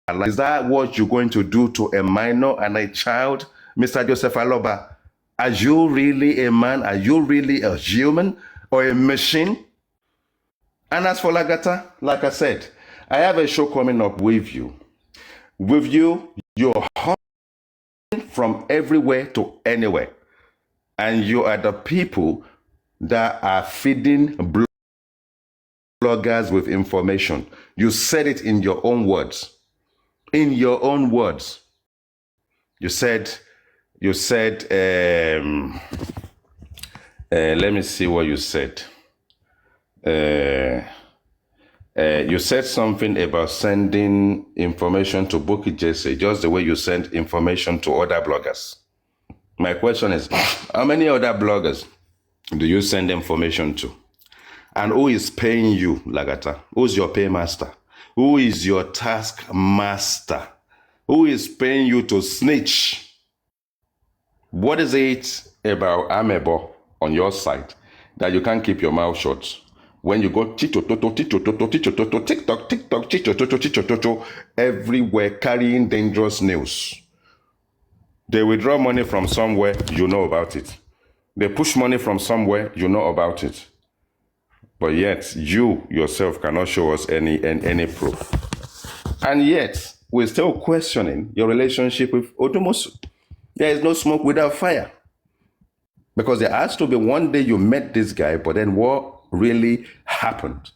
Is that what you're going to do to a minor and a child, Mr. Joseph Aloba? Are you really a man? Are you really a human or a machine? And as for Lagata, like I said, I have a show coming up with you. With you, you're hopping from everywhere to anywhere. And you are the people that are feeding bloggers with information. You said it in your own words. In your own words. You said, let me see what you said. You said something about sending information to Bukky Jesse, just the way you send information to other bloggers. My question is, how many other bloggers do you send information to? And who is paying you, Lagata? Who's your paymaster? Who is your taskmaster? Who is paying you to snitch? What is it about Amebo on your side that you can't keep your mouth shut? When you go TikTok, everywhere carrying dangerous news. They withdraw money from somewhere, you know about it. They push money from somewhere, you know about it. But yet, you yourself cannot show us any proof. And yet, we're still questioning your relationship with Odumosu. There is no smoke without fire. Because there has to be one day you met this guy, but then what really happened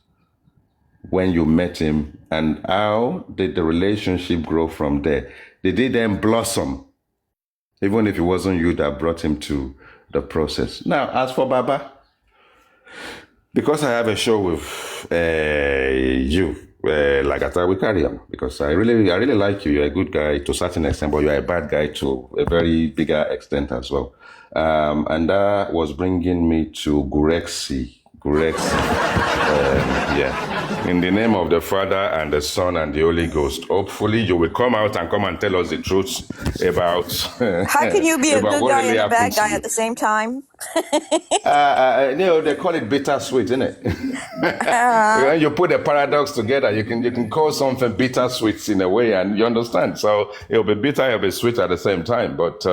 when you met him, and how did the relationship grow from there? Did it then blossom, even if it wasn't you that brought him to the process? Now, as for Baba, because I have a show with you, Lagata, we carry on, because I really like you. You're a good guy to a certain extent, but you're a bad guy to a very bigger extent as well. And that was bringing me to Gurexy. In the name of the Father and the Son and the Holy Ghost. Hopefully you will come out and tell us the truth about how can you be a good guy and a bad guy at the same time? They call it bittersweet, isn't it? When you put the paradox together, you can call something bittersweet in a way, and you understand. So it'll be bitter, it'll be sweet at the same time. But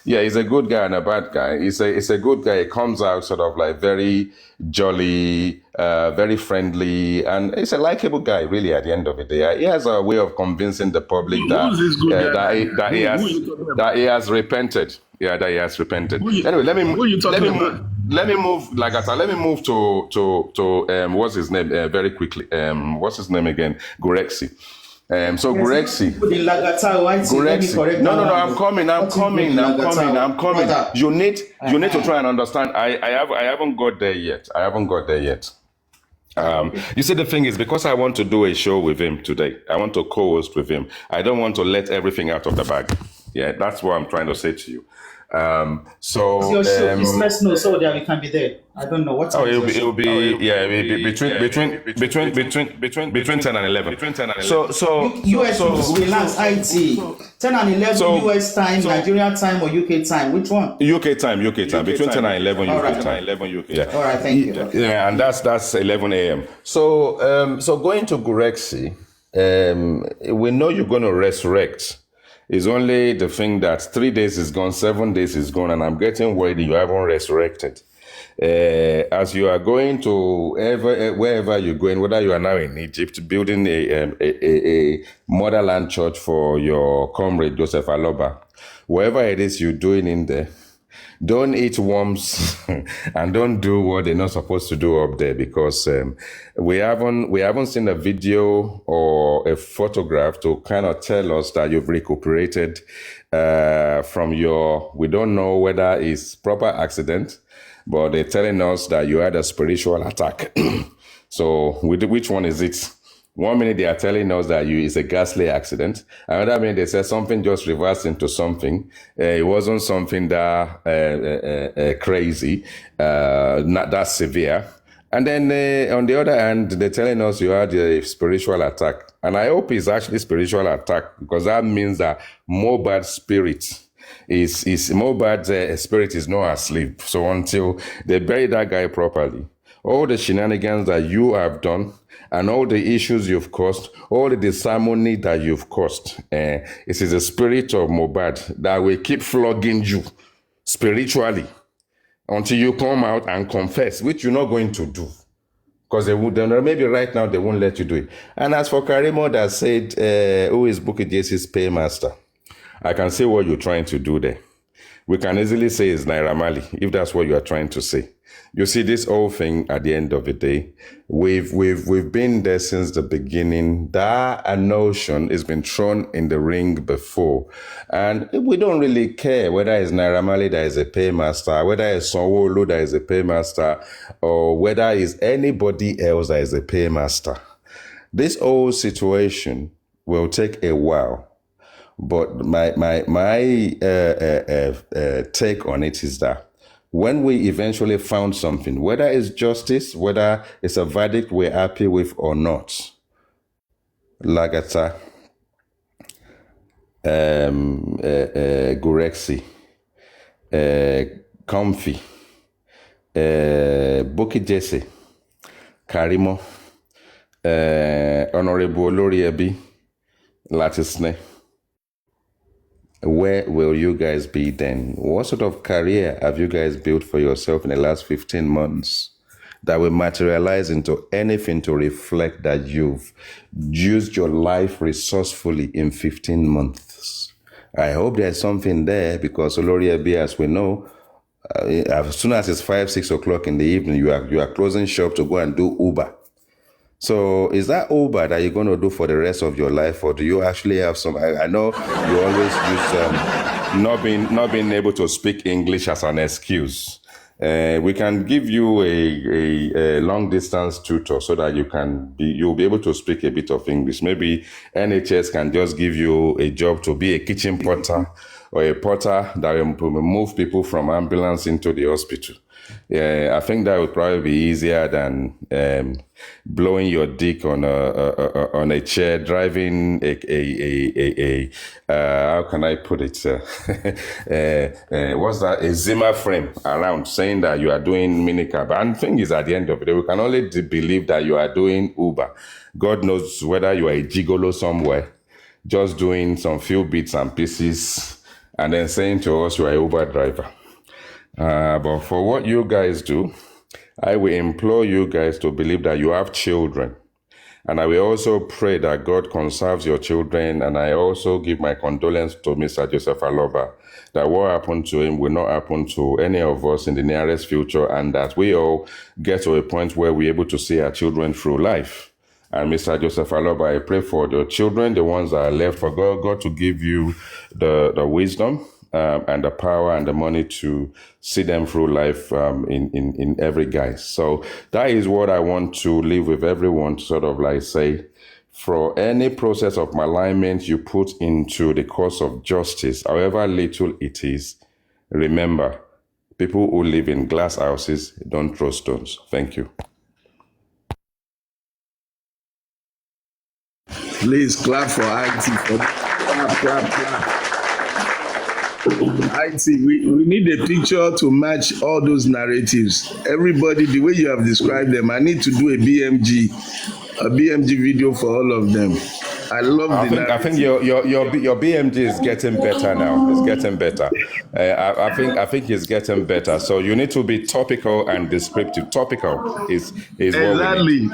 he's a good guy and a bad guy. He's a good guy. He comes out sort of like very jolly, very friendly, and he's a likable guy, really, at the end of the day. He has a way of convincing the public that he has repented. Yeah, that he has repented. Anyway, let me move, Lagata. Let me move to what's his name very quickly. What's his name again? Gurexy. So Gurexy. No, I'm coming. You need to try and understand. I haven't got there yet. You see, the thing is, because I want to do a show with him today, I want to co-host with him. I don't want to let everything out of the bag. Yeah, that's what I'm trying to say to you. So your show, please let us know so that we can be there. I don't know what time. It'll be between 10 and 11. So US freelance IT 10 and 11 US time, Nigerian time, or UK time? Which one? UK time. Between 10 and 11 UK time. 11 UK. Yeah. All right, thank you. Yeah, and that's 11 a.m. So going to Gurexy, we know you're going to resurrect. It's only the thing that 3 days is gone, 7 days is gone, and I'm getting worried you haven't resurrected. As you are going to wherever you're going, whether you are now in Egypt, building a motherland church for your comrade Joseph Aloba, wherever it is you're doing in there, don't eat worms and don't do what they're not supposed to do up there, because we haven't seen a video or a photograph to kind of tell us that you've recuperated from your, we don't know whether it's proper accident, but they're telling us that you had a spiritual attack. So which one is it? 1 minute they are telling us that it's a ghastly accident. Another minute they said something just reversed into something. It wasn't something that crazy, not that severe. And then on the other hand, they're telling us you had a spiritual attack. And I hope it's actually spiritual attack, because that means that MOHBAD spirit MOHBAD spirit is not asleep. So until they bury that guy properly, all the shenanigans that you have done and all the issues you've caused, all the disharmony that you've caused. It is the spirit of MOHBAD that will keep flogging you spiritually until you come out and confess, which you're not going to do. Because maybe right now they won't let you do it. And as for Karimo that said, who is Bukky Jese's paymaster? I can see what you're trying to do there. We can easily say it's Naira Marley, if that's what you are trying to say. You see, this whole thing at the end of the day, we've been there since the beginning. That notion has been thrown in the ring before. And we don't really care whether it's Naira Marley that is a paymaster, whether it's Sanwo-Olu that is a paymaster, or whether it's anybody else that is a paymaster. This whole situation will take a while. But my take on it is that when we eventually found something, whether it's justice, whether it's a verdict we're happy with or not, Lagata, Gurexy, Comfy, Bukky Jesse, Karimo, Honorable Oloriebi, Latisne. Where will you guys be then? What sort of career have you guys built for yourself in the last 15 months that will materialize into anything to reflect that you've used your life resourcefully in 15 months? I hope there's something there, because Oloriebi, as we know, as soon as it's 5, 6 o'clock in the evening, you are closing shop to go and do Uber. So is that Uber that you're going to do for the rest of your life, or do you actually have some? I know you always use not being able to speak English as an excuse. We can give you a long distance tutor so that you'll be able to speak a bit of English. Maybe NHS can just give you a job to be a kitchen porter or a porter that will move people from ambulance into the hospital. Yeah, I think that would probably be easier than blowing your dick on a chair, driving a how can I put it? What's that? A Zimmer frame around, saying that you are doing minicab. And the thing is, at the end of the day, we can only believe that you are doing Uber. God knows whether you are a gigolo somewhere, just doing some few bits and pieces, and then saying to us you are a Uber driver. But for what you guys do, I will implore you guys to believe that you have children. And I will also pray that God conserves your children. And I also give my condolence to Mr. Joseph Aloba, that what happened to him will not happen to any of us in the nearest future, and that we all get to a point where we're able to see our children through life. And Mr. Joseph Aloba, I pray for the children, the ones that are left, for God to give you the wisdom and the power and the money to see them through life in every guise. So that is what I want to leave with everyone, to sort of like say, for any process of malignment you put into the cause of justice, however little it is, remember, people who live in glass houses don't throw stones. Thank you. Please clap for IT. Clap. IT, we need a picture to match all those narratives. Everybody, the way you have described them, I need to do a BMG video for all of them. I love I think your BMG is getting better now. It's getting better. I think it's getting better. So you need to be topical and descriptive. Topical is exactly. What we need.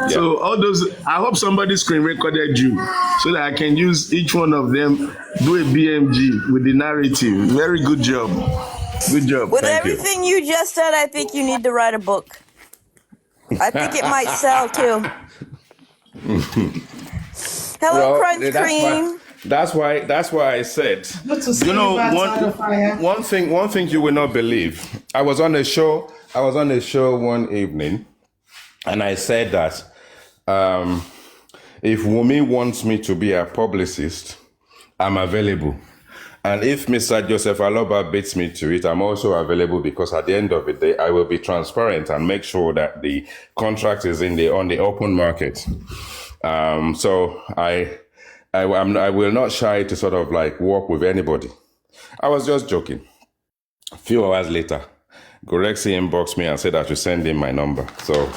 Yeah. So all those, I hope somebody screen recorded you so that I can use each one of them, do a BMG with the narrative. Very good job. Good job. With everything you just said, I think you need to write a book. I think it might sell too. Hello, Crunch Cream. That's why I said, you know, one thing you will not believe. I was on a show one evening, and I said that if Wumi wants me to be a publicist, I'm available. And if Mr. Joseph Aloba beats me to it, I'm also available, because at the end of the day, I will be transparent and make sure that the contract is on the open market. So I will not shy to sort of like work with anybody. I was just joking. A few hours later, Gurexy inboxed me and said I should send him my number. So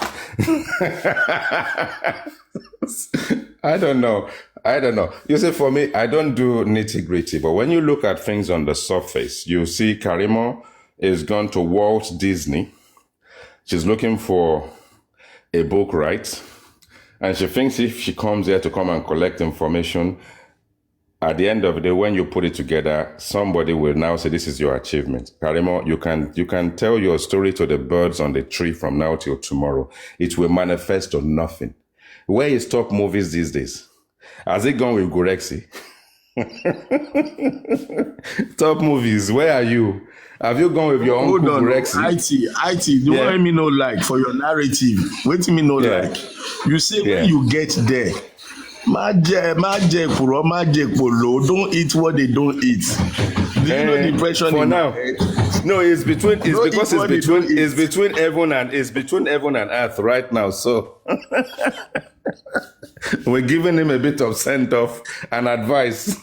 I don't know. You see, for me, I don't do nitty gritty, but when you look at things on the surface, you see Karimo is gone to Walt Disney. She's looking for a book right, and she thinks if she comes here to come and collect information, at the end of the day, when you put it together, somebody will now say, this is your achievement. Karimo, you can tell your story to the birds on the tree from now till tomorrow. It will manifest to nothing. Where is top movies these days? Has it gone with Gurexy? Top movies, where are you? Have you gone with your Hold uncle on, Gurexy? IT, you Yeah. want me know like for your narrative. Wait till me know Yeah. like. You say Yeah. when you get there, polo, don't eat what they don't eat. Do you know the impression For in my now, head? no, it's between. It's Don't because eat what they don't eat. it's between heaven and earth right now. So we're giving him a bit of send off and advice.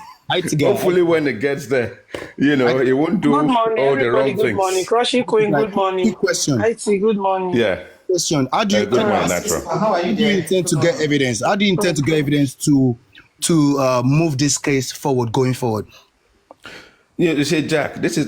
Hopefully, when it gets there, he won't do Good morning, all the wrong everybody. Good things. morning. Crushy Queen, good morning. Quick question. IT, good morning. Yeah. Question. How do you Good one, natural. How are you do you there? intend to get evidence? How do you intend to get evidence to move this case forward going forward? You see, Jack, this is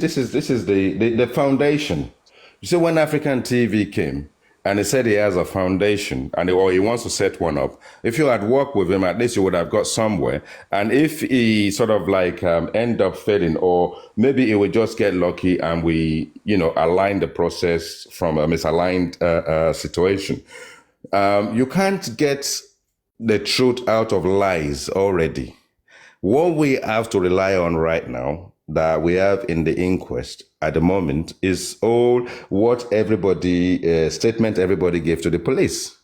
the foundation. You see, when African TV came and he said he has a foundation or he wants to set one up, if you had worked with him, at least you would have got somewhere. And if he sort of like end up failing, or maybe he would just get lucky and we, align the process from a misaligned situation. You can't get the truth out of lies already. What we have to rely on right now that we have in the inquest at the moment is all what statement everybody gave to the police.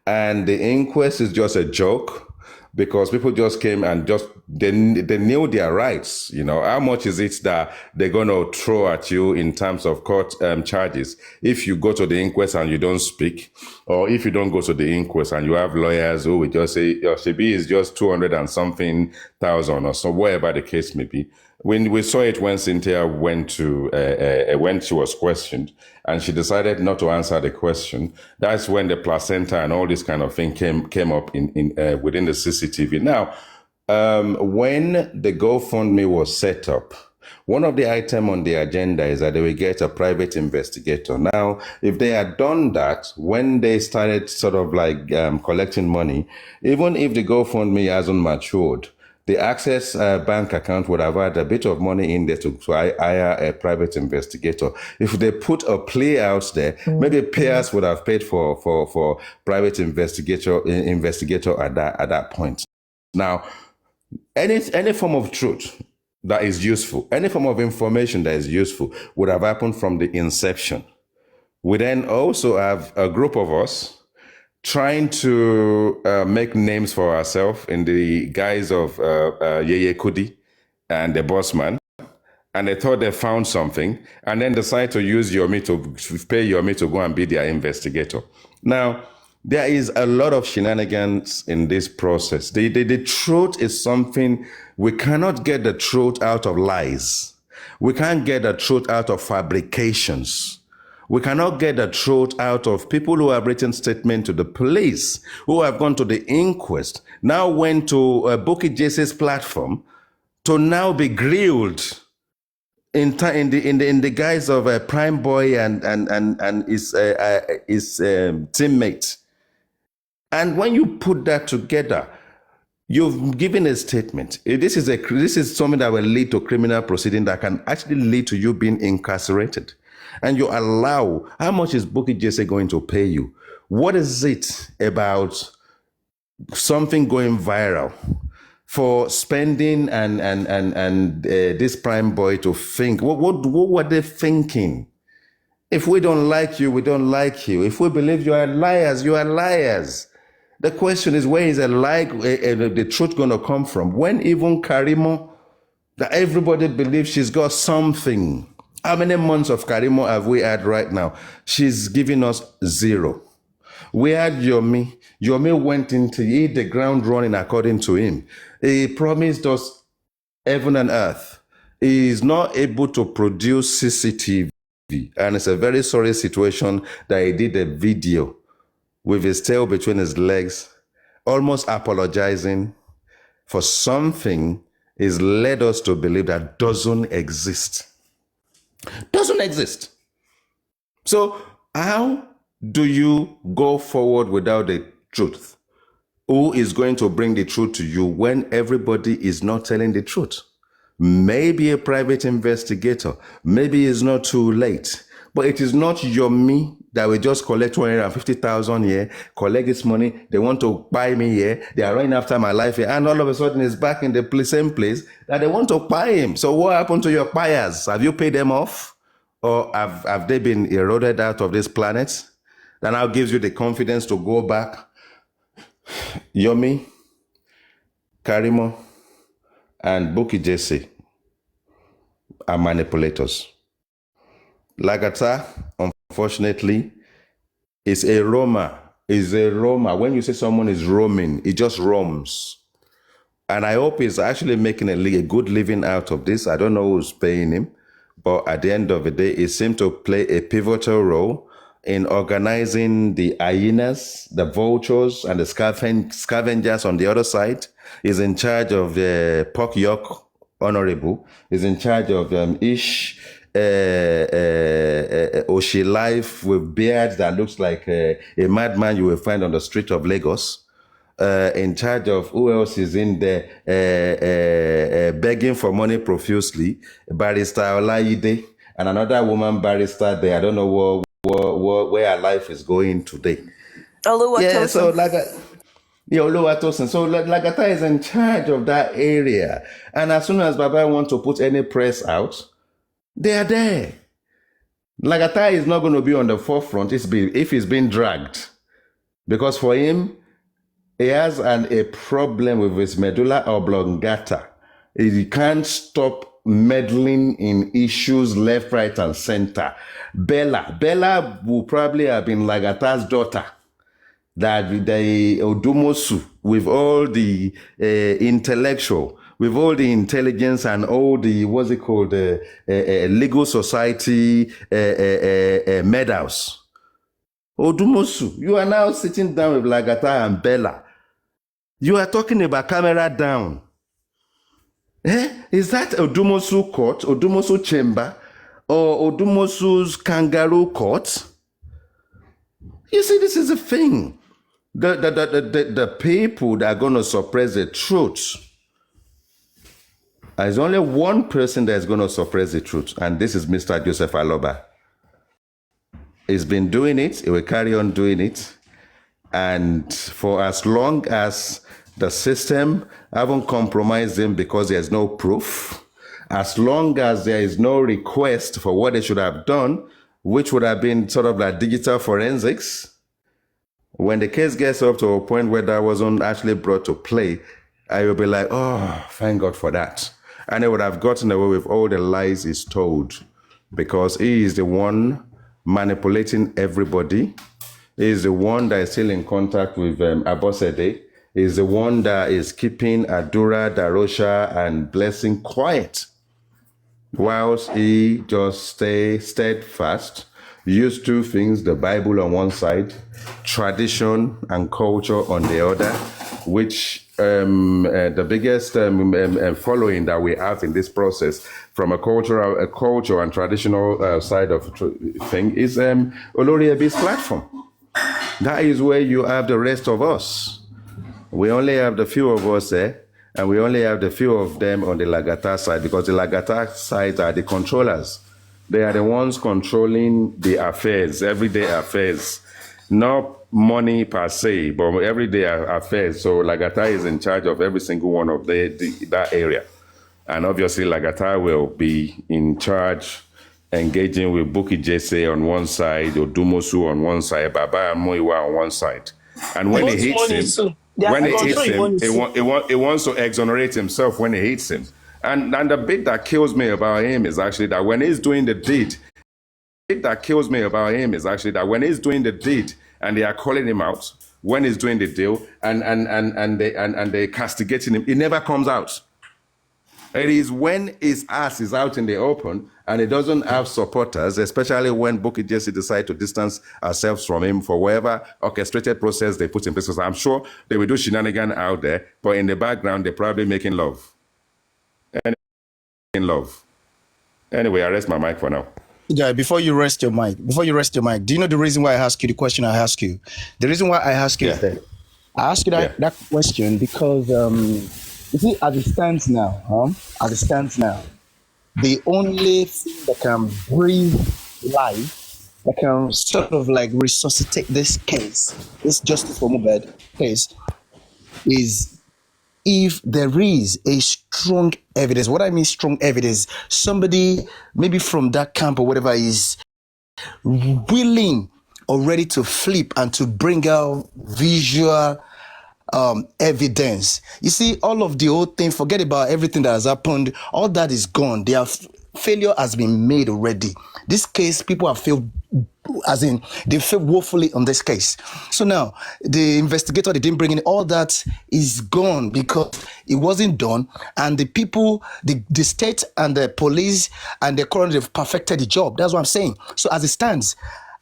And the inquest is just a joke because people just came and they knew their rights. How much is it that they're going to throw at you in terms of court charges if you go to the inquest and you don't speak, or if you don't go to the inquest and you have lawyers who will just say your Shebi is just 200 and something thousand or so, whatever the case may be. When we saw it when Cynthia went to when she was questioned and she decided not to answer the question, that's when the placenta and all this kind of thing came up in within the CCTV. Now, when the GoFundMe was set up, one of the items on the agenda is that they will get a private investigator. Now, if they had done that when they started sort of like collecting money, even if the GoFundMe hasn't matured, the Access bank account would have had a bit of money in there to hire a private investigator. If they put a plea out there, maybe payers would have paid for private investigator at that point. Now, any form of truth that is useful, any form of information that is useful would have happened from the inception. We then also have a group of us trying to make names for ourselves in the guise of Yeye Kudi and the boss man. And they thought they found something and then decide to use Yomi to pay Yomi to go and be their investigator. Now, there is a lot of shenanigans in this process. The truth is something, we cannot get the truth out of lies. We can't get the truth out of fabrications. We cannot get the truth out of people who have written statement to the police, who have gone to the inquest, now went to Bukky Jese's platform to now be grilled in the guise of a Prime Boy and his teammate. And when you put that together, you've given a statement. This is something that will lead to criminal proceeding that can actually lead to you being incarcerated. And you allow, how much is Bukky Jesse going to pay you? What is it about something going viral for spending and this Prime Boy to think? What were they thinking? If we don't like you, we don't like you. If we believe you are liars, you are liars. The question is, where is the truth going to come from? When even Karimo, that everybody believes she's got something. How many months of Karimo have we had right now? She's giving us 0. We had Yomi. Yomi went into hit the ground running according to him. He promised us heaven and earth. He is not able to produce CCTV. And it's a very sorry situation that he did a video with his tail between his legs, almost apologizing for something is led us to believe that doesn't exist. Doesn't exist. So how do you go forward without the truth? Who is going to bring the truth to you when everybody is not telling the truth? Maybe a private investigator. Maybe it's not too late. But it is not your me that will just collect 250,000 here, collect this money. They want to buy me here. They are running after my life here. And all of a sudden it's back in the same place that they want to buy him. So what happened to your buyers? Have you paid them off? Or have they been eroded out of this planet? That now gives you the confidence to go back. Yomi, Karimo, and Buki Jesse are manipulators. Lagata, unfortunately, is a roamer. When you say someone is roaming, it just roams. And I hope he's actually making a good living out of this. I don't know who's paying him. But at the end of the day, he seemed to play a pivotal role in organizing the hyenas, the vultures, and the scavengers on the other side. He's in charge of the Pork York Honorable. He's in charge of Ish Oshi Life with beard that looks like a madman you will find on the street of Lagos. In charge of who else is in there begging for money profusely, Barrister Olayide, and another woman barrister there. I don't know where her life is going today. Oluwatosin. Yeah, so Oluwatosin. So Lagata is in charge of that area. And as soon as Baba wants to put any press out, they are there. Lagata is not going to be on the forefront if he's being dragged. Because for him, he has a problem with his medulla oblongata. He can't stop meddling in issues left, right, and center. Bella will probably have been Lagata's daughter. That the Odumosu, with all the intellectual, with all the intelligence and all the, legal society medals. Odumosu, you are now sitting down with Lagata and Bella. You are talking about camera down. Is that Odumosu court, Odumosu chamber, or Odumosu's kangaroo court? You see, this is the thing. The people that are going to suppress the truth, there's only one person that's going to suppress the truth, and this is Mr. Joseph Aloba. He's been doing it. He will carry on doing it. And for as long as the system haven't compromised him because there's no proof, as long as there is no request for what they should have done, which would have been sort of like digital forensics, when the case gets up to a point where that wasn't actually brought to play, I will be like, oh, thank God for that. And he would have gotten away with all the lies he's told because he is the one manipulating everybody. He is the one that is still in contact with Abosede. He is the one that is keeping Adura, Darosha, and Blessing quiet, whilst he just stays steadfast, use two things, the Bible on one side, tradition and culture on the other, which the biggest following that we have in this process from a culture and traditional side of thing is Olori Ebi's platform. That is where you have the rest of us. We only have the few of us there, and we only have the few of them on the Lagata side because the Lagata side are the controllers. They are the ones controlling the affairs, everyday affairs. Not money per se, but everyday affairs. So Lagata is in charge of every single one of that area. And obviously Lagata will be in charge engaging with Buki Jesse on one side, Odumosu on one side, Baba and Moiwa on one side. And when he hits him, he wants to exonerate himself when he hits him. And the bit that kills me about him is actually that when he's doing the deed, and they are calling him out when he's doing the deal and they castigating him, it never comes out. It is when his ass is out in the open and he doesn't have supporters, especially when Bukky Jesse decide to distance ourselves from him for whatever orchestrated process they put in place. So I'm sure they will do shenanigan out there, but in the background, they're probably making love. Anyway, I rest my mic for now. Yeah, before you rest your mic, do you know the reason why I ask you the question I ask you? The reason why I ask you is that I ask you that question because you see, as it stands now, the only thing that can breathe life, that can sort of like resuscitate this case, this justice for MOHBAD case, is if there is a strong evidence. What I mean strong evidence, somebody maybe from that camp or whatever is willing or ready to flip and to bring out visual evidence. You see, all of the old thing, forget about everything that has happened, all that is gone. Failure has been made already. This case, people have failed, as in they failed woefully on this case. So now the investigator, they didn't bring in, all that is gone because it wasn't done, and the people, the state and the police and the coroner, they've perfected the job. That's what I'm saying. So as it stands,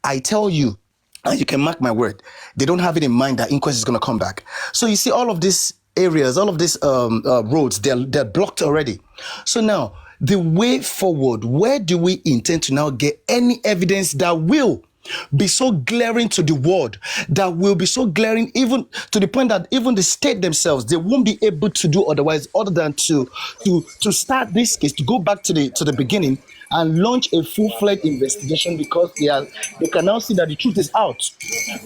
I tell you, and you can mark my word, they don't have it in mind that inquest is going to come back. So you see, all of these areas, all of these roads, they're blocked already. So now, the way forward, where do we intend to now get any evidence that will be so glaring to the world, that will be so glaring even to the point that even the state themselves, they won't be able to do otherwise other than to start this case, to go back to the beginning and launch a full-fledged investigation, because they can now see that the truth is out.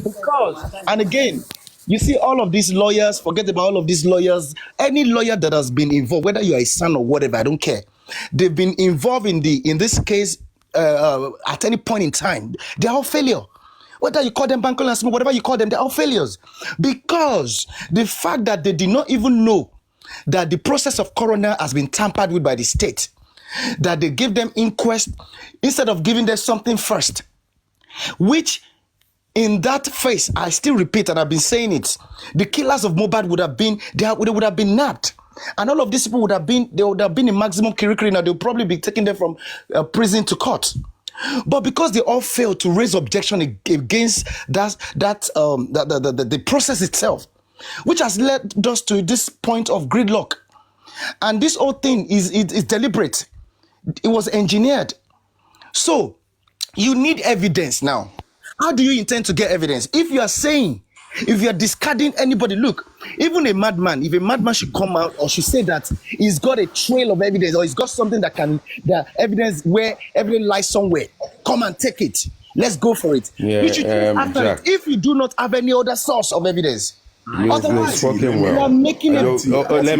Because, and again, you see, all of these lawyers, forget about all of these lawyers, any lawyer that has been involved, whether you're a son or whatever, I don't care. They've been involved in this case at any point in time. They're all failure. Whether you call them bank and whatever you call them, they're all failures. Because the fact that they did not even know that the process of coroner has been tampered with by the state, that they give them inquest instead of giving them something first, which in that phase, I still repeat, and I've been saying it, the killers of MOHBAD would have been nabbed. And all of these people would have been in maximum curriculum, and they'll probably be taking them from prison to court. But because they all failed to raise objection against the process itself, which has led us to this point of gridlock. And this whole thing is deliberate. It was engineered. So you need evidence now. How do you intend to get evidence? If you are discarding anybody, look, even a madman, if a madman should come out or should say that he's got a trail of evidence, or he's got something that evidence where evidence lies somewhere, come and take it. Let's go for it. Yeah, you should after Jack, it if you do not have any other source of evidence. Otherwise, spoken well. you are making it. Let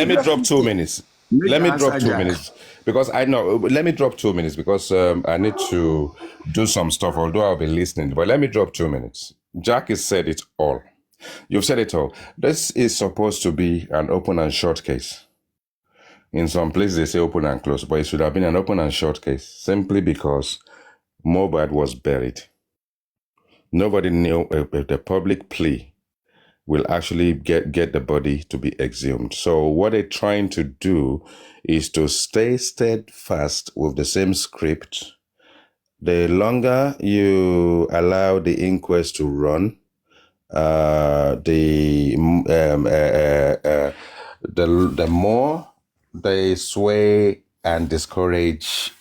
me drop 2 minutes. Let me drop 2 minutes. Because I know, let me drop 2 minutes because I need to do some stuff, although I'll be listening. But let me drop 2 minutes. Jack has said it all. You've said it all. This is supposed to be an open and short case. In some places, they say open and close, but it should have been an open and short case simply because MOHBAD was buried. Nobody knew if the public plea will actually get the body to be exhumed. So what they're trying to do is to stay steadfast with the same script. The longer you allow the inquest to run, the more they sway and discourage,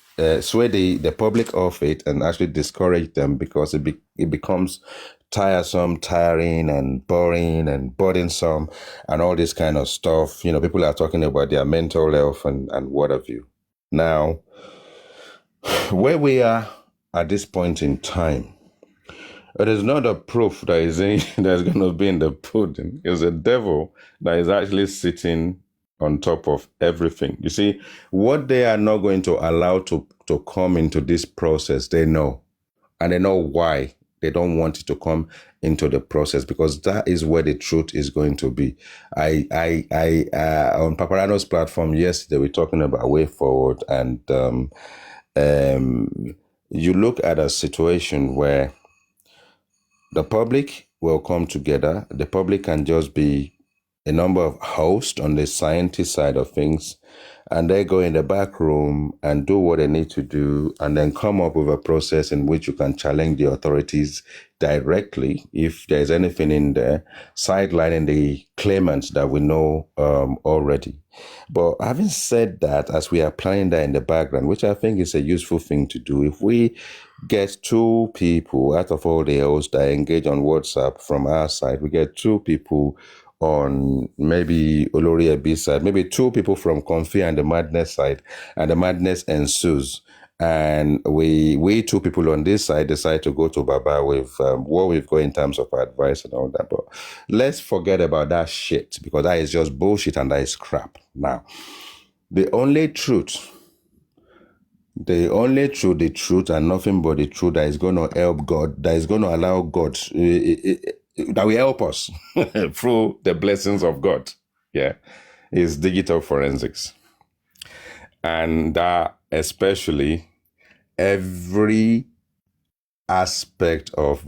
sway the public off it and actually discourage them, because it becomes tiresome, tiring, and boring and burdensome, and all this kind of stuff. You know, people are talking about their mental health and what have you. Now, where we are at this point in time, it is not a proof that is that's going to be in the pudding. It's a devil that is actually sitting on top of everything. You see, what they are not going to allow to come into this process, they know. And they know why they don't want it to come into the process, because that is where the truth is going to be. I on Paparano's platform yesterday, we're talking about way forward, and you look at a situation where the public will come together. The public can just be a number of hosts on the scientist side of things, and they go in the back room and do what they need to do, and then come up with a process in which you can challenge the authorities directly if there's anything in there, sidelining the claimants that we know already. But having said that, as we are planning that in the background, which I think is a useful thing to do, if we get 2 people out of all the hosts that engage on WhatsApp from our side, we get 2 people on maybe Olori Ebi's side, maybe 2 people from Comfy and the Madness side, and the madness ensues. And we 2 people on this side decide to go to Baba with what we've got in terms of advice and all that. But let's forget about that shit, because that is just bullshit and that is crap. Now, the only truth, the truth and nothing but the truth that is going to help God, that is going to allow God, that will help us through the blessings of God, is digital forensics. And especially every aspect of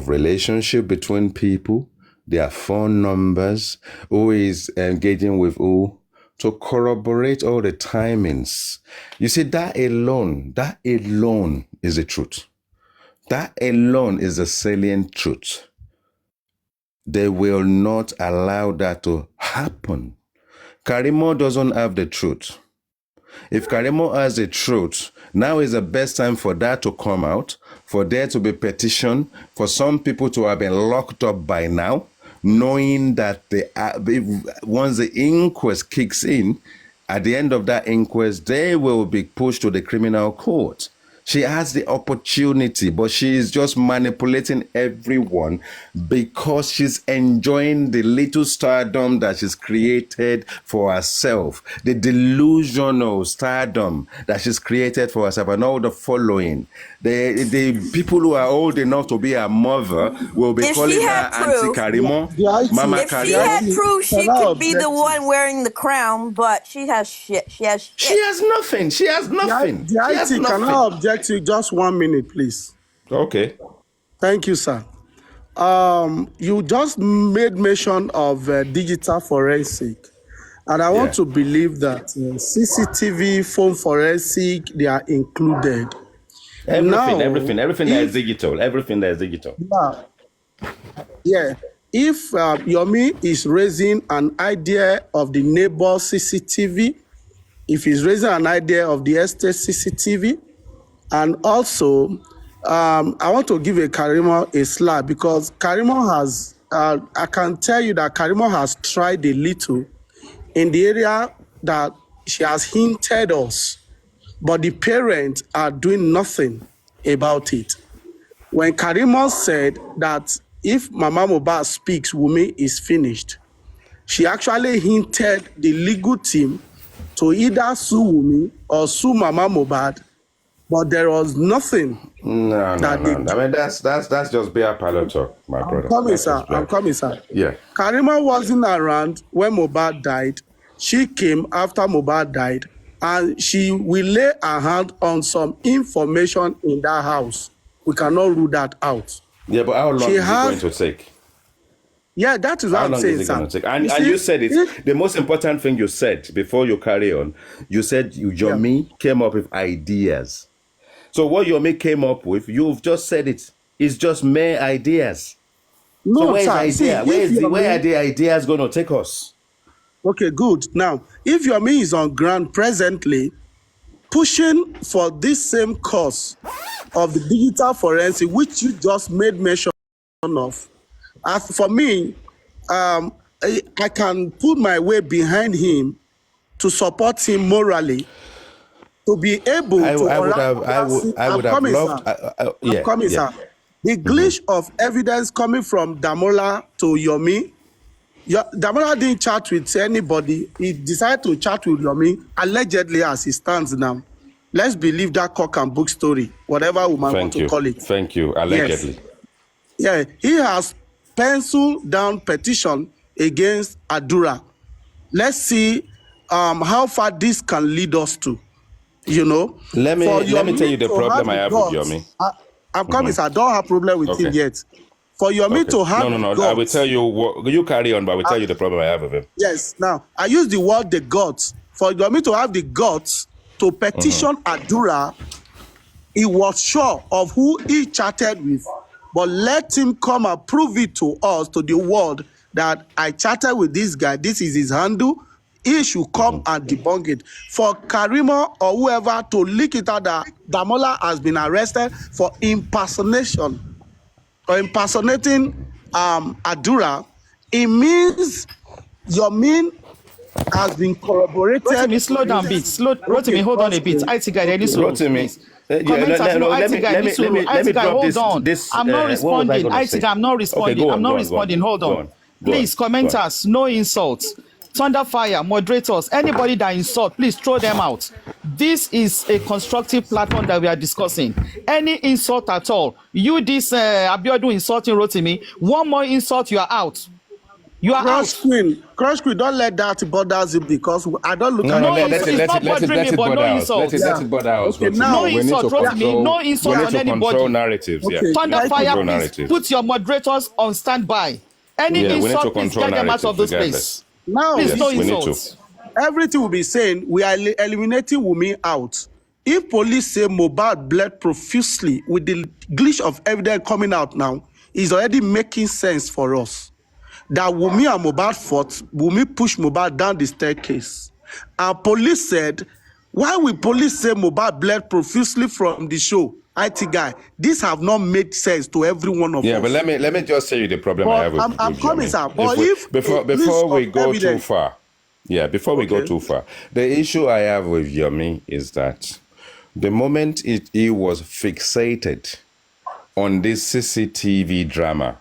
relationship between people, their phone numbers, who is engaging with who, to corroborate all the timings. You see, that alone is the truth. That alone is the salient truth. They will not allow that to happen. Karimo doesn't have the truth. If Karimo has the truth, now is the best time for that to come out, for there to be petition, for some people to have been locked up by now, knowing that once the inquest kicks in, at the end of that inquest, they will be pushed to the criminal court. She has the opportunity, but she is just manipulating everyone because she's enjoying the little stardom that she's created for herself, the delusional stardom that she's created for herself, and all the following. The people who are old enough to be her mother will be calling her Auntie Karimo, Mama If she Karimo. had proof, she could be the one wearing the crown, but she has shit. She has shit. She has nothing. She has nothing. The She has IT, can I nothing. object to just 1 minute, please? Okay. Thank you, sir. You just made mention of digital forensic, and I want to believe that CCTV, phone forensic, they are included. Everything that is digital. Everything that is digital. If Yomi is raising an idea of the neighbor CCTV, if he's raising an idea of the estate CCTV, and also I want to give Karimo a slap, because Karimo has, I can tell you that Karimo has tried a little in the area that she has hinted us, but the parents are doing nothing about it. When Karimo said that if Mama MOHBAD speaks, Wumi is finished, she actually hinted the legal team to either sue Wumi or sue Mama MOHBAD, but there was nothing. No. I mean, that's just beer parlor talk, my brother. I'm coming, sir. Yeah. Karima wasn't around when MOHBAD died. She came after MOHBAD died, and she will lay her hand on some information in that house. We cannot rule that out. Yeah, but how long is it going to take? Yeah, that is what I'm saying, sir. How long is it going to take? And you said it. The most important thing you said before you carry on, you said Yomi came up with ideas. So what Yomi came up with, you've just said it. It's just mere ideas. No, so where's sir. idea? Where are the ideas going to take us? Okay, good. Now, if Yomi is on ground presently, pushing for this same cause of the digital forensic, which you just made mention of, as for me, I can put my weight behind him to support him morally, to be able to. I would have loved. Sir. The glitch of evidence coming from Damola to Yomi. Damola didn't chat with anybody. He decided to chat with Yomi, allegedly as he stands now. Let's believe that cock and book story, whatever we might want to call it. Thank you, allegedly. Yes. Yeah, he has penciled down petition against Adura. Let's see how far this can lead us to. Let me tell you the problem I have with Yomi. I'm coming, sir. I don't have problem with him yet. For Yomi Okay. to have No. the I will guts. tell you what you carry on, but I will tell you the problem I have with him. Yes. Now, I use the word the guts. For Yomi to have the guts to petition Adura, he was sure of who he chatted with, but let him come and prove it to us, to the world, that I chatted with this guy. This is his handle. He should come and debunk it. For Karima or whoever to leak it out that Damola has been arrested for impersonation or impersonating Adura, it means Yomin has been corroborated. Rotimi, slow down a bit. Rotimi, hold on a bit. IT guy, any slow, please. Commenters, no, IT guy, any slow. IT guy, hold on. I'm not responding. IT guy, I'm not responding. I'm not responding. Hold on. Please, commenters, no insults. ThunderFire, moderators, anybody that insult, please throw them out. This is a constructive platform that we are discussing. Any insult at all, you this Abiodun insulting Rotimi, one more insult, you are out. You are Crush out. Queen, don't let that bother you because I don't look at Let it. it bother us. Okay, now no insult, Rotimi, no insult on anybody. Control narratives. Okay. Yeah. ThunderFire, please put your moderators on standby. Any Yeah, we need to insult, please control get them out of this narratives, place. Now, Please, no we need to. insults. everything will be saying we are eliminating Wumi out. If police say MOHBAD bled profusely with the glitch of evidence coming out now, is already making sense for us. That Wumi and MOHBAD fought, Wumi pushed MOHBAD down the staircase. And police said, why will police say MOHBAD bled profusely from the show? IT guy, this have not made sense to every one of us. Yeah, but let me just tell you the problem I have with I'm coming, Yomi. sir. But Before we go too evidence, far, before we go too far, the issue I have with Yomi is that the moment he was fixated on this CCTV drama,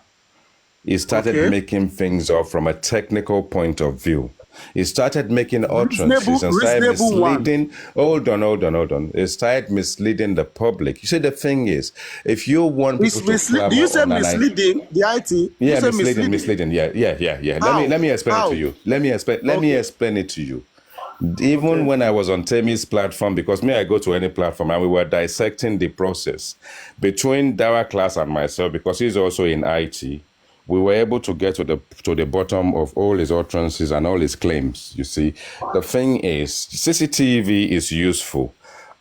he started making things up from a technical point of view. He started making utterances and started misleading. Hold on. He started misleading the public. You see, the thing is, if you want people to clamor do you say on misleading? The IT? Yeah, misleading. Yeah. Let me explain it to you. Let me explain it to you. Even when I was on Temi's platform, because I go to any platform, and we were dissecting the process between Dawa class and myself, because he's also in IT. We were able to get to the bottom of all his utterances and all his claims. You see, the thing is, CCTV is useful.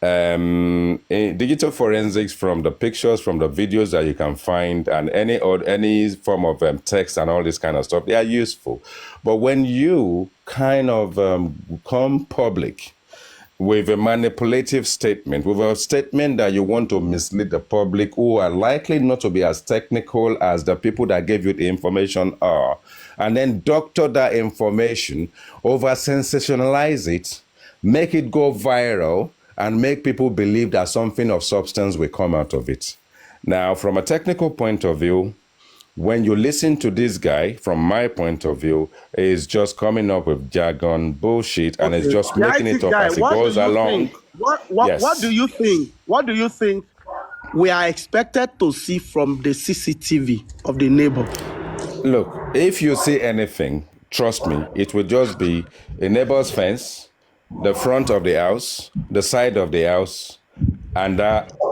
Digital forensics, from the pictures, from the videos that you can find, and any form of text and all this kind of stuff, they are useful. But when you kind of come public with a manipulative statement, with a statement that you want to mislead the public, who are likely not to be as technical as the people that gave you the information are, and then doctor that information, over sensationalize it, make it go viral, and make people believe that something of substance will come out of it. Now, from a technical point of view, when you listen to this guy, from my point of view, is just coming up with jargon, bullshit, and it's just making it up as it goes along. What do you think? What do you think we are expected to see from the CCTV of the neighbor? Look, if you see anything, trust me, it will just be a neighbor's fence, the front of the house, the side of the house, and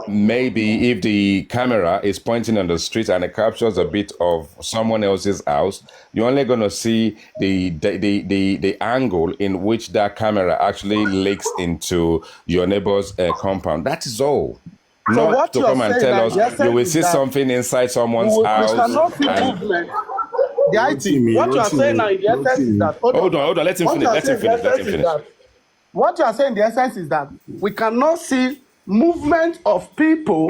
maybe if the camera is pointing on the street and it captures a bit of someone else's house, you're only going to see the angle in which that camera actually leaks into your neighbor's compound. That is all. So Not to come and tell us you will see that something inside someone's house. We cannot see movement. The IT, what you are saying now in the essence is that... Hold on, let him finish. What you are saying in the essence is that we cannot see movement of people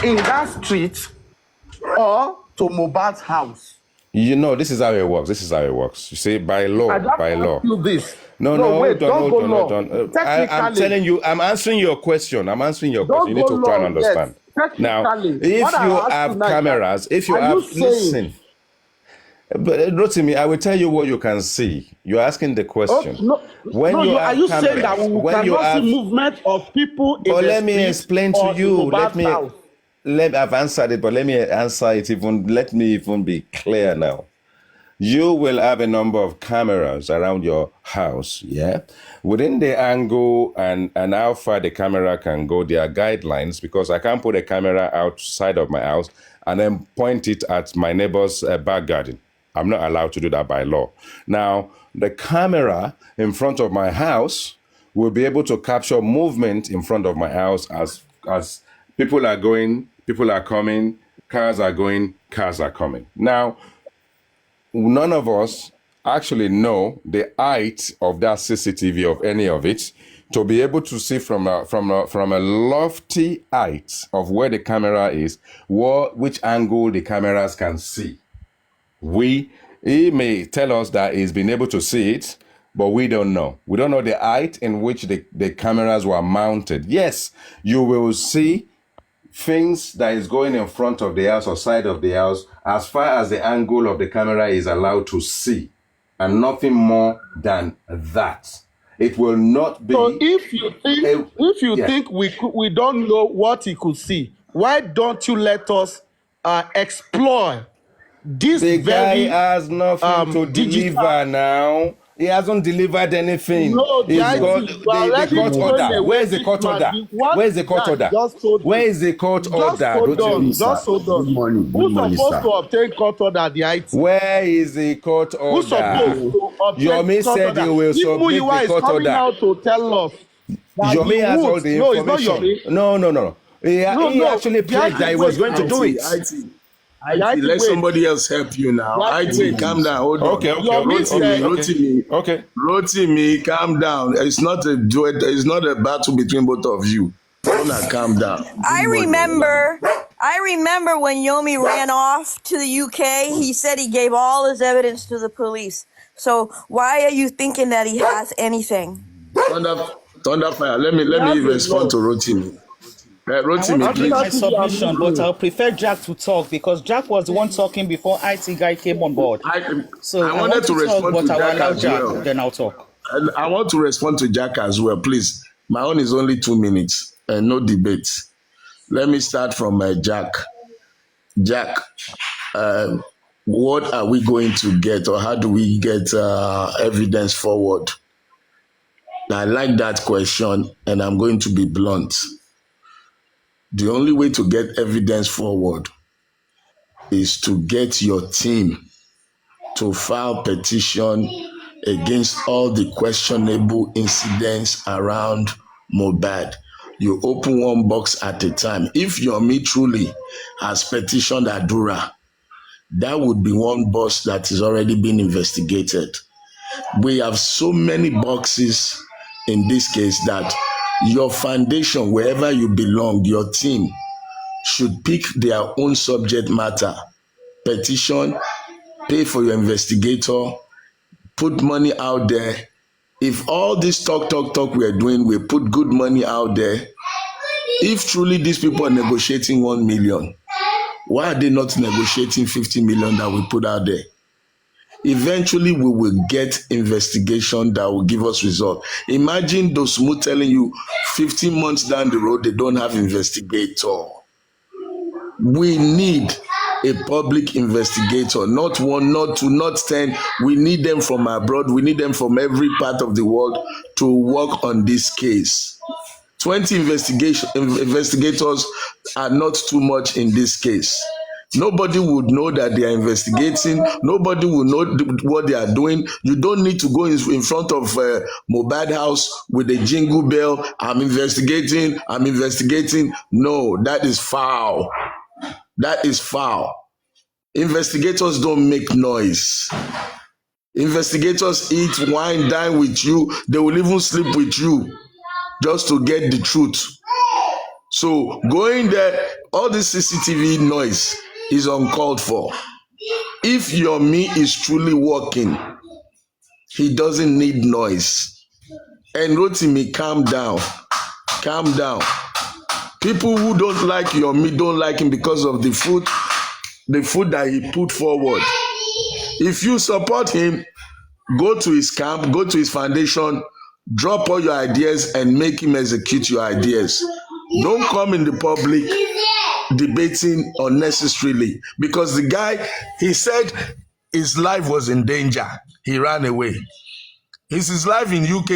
in that street or to MOHBAD's house. You know, this is how it works. You see, by law. You this. No, wait, don't go. I'm telling you, I'm answering your question. You need to try and understand. Yes. Now, if you have cameras, listen. But Rotimi, I will tell you what you can see. You're asking the question. Are you saying that we cannot see movement of people in the street? Let me explain to you. I've answered it, but let me answer it let me even be clear now. you will have a number of cameras around your house, yeah? Within the angle and how far the camera can go, there are guidelines, because I can't put a camera outside of my house and then point it at my neighbor's back garden. I'm not allowed to do that by law. Now, the camera in front of my house will be able to capture movement in front of my house as people are going, people are coming, cars are going, cars are coming. Now, none of us actually know the height of that CCTV, of any of it, to be able to see from a lofty height of where the camera is, which angle the cameras can see. He may tell us that he's been able to see it, but we don't know. We don't know the height in which the cameras were mounted. Yes, you will see things that is going in front of the house or side of the house as far as the angle of the camera is allowed to see, and nothing more than that. It will not be. So if you think we don't know what he could see, why don't you let us explore this? The guy has nothing to deliver now. He hasn't delivered anything. No, He's got the court order. Where is the court order? Where is the court order? Where is the court order? Just hold on. Who's supposed to obtain court order at the IT? Where is the court order? Who's supposed to obtain Yomi court said order? he will submit the court coming order. out to tell us that Yomi has all the information. No, it's not Yomi. No. He actually pledged that he was going to do it. IT, let somebody else help you now. IT, calm down. Hold on. Okay. Rotimi, calm down. It's not a duet. It's not a battle between both of you. Donna, calm down. I remember when Yomi ran off to the UK, he said he gave all his evidence to the police. So why are you thinking that he has anything? ThunderFire, let me respond to Rotimi. Rotimi, I want to make my submission, but I'll prefer Jack to talk, because Jack was the one talking before IT guy came on board. I wanted to respond to Jack as well. Then I'll talk. I want to respond to Jack as well, please. My own is only 2 minutes and no debate. Let me start from Jack. Jack, what are we going to get, or how do we get evidence forward? I like that question, and I'm going to be blunt. The only way to get evidence forward is to get your team to file petition against all the questionable incidents around MOHBAD. You open one box at a time. If Yomi truly has petitioned Adura, that would be one box that is already being investigated. We have so many boxes in this case that your foundation, wherever you belong, your team should pick their own subject matter, petition, pay for your investigator, put money out there. If all this talk we are doing, we put good money out there. If truly these people are negotiating 1 million, why are they not negotiating 50 million that we put out there? Eventually, we will get investigation that will give us results. Imagine those who telling you 15 months down the road, they don't have investigator. We need a public investigator, not 1, not 2, not 10. We need them from abroad. We need them from every part of the world to work on this case. 20 investigators are not too much in this case. Nobody would know that they are investigating. Nobody will know what they are doing. You don't need to go in front of MOHBAD house with a jingle bell. I'm investigating. No, that is foul. That is foul. Investigators don't make noise. Investigators eat, wine, dine with you. They will even sleep with you just to get the truth. So going there, all this CCTV noise is uncalled for. If Yomi is truly working, he doesn't need noise. And Rotimi, calm down. Calm down. People who don't like Yomi don't like him because of the food that he put forward. If you support him, go to his camp, go to his foundation, drop all your ideas and make him execute your ideas. Don't come in the public debating unnecessarily, because the guy, he said his life was in danger. He ran away. Is his life in UK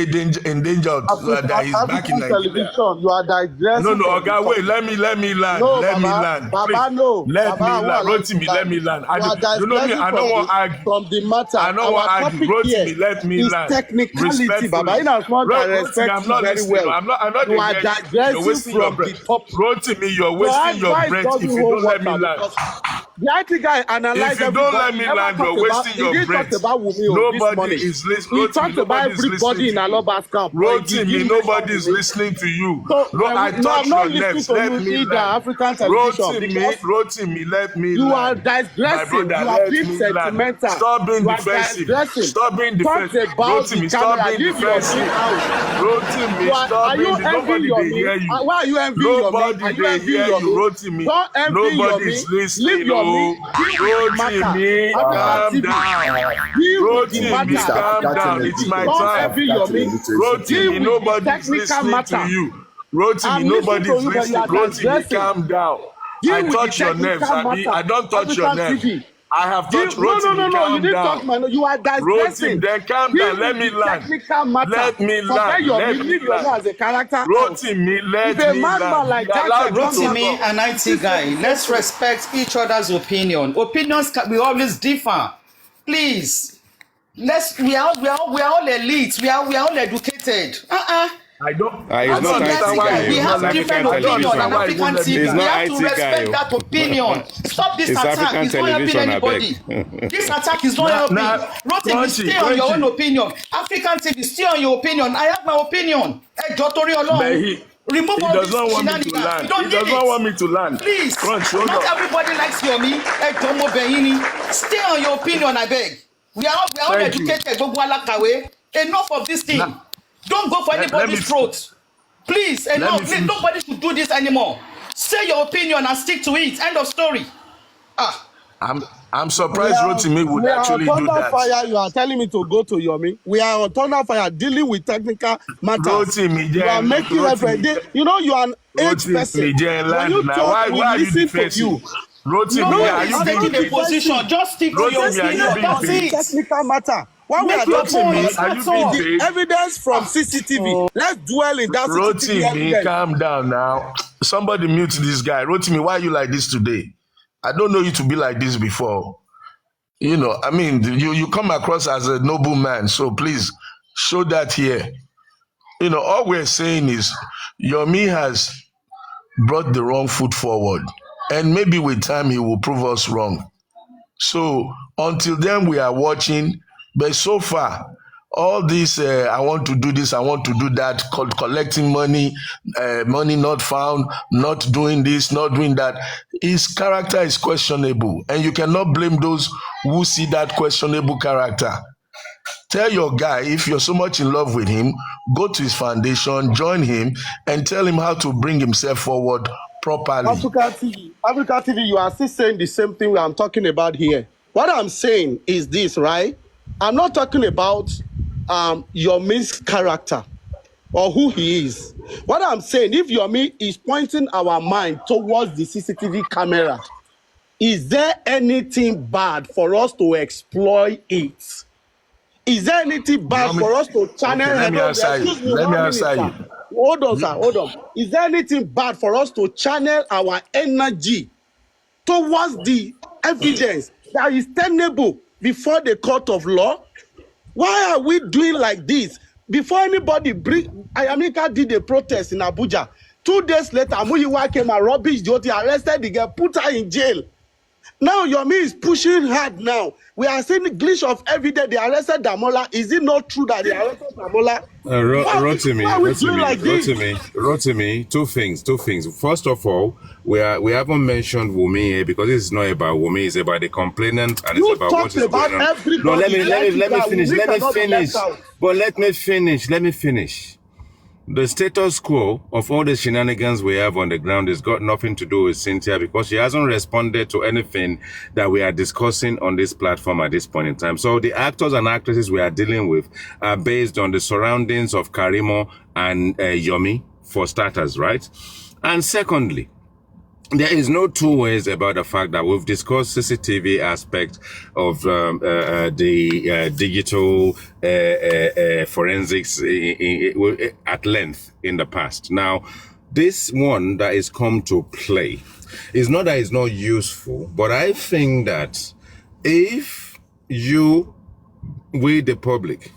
in danger that he's back in African Nigeria? television, you are digressing. No, okay, wait, let me land. No, let me Baba, land. Baba, Please. no. Let Baba, me land. Rotimi, let me land. You know me, I don't want to argue. From the matter. I don't want to argue. Rotimi, let me is land. technicality, Baba. In as much as I respect I'm not you very listening. well. I'm not You are digressing from the topic. Rotimi, you're wasting your breath if you don't let me land. The IT guy analyzed If you don't let me land, you're wasting your breath. Nobody is listening. He talked about everybody in Aloba's camp. Rotimi, nobody is listening to you. I touch your nerves. Let me land. African television. Rotimi, let me land. You are digressing. You are being sentimental. Stop being defensive. Stop being defensive. Rotimi, stop being defensive. Rotimi, stop being defensive. Nobody they hear you. Why are you envying your me? Nobody they hear you. Rotimi, nobody is listening. Rotimi, calm down. Rotimi, calm down. It's my time. Rotimi, nobody is listening to you. Rotimi, nobody is listening. Rotimi, calm down. I touch your nerves. I don't touch your nerves. I have touched Rotimi. No, you didn't touch my nerves. You are digressing. Rotimi, then calm down. Let me land. Let me land. Let me land. As a character. Rotimi, let me land. Like Rotimi and IT guy, let's respect each other's opinion. Opinions we always differ. Please, we are all elites. We are all educated. I don't. It's not IT guy. We have different opinions on African TV. We have to respect that opinion. Stop this attack. It's not helping anybody. This attack is not helping. Rotimi, stay on your own opinion. African TV, stay on your opinion. I have my opinion. Remove all this shenanigans. You don't need it. Does not want me to land. Please. Not everybody likes Yomi. Stay on your opinion, I beg. We are all educated. Enough of this thing. Don't go for anybody's throat. Please, enough. Nobody should do this anymore. Say your opinion and stick to it. End of story. I'm surprised Rotimi would actually do that. ThunderFire, you are telling me to go to Yomi. We are on ThunderFire dealing with technical matters. Rotimi, you are making reference. You know you are an age person. When you talk, we listen to you. Rotimi, are you taking a position? Just stick to your opinion. That's it. Technical matter. Why we are the evidence from CCTV. Let's dwell in that CCTV evidence. Rotimi, calm down now. Somebody mute this guy. Rotimi, why are you like this today? I don't know you to be like this before. You know, I mean, you come across as a noble man, so please show that here. You know, all we're saying is Yomi has brought the wrong foot forward, and maybe with time he will prove us wrong. So until then, we are watching. But so far, all this, I want to do this, I want to do that, collecting money, money not found, not doing this, not doing that. His character is questionable. And you cannot blame those who see that questionable character. Tell your guy, if you're so much in love with him, go to his foundation, join him, and tell him how to bring himself forward properly. Africa TV, you are still saying the same thing I'm talking about here. What I'm saying is this, right? I'm not talking about Yomi's character or who he is. What I'm saying, if Yomi is pointing our mind towards the CCTV camera, is there anything bad for us to exploit it? Is there anything bad for us to channel? Okay, let me answer you. Hold on, sir. Hold on. Is there anything bad for us to channel our energy towards the evidence that is tenable before the court of law? Why are we doing like this? Before anybody Ayamika did a protest in Abuja. 2 days later, Muyiwa came and rubbish the OT, arrested the girl, put her in jail. Now Yomi is pushing hard now. We are seeing a glitch of evidence. They arrested Damola. Is it not true that they arrested Damola? Rotimi, two things. First of all, we haven't mentioned Wumi because this is not about Wumi, it's about the complainant and it's about what is going on. No, let me finish. The status quo of all the shenanigans we have on the ground has got nothing to do with Cynthia because she hasn't responded to anything that we are discussing on this platform at this point in time. So the actors and actresses we are dealing with are based on the surroundings of Karimo and Yomi, for starters, right? And secondly, there is no two ways about the fact that we've discussed CCTV aspect of the digital forensics at length in the past. Now, this one that is come to play is not that it's not useful, but I think that if we the public,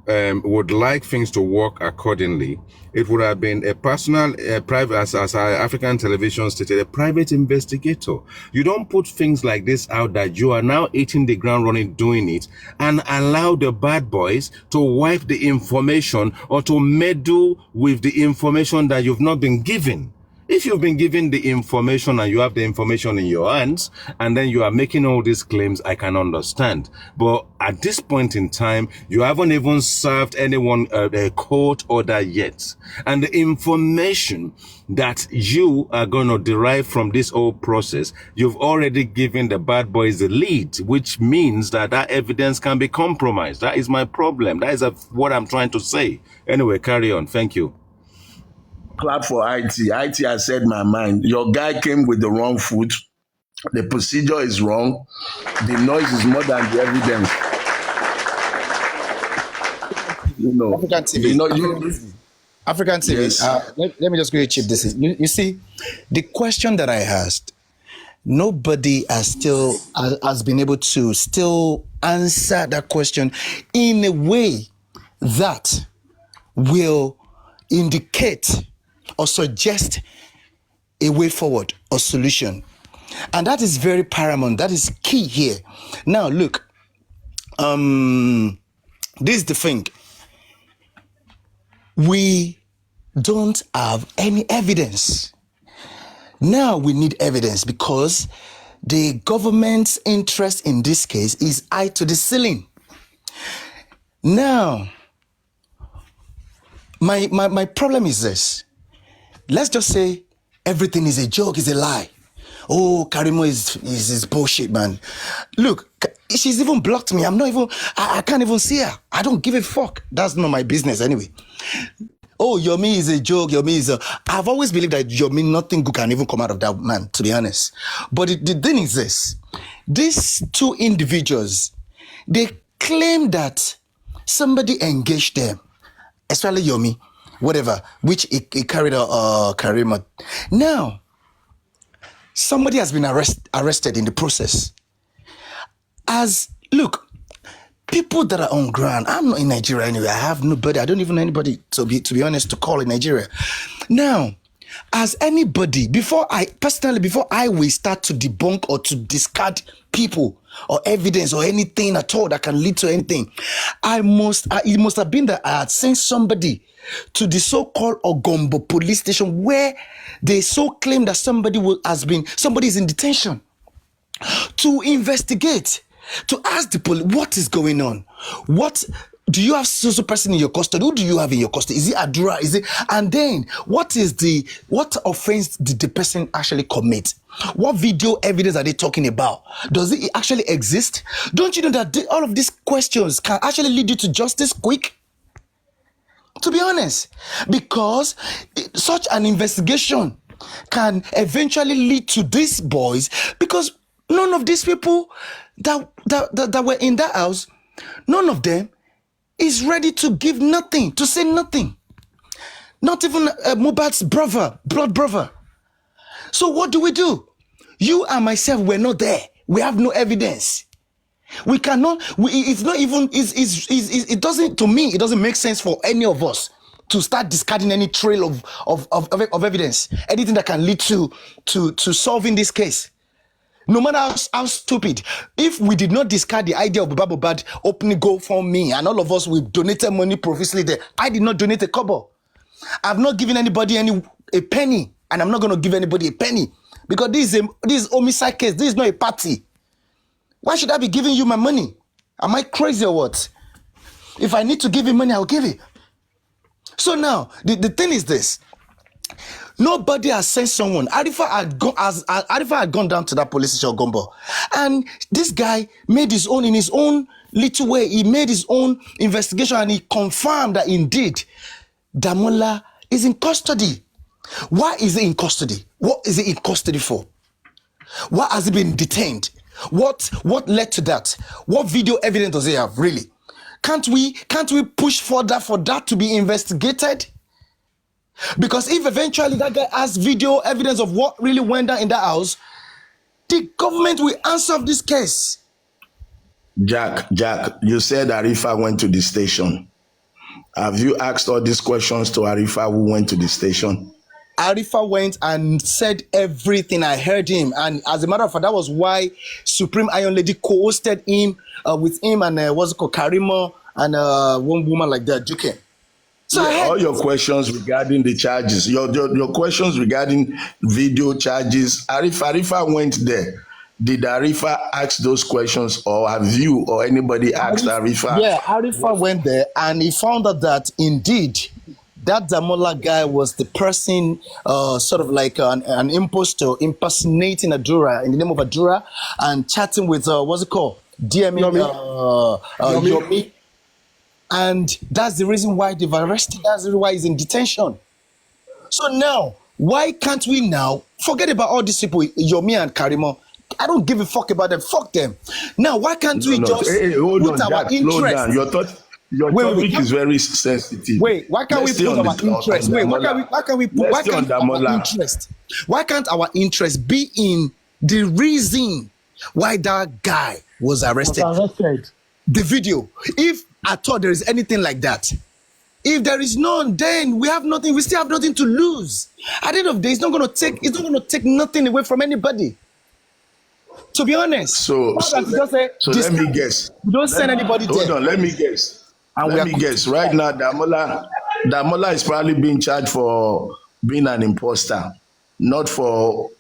would like things to work accordingly, it would have been a personal, private, as our African television stated, a private investigator. You don't put things like this out that you are now hitting the ground running doing it and allow the bad boys to wipe the information or to meddle with the information that you've not been given. If you've been given the information and you have the information in your hands and then you are making all these claims, I can understand. But at this point in time, you haven't even served anyone a court order yet. And the information that you are going to derive from this whole process, you've already given the bad boys the lead, which means that that evidence can be compromised. That is my problem. That is what I'm trying to say. Anyway, carry on. Thank you. Clap for IT. IT has said my mind. Your guy came with the wrong foot. The procedure is wrong. The noise is more than the evidence. You know, African TV. You know, African TV. Yes. Let me just go chip this in. You see, the question that I asked, nobody has been able to still answer that question in a way that will indicate or suggest a way forward or solution. And that is very paramount. That is key here. Now, look, this is the thing. We don't have any evidence. Now we need evidence because the government's interest in this case is high to the ceiling. Now, my problem is this. Let's just say everything is a joke, is a lie. Oh, Karimo is bullshit, man. Look, she's even blocked me. I can't even see her. I don't give a fuck. That's not my business anyway. Oh, Yomi is a joke. I've always believed that Yomi, nothing good can even come out of that man, to be honest. But the thing is this. These two individuals, they claim that somebody engaged them, especially Yomi, whatever, which he carried out Karima. Now, somebody has been arrested in the process. Look, people that are on ground, I'm not in Nigeria anyway. I have nobody. I don't even know anybody, to be honest, to call in Nigeria. Now, as anybody, before I will start to debunk or to discard people or evidence or anything at all that can lead to anything, it must have been that I had sent somebody to the so-called Ogombo police station where they so claim that somebody is in detention, to investigate, to ask the police what is going on. What do you have so person in your custody? Who do you have in your custody? Is it Adura? And then what offense did the person actually commit? What video evidence are they talking about? Does it actually exist? Don't you know that all of these questions can actually lead you to justice quick? To be honest, because such an investigation can eventually lead to these boys, because none of these people that were in that house, none of them is ready to give nothing, to say nothing. Not even MOHBAD's blood brother. So what do? You and myself were not there. We have no evidence. We cannot. It's not even. It doesn't. To me, it doesn't make sense for any of us to start discarding any trail of evidence, anything that can lead to solving this case. No matter how stupid. If we did not discard the idea of MOHBAD opening GoFundMe and all of us we donated money profusely there, I did not donate a kobo. I've not given anybody a penny, and I'm not going to give anybody a penny because this is homicide case. This is not a party. Why should I be giving you my money? Am I crazy or what? If I need to give you money, I'll give it. So now, the thing is this. Nobody has sent someone. Arifa had gone down to that police station, Gombo. And this guy made his own, in his own little way, he made his own investigation and he confirmed that indeed, Damola is in custody. Why is he in custody? What is he in custody for? Why has he been detained? What led to that? What video evidence does he have, really? Can't we push further for that to be investigated? Because if eventually that guy has video evidence of what really went down in that house, the government will answer this case. Jack, you said Arifa went to the station. Have you asked all these questions to Arifa who went to the station? Arifa went and said everything. I heard him. And as a matter of fact, that was why Supreme Iron Lady co-hosted him with him and what's it called, Karima and one woman like that, Juke. So all your questions regarding the charges, your questions regarding video charges, Arifa went there. Did Arifa ask those questions, or have you or anybody asked Arifa? Yeah, Arifa went there and he found out that indeed that Damola guy was the person, sort of like an imposter, impersonating Adura in the name of Adura and chatting with, what's it called? DMing Yomi. And that's the reason why they've arrested. That's the reason why he's in detention. So now, why can't we now forget about all these people, Yomi and Karimo? I don't give a fuck about them. Fuck them. Now, why can't we just put our interest? Your topic is very sensitive. Wait, why can't we put our interest? Wait, why can't we put our interest? Why can't our interest be in the reason why that guy was arrested? The video. If I thought there is anything like that, if there is none, then we have nothing. We still have nothing to lose. At the end of the day, it's not going to take nothing away from anybody. To be honest. So let me guess. We don't send anybody there. Hold on, let me guess. Let me guess. Right now, Damola is probably being charged for being an imposter, not for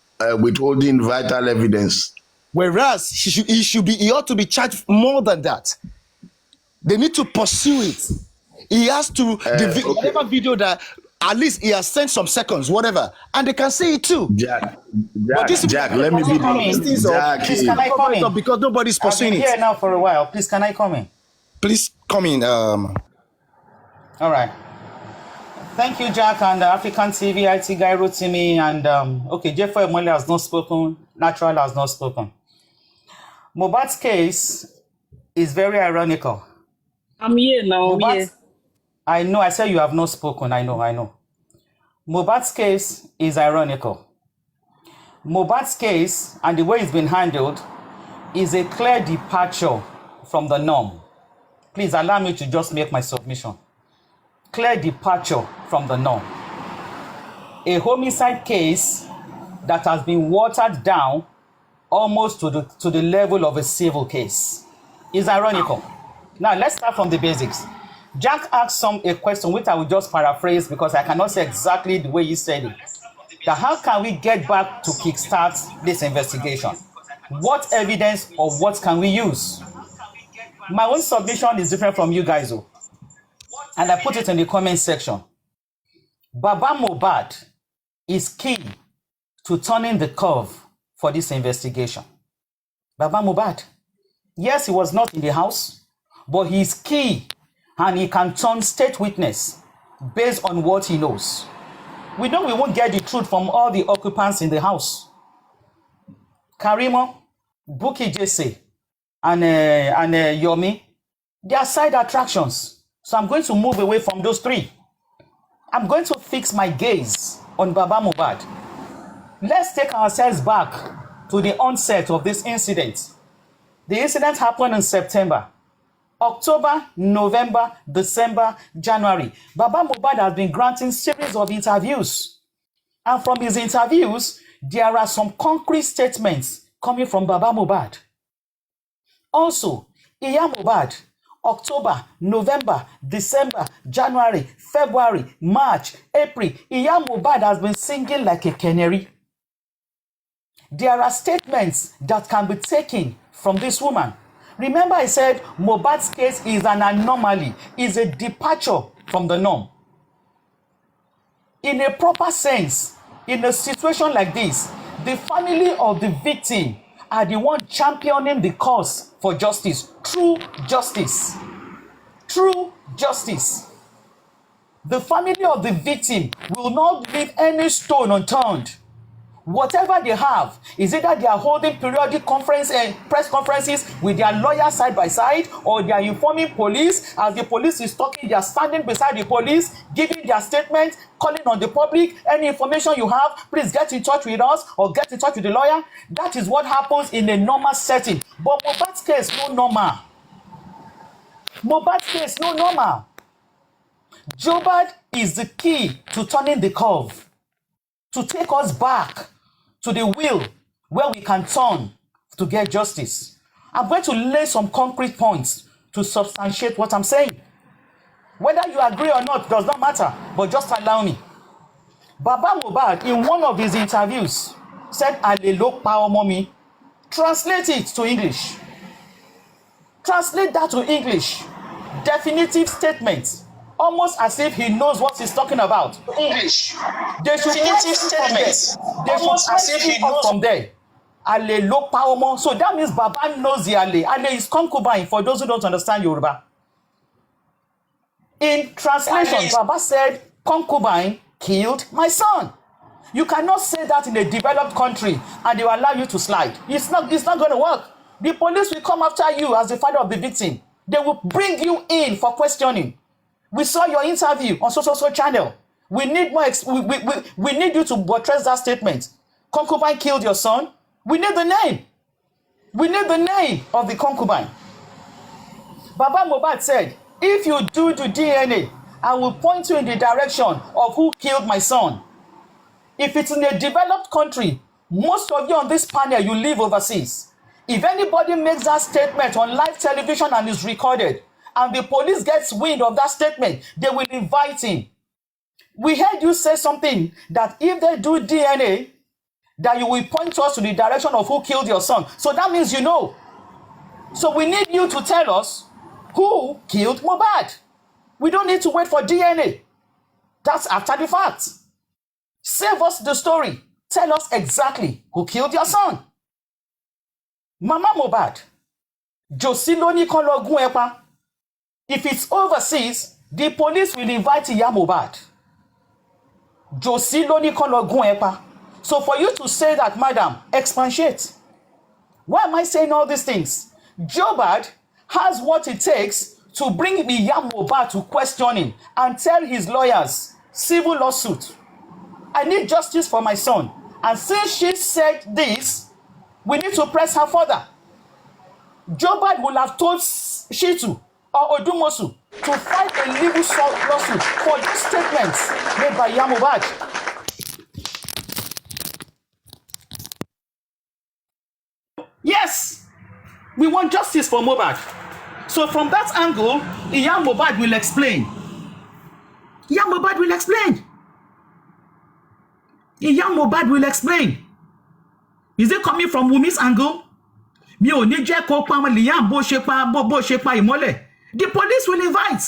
withholding vital evidence. Whereas he ought to be charged more than that. They need to pursue it. He has to whatever video that at least he has sent some seconds, whatever, and they can see it too. Jack, let me be Jack, please, can I come in? Because nobody's pursuing it. I've been here now for a while. Please, can I come in? Please come in. All right. Thank you, Jack, and African TV, IT guy wrote to me, and okay, Jeffrey Emole has not spoken, Natural has not spoken. MOHBAD's case is very ironical. I'm here now. I know, I said you have not spoken. I know. MOHBAD's case is ironical. MOHBAD's case and the way it's been handled is a clear departure from the norm. Please allow me to just make my submission. Clear departure from the norm. A homicide case that has been watered down almost to the level of a civil case is ironical. Now, let's start from the basics. Jack asked a question which I will just paraphrase because I cannot say exactly the way he said it. That how can we get back to kickstart this investigation? What evidence or what can we use? My own submission is different from you guys, though. And I put it in the comment section. Baba MOHBAD is key to turning the curve for this investigation. Baba MOHBAD. Yes, he was not in the house, but he is key and he can turn state witness based on what he knows. We know we won't get the truth from all the occupants in the house. Karimo, Buki Jesse, and Yomi, they are side attractions. So I'm going to move away from those three. I'm going to fix my gaze on Baba MOHBAD. Let's take ourselves back to the onset of this incident. The incident happened in September. October, November, December, January. Baba MOHBAD has been granting series of interviews. And from his interviews, there are some concrete statements coming from Baba MOHBAD. Also, Iya MOHBAD, October, November, December, January, February, March, April, Iya MOHBAD has been singing like a canary. There are statements that can be taken from this woman. Remember I said MOHBAD's case is an anomaly, is a departure from the norm. In a proper sense, in a situation like this, the family of the victim are the one championing the cause for justice. True justice. True justice. The family of the victim will not leave any stone unturned. Whatever they have is either they are holding periodic conference and press conferences with their lawyers side by side, or they are informing police. As the police is talking, they are standing beside the police, giving their statement, calling on the public. Any information you have, please get in touch with us or get in touch with the lawyer. That is what happens in a normal setting. But Mohbad's case, no normal. Mohbad's case, no normal. Jobad is the key to turning the curve, to take us back to the wheel where we can turn to get justice. I'm going to lay some concrete points to substantiate what I'm saying. Whether you agree or not does not matter, but just allow me. Baba Mohbad, in one of his interviews, said, "Alelo pa omo mi." Translate it to English. Translate that to English. Definitive statement. Almost as if he knows what he's talking about. English. They should definitive statement. They should as if he knows from there. Ale lo pa omo. So that means Baba knows the Ale. Ale is concubine for those who don't understand Yoruba. In translation, Baba said, concubine killed my son. You cannot say that in a developed country and they will allow you to slide. It's not going to work. The police will come after you as the father of the victim. They will bring you in for questioning. We saw your interview on social channel. We need more. We need you to buttress that statement. Concubine killed your son. We need the name. We need the name of the concubine. Baba Mohbad said, "If you do the DNA, I will point you in the direction of who killed my son." If it's in a developed country, most of you on this panel, you live overseas. If anybody makes that statement on live television and is recorded, and the police gets wind of that statement, they will invite him. We heard you say something that if they do DNA, that you will point us to the direction of who killed your son. So that means you know. So we need you to tell us who killed Mohbad. We don't need to wait for DNA. That's after the fact. Save us the story. Tell us exactly who killed your son. Mama Mohbad, Josiloni Kologun Epa. If it's overseas, the police will invite Iya Mohbad. Josiloni Kologun Epa. So for you to say that, madam, expatiate. Why am I saying all these things? Jobad has what it takes to bring Iya Mohbad to questioning and tell his lawyers, civil lawsuit, I need justice for my son. And since she said this, we need to press her further. Jobad will have told Shitu or Odumosu to file a legal lawsuit for these statements made by Iya Mohbad. Yes, we want justice for Mohbad. So from that angle, Iya Mohbad will explain. Iya Mohbad will explain. Iya Mohbad will explain. Is it coming from Wumi's angle? Mi ò ní jẹ́ kó pa Liam bó ṣe pa ìmọ́lẹ̀. The police will invite.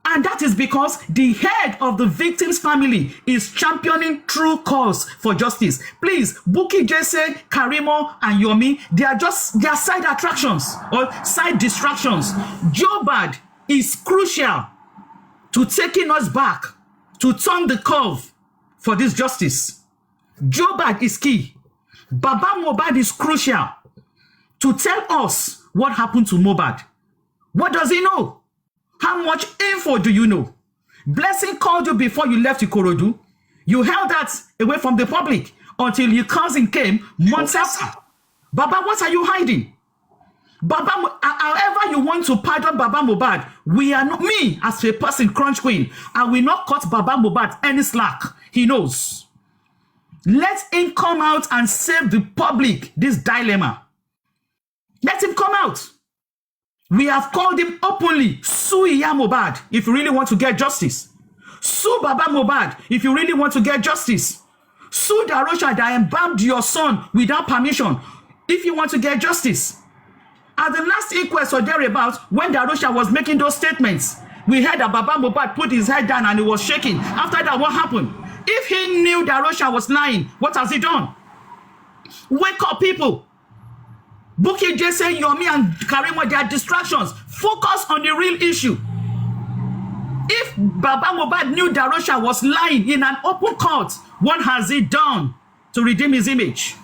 And that is because the head of the victim's family is championing true cause for justice. Please, Bukky Jesse, Karimo, and Yomi, they are side attractions or side distractions. Jobad is crucial to taking us back, to turn the curve for this justice. Jobad is key. Baba Mohbad is crucial to tell us what happened to Mohbad. What does he know? How much info do you know? Blessing called you before you left Ikorodu. You held that away from the public until your cousin came months after. Baba, what are you hiding? Baba, however you want to pardon Baba Mohbad, we are not, me as a person, Crunch Queen, I will not cut Baba Mohbad any slack. He knows. Let him come out and save the public this dilemma. Let him come out. We have called him openly. Sue Iya Mohbad if you really want to get justice. Sue Baba Mohbad if you really want to get justice. Sue Darosha that embalmed your son without permission if you want to get justice. At the last inquest or thereabouts, when Darosha was making those statements, we heard that Baba Mohbad put his head down and he was shaking. After that, what happened? If he knew Darosha was lying, what has he done? Wake up, people. Bukky Jesse, Yomi, and Karimo, they are distractions. Focus on the real issue. If Baba Mohbad knew Darosha was lying in an open court, what has he done to redeem his image?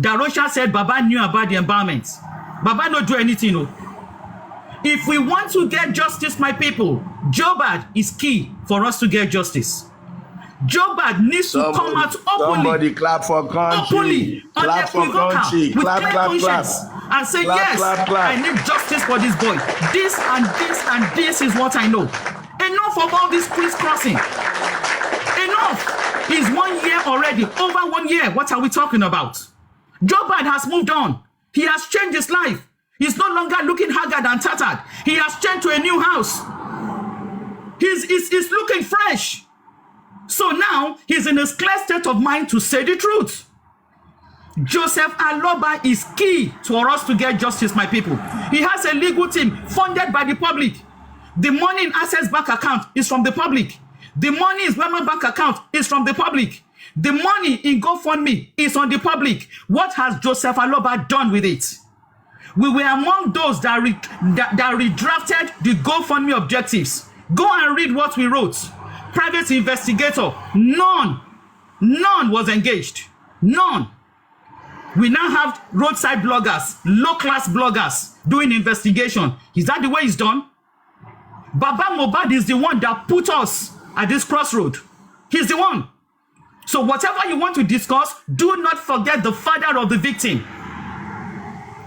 Darosha said Baba knew about the embalmment. Baba not do anything. No. If we want to get justice, my people, Jobad is key for us to get justice. Jobad needs to come out openly. Somebody clap for country. Openly, clap for country. with Clap, clear clap, conscience, clap. and say, Clap, yes, clap, clap. I need justice for this boy. This and this and this is what I know. Enough of all this crisscrossing. Enough. It's 1 year already. Over 1 year. What are we talking about? Jobad has moved on. He has changed his life. He's no longer looking haggard and tattered. He has changed to a new house. He's looking fresh. So now he's in a clear state of mind to say the truth. Joseph Aloba is key for us to get justice, my people. He has a legal team funded by the public. The money in Access Bank account is from the public. The money in Wema Bank account is from the public. The money in GoFundMe is on the public. What has Joseph Aloba done with it? We were among those that redrafted the GoFundMe objectives. Go and read what we wrote. Private investigator, none was engaged. None. We now have roadside bloggers, low-class bloggers doing investigation. Is that the way it's done? Baba Mohbad is the one that put us at this crossroad. He's the one. So whatever you want to discuss, do not forget the father of the victim.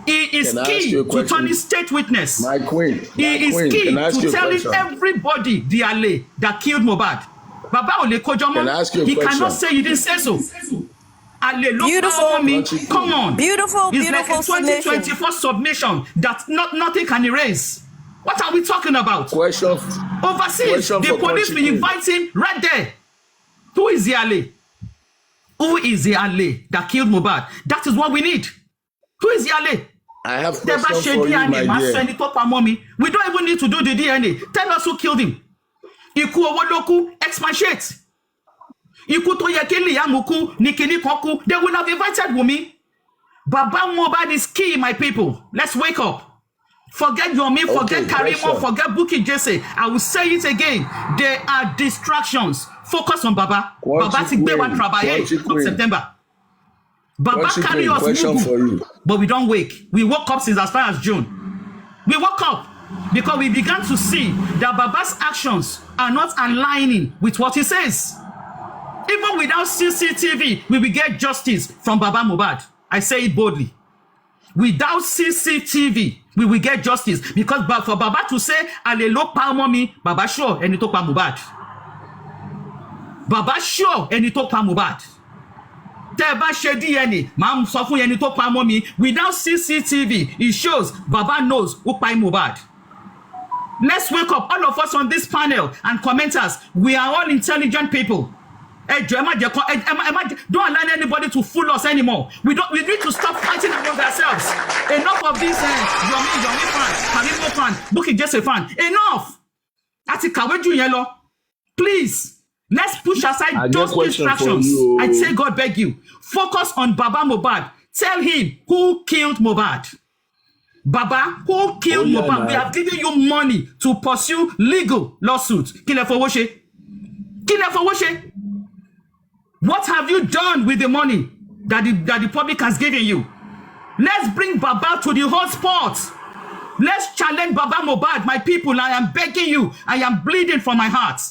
He is key to turning state witness. My queen. He is key to telling everybody the Ale that killed Mohbad. Baba Ole Kojomo, he cannot say you didn't say so. Ale, Beautiful. me. Come on. Beautiful, It's beautiful like a 2024 submission that nothing can erase. What are we talking about? Question. Overseas, the police will invite him right there. Who is the Ale? Who is the Ale that killed Mohbad? That is what we need. Who is the Ale? I have questions for you, my dear. We don't even need to do the DNA. Tell us who killed him. Iku Owoloku, expatiate. Iku Toyekeli Yamuku, Nikini Koku. They will have invited Wumi. Baba Mohbad is key, my people. Let's wake up. Forget Yomi, forget Karimo, forget Buki Jesse. I will say it again. There are distractions. Focus on Baba. Baba ti gbe wa trabaye come September. Baba carry us move, but we don't wake. We woke up since as far as June. We woke up because we began to see that Baba's actions are not aligning with what he says. Even without CCTV, we will get justice from Baba Mohbad. I say it boldly. Without CCTV, we will get justice because for Baba to say, "Alelo pa mommy," Baba sure ẹni tó pa Mohbad. Baba sure ẹni tó pa Mohbad. Tẹ́ bá ṣe DNA, màá sọ fún ẹni tó pa mommy. Without CCTV, it shows Baba knows who pa Mohbad. Let's wake up, all of us on this panel and commenters. We are all intelligent people. Don't allow anybody to fool us anymore. We need to stop fighting among ourselves. Enough of this Yomi fan, Karimo fan, Buki Jesse fan. Enough. Ati kaweju yellow. Please, let's push aside those distractions. I say, God beg you, focus on Baba Mohbad. Tell him who killed Mohbad. Baba, who killed Mohbad? We have given you money to pursue legal lawsuits. Kile Fowoshe. Kile Fowoshe. What have you done with the money that the public has given you? Let's bring Baba to the hot spot. Let's challenge Baba Mohbad, my people. I am begging you. I am bleeding from my heart.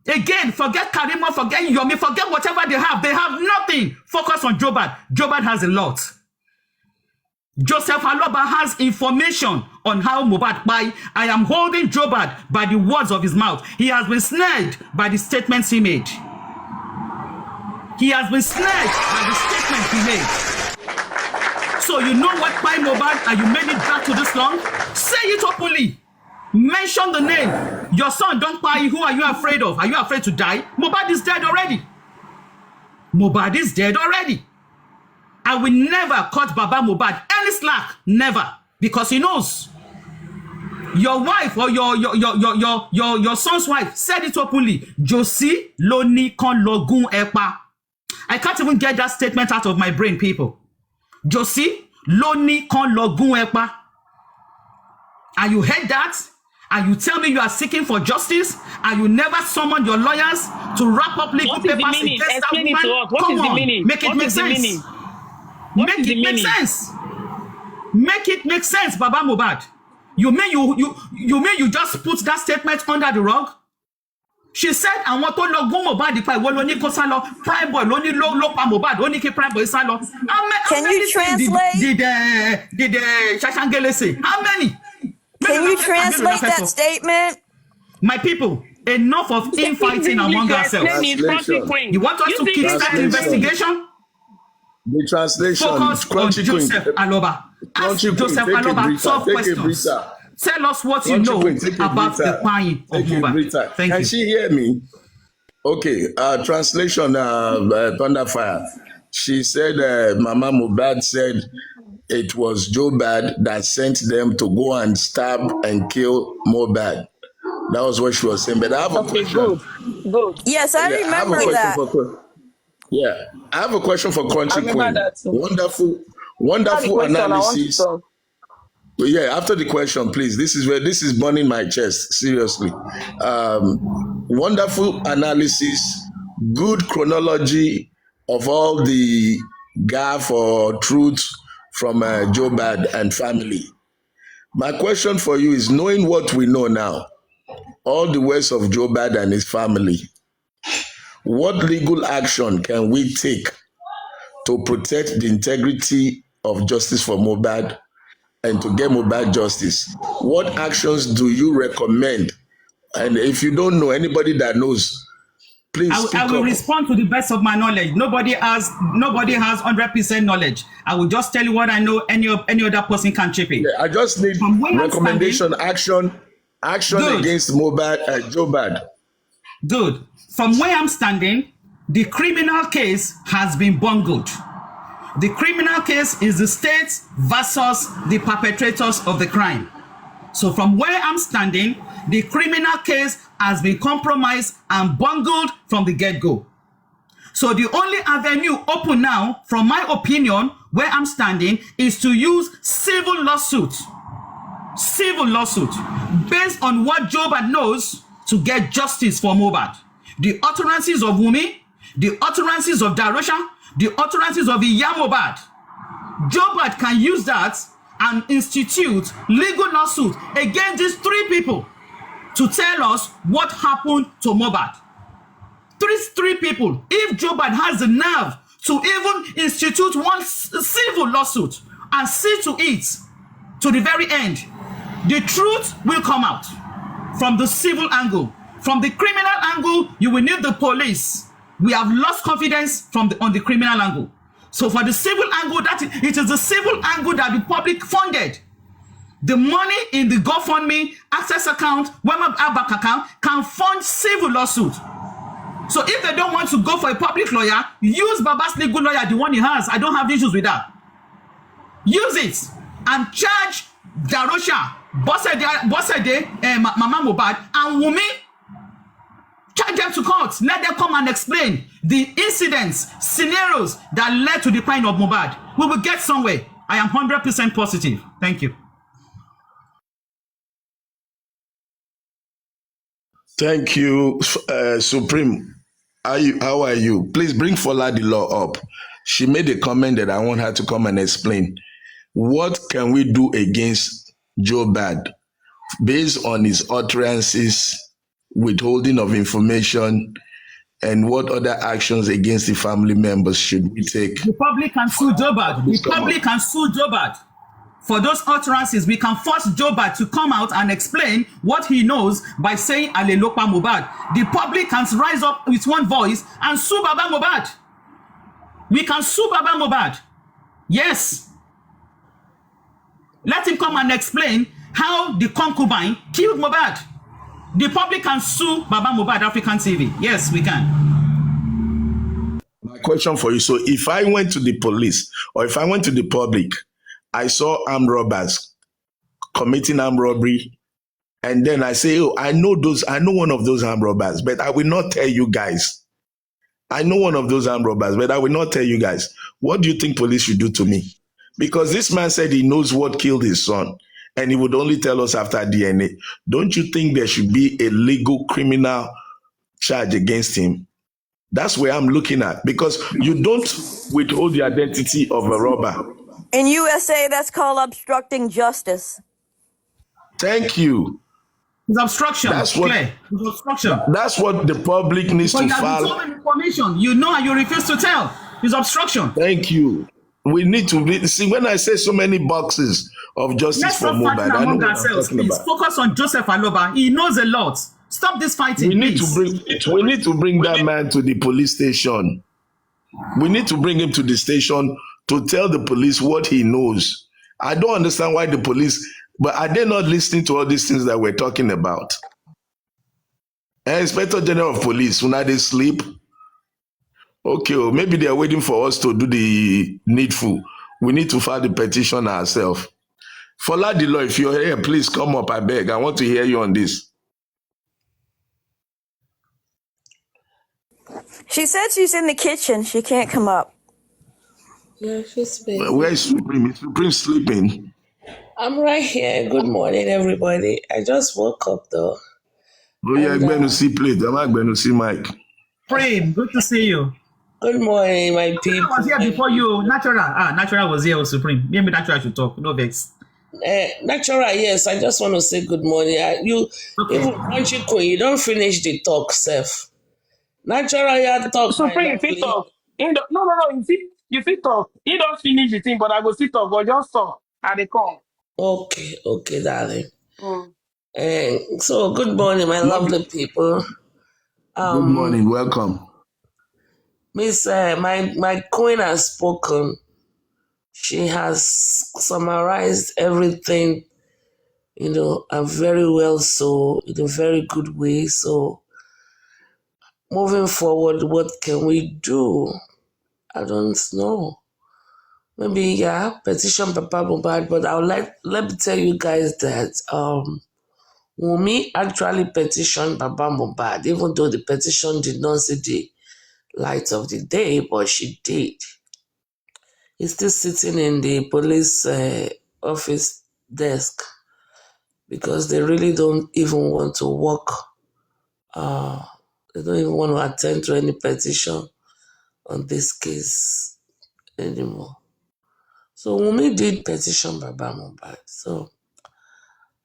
Again, forget Karimo, forget Yomi, forget whatever they have. They have nothing. Focus on Jobad. Jobad has a lot. Joseph Aloba has information on how Mohbad died. I am holding Jobad by the words of his mouth. He has been snared by the statements he made. He has been snared by the statements he made. So you know what by Mohbad and you made it back to this long? Say it openly. Mention the name. Your son don't buy. Who are you afraid of? Are you afraid to die? Mohbad is dead already. Mohbad is dead already. I will never cut Baba Mohbad any slack, never, because he knows. Your wife or your son's wife said it openly. Josie loni kon logun epa. I can't even get that statement out of my brain, people. Josie loni kon logun epa. And you heard that? and you tell me you are seeking for justice, and you never summoned your lawyers to wrap up legal What is the papers meaning? against that Explain it woman? to us. What Come is the on, meaning? make it What make is the sense. meaning? What Make is the it make meaning? sense. Make it make sense, Baba Mohbad. You mean you just put that statement under the rug? She said, "I want to log Mohbad pa ìwọ ló ní kó sá lọ. Prime boy ló ní ló pa Mohbad. Ó ní kí Prime boy sá lọ." Can you translate? Did Shashangele say? How many? Can you translate that statement? My people, enough of infighting among ourselves. You want us to kickstart the investigation? The translation. Focus on Joseph Aloba. Ask Joseph Aloba 12 questions. Tell us what you know about the buying of Mohbad. Thank you. Can she hear me? Okay. Translation. ThunderFire. She said, Mama Mohbad said it was Jobad that sent them to go and stab and kill Mohbad. That was what she was saying. But I have a question. Good. Yes, I remember that. I have a question for Crunchy Queen. That too. Wonderful analysis. Yeah, after the question, please. This is burning my chest. Seriously. Wonderful analysis, good chronology of all the gaffe or truth from Jobad and family. My question for you is, knowing what we know now, all the ways of Jobad and his family, what legal action can we take to protect the integrity of justice for Mohbad and to get Mohbad justice? What actions do you recommend? And if you don't know, anybody that knows, please I will respond to the best of my knowledge. Nobody has 100% knowledge. I will just tell you what I know. Any other person can chip in. Yeah, I just need recommendation, action Good. Against Mohbad and Jobad. Good. From where I'm standing, the criminal case has been bungled. The criminal case is the state versus the perpetrators of the crime. So from where I'm standing, the criminal case has been compromised and bungled from the get-go. So the only avenue open now, from my opinion, where I'm standing, is to use civil lawsuit. Civil lawsuit based on what Jobad knows to get justice for Mohbad. The utterances of Wumi, the utterances of Darosha, the utterances of Iya Mohbad. Jobad can use that and institute legal lawsuit against these three people to tell us what happened to Mohbad. Three people. If Jobad has the nerve to even institute one civil lawsuit and see to it to the very end, the truth will come out from the civil angle. From the criminal angle, you will need the police. We have lost confidence on the criminal angle. So for the civil angle, it is the civil angle that the public funded. The money in the GoFundMe, Access account, Wema bank account can fund civil lawsuit. So if they don't want to go for a public lawyer, use Baba's legal lawyer, the one he has. I don't have issues with that. Use it and charge Darosha, Bosede, Mama Mohbad, and Wumi. Charge them to court. Let them come and explain the incidents, scenarios that led to the crime of Mohbad. We will get somewhere. I am 100% positive. Thank you. Thank you, Supreme. How are you? Please bring Fola the law up. She made a comment that I want her to come and explain. What can we do against Jobad based on his utterances, withholding of information, and what other actions against the family members should we take? The public can sue Jobad. The public can sue Jobad. For those utterances, we can force Jobad to come out and explain what he knows by saying Alelopa Mohbad. The public can rise up with one voice and sue Baba Mohbad. We can sue Baba Mohbad. Yes. Let him come and explain how the concubine killed Mohbad. The public can sue Baba Mohbad, African TV. Yes, we can. My question for you. So if I went to the police or if I went to the public, I saw armed robbers committing armed robbery, and then I say, oh, I know one of those armed robbers, but I will not tell you guys. I know one of those armed robbers, but I will not tell you guys. What do you think police should do to me? Because this man said he knows what killed his son, and he would only tell us after DNA. Don't you think there should be a legal criminal charge against him? That's where I'm looking at, because you don't withhold the identity of a robber. In USA, that's called obstructing justice. Thank you. It's obstruction. That's what. Clear. It's obstruction. That's what the public needs But to you have been file. told information. You know and you refuse to tell. It's obstruction. Thank you. We need to see, when I say so many boxes of justice Let's for stop fighting MOHBAD, I know among what I'm ourselves, talking please. about. Focus on Joseph Aloba. He knows a lot. Stop this fighting, We need please. we need to bring that man to the police station. We need to bring him to the station to tell the police what he knows. I don't understand why the police, but are they not listening to all these things that we're talking about? Inspector General of Police, when they sleep, okay, well, maybe they are waiting for us to do the needful. We need to file the petition ourselves. Fola the law, if you're here, please come up, I beg. I want to hear you on this. She said she's in the kitchen. She can't come up. Yeah, she's busy. Where is Supreme? Is Supreme sleeping? I'm right here. Good morning, everybody. I just woke up though. Oh, yeah, I'm going to see plate. I'm not going to see Mike. Prem, good to see you. Good morning, my people. I was here before you. Natural was here with Supreme. Maybe Natural should talk. No vex. Natural, yes. I just want to say good morning. Even Country Queen, you don't finish the talk, Seth. Natural, you talk. Supreme, fit talk. No. You fit talk. He don't finish the thing, but I go sit talk. But just talk. And they come. Okay, darling. So, good morning, my lovely people. Good morning, welcome. Miss, my queen has spoken. She has summarized everything, and very well so, in a very good way. So, moving forward, what can we do? I don't know. Maybe, petition Papa MOHBAD, but let me tell you guys that Wunmi actually petitioned Papa MOHBAD, even though the petition did not see the light of the day, but she did. He's still sitting in the police office desk because they really don't even want to work. They don't even want to attend to any petition on this case anymore. So Wunmi did petition Papa MOHBAD. So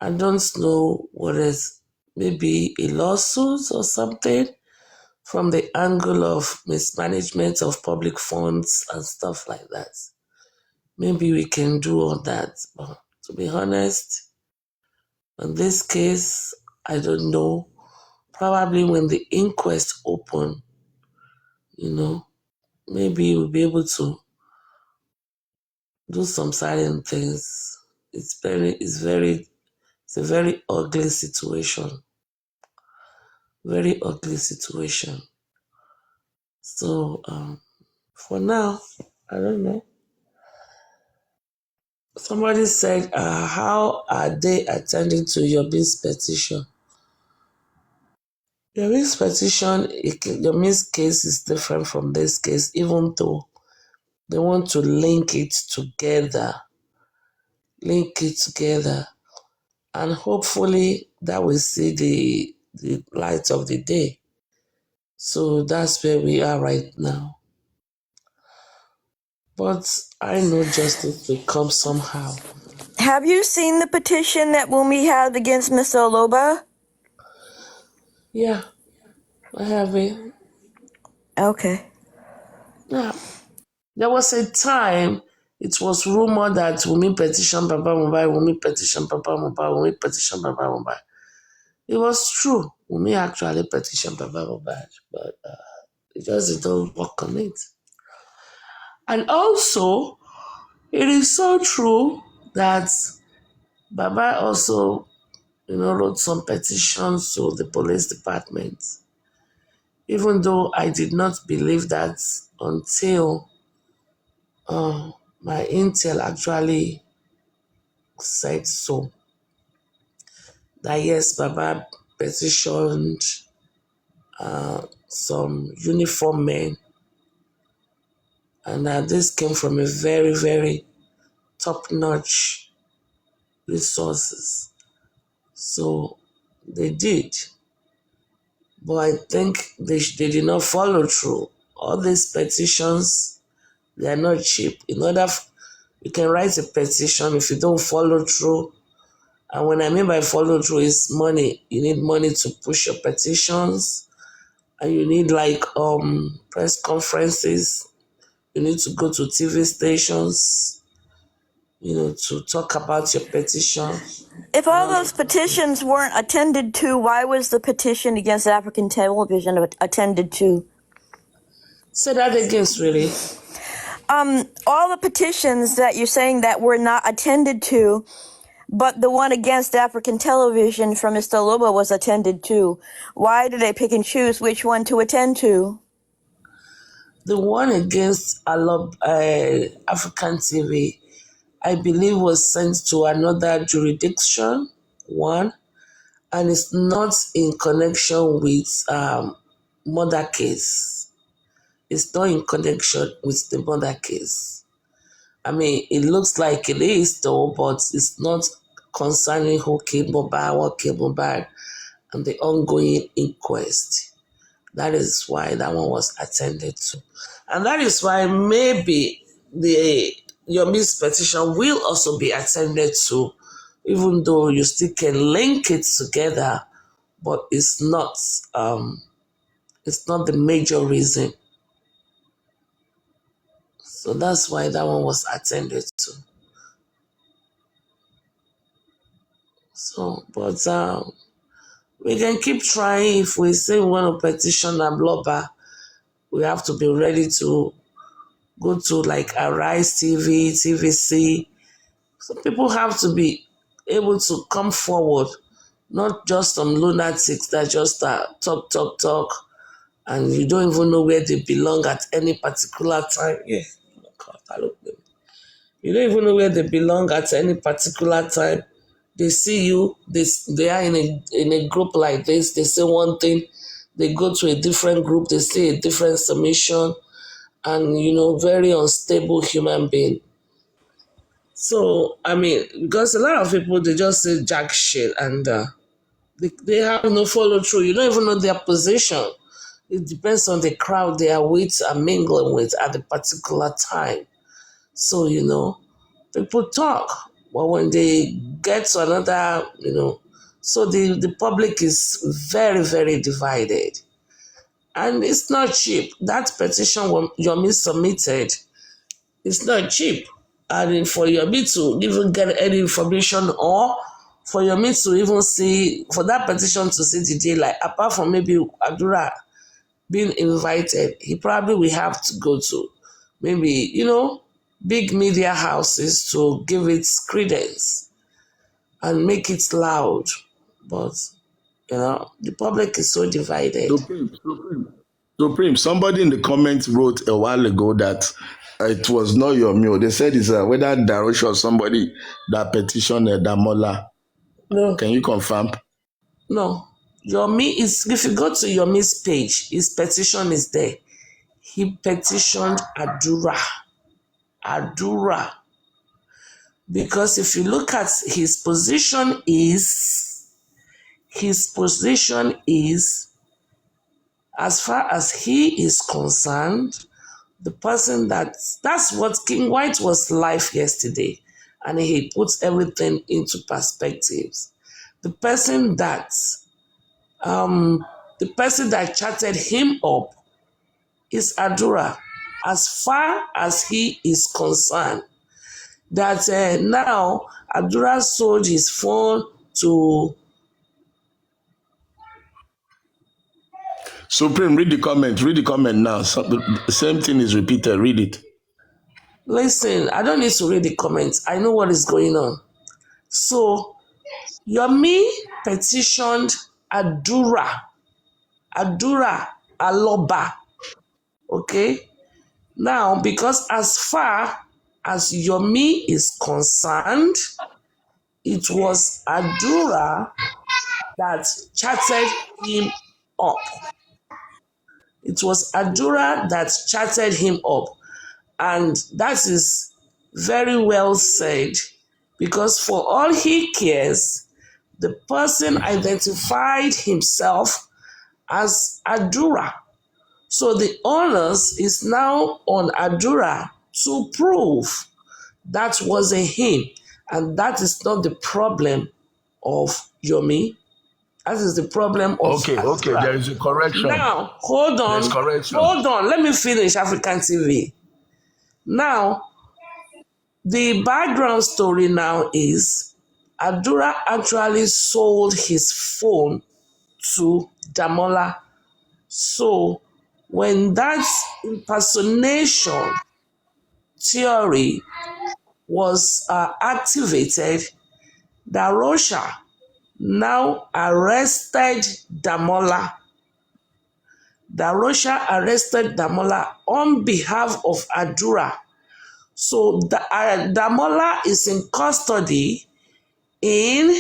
I don't know what is, maybe a lawsuit or something from the angle of mismanagement of public funds and stuff like that. Maybe we can do all that. But to be honest, in this case, I don't know. Probably when the inquest open, maybe we'll be able to do some certain things. It's a very ugly situation. Very ugly situation. So, for now, I don't know. Somebody said, how are they attending to Yomi's petition? Yomi's petition, Yomi's case is different from this case, even though they want to link it together. And hopefully that will see the light of the day. So that's where we are right now. But I know justice will come somehow. Have you seen the petition that Wunmi had against Mr. Aloba? Yeah, I have it. Okay. Yeah. There was a time it was rumored that Wunmi petitioned Papa MOHBAD, Wunmi petitioned Papa MOHBAD, Wunmi petitioned Papa MOHBAD. It was true. Wunmi actually petitioned Papa MOHBAD, but it just didn't work on it. And also, it is so true that Baba also, wrote some petitions to the police department. Even though I did not believe that until my intel actually said so. That yes, Baba petitioned some uniform men, and this came from a very, very top-notch resources. So they did. But I think they did not follow through. All these petitions, they are not cheap. You can write a petition if you don't follow through. And when I mean by follow through is money. You need money to push your petitions. And you need press conferences. You need to go to TV stations, to talk about your petition. If all those petitions weren't attended to, why was the petition against African television attended to? Say that again, really. All the petitions that you're saying that were not attended to, but the one against African television from Mr. Lobo was attended to. Why do they pick and choose which one to attend to? The one against African TV, I believe, was sent to another jurisdiction, one, and it's not in connection with murder case. It's not in connection with the murder case. I mean, it looks like it is, though, but it's not concerning who killed MOHBAD, what killed MOHBAD, and the ongoing inquest. That is why that one was attended to. And that is why maybe your Miss petition will also be attended to, even though you still can link it together, but it's not the major reason. So that's why that one was attended to. So, but we can keep trying. If we say we want to petition Abloba, we have to be ready to go to Arise TV, TVC. So people have to be able to come forward, not just some lunatics that just talk, and you don't even know where they belong at any particular time. Yeah, oh God, I look them. You don't even know where they belong at any particular time. They see you, they are in a group like this, they say one thing, they go to a different group, they say a different submission, and very unstable human being. So, I mean, because a lot of people, they just say jack shit and they have no follow through. You don't even know their position. It depends on the crowd they are with and mingling with at the particular time. So, people talk. But when they get to another, so the public is very, very divided. And it's not cheap. That petition Yomi submitted, it's not cheap. And for Yomi to even get any information, or for Yomi to even see, for that petition to see the daylight, apart from maybe Adura being invited, he probably will have to go to maybe, big media houses to give it credence and make it loud. But, the public is so divided. Supreme, somebody in the comments wrote a while ago that it was not your mule. They said it's whether Darosh or somebody that petitioned Damola. No. Can you confirm? No. Yomi if you go to Yomi's page, his petition is there. He petitioned Adura. Because if you look at his position is, as far as he is concerned, the person that's what King White was live yesterday, and he puts everything into perspectives. The person that chatted him up is Adura, as far as he is concerned. That now Adura sold his phone to. Supreme, read the comment now. So the same thing is repeated. Read it. Listen, I don't need to read the comments. I know what is going on. So, Yomi petitioned Adura Aloba. Okay? Now, because as far as Yomi is concerned, it was Adura that chatted him up. It was Adura that chatted him up. And that is very well said because for all he cares, the person identified himself as Adura. So the onus is now on Adura to prove that wasn't him. And that is not the problem of Yomi. That is the problem of Okay, Adura. there is a correction. Now, hold on. There's correction. Hold on. Let me finish African TV. Now, the background story now is Adura actually sold his phone to Damola. So when that impersonation theory was activated, Darosha now arrested Damola. Darosha arrested Damola on behalf of Adura. So Damola is in custody in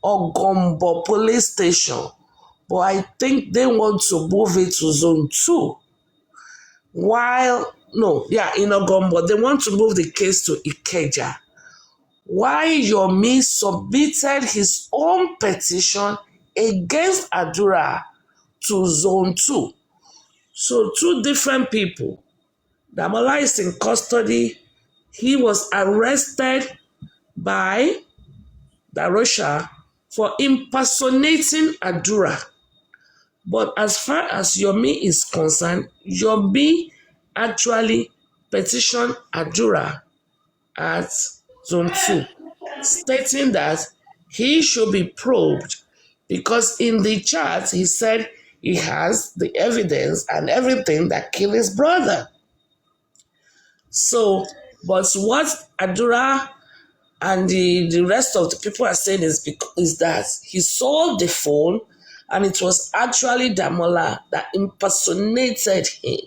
Ogombo police station, but I think they want to move it to zone 2. In Ogombo, they want to move the case to Ikeja. While Yomi submitted his own petition against Adura to zone 2. So 2 different people. Damola is in custody. He was arrested by Darosha for impersonating Adura. But as far as Yomi is concerned, Yomi actually petitioned Adura at zone 2, stating that he should be probed because in the chat he said he has the evidence and everything that killed his brother. So, but what Adura and the rest of the people are saying is that he sold the phone and it was actually Damola that impersonated him.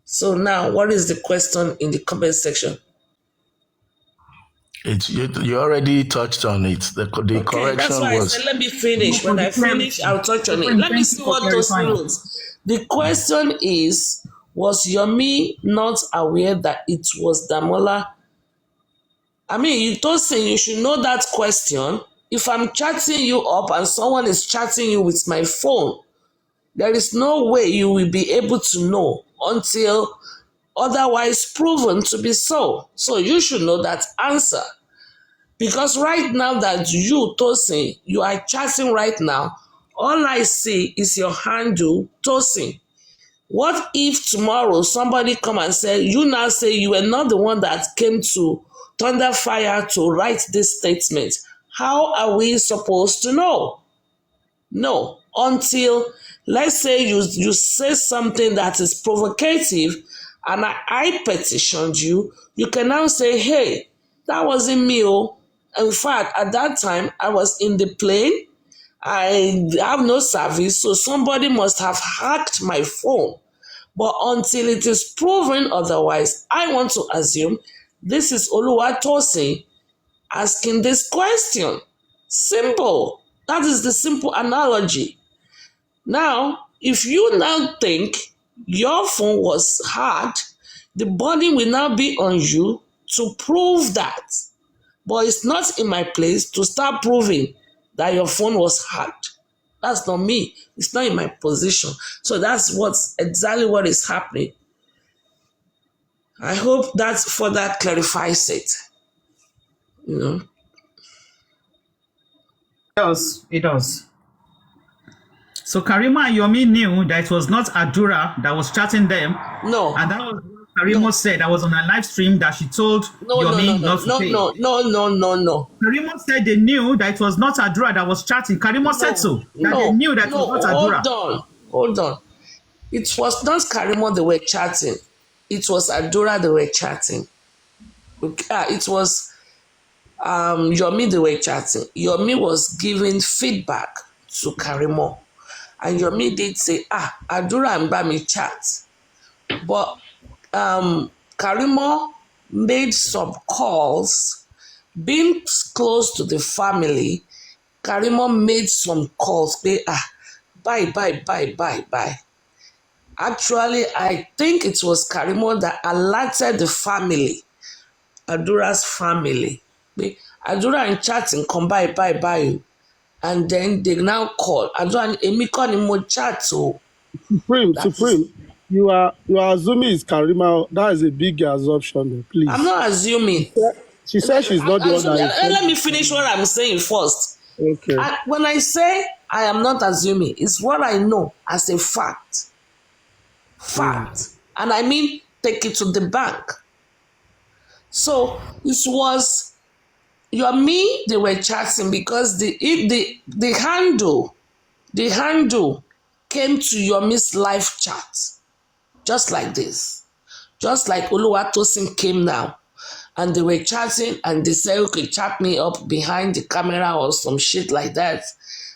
So now, what is the question in the comment section? You already touched on it. The correction that's why was... I said, let me finish. When I finish, I'll touch on it. Let me see what those notes. The question is, was Yomi not aware that it was Damola? I mean, you don't say you should know that question. If I'm chatting you up and someone is chatting you with my phone, there is no way you will be able to know until otherwise proven to be so. So you should know that answer. Because right now that you, Tosin, you are chatting right now, all I see is your handle, Tosin. What if tomorrow somebody come and say, you now say you were not the one that came to ThunderFire to write this statement? How are we supposed to know? No, until, let's say you say something that is provocative and I petitioned you, you can now say, hey, that wasn't me. In fact, at that time, I was in the plane. I have no service, so somebody must have hacked my phone. But until it is proven otherwise, I want to assume this is Oluwatosin asking this question. Simple. That is the simple analogy. Now, if you now think your phone was hacked, the burden will now be on you to prove that. But it's not in my place to start proving that your phone was hacked. That's not me. It's not in my position. So that's exactly what is happening. I hope that further clarifies it. You know? It does. So Karima and Yomi knew that it was not Adura that was chatting them. No. And that was what Karima said. I was on a live stream that she told Yomi not to pay. No. Karima said they knew that it was not Adura that was chatting. Karima said so. They knew that it was not Adura. Hold on. It was not Karima they were chatting. It was Adura they were chatting. It was Yomi they were chatting. Yomi was giving feedback to Karima. And Yomi did say, Adura and Bami chat. But Karima made some calls. Being close to the family, Karima made some calls. Bye. Actually, I think it was Karima that alerted the family Adura's family. Adura and chatting come by, and then they now call. Adura Emi call him mo chat so. Supreme. You are assuming it's Karima. That is a big assumption, please. I'm not assuming. She said she's not the one that. Let me finish what I'm saying first. Okay. When I say I am not assuming, it's what I know as a fact. And I mean take it to the bank. So it was me they were chatting because the handle came to Yomi's live chat just like this, just like Oluwatosin came now, and they were chatting and they said, okay, chat me up behind the camera or some shit like that,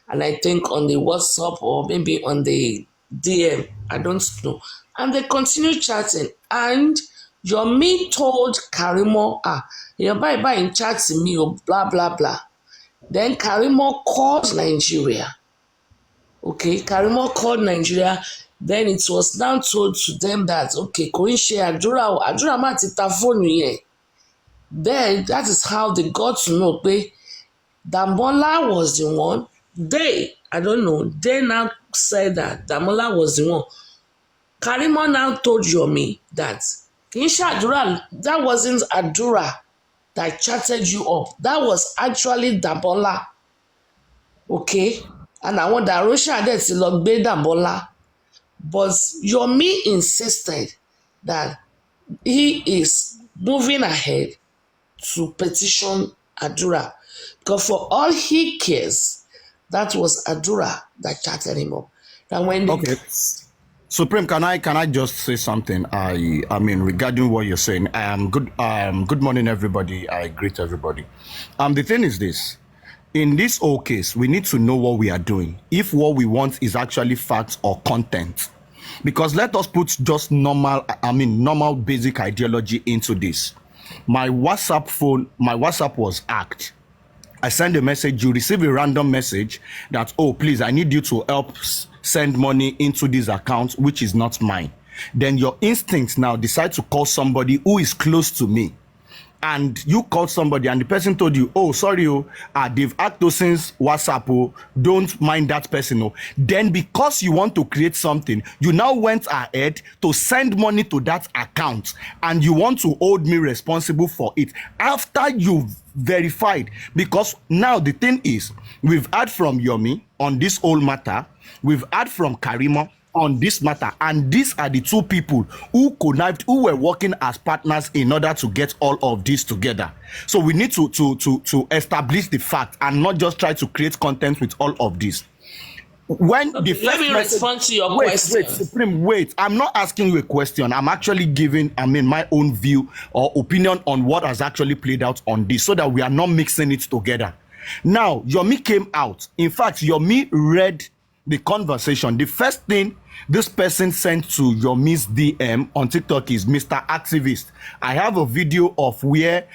and I think on the WhatsApp or maybe on the DM, I don't know, and they continued chatting, and Yomi told Karimo, bye in chatting me, blah blah blah. Then Karimo called Nigeria. Okay, Karimo called Nigeria. Then it was now told to them that, okay, Koinche Adura mati ta phone ye. Then that is how they got to know that Damola was the one. They now said that Damola was the one. Karimo now told Yomi that Koinche Adura, that wasn't Adura that chatted you up. That was actually Damola. Okay? And I want that Russia there to log be Damola. But Yomi insisted that he is moving ahead to petition Adura. Because for all he cares, that was Adura that chatted him up. And when okay. Supreme, can I just say something? I mean, regarding what you're saying. Good morning, everybody. I greet everybody. The thing is this. In this whole case, we need to know what we are doing. If what we want is actually facts or content. Because let us put just normal basic ideology into this. My WhatsApp was hacked. I send a message, you receive a random message that, oh, please, I need you to help send money into this account, which is not mine. Then your instincts now decide to call somebody who is close to me. And you called somebody and the person told you, oh, sorry, they've hacked Tosin's WhatsApp, don't mind that person. Then because you want to create something, you now went ahead to send money to that account and you want to hold me responsible for it after you've verified. Because now the thing is, we've heard from Yomi on this whole matter, we've heard from Karima on this matter, and these are the two people who connived, who were working as partners in order to get all of this together. So we need to establish the fact and not just try to create content with all of this. When the first let me respond to your question. Wait, Supreme, wait. I'm not asking you a question. I'm actually giving, my own view or opinion on what has actually played out on this, so that we are not mixing it together. Now, Yomi came out. In fact, Yomi read the conversation. The first thing this person sent to Yomi's DM on TikTok is Mr. Activist. I have a video of where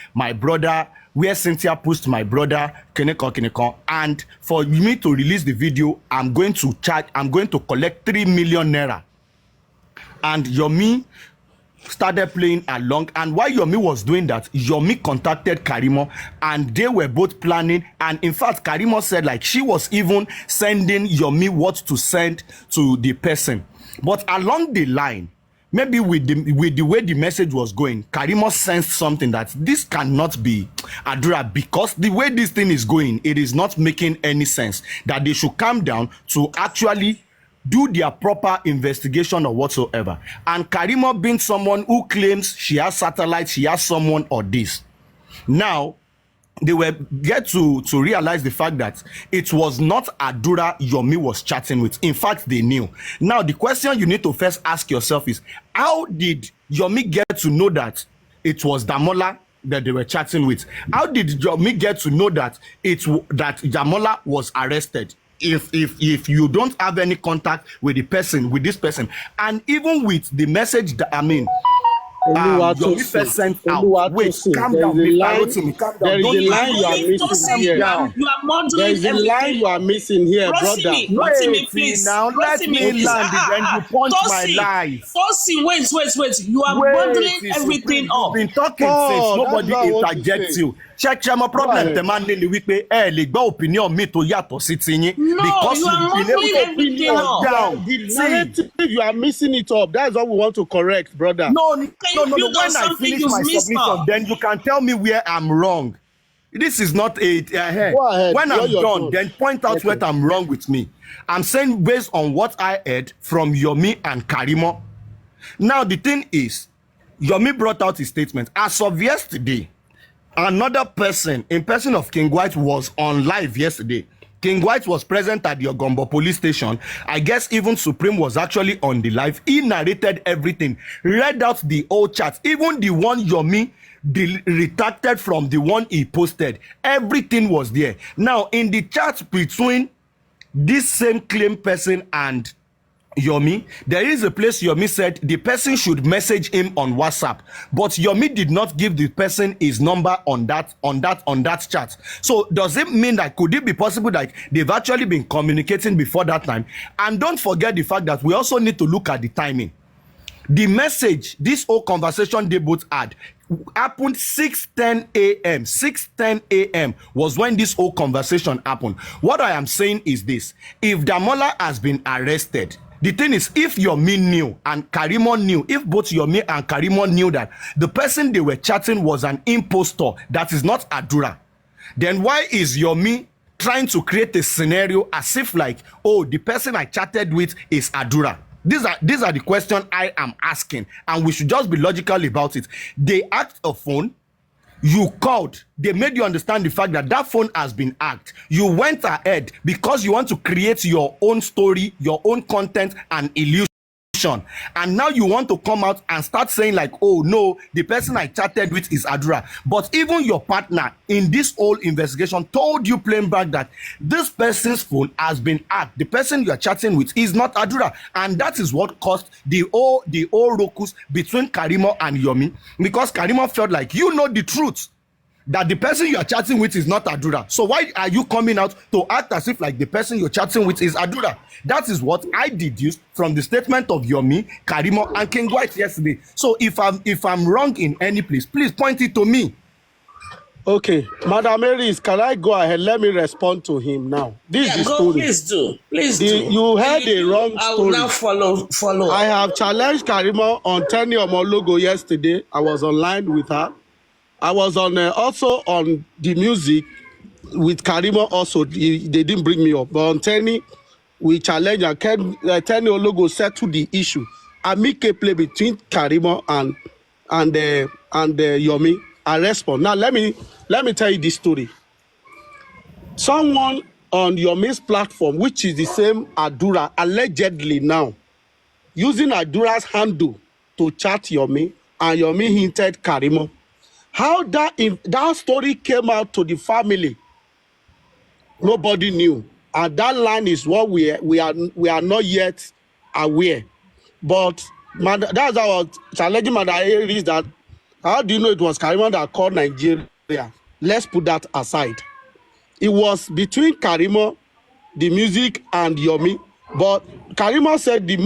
Cynthia pushed my brother, Keneko, and for me to release the video, I'm going to collect 3 million naira. And Yomi started playing along, and while Yomi was doing that, Yomi contacted Karimo and they were both planning, and in fact Karimo said like she was even sending Yomi what to send to the person. But along the line, maybe with the way the message was going, Karimo sensed something that this cannot be Adura, because the way this thing is going, it is not making any sense, that they should calm down to actually do their proper investigation or whatsoever. And Karimo being someone who claims she has satellites, she has someone or this. Now, they were get to realize the fact that it was not Adura Yomi was chatting with. In fact, they knew. Now, the question you need to first ask yourself is, how did Yomi get to know that it was Damola that they were chatting with? How did Yomi get to know that that Damola was arrested? If you don't have any contact with this person, and even with the message that Yomi first sent out. Wait, calm There is down, a Mr. line. Rotimi, calm There down. is Don't a line you are Only missing Tosin, here. you are There modeling is a line everything. you are missing here, brother. Rotimi, please. Now let Rotimi, me please. land, then you punch my Tosin, life. Tosin, wait. You are modeling everything You've up. been talking since nobody interjects you. Check my problem. The man in weekly opinion me to yato sitting No, because you are you've been able modeling to everything up. down. The narrative, you are missing it up. That's what we want to correct, brother. No. Can you build on When I something finish you've my missed submission, up? then you can tell me where I'm wrong. This is not a Go ahead. when I'm You're done, then point out what I'm wrong with me. I'm saying based on what I heard from Yomi and Karimo. Now the thing is, Yomi brought out his statement. As of yesterday, another person, in person of King White, was on live yesterday. King White was present at the Ogombo police station. I guess even Supreme was actually on the live. He narrated everything, read out the old chats, even the one Yomi retracted from the one he posted. Everything was there. Now, in the chat between this same claim person and Yomi, there is a place Yomi said the person should message him on WhatsApp, but Yomi did not give the person his number on that chat. So does it mean that could it be possible that they've actually been communicating before that time? And don't forget the fact that we also need to look at the timing. The message, this whole conversation they both had, happened 6:10 a.m. 6:10 a.m. was when this whole conversation happened. What I am saying is this: if Damola has been arrested, the thing is, if Yomi knew and Karimo knew, if both Yomi and Karimo knew that the person they were chatting was an impostor, that is not Adura, then why is Yomi trying to create a scenario as if like, oh, the person I chatted with is Adura? These are the questions I am asking, and we should just be logical about it. They hacked a phone. You called. They made you understand the fact that that phone has been hacked. You went ahead because you want to create your own story, your own content and illusion. And now you want to come out and start saying like, oh no, the person I chatted with is Adura. But even your partner in this whole investigation told you plain back that this person's phone has been hacked. The person you are chatting with is not Adura. And that is what caused the whole ruckus between Karimo and Yomi, because Karimo felt like you know the truth, that the person you are chatting with is not Adura. So why are you coming out to act as if like the person you're chatting with is Adura? That is what I deduced from the statement of Yomi, Karimo, and King White yesterday. So if I'm wrong in any place, please point it to me. Okay, Madam Mary's, can I go ahead? Let me respond to him now. This is the story. Please do. You heard a wrong story. I will now follow. I have challenged Karimo on Tenny Omo logo yesterday. I was online with her. I was on also on the music with Karimo also. They didn't bring me up. But on Tenny, we challenged and Tenny Ologo settled the issue. Amicably between Karimo and Yomi. I respond. Now let me tell you this story. Someone on Yomi's platform, which is the same Adura, allegedly now, using Adura's handle to chat Yomi, and Yomi hinted Karimo. How that story came out to the family, nobody knew, and that line is what we are not yet aware. But that's our challenging Madam is that how do you know it was Karimo that called Nigeria? Let's put that aside. It was between Karimo, the music, and Yomi, but Karimo said the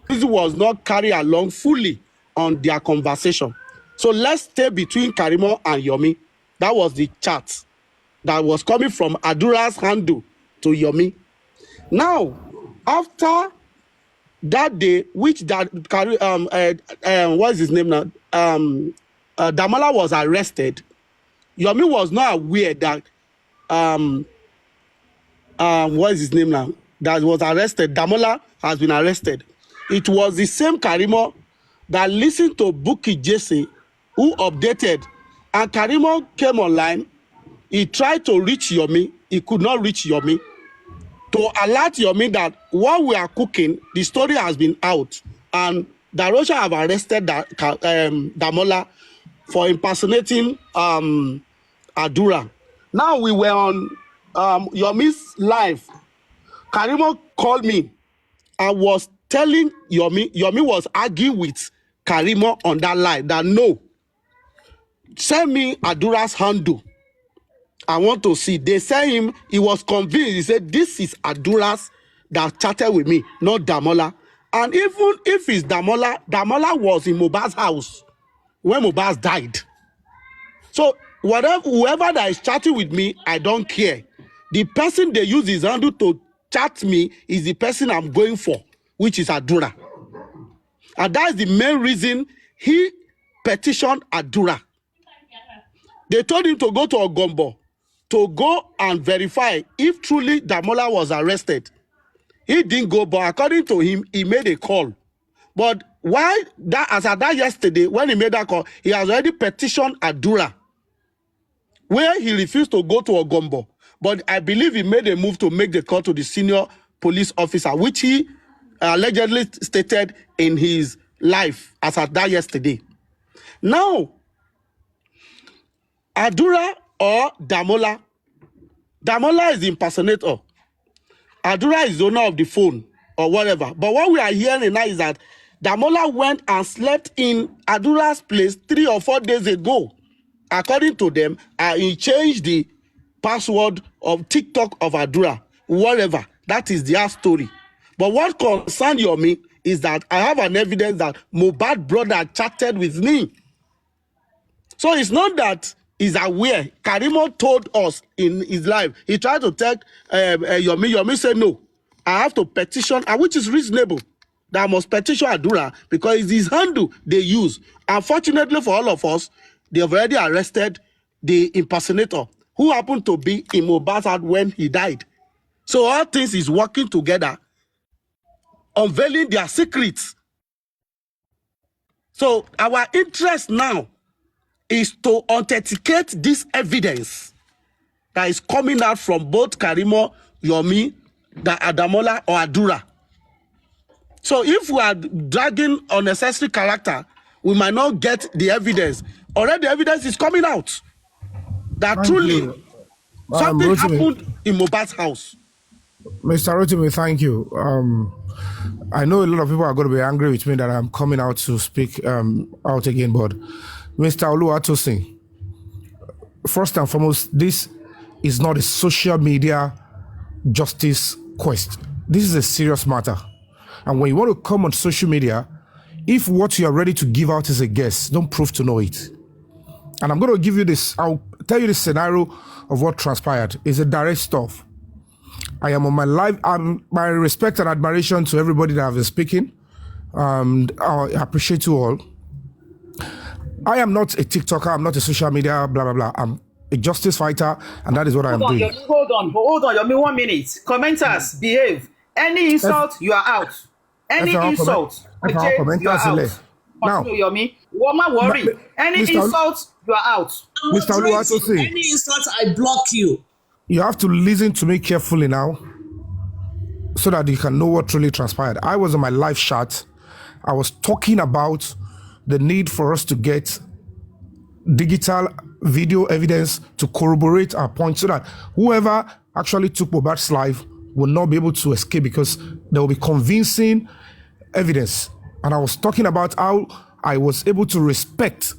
music was not carried along fully on their conversation. So let's stay between Karimo and Yomi. That was the chat that was coming from Adura's handle to Yomi. Now, after that day, which that what's his name now? Damola was arrested. Yomi was not aware that what is his name now? That was arrested. Damola has been arrested. It was the same Karimo that listened to Bukky Jesse, who updated, and Karimo came online. He tried to reach Yomi. He could not reach Yomi. To alert Yomi that while we are cooking, the story has been out, and Darosha have arrested Damola for impersonating Adura. Now we were on Yomi's live. Karimo called me and was telling Yomi was arguing with Karimo on that line that no, send me Adura's handle. I want to see. They say him, he was convinced. He said, this is Adura's that chatted with me, not Damola. And even if it's Damola, Damola was in MOHBAD's house when MOHBAD died. So whoever that is chatting with me, I don't care. The person they use his handle to chat me is the person I'm going for, which is Adura. And that's the main reason he petitioned Adura. They told him to go to Ogombo to go and verify if truly Damola was arrested. He didn't go, but according to him, he made a call. But why that, as at that yesterday, when he made that call, he has already petitioned Adura, where he refused to go to Ogombo. But I believe he made a move to make the call to the senior police officer, which he allegedly stated in his life as at that yesterday. Now, Adura or Damola. Damola is the impersonator. Adura is the owner of the phone or whatever. But what we are hearing now is that Damola went and slept in Adura's place 3 or 4 days ago. According to them, he changed the password of TikTok of Adura, whatever. That is their story. But what concerns me is that I have an evidence that MOHBAD brother chatted with me. So it's not that he's aware. Karimo told us in his life. He tried to tell Yomi. Yomi said, no, I have to petition, which is reasonable. That I must petition Adura because it's his handle they use. Unfortunately for all of us, they have already arrested the impersonator who happened to be in MOHBAD's house when he died. So all things is working together, unveiling their secrets. So our interest now is to authenticate this evidence that is coming out from both Karimo, Yomi, Damola, or Adura. So if we are dragging unnecessary character, we might not get the evidence. Already the evidence is coming out that Thank truly you. something Rotimi, happened in MOHBAD's house. Mr. Rotimi, thank you. I know a lot of people are going to be angry with me that I'm coming out to speak out again, but Mr. Oluwatosin, first and foremost, this is not a social media justice quest. This is a serious matter. And when you want to come on social media, if what you are ready to give out is a guess, don't prove to know it. And I'm going to give you this, I'll tell you the scenario of what transpired. It's a direct stuff. I am on my live, my respect and admiration to everybody that have been speaking. I appreciate you all. I am not a TikToker, I'm not a social media, blah, blah, blah. I'm a justice fighter, and that is what I'm doing. Hold on, Yomi, 1 minute. Commenters, behave. Any insult, you are out. Any insult, you are out. Now, Yomi, Woma worry. Any insult, you are out. Mr. Oluwatosin, Any insult, I block you. you have to listen to me carefully now so that you can know what truly transpired. I was on my live chat. I was talking about the need for us to get digital video evidence to corroborate our point so that whoever actually took MOHBAD's life will not be able to escape because there will be convincing evidence. And I was talking about how I was able to respect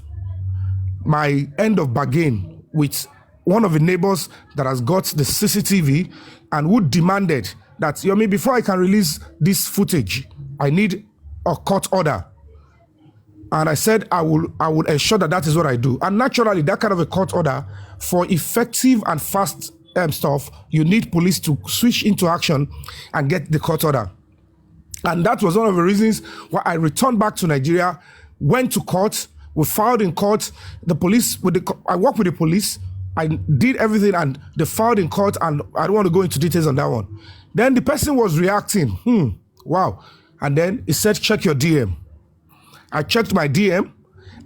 my end of bargain with one of the neighbors that has got the CCTV and who demanded that, Yomi, before I can release this footage, I need a court order. And I said, I will ensure that that is what I do. And naturally, that kind of a court order, for effective and fast stuff, you need police to switch into action and get the court order. And that was one of the reasons why I returned back to Nigeria, went to court, we filed in court, the police, I worked with the police, I did everything and they filed in court, and I don't want to go into details on that one. Then the person was reacting, wow. And then he said, check your DM. I checked my DM,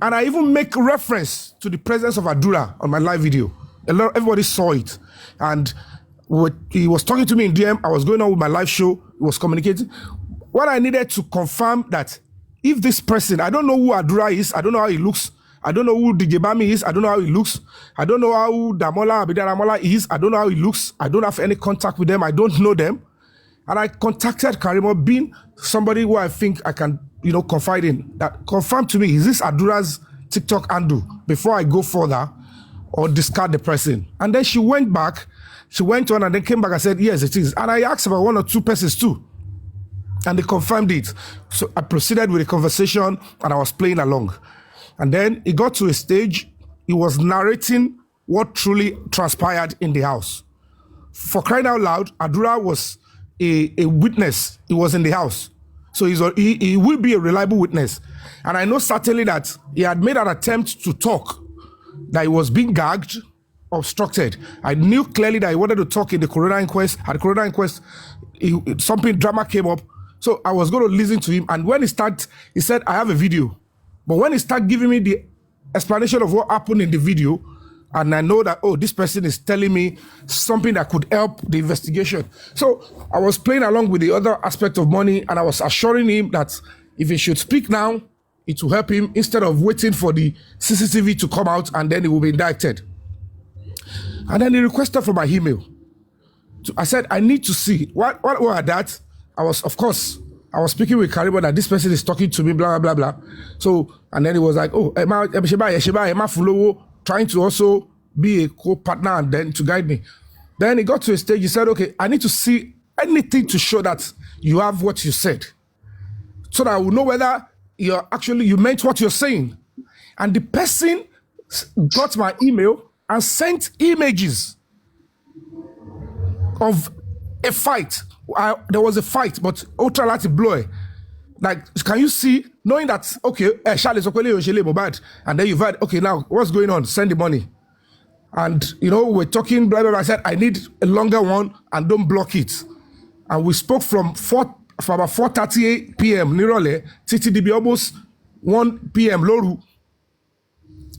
and I even make reference to the presence of Adura on my live video. Everybody saw it. And he was talking to me in DM. I was going on with my live show. He was communicating. What I needed to confirm that if this person, I don't know who Adura is, I don't know how he looks, I don't know who DJ Bami is, I don't know how he looks, I don't know how Damola Abidaramola is, I don't know how he looks, I don't have any contact with them, I don't know them. And I contacted Karimo, being somebody who I think I can, confide in, that confirm to me, is this Adura's TikTok handle before I go further or discard the person? And then she went on and then came back and said, yes, it is. And I asked about 1 or 2 persons too. And they confirmed it. So I proceeded with the conversation and I was playing along. And then it got to a stage, he was narrating what truly transpired in the house. For crying out loud, Adura was a witness. He was in the house. So he will be a reliable witness. And I know certainly that he had made an attempt to talk, that he was being gagged, obstructed. I knew clearly that he wanted to talk in the coroner inquest. At the coroner inquest, something drama came up. So I was going to listen to him. And when he said, I have a video. But when he started giving me the explanation of what happened in the video, and I know that, this person is telling me something that could help the investigation. So I was playing along with the other aspect of money, and I was assuring him that if he should speak now, it will help him instead of waiting for the CCTV to come out and then he will be indicted. And then he requested for my email. I said, I need to see. What were that? I was speaking with Karimo that this person is talking to me, blah, blah, blah, blah. So, and then he was like, trying to also be a co-partner and then to guide me. Then he got to a stage, he said, okay, I need to see anything to show that you have what you said, so that I will know whether you meant what you're saying. And the person got my email and sent images of a fight. There was a fight, but ultra light blow. Like, can you see, knowing that, okay, Charles MOHBAD, and then you've had, okay, now what's going on? Send the money. And, we're talking, blah, blah, blah. I said, I need a longer one and don't block it. And we spoke from about 4:38 p.m. Nirole, TTDB almost 1 p.m. Loru.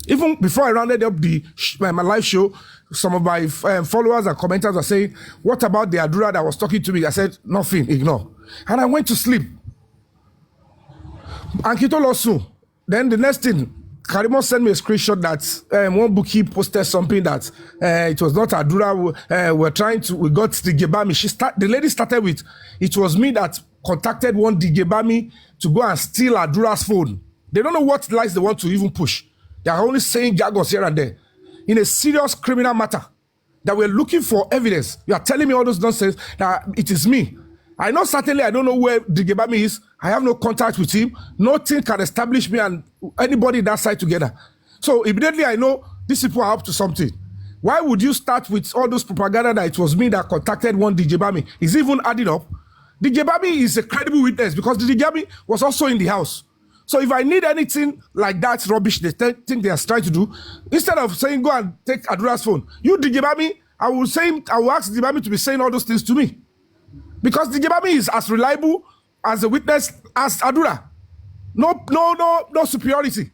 Even before I rounded up my live show, some of my followers and commenters were saying, what about the Adura that was talking to me? I said, nothing, ignore. And I went to sleep. And Kito Losu. Then the next thing, Karimo sent me a screenshot that one bookie posted something that it was not Adura. We got the Gebami. The lady started with, it was me that contacted one Digebami to go and steal Adura's phone. They don't know what lies they want to even push. They are only saying jargons here and there. In a serious criminal matter, that we're looking for evidence. You are telling me all those nonsense that it is me. I know certainly I don't know where Digebami is. I have no contact with him. Nothing can establish me and anybody that side together. So immediately I know these people are up to something. Why would you start with all those propaganda that it was me that contacted one Digebami? Is even adding up. Digebami is a credible witness because Digebami was also in the house. So if I need anything like that rubbish they think they are trying to do, instead of saying go and take Adura's phone, you Digebami, I will ask Digebami to be saying all those things to me. Because Digebami is as reliable as a witness as Adura. No superiority.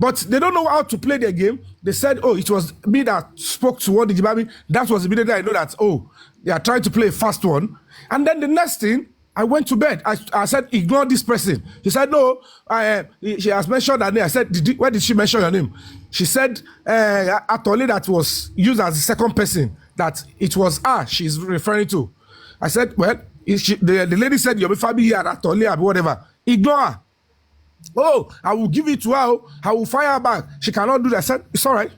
But they don't know how to play their game. They said, it was me that spoke to one Digebami. That was immediately I know that, they are trying to play a fast one. And then the next thing, I went to bed. I said, ignore this person. She said, no, she has mentioned her name. I said, where did she mention your name? She said, Atoli that was used as the second person, that it was her she's referring to. I said, well, the lady said, you'll be Fabi here at Atoli or whatever. Ignore her. I will give it to her. I will fire her back. She cannot do that. I said, it's all right.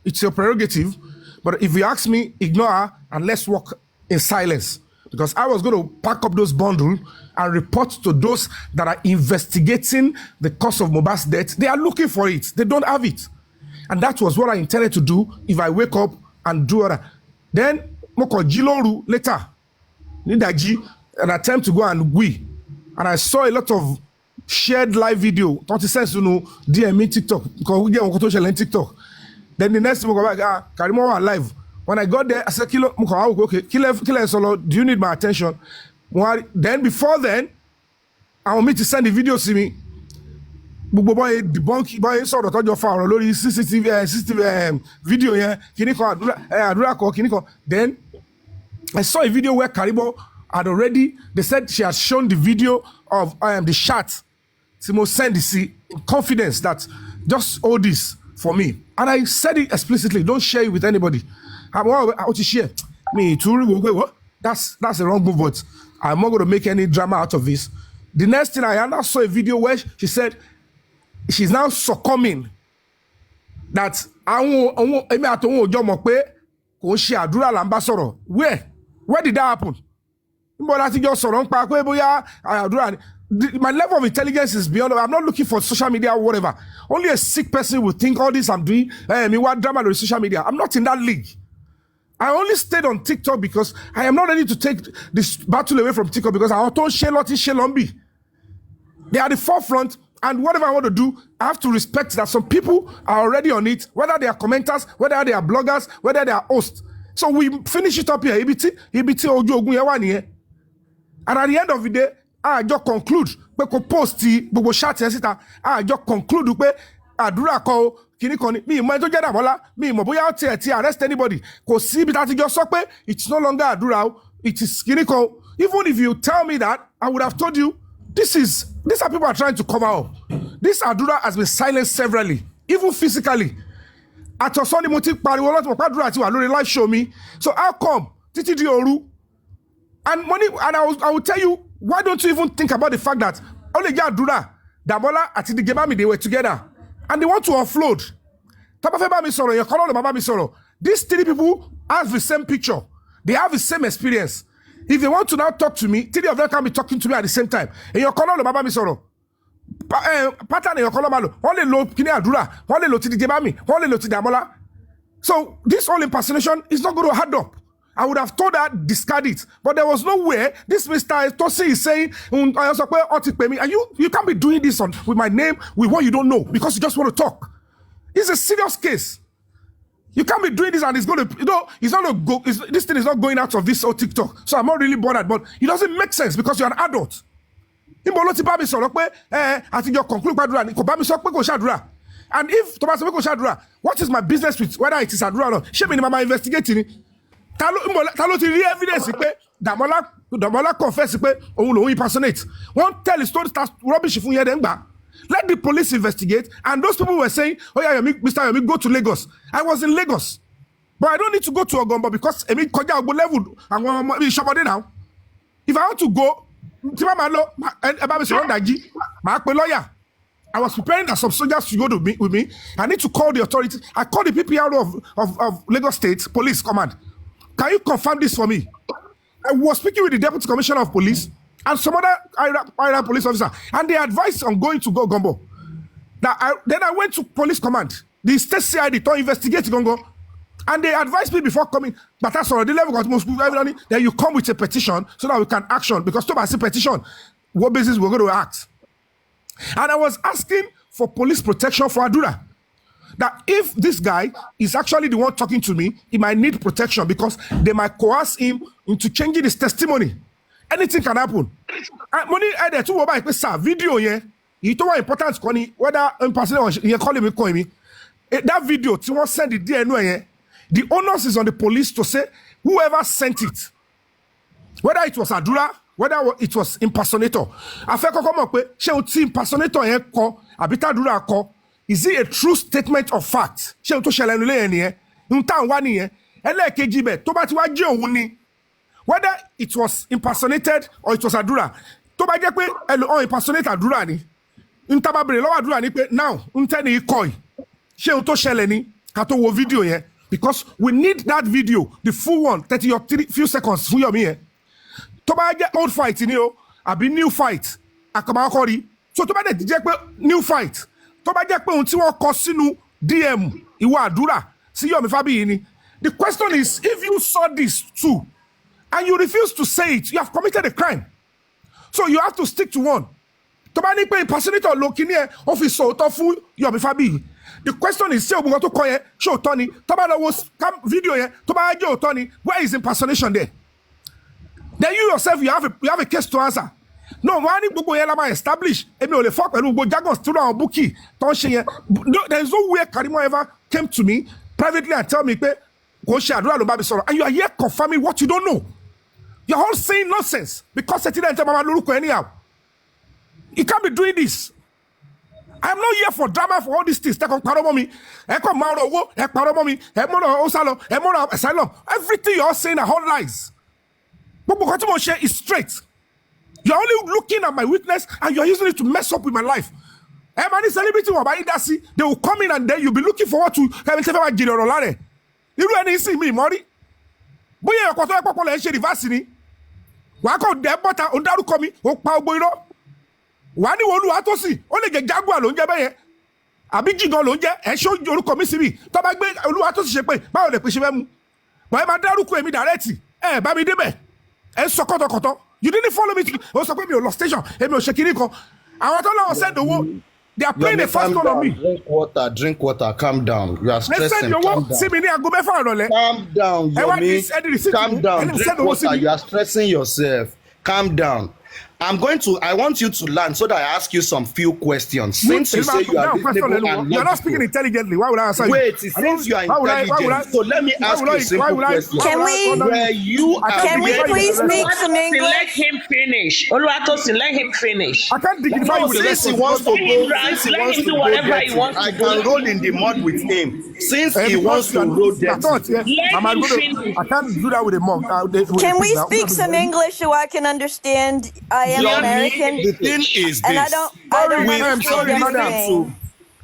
It's your prerogative. But if you ask me, ignore her and let's walk in silence. Because I was going to pack up those bundles and report to those that are investigating the cause of MOHBAD's death. They are looking for it. They don't have it. And that was what I intended to do if I wake up and do that. Then, Moko Jiloru later, Nidaji, an attempt to go and we. And I saw a lot of shared live video, 30 cents, DM TikTok, because we get on TikTok. Then the next thing, Karimo was live. When I got there, I said, okay, Kile Solo, do you need my attention? Then before then, I want me to send the video to me. Boy, debunk, boy, sort of your file, CCTV video here. Then I saw a video where Karimo had already, they said she had shown the video of the chat. Simo send the in confidence that just hold this for me. And I said it explicitly, don't share it with anybody. How to share? Me too. That's a wrong move, but I'm not going to make any drama out of this. The next thing I now saw a video where she said she's now succumbing. That where did that happen? My level of intelligence is beyond. I'm not looking for social media or whatever. Only a sick person would think all this I'm doing. What drama on social media? I'm not in that league. I only stayed on TikTok because I am not ready to take this battle away from TikTok because I don't share lot in Shelombi. They are the forefront, and whatever I want to do, I have to respect that some people are already on it, whether they are commenters, whether they are bloggers, whether they are hosts. So we finish it up here. And at the end of the day, I just conclude. I just conclude. Arrest anybody. It's no longer Adura. It is Kiniko. Even if you tell me that, I would have told you, these are people are trying to cover up. This Adura has been silenced severally, even physically. At a Sunday motive, live show me. So how come? Titi Dioru. And money, and I will tell you, why don't you even think about the fact that only Adura, Dabola, at the Gebami, they were together. And they want to offload. These three people have the same picture. They have the same experience. If they want to now talk to me, three of them can be talking to me at the same time. And your color, Baba Misoro. Pattern in your color, Malo. Only low Kine Adura, only low to the Gebami, only low to the Dabola. So this whole impersonation is not going to add up. I would have told her, discard it. But there was no way. This Mr. Tosi is saying, and you can't be doing this with my name, with what you don't know, because you just want to talk. It's a serious case. You can't be doing this and it's going to, it's not going to go, this thing is not going out of this or TikTok. So I'm not really bothered, but it doesn't make sense because you're an adult. And if Thomas what is my business with whether it is Adura or not? She mean mama investigating. Talo ti rí evidence pé Damola confess pé òun lòun impersonate. Wọ́n tell the story that's rubbish fún yẹn dem gbà. Let the police investigate. And those people were saying, oh yeah, Mr. Yomi, go to Lagos. I was in Lagos. But I don't need to go to Ogombo because I mean, Koja Ogbo level, I'm now. If I want to go, I was preparing that some soldiers to go with me. I need to call the authorities. I called the PPRO of Lagos State Police Command. Can you confirm this for me? I was speaking with the Deputy Commissioner of Police and some other Ira police officer, and they advised on going to go Gombo. Then I went to police command, the state CID to investigate Gongo, and they advised me before coming. But that's already level got most people. Then you come with a petition so that we can action because to pass a petition, what basis we're going to act. And I was asking for police protection for Adura. That if this guy is actually the one talking to me, he might need protection because they might coerce him into changing his testimony. Anything can happen. Money either to over a video here. You told important whether in person or you call me. That video, to want send it there anyway. The onus is on the police to say whoever sent it, whether it was Adura, whether it was impersonator. I feel come up with she impersonator here call Abita Adura call. Is it a true statement of fact? She to shall anyway. Unta one here. Ele to bati wa je ohun ni. Whether it was impersonated or it was Adura. To ba je pe elo impersonate Adura ni. Unta ba bere lo Adura ni pe now unta ni koi. She to shall ni ka to wo video here because we need that video, the full one, 30 or few seconds for your me. To ba je old fight ni o, abi new fight. Akama akori. So to ba de je pe new fight. To ba je pe ohun tí wọ́n kọ sínú DM ìwà Adura sí Yomi Fabiyi ni. The question is, if you saw this too and you refuse to say it, you have committed a crime. So you have to stick to one. To ba ní pé impersonator lo kini e ó fi sọ òótọ́ fún Yomi Fabiyi. The question is, ṣé ogun tó kọ yẹn ṣé òótọ́ ni? To ba lọ wo video yẹn tó bá jẹ́ òótọ́ ni, where is impersonation there? Then you yourself you have a case to answer. No, why need gbogbo yẹn la ma establish? Èmi ò lè fọ́ pẹ̀lú gbogbo jargon tó àwọn bookie tó ń ṣe yẹn. There is no way Karimo ever came to me privately and tell me pé kò ṣe Adura ló bá mi sọ̀rọ̀. And you are here confirming what you don't know. You are all saying nonsense because setting them mama lórúkọ anyhow. You can't be doing this. I'm not here for drama for all these things. Take on paromomi, eko mauro wo, ek paromomi, ek moro osalo, ek moro asylum. Everything you are saying are all lies. Gbogbo kan tí mo ṣe is straight. You're only looking at my weakness and you're using it to mess up with my life. Any celebrity they will come in and then you'll be looking forward to you do any see me, Mori? Boy, you're going to go to the Wako debota ondaru komi o pa ogbo iro wa ni wolu atosi o le je jaguar lo nje beye abi jigan lo nje e so orúkọ mi sibi tó bá gbé olu atosi ṣe pé báwo le pe ṣe fẹ́ mu wa e ma daruko èmi direct e bá mi débẹ̀ e sọ kọ̀tọ̀kọ̀tọ̀ you didn't follow me o sọ pé mi ò lọ station èmi ò ṣe kini kan àwọn tó lọ send owó they are playing a fast call on me. Drink water, calm down. You are stressing. Calm down. Calm down, Yomi. Calm down, drink water. You are stressing yourself. Calm down. I want you to learn so that I ask you some few questions. Since you say you are reasonable and you're not speaking intelligently, why would I answer you? Wait, since you are intelligent, so let me ask you a simple question. Can we please make some English? Let him finish. Oluwatosin, let him finish. I can't dignify you with Since he wants to go, let him do whatever he wants to I do. can roll in the mud with him. Since he wants to roll dirty. I can't do that with a monk. Can we speak some English so I can understand? I am American. The thing is this. And I don't understand everything.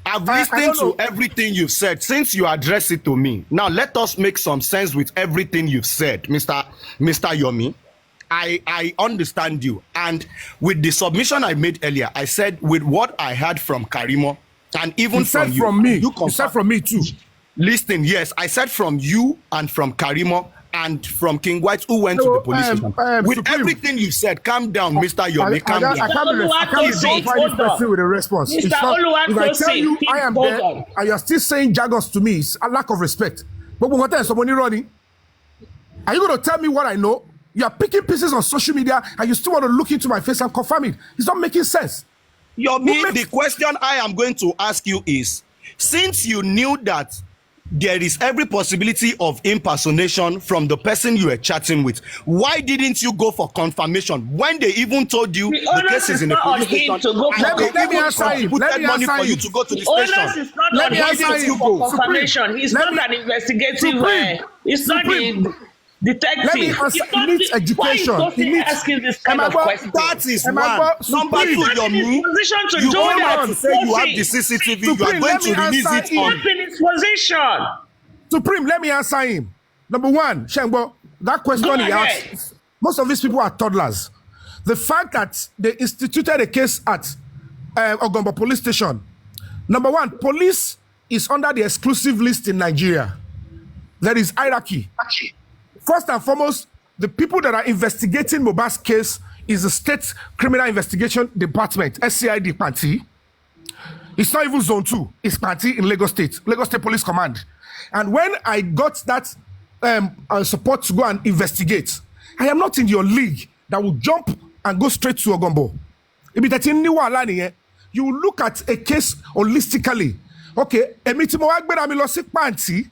I've listened to everything you've said since you address it to me. Now let us make some sense with everything you've said, Mr. Yomi. I understand you. And with the submission I made earlier, I said with what I heard from Karimo and even from you. You said from me too. Listen, yes, I said from you and from Karimo and from King White who went to the police station. With Supreme. Everything you said, calm down, Mr. Yomi, calm down. I can't identify this person with a response. If I tell you I am there and you're still saying jargons to me, it's a lack of respect. But what else? Are you going to tell me what I know? You are picking pieces on social media and you still want to look into my face and confirm it. It's not making sense. Yomi, the question I am going to ask you is, since you knew that there is every possibility of impersonation from the person you were chatting with, why didn't you go for confirmation when they even told you the case is in the police station? Let me answer you. Put money for you to go to the station. Is not Why didn't you go? Confirmation. He's not an investigative. He's not a detective. Let me answer. He needs education. He needs asking this kind of question. That is one. Number two, Yomi, you come out to say you have the CCTV. You are going to release it on. In his position. Supreme, let me answer him. Number one, Shengbo, that question he asked, most of these people are toddlers. The fact that they instituted a case at Ogombo police station. Number one, police is under the exclusive list in Nigeria. There is hierarchy. First and foremost, the people that are investigating MOHBAD's case is the State Criminal Investigation Department, SCID Panti. It's not even Zone 2. It's Panti in Lagos State Police Command. And when I got that support to go and investigate, I am not in your league that will jump and go straight to Ogombo. You look at a case holistically. Okay, Emitimo Agbera mi lọ sí Panti.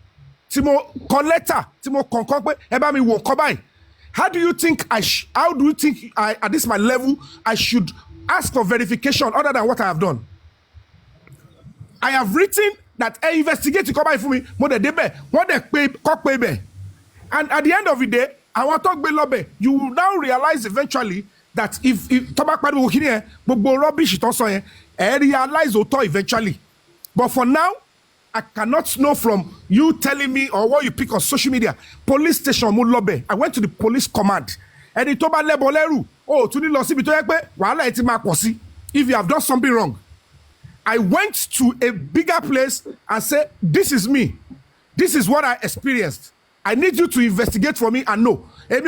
Timo collector, Timo concompe, eba mi wo kobai. How do you think at this my level I should ask for verification other than what I have done? I have written that I investigate to come by for me, more than what they pay, and at the end of the day, I want to talk about lobby. You will now realize eventually that if tobacco will hear, but rubbish it also, I realize auto eventually. But for now, I cannot know from you telling me or what you pick on social media. Police station Mulobe. I went to the police command. And it told me, oh, to the if you have done something wrong. I went to a bigger place and said, this is me. This is what I experienced. I need you to investigate for me and know. What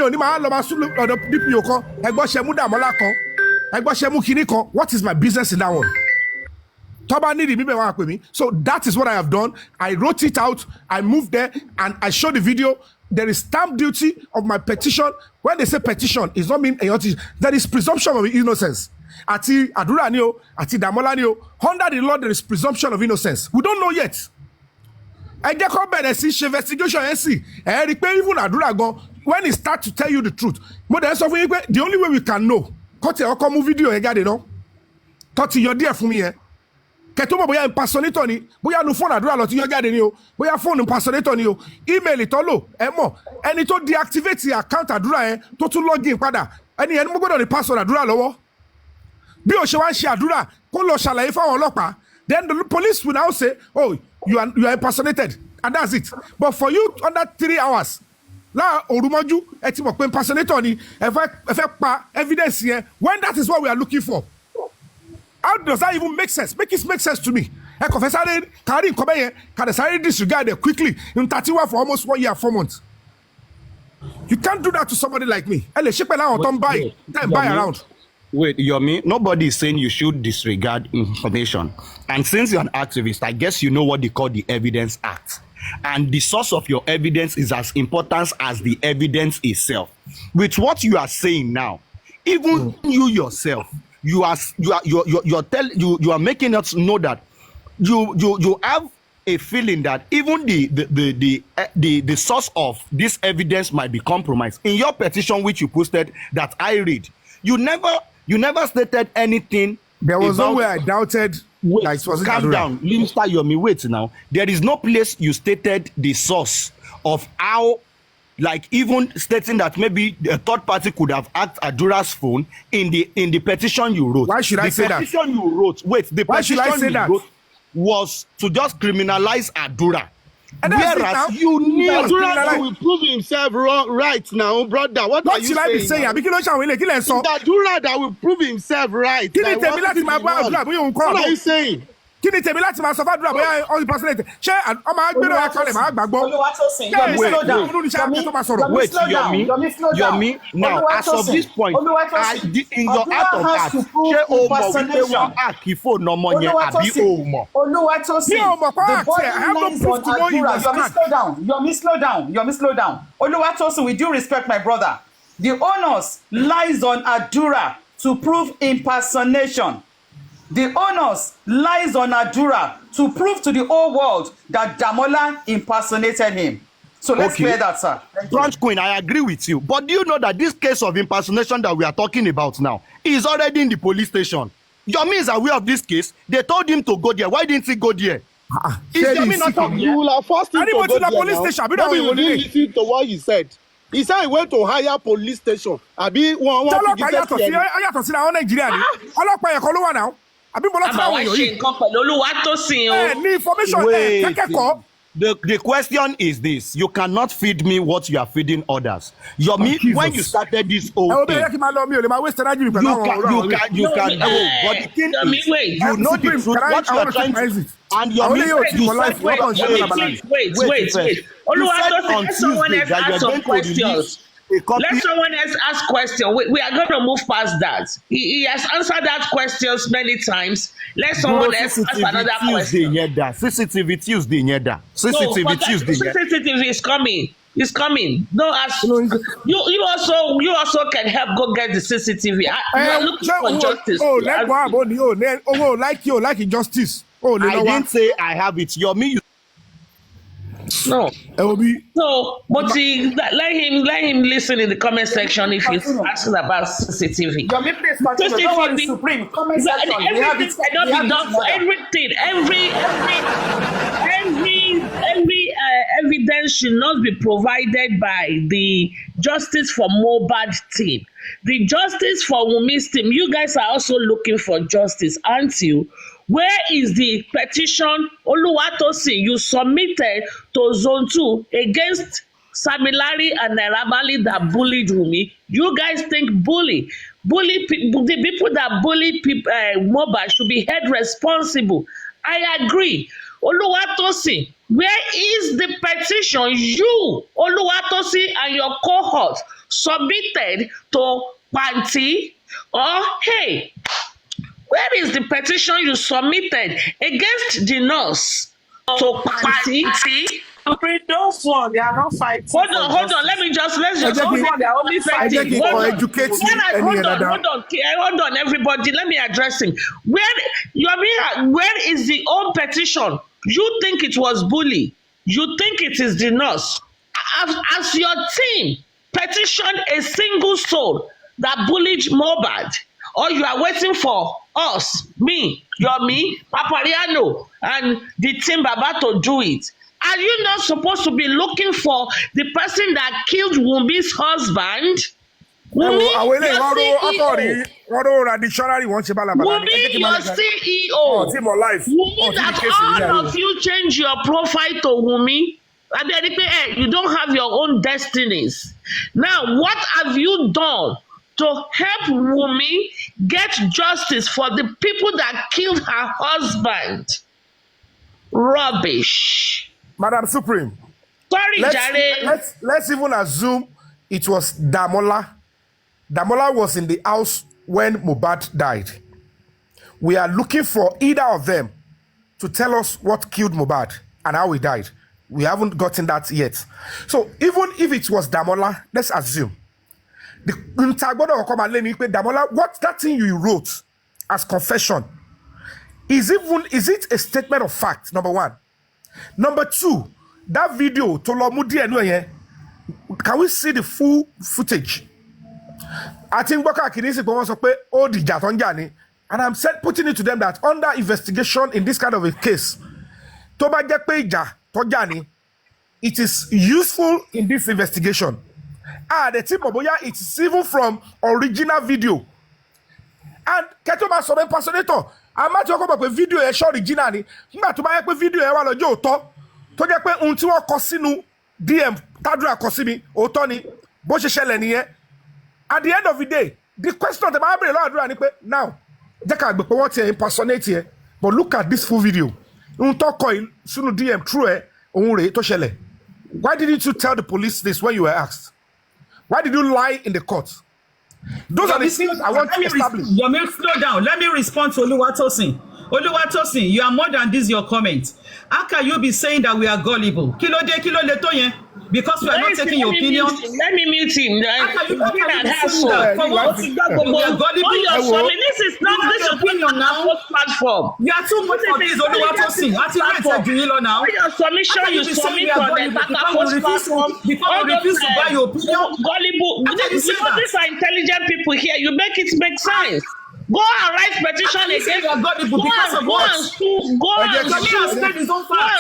is my business in that one? So that is what I have done. I wrote it out. I moved there and I showed the video. There is stamp duty of my petition. When they say petition, it's not mean there is presumption of innocence. Ati Adura nio, ati Damola nio. Under the law, there is presumption of innocence. We don't know yet. I get come back and see investigation and see. Even Adura go when he start to tell you the truth. The only way we can know. Cut your video and get it no. Cut your dear for me. Ketomo boya impersonator ni boya no phone Adura lo ti yo jáde ni o boya phone impersonator ni o email to lo e mo ẹni tó deactivate account Adura yẹn tó tún login padà ẹni ẹni mo gbọ́dọ̀ ní password àdúrà lọ́wọ́ bí o ṣe wá ń ṣe àdúrà kó lọ ṣàlàyé fáwọn ọlọ́pàá then the police will now say oh you are impersonated and that's it but for you under 3 hours láà òrùmọ́jú ẹ ti mọ̀ pé impersonator ni ẹ fẹ́ pa evidence yẹn when that is what we are looking for how does that even make sense make it make sense to me ẹ kò fẹ́ sáré kárí nǹkan bẹ́yẹn kàdé sáré disregard it quickly in 31 for almost 1 year 4 months you can't do that to somebody like me ẹ lè ṣe pẹ̀lú àwọn tó ń buy around. Wait, Yomi, nobody is saying you should disregard information. And since you're an activist, I guess you know what they call the Evidence Act. And the source of your evidence is as important as the evidence itself. With what you are saying now, even you yourself, you are making us know that you have a feeling that even the source of this evidence might be compromised. In your petition, which you posted, that I read, you never stated anything. There was no way I doubted. Wait, calm down. Mr. Yomi, wait now. There is no place you stated the source of how, like even stating that maybe a third party could have hacked Adura's phone in the petition you wrote. Why should I say that? The petition you wrote, the petition you wrote was to just criminalize Adura. Whereas you knew Adura will prove himself wrong right now, brother. What are you saying? Adura that will prove himself right. What are you saying? Kí ni tèmi láti máa sọ fàdúrà bóyá all the personality ṣé ọmọ agbẹ́rẹ́ wa kalẹ̀ máa gbàgbọ́. Wait, Yomi, now as of this point, in your act of act, ṣé o mọ̀ wípé wọ́n àkì fóònù ọmọ yẹn àbí o mọ̀? Mi ò mọ̀ pé àti ẹ̀ I have no proof to know you was hacked. Yomi, slow down. Oluwatosin, with due respect, my brother, the onus lies on Adura to prove impersonation. The onus lies on Adura to prove to the whole world that Damola impersonated him. So let's clear that, sir. Brunch Queen, I agree with you. But do you know that this case of impersonation that we are talking about now is already in the police station? Yomi is aware of this case. They told him to go there. Why didn't he go there? Is Yomi not aware? You will have forced him to go there police station. Maybe you didn't listen to what he said. He said he went to higher police station. Àbí wọ́n to get there. Ọlọ́pàá sí àwọn Nàìjíríà ni. Ọlọ́pàá yẹn kọ́ ló wà náà. Àbáwá ṣe nǹkan pẹ̀lú Olúwatósìn o. Ní information kẹ́kẹ́kọ̀ọ́. The question is this: you cannot feed me what you are feeding others. Yomi, when you started this whole thing, you can but the thing is, you know the truth. What you are trying to, and Yomi, wait. Olúwatósìn, let someone else ask some questions. Let someone else ask questions. We are going to move past that. He has answered that questions many times. Let someone else ask another question. CCTV Tuesday, CCTV is coming. It's coming. Don't ask. You also can help go get the CCTV. You are looking for justice. Like justice. I didn't say I have it. Yomi. No. So, but let him listen in the comment section if he's asking about CCTV. CCTV Supreme comment section. Everything cannot be done for everything. Every evidence should not be provided by the Justice for MOHBAD team. The Justice for Wumi's team. You guys are also looking for justice, aren't you? Where is the petition Oluwatosin you submitted to Zone 2 against Samilari and Nairabali that bullied Wumi? You guys think the people that bullied MOHBAD should be held responsible. I agree. Oluwatosin, where is the petition you, Oluwatosin, and your cohort submitted to Panti or Hey? Where is the petition you submitted against the nurse to Panti? Those ones, they are not fighting. Hold on. Let's just hold on. They are only fighting. Hold on, everybody. Let me address him. Where is the own petition? You think it was bully? You think it is the nurse? As your team petitioned a single soul that bullied MOHBAD, or you are waiting for us, me, Papariano, and the team Baba to do it? Are you not supposed to be looking for the person that killed Wumbi's husband? Wumi, your CEO. Wumi, that all of you change your profile to Wumi. You don't have your own destinies. Now, what have you done to help Wumi get justice for the people that killed her husband? Rubbish. Madam Supreme. Sorry, Jare. Let's even assume it was Damola. Damola was in the house when MOHBAD died. We are looking for either of them to tell us what killed MOHBAD and how he died. We haven't gotten that yet. So even if it was Damola, let's assume. Damola, what that thing you wrote as confession, is it a statement of fact, number one? Number two, that video, can we see the full footage? I think and I'm putting it to them that under investigation in this kind of a case, it is useful in this investigation. The tip of Boya, it is even from original video. And Ketoma Sobe Personator, I'm not talking about video a short originally. Not to buy a video a while ago, to get until Cosinu, DM, Tadra Cosimi, or Tony, Boshe Shelenie. At the end of the day, the question of the Bible now, they can be what impersonate here, but look at this full video. Sunu DM true why didn't you tell the police this when you were asked? Why did you lie in the court? Those are the things I want to establish. Slow down. Let me respond to Oluwatosin. Oluwatosin, you are more than this your comment. How can you be saying that we are gullible? Kilo de because we are not taking your opinion. Let me mute him. For what? We are gullible. This is not this opinion now. Platform. You are too much for this, Oluwatosin. Now. Your submission, you submit on the platform. Because you refuse to buy your opinion. Gullible. These are intelligent people here. You make it make sense. Go and write petition against. Go and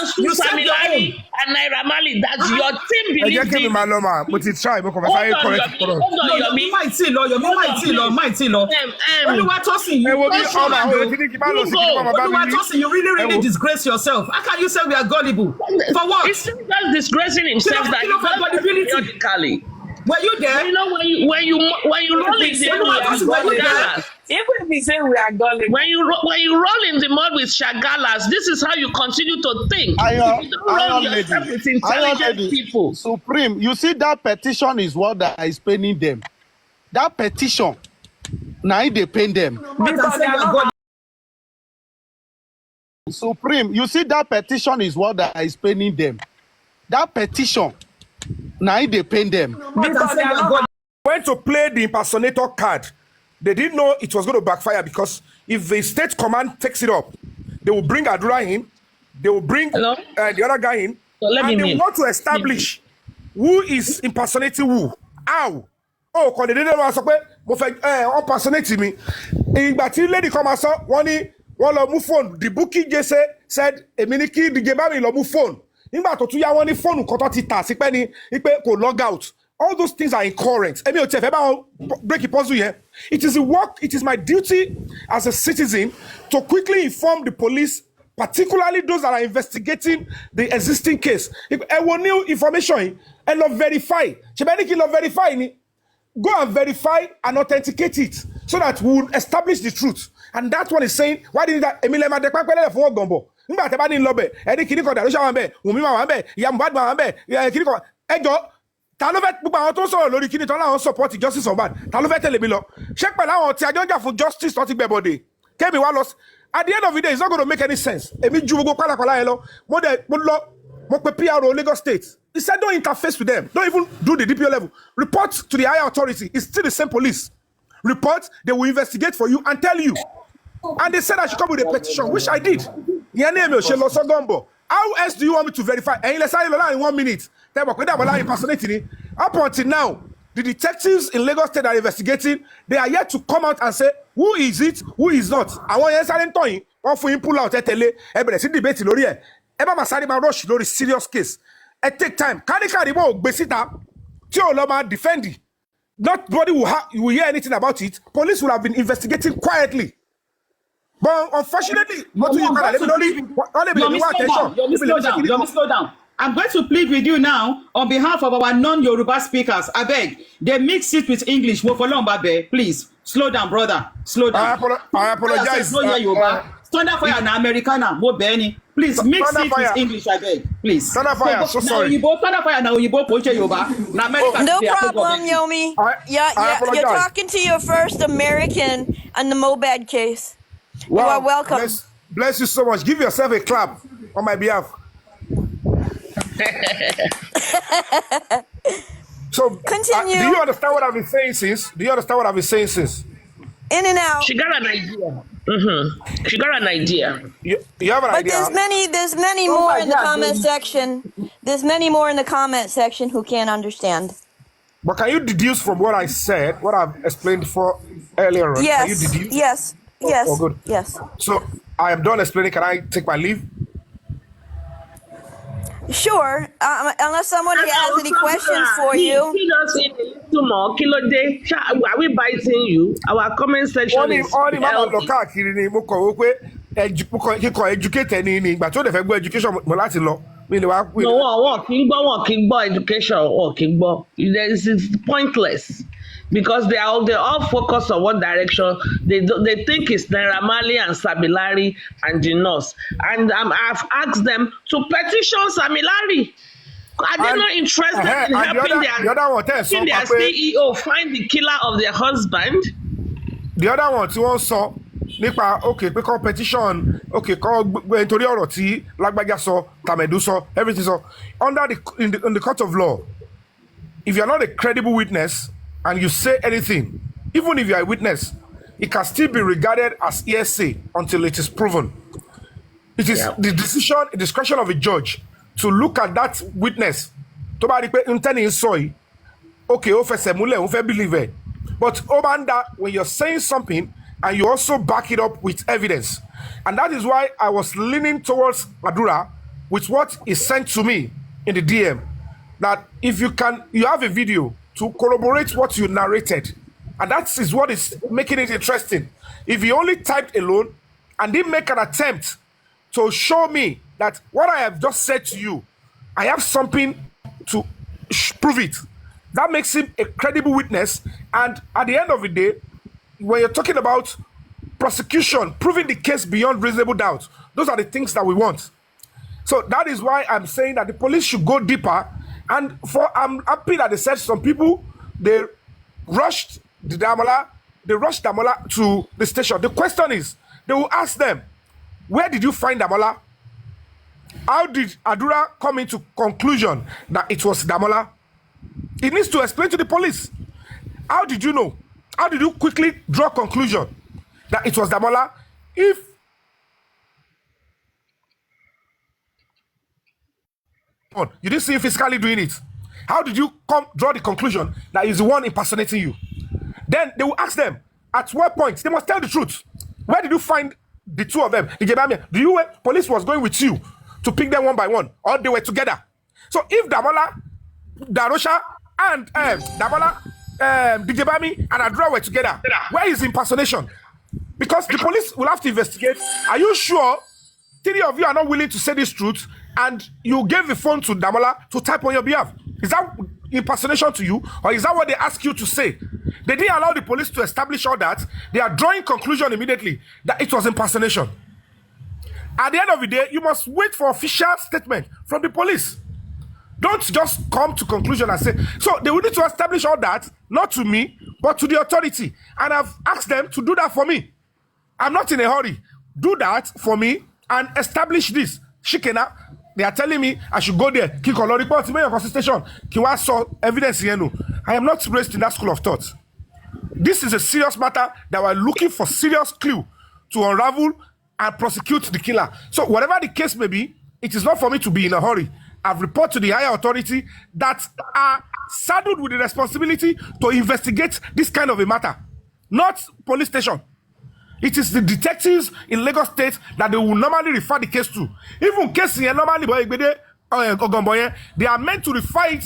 sue Samilari and Naira Marley. That's your team believes it. You really disgrace yourself. How can you say we are gullible? For what? He's just disgracing himself that periodically. Were you there? You know when you roll in the mud, even if we say we are gullible, when you roll in the mud with shagalas, this is how you continue to think. You don't roll yourself with intelligent people. Supreme, you see that petition is what that is paying them. That petition, now they pay them. Supreme, you see that petition is what that is paying them. That petition. Now they pay them. Went to play the impersonator card. They didn't know it was going to backfire because if the state command takes it up, they will bring Adura in, they will bring the other guy in, and they want to establish who is impersonating who. How? Oh, because they didn't want to impersonate me. But the lady come and saw one move phone. The bookie just said, "Eminiki the Gebami lo move phone." Log out. All those things are incoherent. Break it puzzle here. It is my duty as a citizen to quickly inform the police, particularly those that are investigating the existing case. If I want new information and not verify, go and verify and authenticate it so that we will establish the truth. And that's what is saying. Why didn't that Emilema de Pampele for Gombo? Ngba te ba ni lobe e di kiniko da lo sha wa nbe Wunmi ma wa nbe iya MOHBAD ma wa nbe kiniko ejo ta ló fẹ́ gbogbo àwọn tó sọ̀rọ̀ lórí kíni tán láwọn support justice MOHBAD ta ló fẹ́ tẹ̀lé mi lọ ṣé pẹ̀lú àwọn tí àjọ ń jà fún justice tó ti gbẹ̀bọ̀dé kẹ́mi wá lọ at the end of the day it's not going to make any sense èmi ju gbogbo pálapàla yẹn lọ mo pe PRO Lagos State he said don't interface with them don't even do the DPO level report to the higher authority it's still the same police report they will investigate for you and tell you and they said I should come with a petition which I did. How else do you want me to verify? And let's say in 1 minute. Up until now, the detectives in Lagos State are investigating. They are yet to come out and say who is it, who is not. I want to for him pull out debate lori rush lori serious case. It take time. Defend nobody will hear anything about it. Police will have been investigating quietly. But unfortunately, slow down. I'm going to plead with you now on behalf of our non-Yoruba speakers. I beg, they mix it with English. Please, slow down, brother. Slow down. I apologize. ThunderFire and Americana, please mix it with English, I beg. Please. ThunderFire, so sorry. ThunderFire now No problem, Yomi. You're talking to your first American on the MOHBAD case. Wow. You are welcome. Bless you so much. Give yourself a clap on my behalf. So, continue. Do you understand what I've been saying since? In and out. She got an idea. She got an idea. You have an idea. But there's many more in the comment section. There's many more in the comment section who can't understand. But can you deduce from what I said, what I've explained for earlier on? Yes. Can you deduce? Yes. Yes. Oh, good. Yes. So I am done explaining. Can I take my leave? Sure. Unless somebody has any questions for you. Are we biting you? Our comment section is education. It's pointless. Because they all focus on one direction. They think it's Naira Marley and Samilari and the nurse. And I've asked them to petition Samilari. Are they not interested in helping their CEO find the killer of their husband? The other one, tí wọ́n sọ nípa pé competition, nítorí ọ̀rọ̀ tí Lágbájá sọ, Tàmẹ̀dù sọ, everything sọ. In the court of law, if you are not a credible witness and you say anything, even if you are a witness, it can still be regarded as hearsay until it is proven. It is the discretion of a judge to look at that witness. Tó bá rí pé ntẹ́ni ń sọ yìí, ó fẹsẹ̀ múlẹ̀, ó fẹ́ believe it. But Obanda, when you're saying something and you also back it up with evidence, and that is why I was leaning towards Adura with what is sent to me in the DM, that if you have a video to corroborate what you narrated, and that is what is making it interesting. If you only typed alone and didn't make an attempt to show me that what I have just said to you, I have something to prove it, that makes him a credible witness. And at the end of the day, when you're talking about prosecution, proving the case beyond reasonable doubt, those are the things that we want. So that is why I'm saying that the police should go deeper. And I'm happy that they said some people, they rushed Damola to the station. The question is, they will ask them, where did you find Damola? How did Adura come into conclusion that it was Damola? He needs to explain to the police. How did you know? How did you quickly draw conclusion that it was Damola? If you didn't see him physically doing it, how did you draw the conclusion that he's the one impersonating you? Then they will ask them, at what point? They must tell the truth. Where did you find the two of them? Police was going with you to pick them one by one, or they were together. So if Damola, Darosha, and Damola, DJ Bami, and Adra were together, where is impersonation? Because the police will have to investigate. Are you sure 3 of you are not willing to say this truth, and you gave the phone to Damola to type on your behalf? Is that impersonation to you, or is that what they ask you to say? They didn't allow the police to establish all that. They are drawing conclusion immediately that it was impersonation. At the end of the day, you must wait for official statement from the police. Don't just come to conclusion and say. So they will need to establish all that, not to me, but to the authority. And I've asked them to do that for me. I'm not in a hurry. Do that for me and establish this. Shikena, they are telling me I should go there. Kikolo report to your consultation. Kiwa saw evidence here. I am not raised in that school of thought. This is a serious matter that we're looking for serious clue to unravel and prosecute the killer. So whatever the case may be, it is not for me to be in a hurry. I've reported to the higher authority that are saddled with the responsibility to investigate this kind of a matter, not police station. It is the detectives in Lagos State that they will normally refer the case to. Even cases normally, they are meant to refer it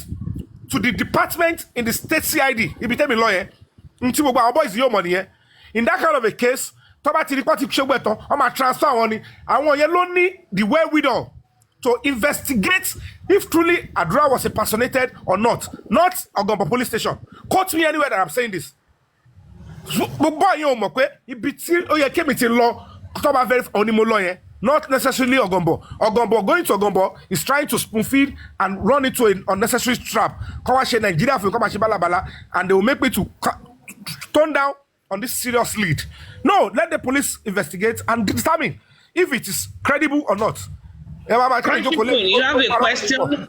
to the department in the state CID. If you tell me lawyer, our boys your money. In that kind of a case, I'm a transfer money. I want you the wherewithal to investigate if truly Adura was impersonated or not Ogombo police station. Quote me anywhere that I'm saying this. Not necessarily Ogombo. Ogombo going to Ogombo is trying to spoon feed and run into an unnecessary trap. And they will make me to turn down on this serious lead. No, let the police investigate and determine if it is credible or not. Crunchy Queen, you have a question?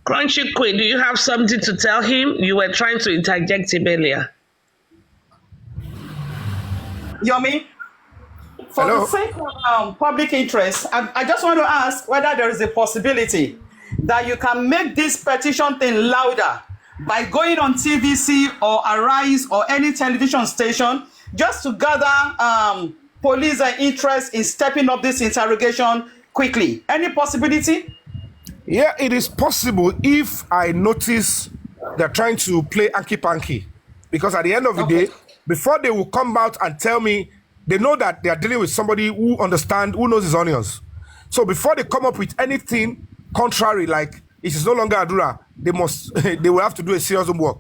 Crunchy Queen, do you have something to tell him? You were trying to interject him earlier. Yomi, for Hello? the sake of public interest, I just want to ask whether there is a possibility that you can make this petition thing louder by going on TVC or Arise or any television station just to gather police interest in stepping up this interrogation quickly. Any possibility? Yeah, it is possible if I notice they're trying to play hanky-panky. Because at the end of the day, before they will come out and tell me, they know that they are dealing with somebody who understands, who knows his onions. So before they come up with anything contrary, like it is no longer Adura, they will have to do a serious homework.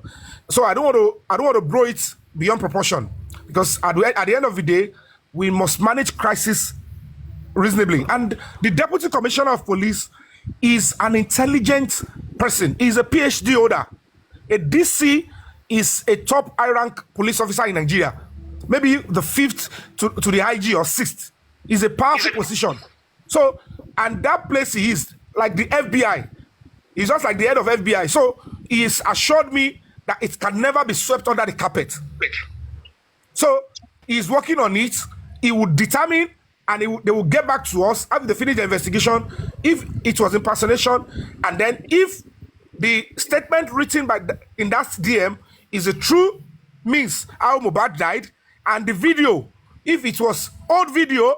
So I don't want to blow it beyond proportion, because at the end of the day, we must manage crisis reasonably. And the Deputy Commissioner of Police is an intelligent person. He's a PhD holder. A DC is a top high-rank police officer in Nigeria. Maybe the 5th to the IG or 6th. Is a powerful position. So, and that place he is like the FBI. He's just like the head of FBI. So he has assured me that it can never be swept under the carpet. So he's working on it. He will determine, and they will get back to us after they finish the investigation if it was impersonation, and then if the statement written in that DM is a true means how MOHBAD died, and the video, if it was old video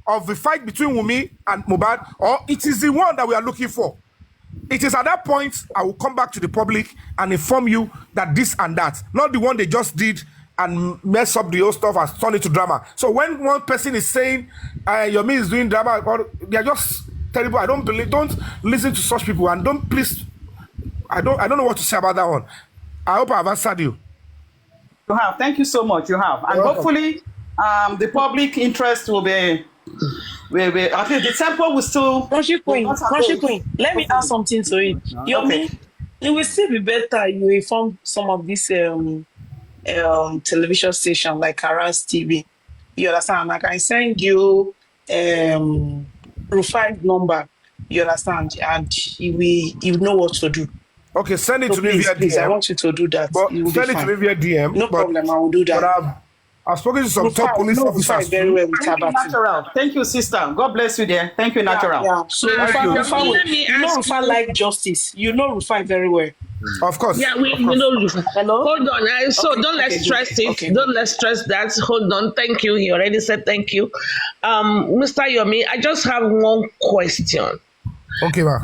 of the fight between Wunmi and MOHBAD, or it is the one that we are looking for. It is at that point I will come back to the public and inform you that this and that, not the one they just did and mess up the whole stuff and turn it to drama. So when one person is saying Yomi is doing drama, or they are just terrible, don't listen to such people, and don't please. I don't know what to say about that one. I hope I've answered you. You have. Thank you so much. You have. And hopefully the public interest will be at least the tempo will still. Crunchy Queen, let me add something to it. Yomi, it will still be better you inform some of these television station like Aras TV. You understand? I can send you profile number. You understand? And you know what to do. Okay, send it to me via DM. I want you to do that. But send it to me via DM. No problem, I will do that. But I've spoken to some top police officers. Very well with Thank you, Natural. Thank you, sister. God bless you there. Thank you, Natural. Yeah. So Rufai, you know Rufai like justice. You know Rufai very well. Of course. Yeah, we know Rufai. Hello? Hold on. Don't let's stress it. Okay. Don't let's stress that. Hold on. Thank you. He already said thank you. Mr. Yomi, I just have one question. Okay, ma.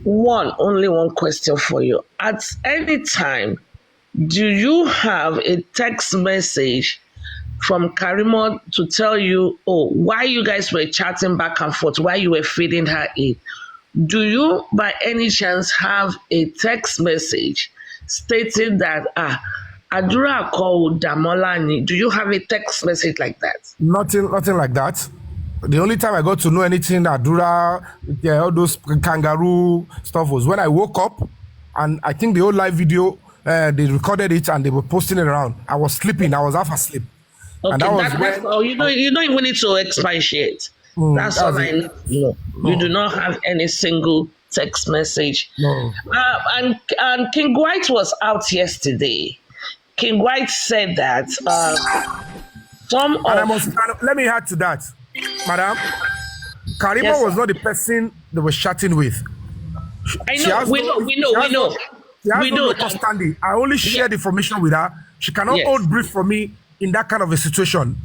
Only one question for you. At any time, do you have a text message from Karimo to tell you, why you guys were chatting back and forth, why you were feeding her in? Do you, by any chance, have a text message stating that, Adura called Damolani? Do you have a text message like that? Nothing like that. The only time I got to know anything Adura, all those kangaroo stuff was when I woke up, and I think the whole live video, they recorded it and they were posting it around. I was sleeping. I was half asleep. Okay, and that was when, you don't even need to expatiate. That's all I need to know. You do not have any single text message. No. And King White was out yesterday. King White said that let me add to that, Madam. Karimo Yes, was not the person they were chatting with. I know. We know. She has no understanding. I only shared information with her. She cannot hold brief from me in that kind of a situation.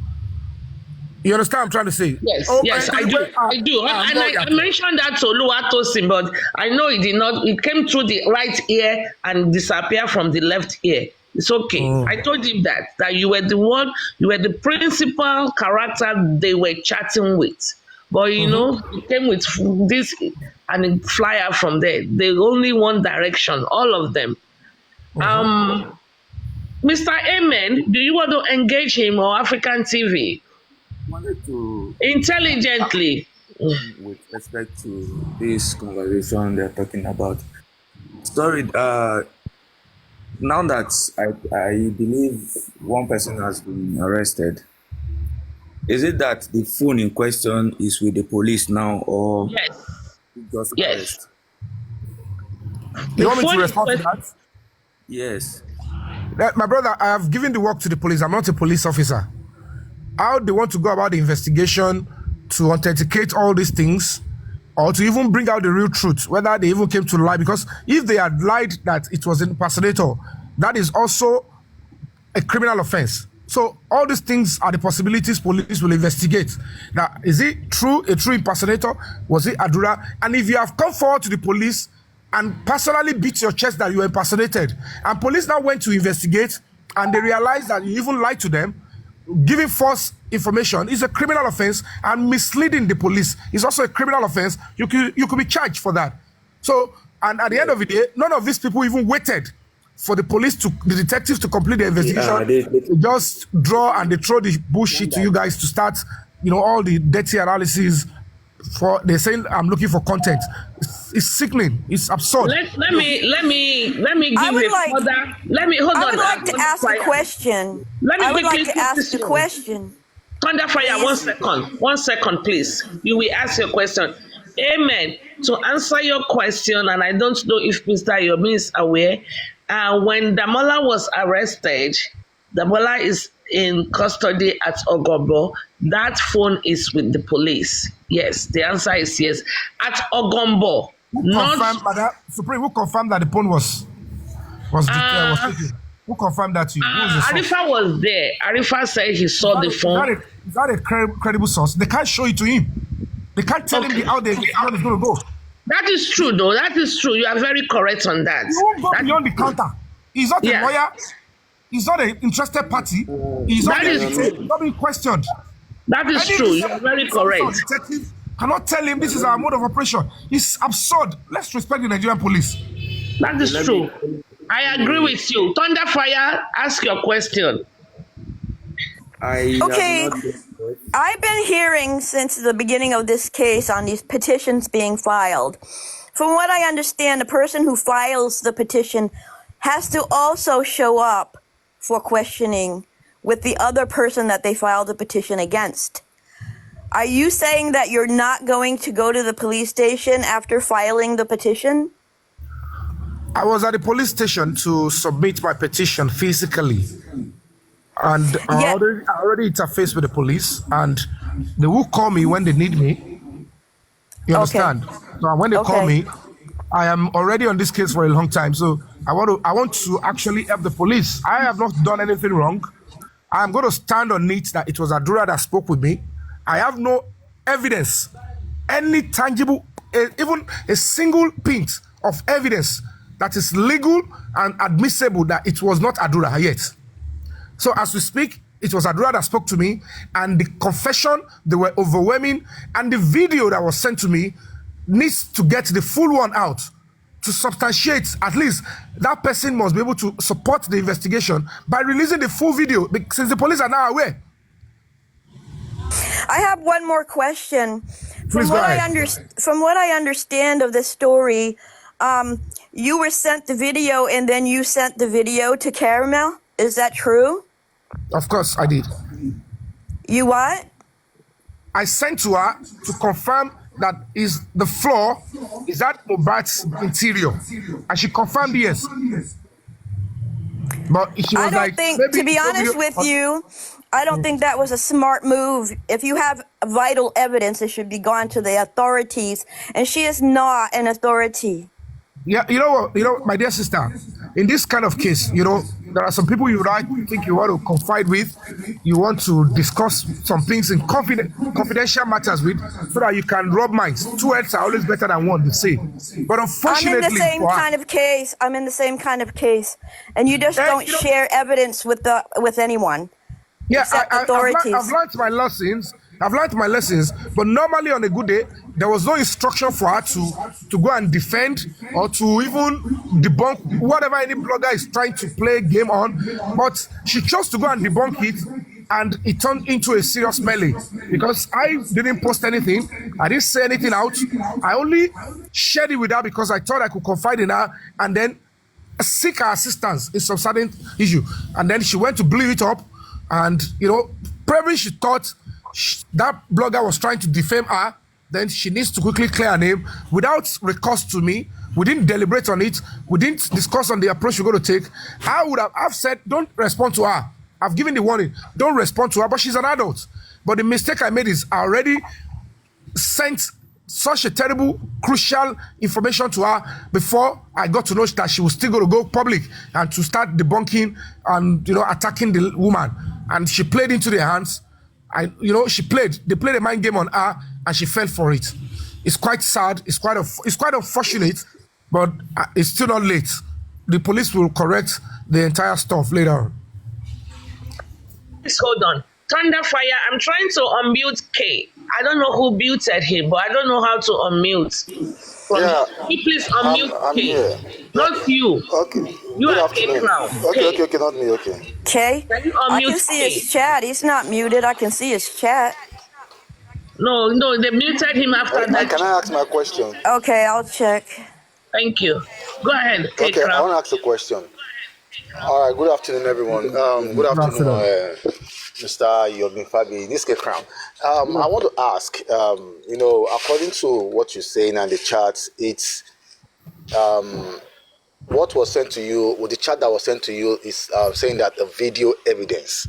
You understand what I'm trying to say? Yes, Oh, yes, I do. I do. And I mentioned that to Oluwatosin, but I know it did not. It came through the right ear and disappeared from the left ear. It's okay. I told him that you were the one, you were the principal character they were chatting with. But you know, it came with this and a flyer from there. They only one direction, all of them. Mr. Amen, do you want to engage him or African TV? Wanted to Intelligently. with respect to this conversation they're talking about. Sorry, now that I believe one person has been arrested, is it that the phone in question is with the police now, or just arrest? You want me to respond to that? Yes. My brother, I have given the work to the police. I'm not a police officer. How they want to go about the investigation to authenticate all these things or to even bring out the real truth, whether they even came to lie, because if they had lied that it was an impersonator, that is also a criminal offense. So all these things are the possibilities police will investigate. Now, is it true, a true impersonator? Was it Adura? And if you have come forward to the police and personally beat your chest that you were impersonated, and police now went to investigate and they realized that you even lied to them, giving false information is a criminal offense, and misleading the police is also a criminal offense. You could be charged for that. So, and at the end of the day, none of these people even waited for the detectives to complete the investigation. They just draw and they throw the bullshit to you guys to start, all the dirty analysis. They're saying I'm looking for content. It's sickening. It's absurd. Let me give hold on. I would like to ask a question. Let me quickly ask a question. ThunderFire, 1 second, please. You will ask your question. Amen. To answer your question, and I don't know if Mr. Yomi is aware, when Damola was arrested, Damola is in custody at Ogombo. That phone is with the police. Yes, the answer is yes. At Ogombo. Supreme, who confirmed that the phone was taken? Who confirmed that to you? Arifa was there. Arifa said he saw the phone. Is that a credible source? They can't show it to him. They can't tell him how it's going to go. That is true, though. That is true. You are very correct on that. He won't go beyond the counter. He's not a lawyer. He's not an interested party. He's not being questioned. That is true. You are very correct. Detective cannot tell him this is our mode of operation. It's absurd. Let's respect the Nigerian police. That is true. I agree with you. ThunderFire, ask your question. Okay. I've been hearing since the beginning of this case on these petitions being filed. From what I understand, the person who files the petition has to also show up for questioning with the other person that they filed the petition against. Are you saying that you're not going to go to the police station after filing the petition? I was at the police station to submit my petition physically. And I already interfaced with the police, and they will call me when they need me. You understand? So when they call me, I am already on this case for a long time. So I want to actually help the police. I have not done anything wrong. I'm going to stand on it that it was Adura that spoke with me. I have no evidence, any tangible, even a single pint of evidence that is legal and admissible that it was not Adura yet. So as we speak, it was Adura that spoke to me, and the confession, they were overwhelming, and the video that was sent to me needs to get the full one out to substantiate. At least that person must be able to support the investigation by releasing the full video, since the police are now aware. I have one more question. From what I understand of this story, you were sent the video and then you sent the video to Caramel. Is that true? Of course I did. You what? I sent to her to confirm that is the floor, is that MOHBAD's interior? And she confirmed yes. But she was to be honest with you, I don't think that was a smart move. If you have vital evidence, it should be gone to the authorities. And she is not an authority. Yeah, you know, my dear sister, in this kind of case, there are some people you think you want to confide with, you want to discuss some things in confidential matters with, so that you can rub minds. Two heads are always better than one, they say. But I'm in the unfortunately same for her, kind of case. I'm in the same kind of case, and you just don't you know, share evidence with anyone yeah, except I've authorities. learned my lessons. I've learned my lessons, but normally on a good day, there was no instruction for her to go and defend or to even debunk whatever any blogger is trying to play game on. But she chose to go and debunk it, and it turned into a serious melee because I didn't post anything. I didn't say anything out. I only shared it with her because I thought I could confide in her and then seek her assistance in some certain issue. And then she went to blow it up, and probably she thought that blogger was trying to defame her. Then she needs to quickly clear her name without recourse to me. We didn't deliberate on it. We didn't discuss on the approach we're going to take. I've said, don't respond to her. I've given the warning. Don't respond to her, but she's an adult. But the mistake I made is I already sent such a terrible, crucial information to her before I got to know that she was still going to go public and to start debunking and attacking the woman. And she played into their hands. They played a mind game on her, and she fell for it. It's quite sad. It's quite unfortunate, but it's still not late. The police will correct the entire stuff later on. Please hold on. ThunderFire, I'm trying to unmute K. I don't know who muted him, but I don't know how to unmute. Please unmute I'm K. here. Not you. Okay. You Good are K afternoon. Crown. Okay, not me, okay. Okay, Can you I can unmute see K? his chat. He's not muted. I can see his chat. No, they muted him after that. Can I ask my question? Okay, I'll check. Thank you. Go ahead, K Okay, I Crown. want to ask a question. All right, good afternoon, everyone. Good afternoon, Mr. Yobin Fabi. This is Crown. I want to ask, according to what you're saying and the charts, it's what was sent to you, or the chat that was sent to you is saying that the video evidence.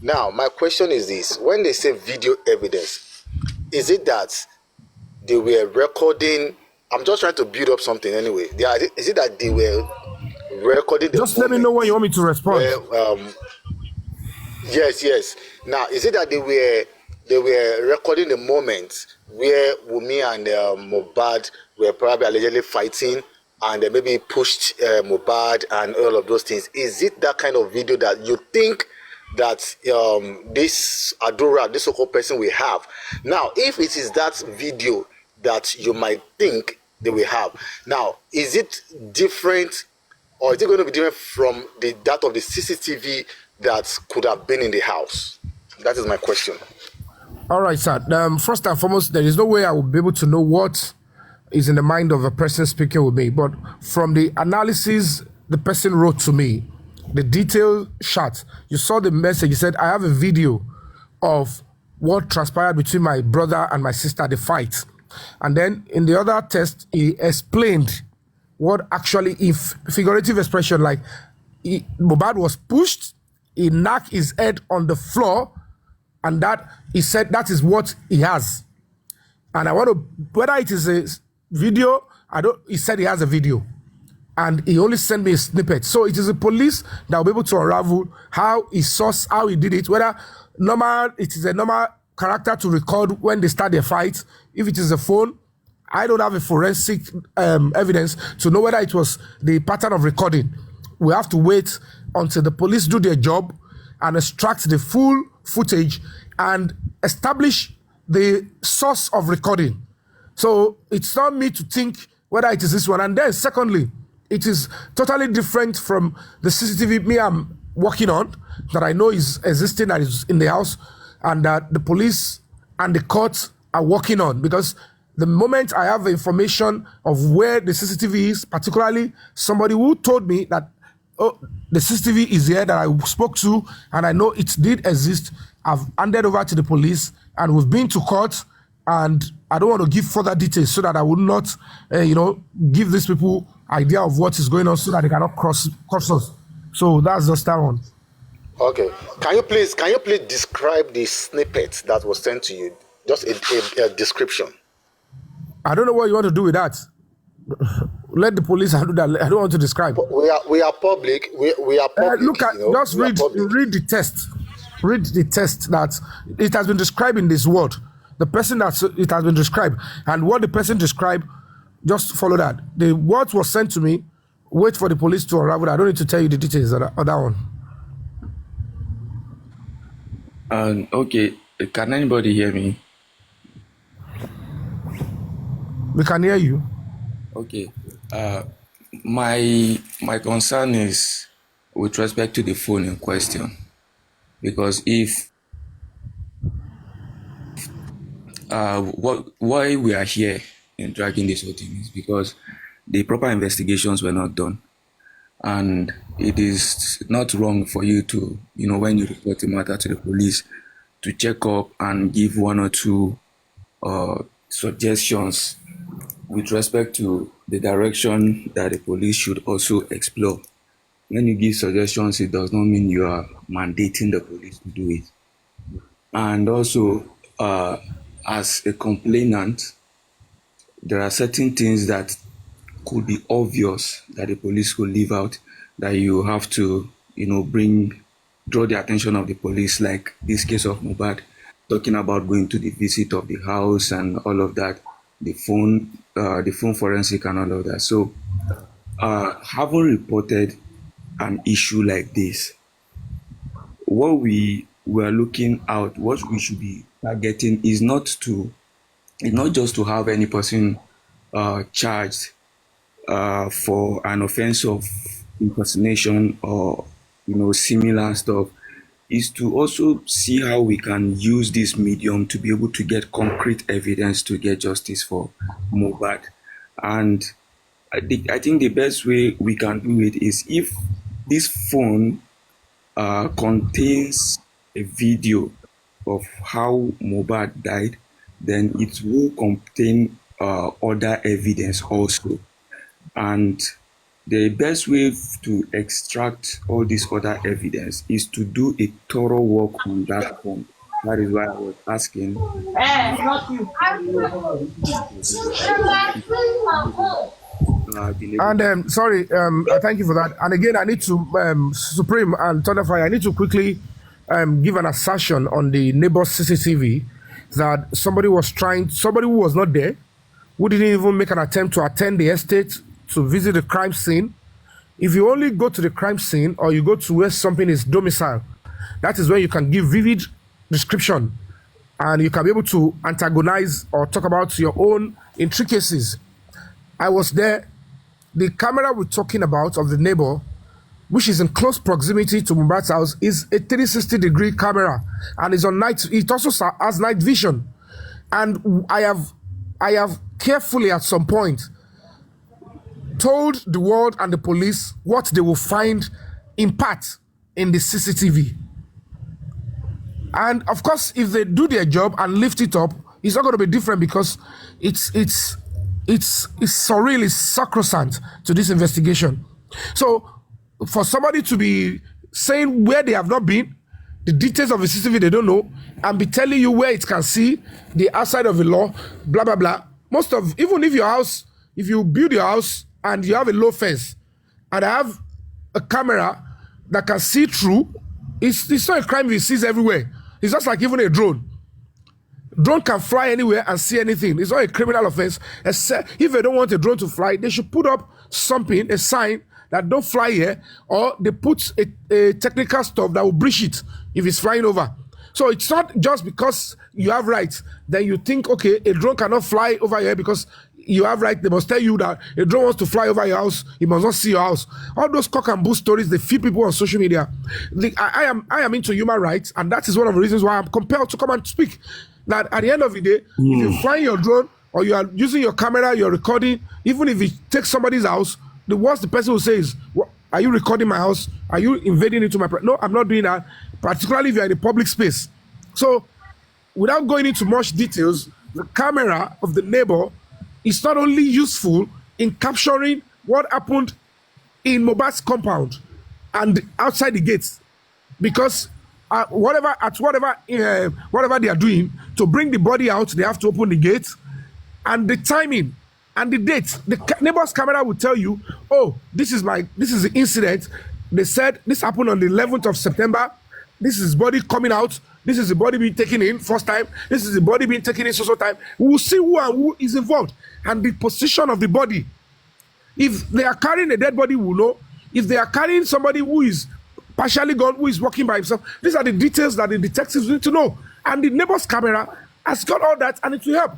Now, my question is this: when they say video evidence, is it that they were recording? I'm just trying to build up something anyway. Is it that they were recording the Just let me know when you want me to respond. where, yes. Now, is it that they were recording the moment where Wumi and MOHBAD were probably allegedly fighting, and they maybe pushed MOHBAD and all of those things? Is it that kind of video that you think that this Adora, this so-called person, will have? Now, if it is that video that you might think they will have, now, is it different, or is it going to be different from that of the CCTV that could have been in the house? That is my question. All right, sir. First and foremost, there is no way I will be able to know what is in the mind of a person speaking with me. But from the analysis the person wrote to me, the detailed shot, you saw the message. He said, I have a video of what transpired between my brother and my sister, the fight. And then in the other test, he explained what actually, if figurative expression, like MOHBAD was pushed, he knocked his head on the floor, and that he said that is what he has. And I want to, whether it is a video, he said he has a video. And he only sent me a snippet. So it is the police that will be able to unravel how he sourced, how he did it, whether it is a normal character to record when they start their fight. If it is a phone, I don't have a forensic evidence to know whether it was the pattern of recording. We have to wait until the police do their job and extract the full footage and establish the source of recording. So it's not me to think whether it is this one. And then secondly, it is totally different from the CCTV me I'm working on, that I know is existing, that is in the house, and that the police and the courts are working on. Because the moment I have information of where the CCTV is, particularly somebody who told me that, oh, the CCTV is here that I spoke to, and I know it did exist, I've handed over to the police, and we've been to court, and I don't want to give further details so that I would not, give these people idea of what is going on so that they cannot cross us. So that's just that one. Okay. Can you please describe the snippet that was sent to you? Just a description. I don't know what you want to do with that. let the police handle that. I don't want to describe. We are public. We are public. Look at, just read the test. Read the test that it has been described in this word. The person that it has been described, and what the person described, just follow that. The words was sent to me. Wait for the police to arrive. I don't need to tell you the details of that one. Okay, can anybody hear me? We can hear you. Okay. My concern is with respect to the phone in question, because if why we are here in dragging this whole thing is because the proper investigations were not done, and it is not wrong for you to, when you report a matter to the police, to check up and give one or two suggestions with respect to the direction that the police should also explore. When you give suggestions, it does not mean you are mandating the police to do it. And also, as a complainant, there are certain things that could be obvious that the police could leave out, that you have to, draw the attention of the police, like this case of MOHBAD, talking about going to the visit of the house and all of that, the phone forensic and all of that. So, having reported an issue like this, what we were looking out, what we should be targeting is not just to have any person charged for an offense of impersonation or similar stuff, is to also see how we can use this medium to be able to get concrete evidence to get justice for MOHBAD. And I think the best way we can do it is if this phone contains a video of how MOHBAD died, then it will contain other evidence also. And the best way to extract all this other evidence is to do a thorough work on that phone. That is why I was asking. Not you. And sorry, thank you for that. And again, I need to, Supreme and ThunderFire, I need to quickly give an assertion on the neighbor's CCTV that somebody who was not there, who didn't even make an attempt to attend the estate to visit the crime scene. If you only go to the crime scene or you go to where something is domicile, that is when you can give vivid description and you can be able to antagonize or talk about your own intricacies. I was there. The camera we're talking about of the neighbor, which is in close proximity to MOHBAD's house, is a 360-degree camera and is on night. It also has night vision. And I have carefully at some point told the world and the police what they will find in part in the CCTV. And of course, if they do their job and lift it up, it's not going to be different because it's surreal, it's sacrosanct to this investigation. So for somebody to be saying where they have not been, the details of the CCTV they don't know, and be telling you where it can see the outside of the law, blah, blah, blah. Even if your house, if you build your house and you have a low fence, and I have a camera that can see through, it's not a crime if it sees everywhere. It's just like even a drone. Drone can fly anywhere and see anything. It's not a criminal offense. Except if they don't want a drone to fly, they should put up something, a sign that don't fly here, or they put a technical stuff that will breach it if it's flying over. So it's not just because you have rights, then you think, okay, a drone cannot fly over here because you have right. They must tell you that a drone wants to fly over your house, it must not see your house. All those cock and bull stories, they feed people on social media. I am into human rights, and that is one of the reasons why I'm compelled to come and speak. That at the end of the day, if you fly your drone or you are using your camera, you're recording, even if it takes somebody's house, the worst the person will say is, are you recording my house? Are you invading into my No, I'm not doing that, particularly if you're in a public space. So without going into much details, the camera of the neighbor is not only useful in capturing what happened in MOHBAD's compound and outside the gates, because whatever they are doing to bring the body out, they have to open the gate, and the timing and the date. The neighbor's camera will tell you, oh, this is the incident. They said this happened on the 11th of September. This is body coming out. This is the body being taken in first time. This is the body being taken in so time. We will see who is involved and the position of the body. If they are carrying a dead body, we'll know. If they are carrying somebody who is partially gone, who is walking by himself, these are the details that the detectives need to know. And the neighbor's camera has got all that, and it will help.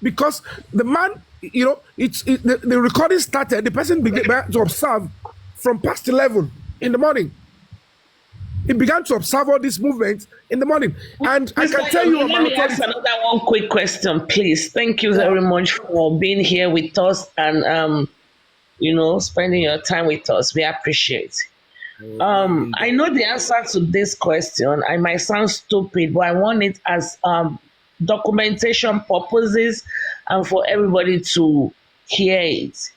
Because the man, the recording started, the person began to observe from past 11 in the morning. He began to observe all these movements in the morning. And I can tell you... Let me ask another one quick question, please. Thank you very much for being here with us and, spending your time with us. We appreciate it. I know the answer to this question. I might sound stupid, but I want it as documentation purposes and for everybody to hear it.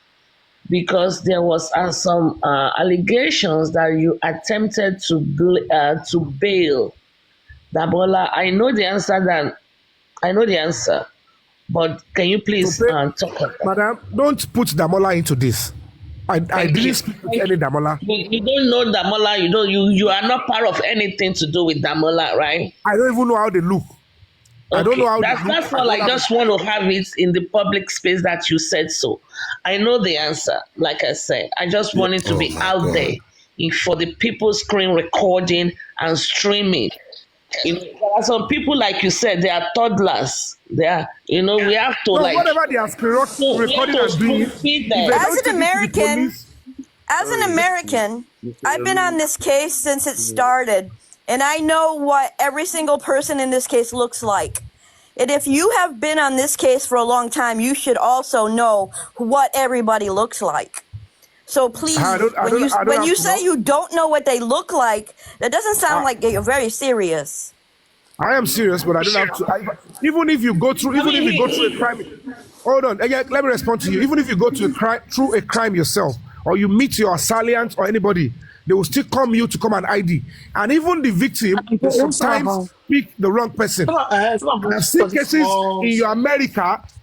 Because there was some allegations that you attempted to bail Damola. I know the answer, but can you please talk about that? Madam, don't put Damola into this. I didn't speak with any Damola. You don't know Damola. You are not part of anything to do with Damola, right? I don't even know how they look. Okay. I don't know how that's all. I just want to have it in the public space that you said so. I know the answer. Like I said, I just want it to be out there for the people screen recording and streaming. There are some people, like you said, they are toddlers. They are, we have to whatever they are recording and doing. As an American, I've been on this case since it started. And I know what every single person in this case looks like. And if you have been on this case for a long time, you should also know what everybody looks like. So please, when you say you don't know what they look like, that doesn't sound like you're very serious. I am serious, but I don't have to. Even if you go through a crime, hold on. Again, let me respond to you. Even if you go through a crime yourself, or you meet your assailant or anybody, they will still come you to come and ID. And even the victim will sometimes pick the wrong person. I've seen cases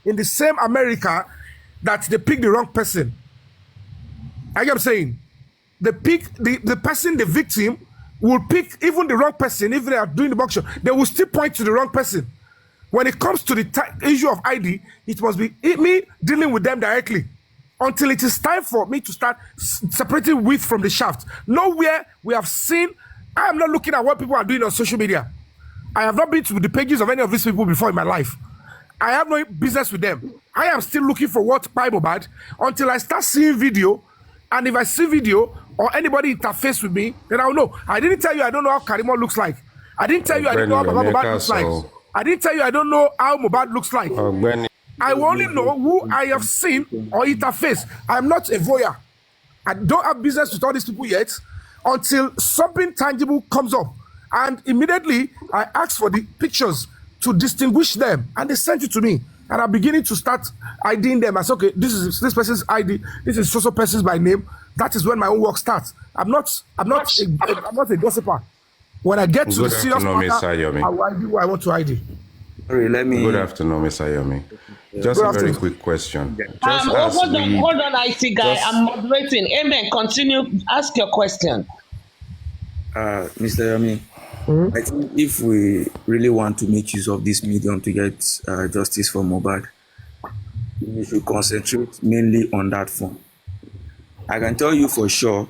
in the same America, that they pick the wrong person. I am saying, they pick the person, the victim, will pick even the wrong person. If they are doing the box show, they will still point to the wrong person. When it comes to the issue of ID, it must be me dealing with them directly. Until it is time for me to start separating wheat from the shaft. Nowhere we have seen. I am not looking at what people are doing on social media. I have not been to the pages of any of these people before in my life. I have no business with them. I am still looking for what MOHBAD until I start seeing video. And if I see video or anybody interface with me, then I'll know. I didn't tell you I don't know how Karimo looks like. I didn't tell you I didn't know how MOHBAD looks like. I didn't tell you I don't know how MOHBAD looks like. I only know who I have seen or interface. I'm not a voyeur. I don't have business with all these people yet until something tangible comes up. And immediately I ask for the pictures to distinguish them. And they sent it to me. And I'm beginning to start IDing them. I say, okay, this is this person's ID. This is so person's by name. That is when my own work starts. I'm not a gossiper. When I get to the serious matter, I will ID who I want to ID. Sorry, Good afternoon, Mr. Yomi. Just a very quick question. Hold on, IT guy. I'm moderating. Amen. Continue. Ask your question. Mr. Yomi, I think if we really want to make use of this medium to get justice for MOHBAD, we should concentrate mainly on that form. I can tell you for sure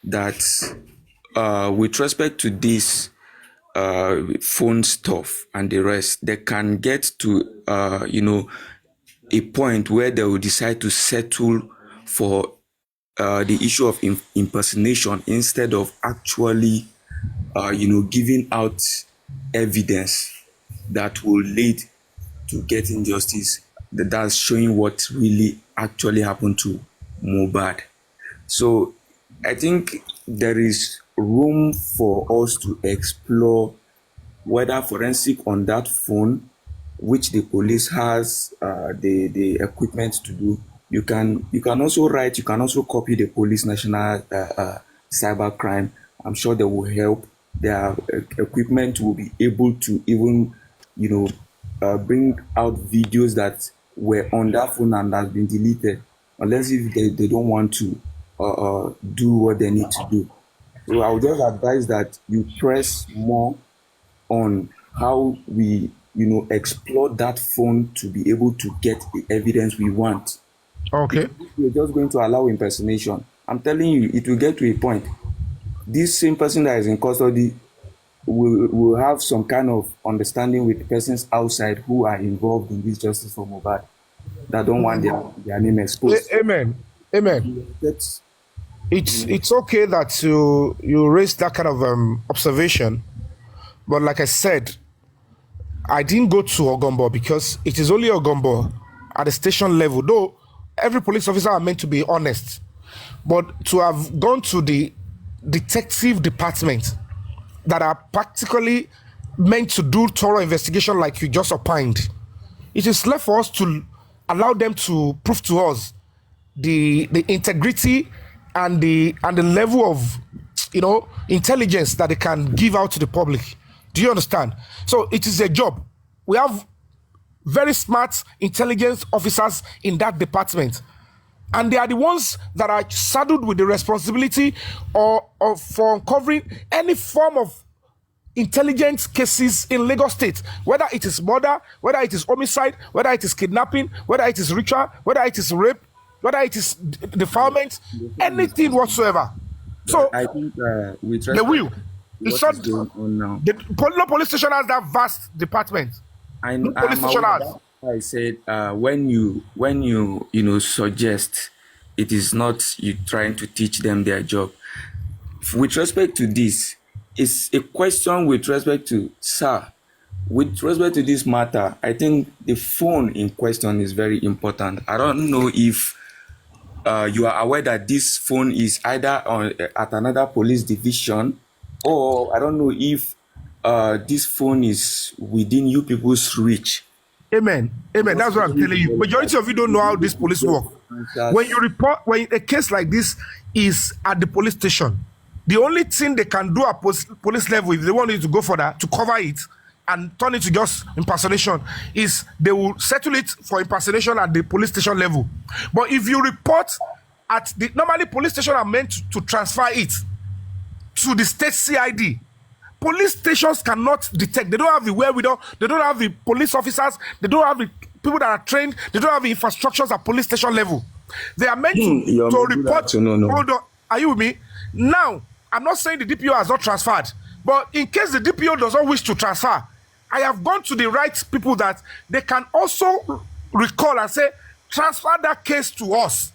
that with respect to this phone stuff and the rest, they can get to a point where they will decide to settle for the issue of impersonation instead of actually giving out evidence that will lead to getting justice, that's showing what really actually happened to MOHBAD. So I think there is room for us to explore whether forensic on that phone, which the police has the equipment to do. You can also write, you can also copy the police national cybercrime. I'm sure they will help. Their equipment will be able to even bring out videos that were on that phone and has been deleted, unless if they don't want to do what they need to do. So I would just advise that you press more on how we, explore that phone to be able to get the evidence we want. Okay. We're just going to allow impersonation. I'm telling you, it will get to a point. This same person that is in custody will have some kind of understanding with persons outside who are involved in this justice for MOHBAD that don't want their name exposed. Amen. It's okay that you raised that kind of observation, but like I said, I didn't go to Ogombo because it is only Ogombo at the station level. Though every police officer are meant to be honest, but to have gone to the detective department that are practically meant to do thorough investigation like you just opined, it is left for us to allow them to prove to us the integrity and the level of intelligence that they can give out to the public. Do you understand? So it is a job. We have very smart intelligence officers in that department, and they are the ones that are saddled with the responsibility for uncovering any form of intelligence cases in Lagos State, whether it is murder, whether it is homicide, whether it is kidnapping, whether it is ritual, whether it is rape, whether it is defilement, anything whatsoever. So I think with they will. It's not going on now. No police station has that vast department. No police station has. I said when you suggest, it is not you trying to teach them their job. With respect to this, it's a question with respect to sir. With respect to this matter, I think the phone in question is very important. I don't know if you are aware that this phone is either at another police division, or I don't know if this phone is within you people's reach. Amen. That's what I'm telling you. Majority of you don't know how this police work. When you report, when a case like this is at the police station, the only thing they can do at police level, if they want you to go for that, to cover it and turn it to just impersonation, is they will settle it for impersonation at the police station level. But if you report at the, normally police station are meant to transfer it to the state CID. Police stations cannot detect. They don't have the wherewithal. They don't have the police officers. They don't have the people that are trained. They don't have the infrastructures at police station level. They are meant to report. Hold on. Are you with me? Now, I'm not saying the DPO has not transferred, but in case the DPO does not wish to transfer, I have gone to the right people that they can also recall and say, transfer that case to us.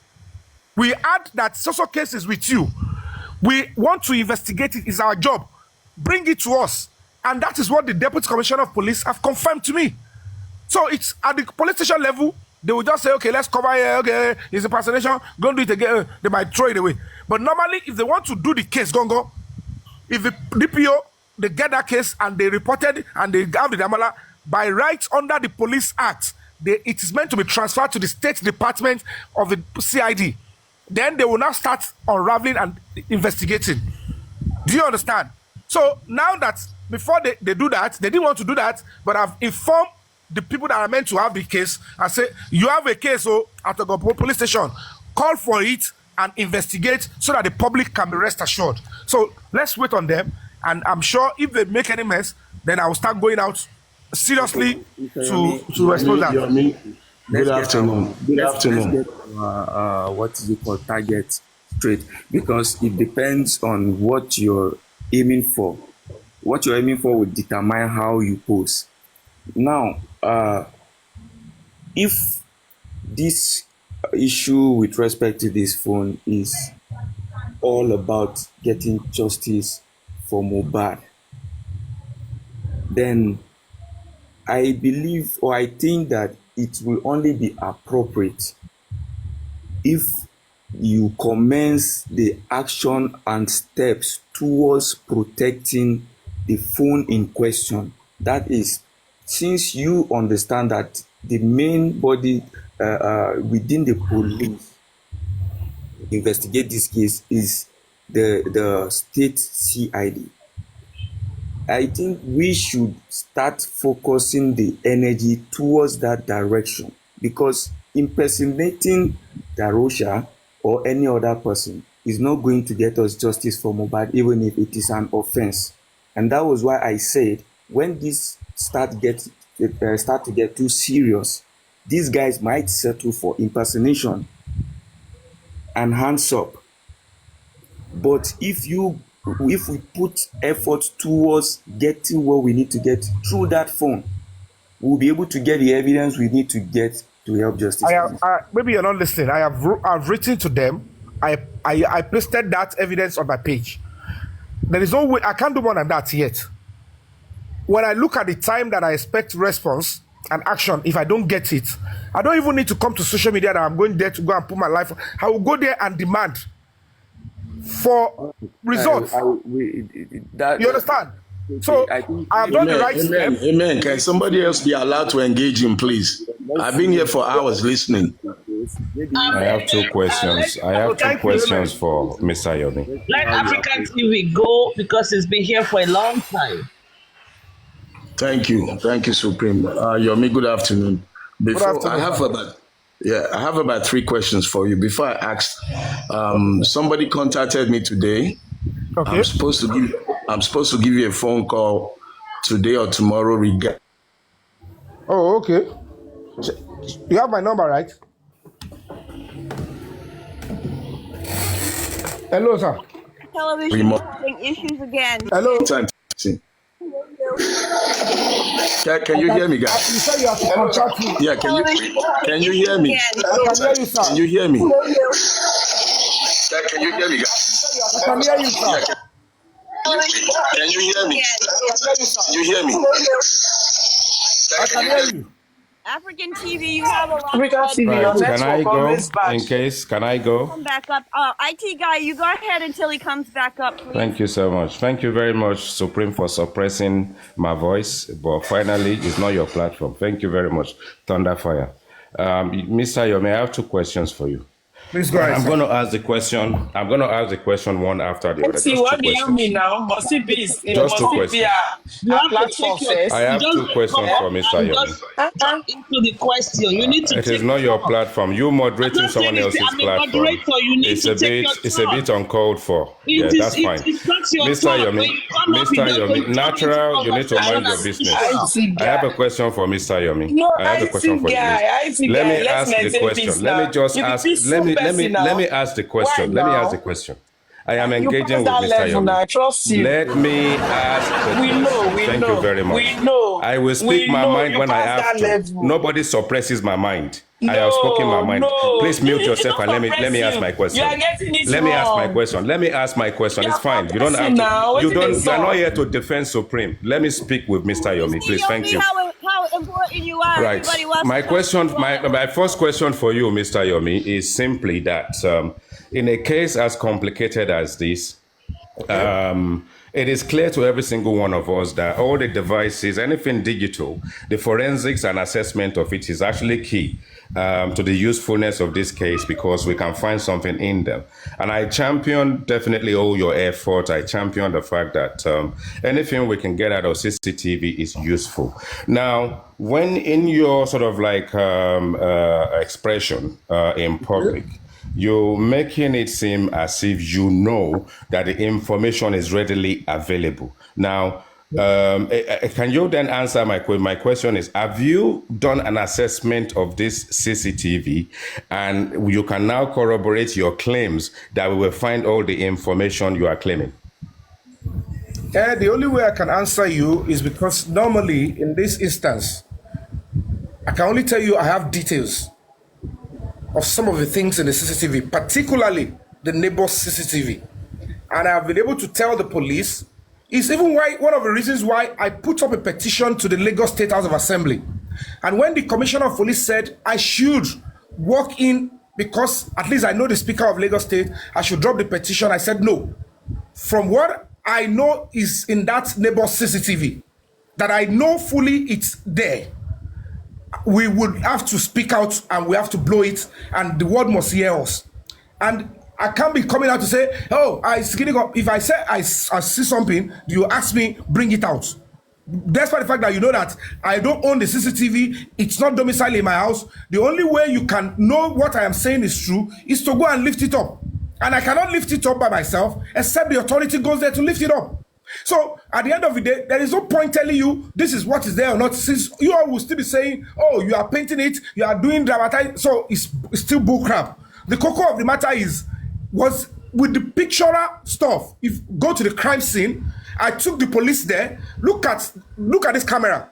We add that social case is with you. We want to investigate it. It's our job. Bring it to us. And that is what the Deputy Commissioner of Police have confirmed to me. So it's at the police station level, they will just say, okay, let's cover here, okay, it's impersonation, go do it again. They might throw it away. But normally, if they want to do the case, go, if the DPO, they get that case and they reported and they have the Damala, by rights under the Police Act, it is meant to be transferred to the State Department of the CID. Then they will now start unraveling and investigating. Do you understand? So now that before they do that, they didn't want to do that, but I've informed the people that are meant to have the case and say, you have a case at the police station, call for it and investigate so that the public can be rest assured. So let's wait on them, and I'm sure if they make any mess, then I will start going out seriously to respond that. Good afternoon. Good afternoon. Let's get, what is it called, target straight, because it depends on what you're aiming for. What you're aiming for will determine how you pose. Now, if this issue with respect to this phone is all about getting justice for MOHBAD, then I believe, or I think that it will only be appropriate if you commence the action and steps towards protecting the phone in question. That is, since you understand that the main body within the police investigate this case is the state CID, I think we should start focusing the energy towards that direction, because impersonating Darosha or any other person is not going to get us justice for Mohbad, even if it is an offense. And that was why I said, when this start to get too serious, these guys might settle for impersonation and hands up. But if we put effort towards getting what we need to get through that phone, we'll be able to get the evidence we need to get to help justice. Maybe you're not listening. I've written to them. I pasted that evidence on my page. There is no way I can't do more than that yet. When I look at the time that I expect response and action, if I don't get it, I don't even need to come to social media that I'm going there to go and put my life. I will go there and demand for results. You understand? So I've done the right step. Amen. Can somebody else be allowed to engage him, please? I've been here for hours listening. I have two questions. I have two questions for Mr. Yomi. Let African TV go because it's been here for a long time. Thank you, Supreme. Yomi, good afternoon. I have about 3 questions for you. Before I ask, somebody contacted me today. Okay. I'm supposed to give you a phone call today or tomorrow regarding. Oh, okay. You have my number, right? Hello, sir. Television is having issues again. Hello. Can you hear me, guys? You said you have to contact me. Yeah, can you hear me? I can hear you, sir. Can you hear me? Can you hear me, guys? I can hear you, sir. Can you hear me? Can you hear me? I can hear you. African TV, you have a lot. African TV, Right. your Can I network go? always bad. In case, can I go? Come back up. IT guy, you go ahead until he comes back up, please. Thank you so much. Thank you very much, Supreme, for suppressing my voice. But finally, it's not your platform. Thank you very much, ThunderFire. Mr. Yomi, I have 2 questions for you. Please go ahead. I'm going to ask the question one after the other. See, what do you mean now? Must it be? Just 2 questions. You have Platform to take first. I have 2 questions for Mr. Yomi. jump into the question. You need to It is not your platform. You moderating someone else's platform. It's a bit uncalled for. Yeah, that's fine. Mr. Yomi, natural, you need to mind your business. I have a question for Mr. Yomi. No, I have a question for you. Let me ask the question. Let me ask the question. I am engaging with Mr. Yomi. I trust you. Let me ask the question. Thank you very much. We know. I will speak my mind when I have to. Nobody suppresses my mind. I have spoken my mind. Please mute yourself and let me ask my question. Let me ask my question. It's fine. You don't have to. You are not here to defend Supreme. Let me speak with Mr. Yomi, please. Thank you. How important you are. Right. My first question for you, Mr. Yomi, is simply that in a case as complicated as this, it is clear to every single one of us that all the devices, anything digital, the forensics and assessment of it is actually key to the usefulness of this case, because we can find something in them. And I champion definitely all your effort. I champion the fact that anything we can get out of CCTV is useful. Now, when in your sort of like expression in public, you're making it seem as if you know that the information is readily available. Now, can you then answer my question is, have you done an assessment of this CCTV and you can now corroborate your claims that we will find all the information you are claiming? The only way I can answer you is because normally in this instance, I can only tell you I have details of some of the things in the CCTV, particularly the neighbor's CCTV. And I have been able to tell the police. It's even one of the reasons why I put up a petition to the Lagos State House of Assembly. And when the Commissioner of Police said I should walk in because at least I know the Speaker of Lagos State, I should drop the petition, I said no. From what I know is in that neighbor's CCTV, that I know fully it's there, we would have to speak out and we have to blow it and the world must hear us. And I can't be coming out to say, oh, if I say I see something, you ask me, bring it out. despite the fact that you know that I don't own the CCTV, it's not domiciled in my house, the only way you can know what I am saying is true is to go and lift it up. And I cannot lift it up by myself, except the authority goes there to lift it up. So at the end of the day, there is no point telling you this is what is there or not, since you all will still be saying, oh, you are painting it, you are doing dramatizing, so it's still bull crap. The cocoa of the matter was with the picturer stuff. If go to the crime scene, I took the police there. Look at this camera.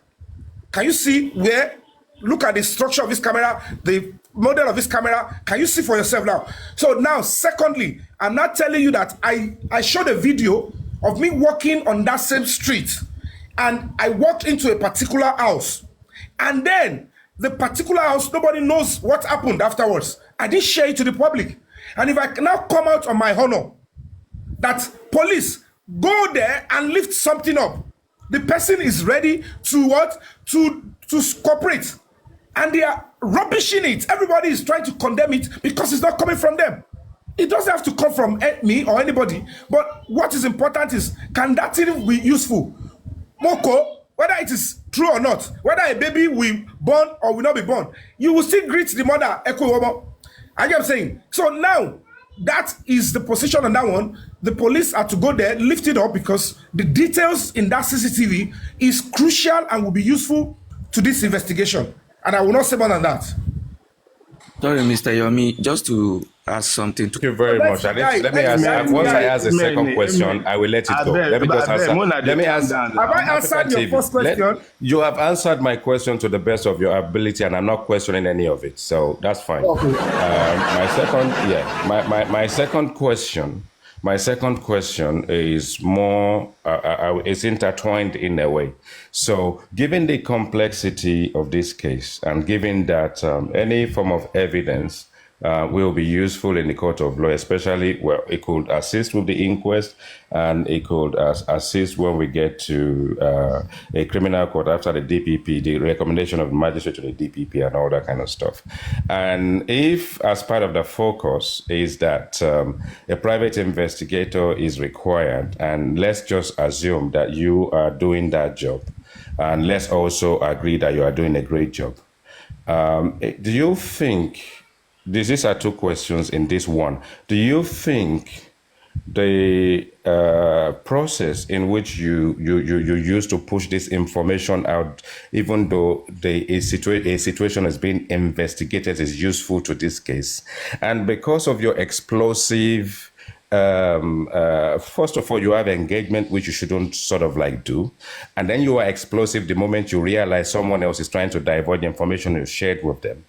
Can you see where? Look at the structure of this camera, the model of this camera. Can you see for yourself now? So now, secondly, I'm not telling you that I showed a video of me walking on that same street, and I walked into a particular house, and then the particular house, nobody knows what happened afterwards. I didn't share it to the public. And if I now come out on my honor that police go there and lift something up, the person is ready to what? To cooperate. And they are rubbishing it. Everybody is trying to condemn it because it's not coming from them. It doesn't have to come from me or anybody. But what is important is, can that thing be useful? Moko, whether it is true or not, whether a baby will born or will not be born, you will still greet the mother. I get what I'm saying. So now, that is the position on that one. The police are to go there, lift it up, because the details in that CCTV is crucial and will be useful to this investigation. And I will not say more than that. Sorry, Mr. Yomi, just to ask something. Thank you very much. Let me ask. Once I ask the second question, I will let it go. Let me just answer. Let me answer. Have I answered your first question? You have answered my question to the best of your ability, and I'm not questioning any of it. So that's fine. Okay. My second question is more, it's intertwined in a way. So given the complexity of this case, and given that any form of evidence will be useful in the court of law, especially where it could assist with the inquest, and it could assist when we get to a criminal court after the DPP, the recommendation of the magistrate to the DPP and all that kind of stuff. And if, as part of the focus, is that a private investigator is required, and let's just assume that you are doing that job, and let's also agree that you are doing a great job. Do you think, these are two questions in this one, do you think the process in which you use to push this information out, even though a situation is being investigated, is useful to this case? And because of your explosive, first of all, you have engagement, which you shouldn't sort of like do. And then you are explosive the moment you realize someone else is trying to divulge information you shared with them.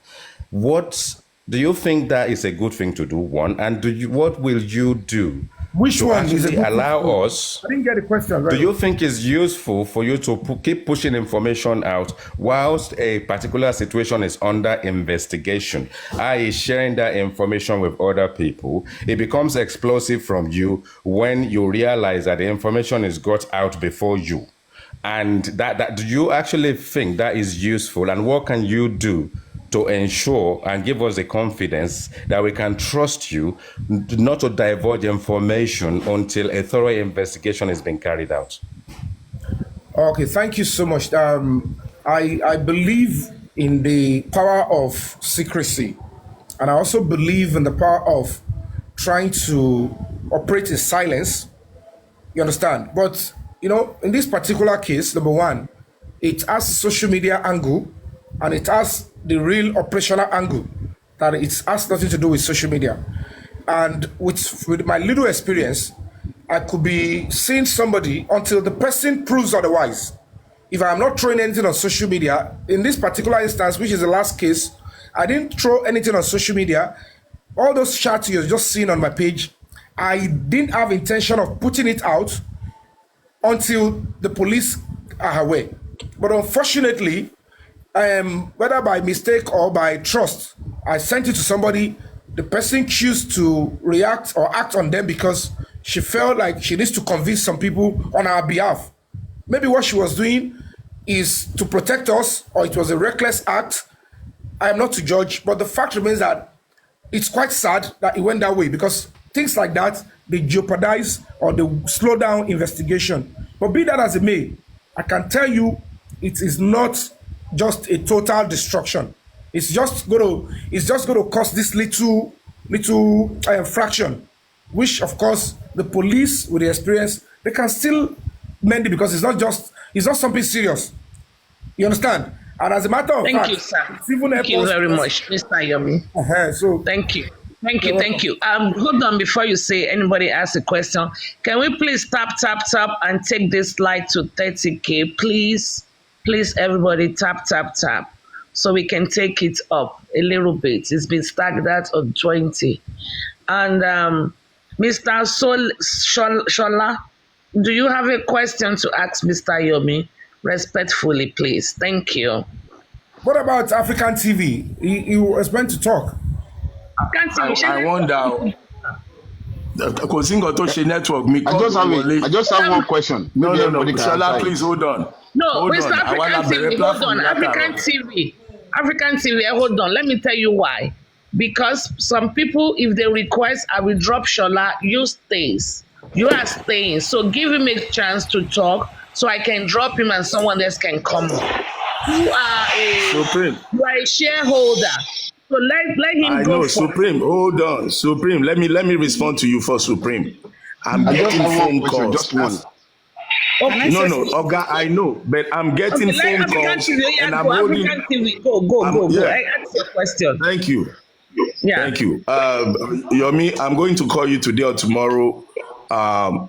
Do you think that is a good thing to do, one? And what will you do? Which one is it? Allow us. I didn't get the question right. Do you think it's useful for you to keep pushing information out whilst a particular situation is under investigation, i.e. sharing that information with other people? It becomes explosive from you when you realize that the information is got out before you. And that do you actually think that is useful? And what can you do to ensure and give us the confidence that we can trust you not to divulge information until a thorough investigation has been carried out? Okay, thank you so much. I believe in the power of secrecy, and I also believe in the power of trying to operate in silence. You understand? But, in this particular case, number one, it has a social media angle, and it has the real operational angle, that it has nothing to do with social media. And with my little experience, I could be seeing somebody until the person proves otherwise. If I'm not throwing anything on social media, in this particular instance, which is the last case, I didn't throw anything on social media. All those chats you're just seeing on my page, I didn't have intention of putting it out until the police are aware. But unfortunately, whether by mistake or by trust, I sent it to somebody. The person chose to react or act on them because she felt like she needs to convince some people on our behalf. Maybe what she was doing is to protect us, or it was a reckless act. I am not to judge, but the fact remains that it's quite sad that it went that way, because things like that, they jeopardize or they slow down investigation. But be that as it may, I can tell you it is not just a total destruction. It's just going to cause this little fraction, which of course the police with the experience they can still mend it because it's not something serious. You understand? And as a matter of Thank fact, you, sir. it's even Thank you very much, Mr. Yomi. So Thank you. Thank you. Hold on before you say anybody asks a question. Can we please tap and take this slide to 30K, please? Please, everybody, tap, so we can take it up a little bit. It's been stagnant on 20. And Mr. Shola, do you have a question to ask Mr. Yomi? Respectfully, please. Thank you. What about African TV? He was meant to talk. I wonder. Network. I just have one question. No. Shola, please hold on. No, Mr. African TV, hold on. African TV, hold on. Let me tell you why. Because some people, if they request, I will drop Shola, you stays. You are staying. So give him a chance to talk so I can drop him and someone else can come up. You are a shareholder. So let him I go. know, Supreme. Hold on. Supreme, let me respond to you for Supreme. I'm getting phone calls. Just one. Okay. No, Oga, I know, but I'm getting phone calls and I'm holding. African TV, go. I ask your question. Thank you. Yeah. Thank you. Yomi, I'm going to call you today or tomorrow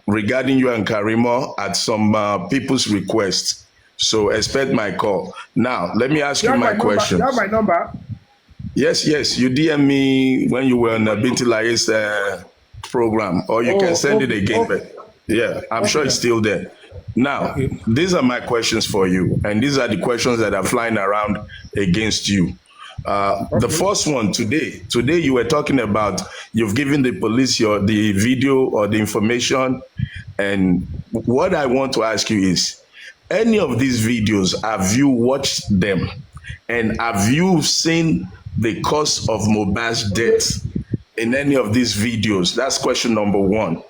regarding you and Karimo at some people's requests. So expect my call. Now, let me ask you my question. You have my number? Yes. You DM me when you were on a Binti Lai's program, or you can send it again. But yeah, I'm sure it's still there. Now, these are my questions for you, and these are the questions that are flying around against you. The first one today you were talking about you've given the police the video or the information, and what I want to ask you is, any of these videos, have you watched them, and have you seen the cause of MOHBAD's death in any of these videos? That's question number one.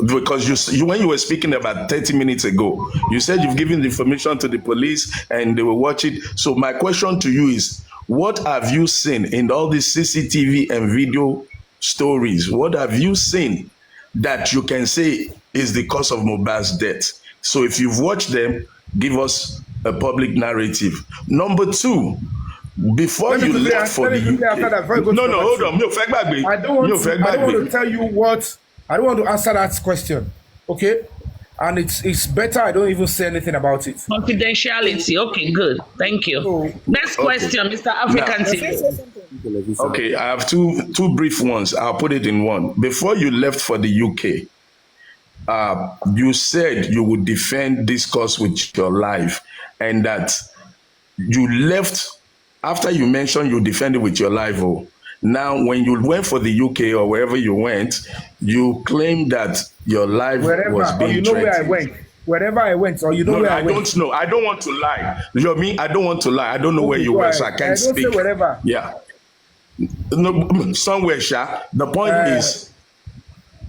Because you when you were speaking about 30 minutes ago, you said you've given the information to the police and they will watch it. So my question to you is, what have you seen in all these CCTV and video stories? What have you seen that you can say is the cause of MOHBAD's death? So if you've watched them, give us a public narrative. Number two, before you left for the UK. No, hold on. I don't want to tell you what. I don't want to answer that question. Okay? And it's better I don't even say anything about it. Confidentiality. Okay, good. Thank you. Next question, Mr. African TV. Okay, I have two brief ones. I'll put it in one. Before you left for the UK, you said you would defend this cause with your life, and that you left after you mentioned you defended with your life. Now, when you went for the UK or wherever you went, you claimed that your life was being threatened. Where I went. Wherever I went, or where I went. Don't know. I don't want to lie. I don't want to lie. I don't know where you were, so I can't speak. Say wherever. Yeah. No, somewhere, Sha. The point is,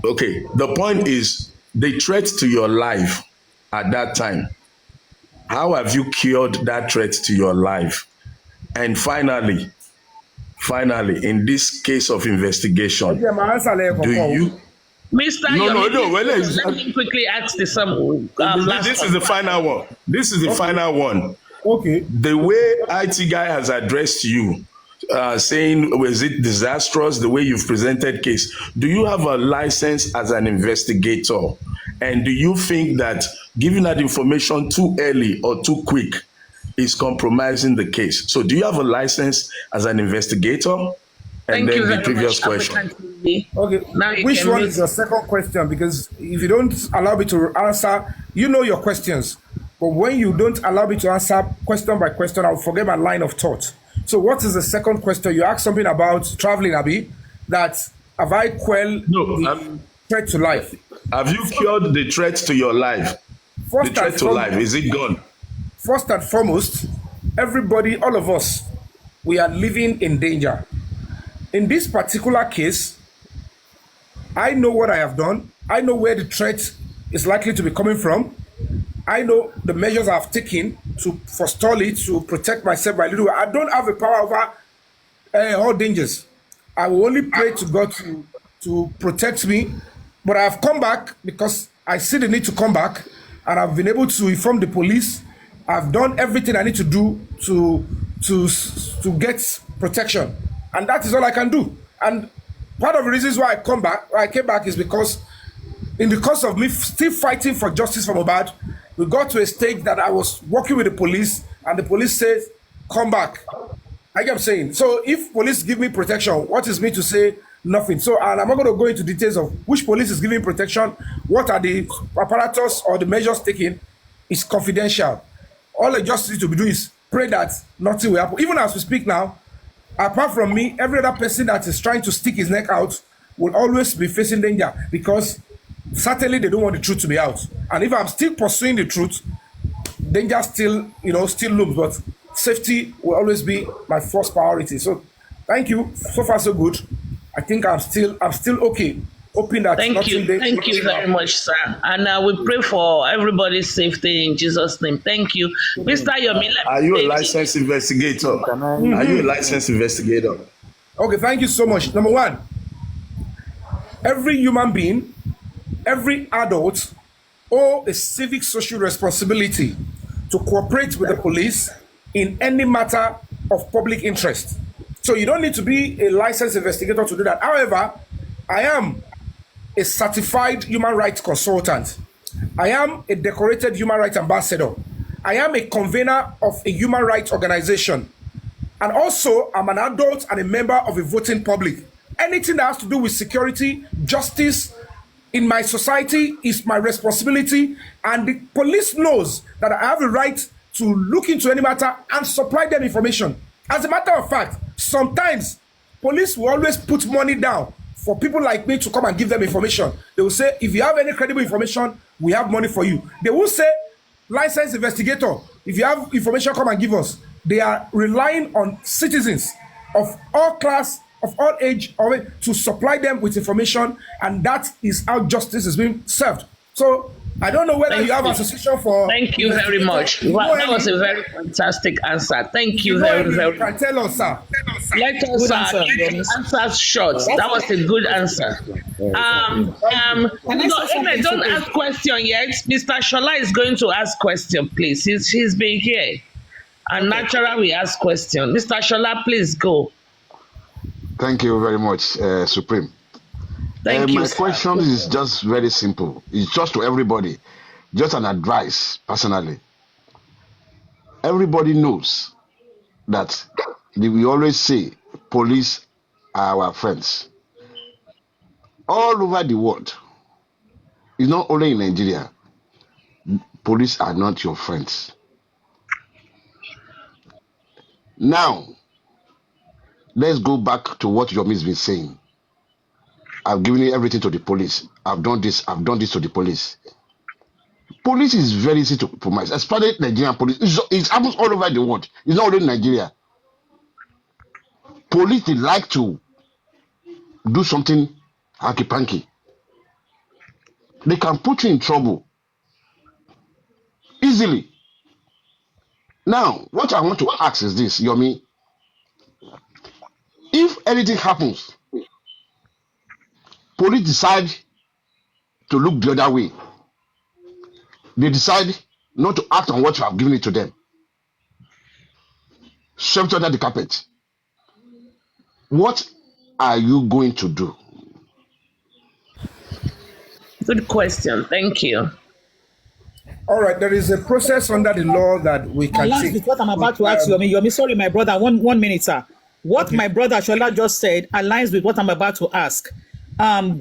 the point is the threat to your life at that time. How have you cured that threat to your life? And finally, in this case of investigation, do you... Mr. Let me quickly ask the this is the final one. This is the final one. Okay. The way IT guy has addressed you, saying, was it disastrous, the way you've presented case, do you have a license as an investigator? And do you think that giving that information too early or too quick is compromising the case? So do you have a license as an investigator? And Thank then the previous much, question. Okay. Now which one is your second question? Because if you don't allow me to answer, you know your questions. But when you don't allow me to answer question by question, I'll forget my line of thought. So what is the second question? You asked something about traveling, Abi, that have I quelled the threat to life? Have you cured the threat to your life? The threat to life, is it gone? First and foremost, everybody, all of us, we are living in danger. In this particular case, I know what I have done. I know where the threat is likely to be coming from. I know the measures I've taken to forestall it, to protect myself by little. I don't have a power over all dangers. I will only pray to God to protect me. But I've come back because I see the need to come back, and I've been able to inform the police. I've done everything I need to do to get protection, and that is all I can do. And part of the reasons why I came back, is because in the course of me still fighting for justice for Mohbad, we got to a stage that I was working with the police, and the police said, "Come back." I kept saying, so if police give me protection, what is me to say nothing? So, and I'm not going to go into details of which police is giving protection, what are the apparatus or the measures taken. It's confidential. All I just need to be doing is pray that nothing will happen. Even as we speak now, apart from me, every other person that is trying to stick his neck out will always be facing danger, because certainly they don't want the truth to be out. And if I'm still pursuing the truth, danger still looms, but safety will always be my first priority. So thank you. So far so good. I think I'm still okay. Hoping that thank you very much, sir. And we pray for everybody's safety in Jesus' name. Thank you. Mr. Yomi, are you a licensed investigator? Are you a licensed investigator? Okay, thank you so much. Number one, every human being, every adult owe a civic social responsibility to cooperate with the police in any matter of public interest. So you don't need to be a licensed investigator to do that. However, I am a certified human rights consultant. I am a decorated human rights ambassador. I am a convener of a human rights organization. And also, I'm an adult and a member of a voting public. Anything that has to do with security, justice in my society is my responsibility. And the police knows that I have a right to look into any matter and supply them information. As a matter of fact, sometimes police will always put money down for people like me to come and give them information. They will say, if you have any credible information, we have money for you. They will say, licensed investigator, if you have information, come and give us. They are relying on citizens of all class, of all age, to supply them with information, and that is how justice is being served. So I don't know whether you have association for. Thank you very much. Well, that was a very fantastic answer. Thank you very, very much. Tell us, sir. Let us answer short. That was a good answer. If I don't ask question yet, Mr. Shola is going to ask question, please. He's been here. And naturally, we ask question. Mr. Shola, please go. Thank you very much, Supreme. Thank you. My question is just very simple. It's just to everybody, just an advice personally. Everybody knows that we always say police are our friends. All over the world, it's not only in Nigeria, police are not your friends. Now, let's go back to what Yomi's been saying. I've given everything to the police. I've done this to the police. Police is very easy to compromise, especially Nigerian police. It happens all over the world. It's not only in Nigeria. Police, they like to do something hanky-panky. They can put you in trouble easily. Now, what I want to ask is this, Yomi. If anything happens, police decide to look the other way. They decide not to act on what you have given it to them. Swept under the carpet. What are you going to do? Good question. Thank you. All right, there is a process under the law that we can take. With what I'm about to ask you, Yomi, sorry, my brother, one minute, sir. What my brother Shola just said aligns with what I'm about to ask.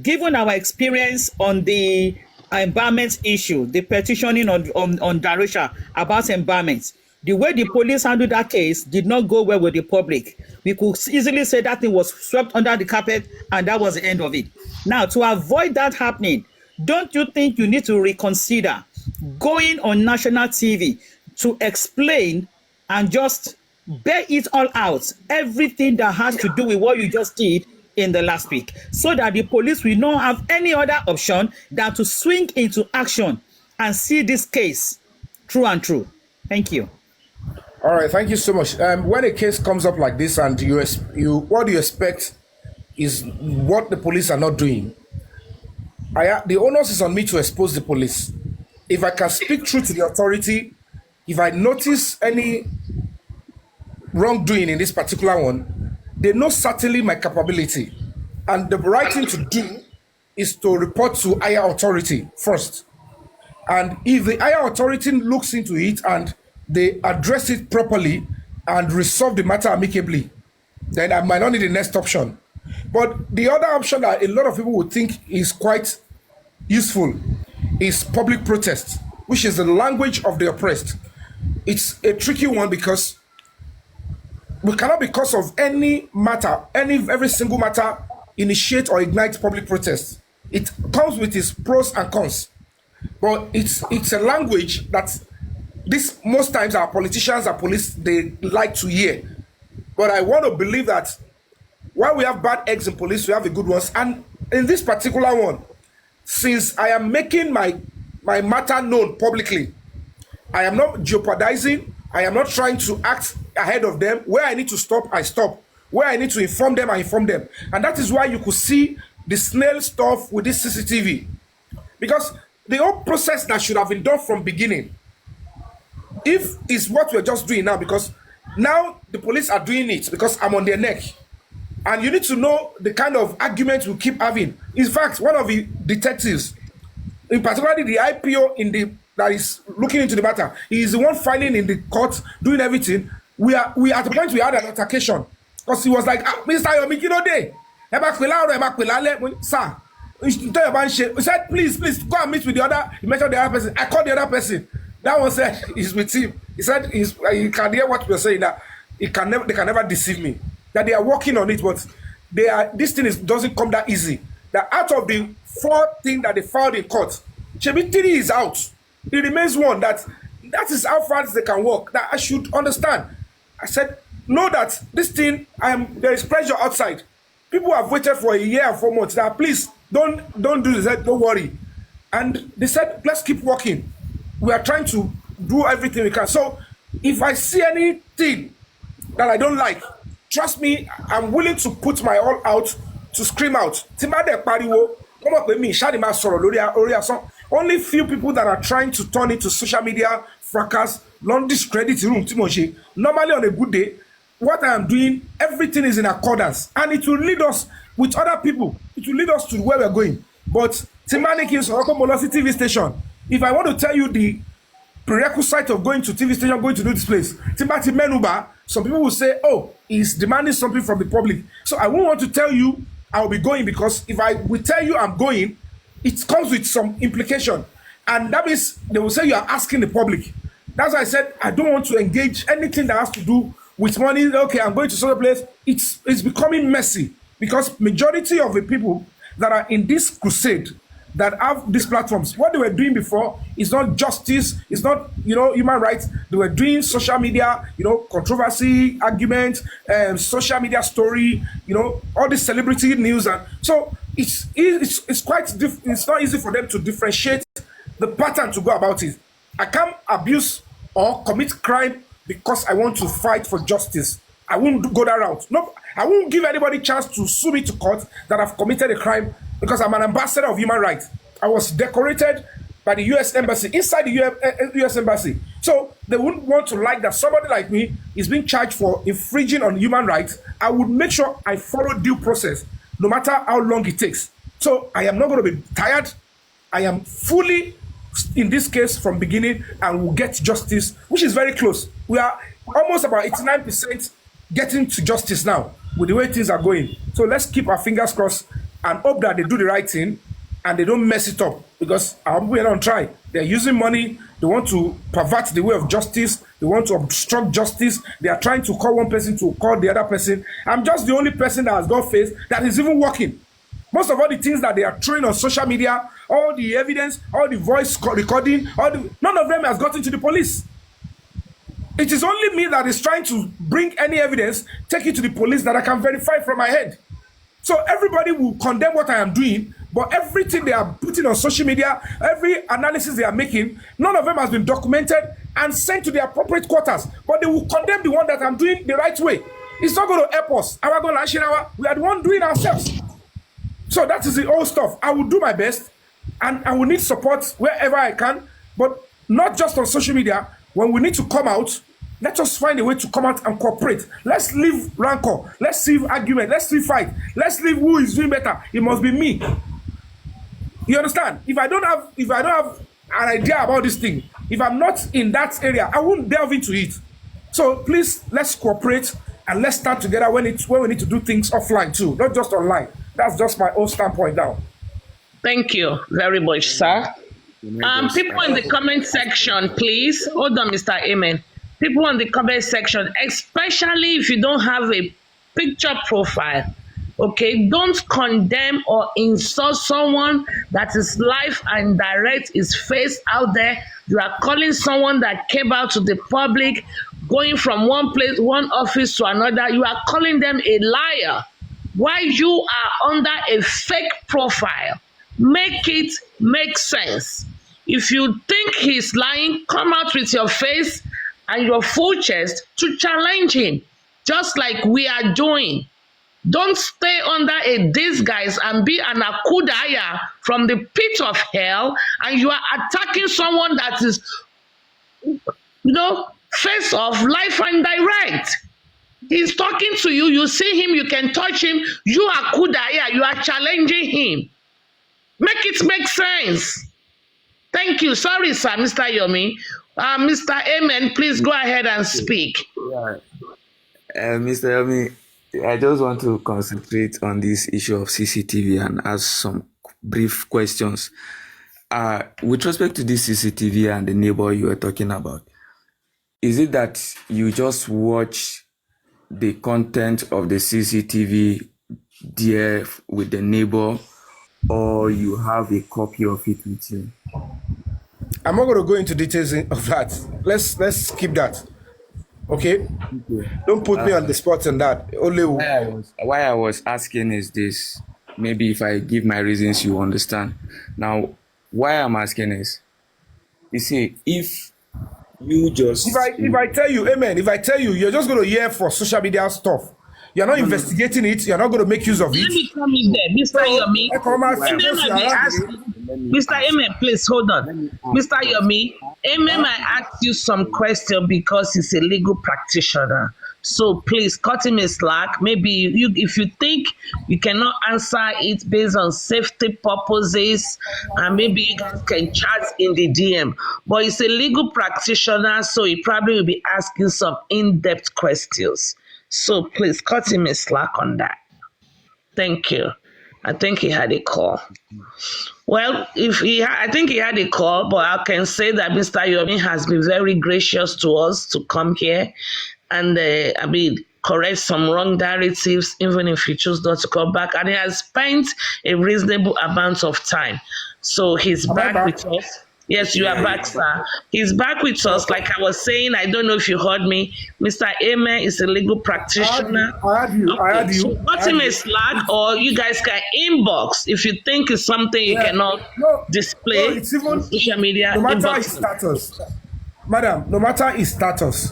Given our experience on the embalmment issue, the petitioning on Darusha about embalmment, the way the police handled that case did not go well with the public. We could easily say that thing was swept under the carpet and that was the end of it. Now, to avoid that happening, don't you think you need to reconsider going on national TV to explain and just bear it all out, everything that has to do with what you just did in the last week, so that the police will not have any other option than to swing into action and see this case True and true. Thank you. All right, thank you so much. When a case comes up like this, and what do you expect is what the police are not doing. The onus is on me to expose the police. If I can speak truth to the authority, if I notice any wrongdoing in this particular one, they know certainly my capability. And the right thing to do is to report to higher authority first. And if the higher authority looks into it and they address it properly and resolve the matter amicably, then I might not need the next option. But the other option that a lot of people would think is quite useful is public protest, which is the language of the oppressed. It's a tricky one because we cannot, because of any matter, every single matter, initiate or ignite public protest. It comes with its pros and cons. But it's a language that most times our politicians, our police, they like to hear. But I want to believe that while we have bad eggs in police, we have the good ones. And in this particular one, since I am making my matter known publicly, I am not jeopardizing, I am not trying to act ahead of them. Where I need to stop, I stop. Where I need to inform them, I inform them. And that is why you could see the snail stuff with this CCTV. Because the whole process that should have been done from beginning, if it's what we're just doing now, because now the police are doing it because I'm on their neck. And you need to know the kind of arguments we keep having. In fact, one of the detectives, in particularly the IPO that is looking into the matter, he is the one filing in the court, doing everything. We at the point we had an altercation. Because he was like, Mr. Yomikino Day, sir. He said, please go and meet with the other. He mentioned the other person. I called the other person. That one said he's with him. He said you can hear what we're saying, that they can never deceive me. That they are working on it, but this thing doesn't come that easy. That out of the 4 things that they filed in court, Chebi 3 is out. It remains 1. That is how fast they can work. That I should understand. I said, know that this thing, there is pressure outside. People have waited for a year and 4 months. That please don't do this. Don't worry. And they said, let's keep working. We are trying to do everything we can. So if I see anything that I don't like, trust me, I'm willing to put my all out to scream out. Only few people that are trying to turn it to social media fracas, don't discredit room. Normally on a good day, what I am doing, everything is in accordance, and it will lead us with other people. It will lead us to where we're going. But Timaniki is TV station. If I want to tell you the prerequisite of going to TV station, going to do this place, Timati Menuba, some people will say, oh, he's demanding something from the public. So I won't want to tell you I'll be going, because if I will tell you I'm going, it comes with some implication. And that means they will say you are asking the public. That's why I said I don't want to engage anything that has to do with money. Okay, I'm going to some place. It's becoming messy, because majority of the people that are in this crusade, that have these platforms, what they were doing before is not justice, it's not human rights. They were doing social media, controversy, argument, social media story, all this celebrity news, and so it's quite it's not easy for them to differentiate the pattern to go about it. I can't abuse or commit crime because I want to fight for justice. I won't go that route. No, I won't give anybody chance to sue me to court that I've committed a crime, because I'm an ambassador of human rights. I was decorated by the U.S. Embassy, inside the U.S. Embassy. So they wouldn't want to like that somebody like me is being charged for infringing on human rights. I would make sure I follow due process, no matter how long it takes. So I am not going to be tired. I am fully in this case from beginning, and will get justice, which is very close. We are almost about 89% getting to justice now with the way things are going. So let's keep our fingers crossed and hope that they do the right thing and they don't mess it up, because our people are on try. They're using money. They want to pervert the way of justice. They want to obstruct justice. They are trying to call one person to call the other person. I'm just the only person that has got face that is even working. Most of all the things that they are throwing on social media, all the evidence, all the voice recording, none of them has gotten to the police. It is only me that is trying to bring any evidence, take it to the police that I can verify from my head. So everybody will condemn what I am doing, but everything they are putting on social media, every analysis they are making, none of them has been documented. and sent to the appropriate quarters. But they will condemn the one that I'm doing the right way. It's not going to help us. We are the one doing ourselves. So that is the old stuff. I will do my best, and I will need support wherever I can, but not just on social media. When we need to come out, let us find a way to come out and cooperate. Let's leave rancor. Let's leave argument. Let's leave fight. Let's leave who is doing better. It must be me. You understand? If I don't have an idea about this thing, if I'm not in that area, I won't delve into it. So please, let's cooperate and let's stand together when we need to do things offline too, not just online. That's just my own standpoint now. Thank you very much, sir. People in the comment section, please. Hold on, Mr. Amen. People in the comment section, especially if you don't have a picture profile, okay, don't condemn or insult someone that is live and direct, his face out there. You are calling someone that came out to the public, going from one place, one office to another. You are calling them a liar while you are under a fake profile. Make it make sense. If you think he's lying, come out with your face and your full chest to challenge him, just like we are doing. Don't stay under a disguise and be an akudaya from the pit of hell, and you are attacking someone that is, face off, life and direct. He's talking to you, you see him, you can touch him, you are kudaya, you are challenging him. Make it make sense. Thank you. Sorry, sir, Mr. Yomi. Mr. Amen, please go ahead and speak. Yeah. Mr. Yomi, I just want to concentrate on this issue of CCTV and ask some brief questions. With respect to this CCTV and the neighbor you were talking about, is it that you just watch the content of the CCTV there with the neighbor, or you have a copy of it with you? I'm not going to go into details of that. Let's keep that. Okay? Don't put me on the spot on that. Only why I was asking is this. Maybe if I give my reasons, you understand. Now, why I'm asking is, you see, if you just... If I tell you, amen, if I tell you, you're just going to hear for social media stuff. You're not investigating it. You're not going to make use of it. Let me come in there, Mr. Yomi. Mr. Amen, please hold on. Mr. Yomi, Amen might ask you some question because he's a legal practitioner. So please cut him a slack. Maybe if you think you cannot answer it based on safety purposes, and maybe you guys can chat in the DM. But he's a legal practitioner, so he probably will be asking some in-depth questions. So please cut him a slack on that. Thank you. I think he had a call. Well, I think he had a call, but I can say that Mr. Yomi has been very gracious to us to come here and correct some wrong narratives, even if he chooses not to come back. And he has spent a reasonable amount of time. So he's back with us. Yes, you are back, sir. He's back with us. Like I was saying, I don't know if you heard me. Mr. Amen is a legal practitioner. I heard you. So cut him a slack, or you guys can inbox if you think it's something you cannot display it's even, on social media. No matter his status, madam, no matter his status,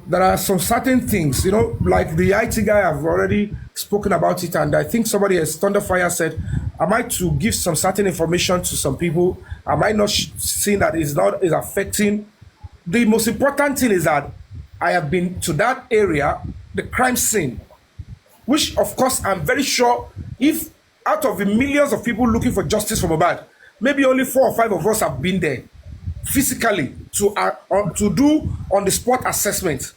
there are some certain things, like the IT guy, I've already spoken about it, and I think somebody has ThunderFire said, I might to give some certain information to some people. I might not see that is affecting. The most important thing is that I have been to that area, the crime scene, which of course I'm very sure if out of the millions of people looking for justice for MOHBAD, maybe only 4 or 5 of us have been there physically to do on the spot assessment.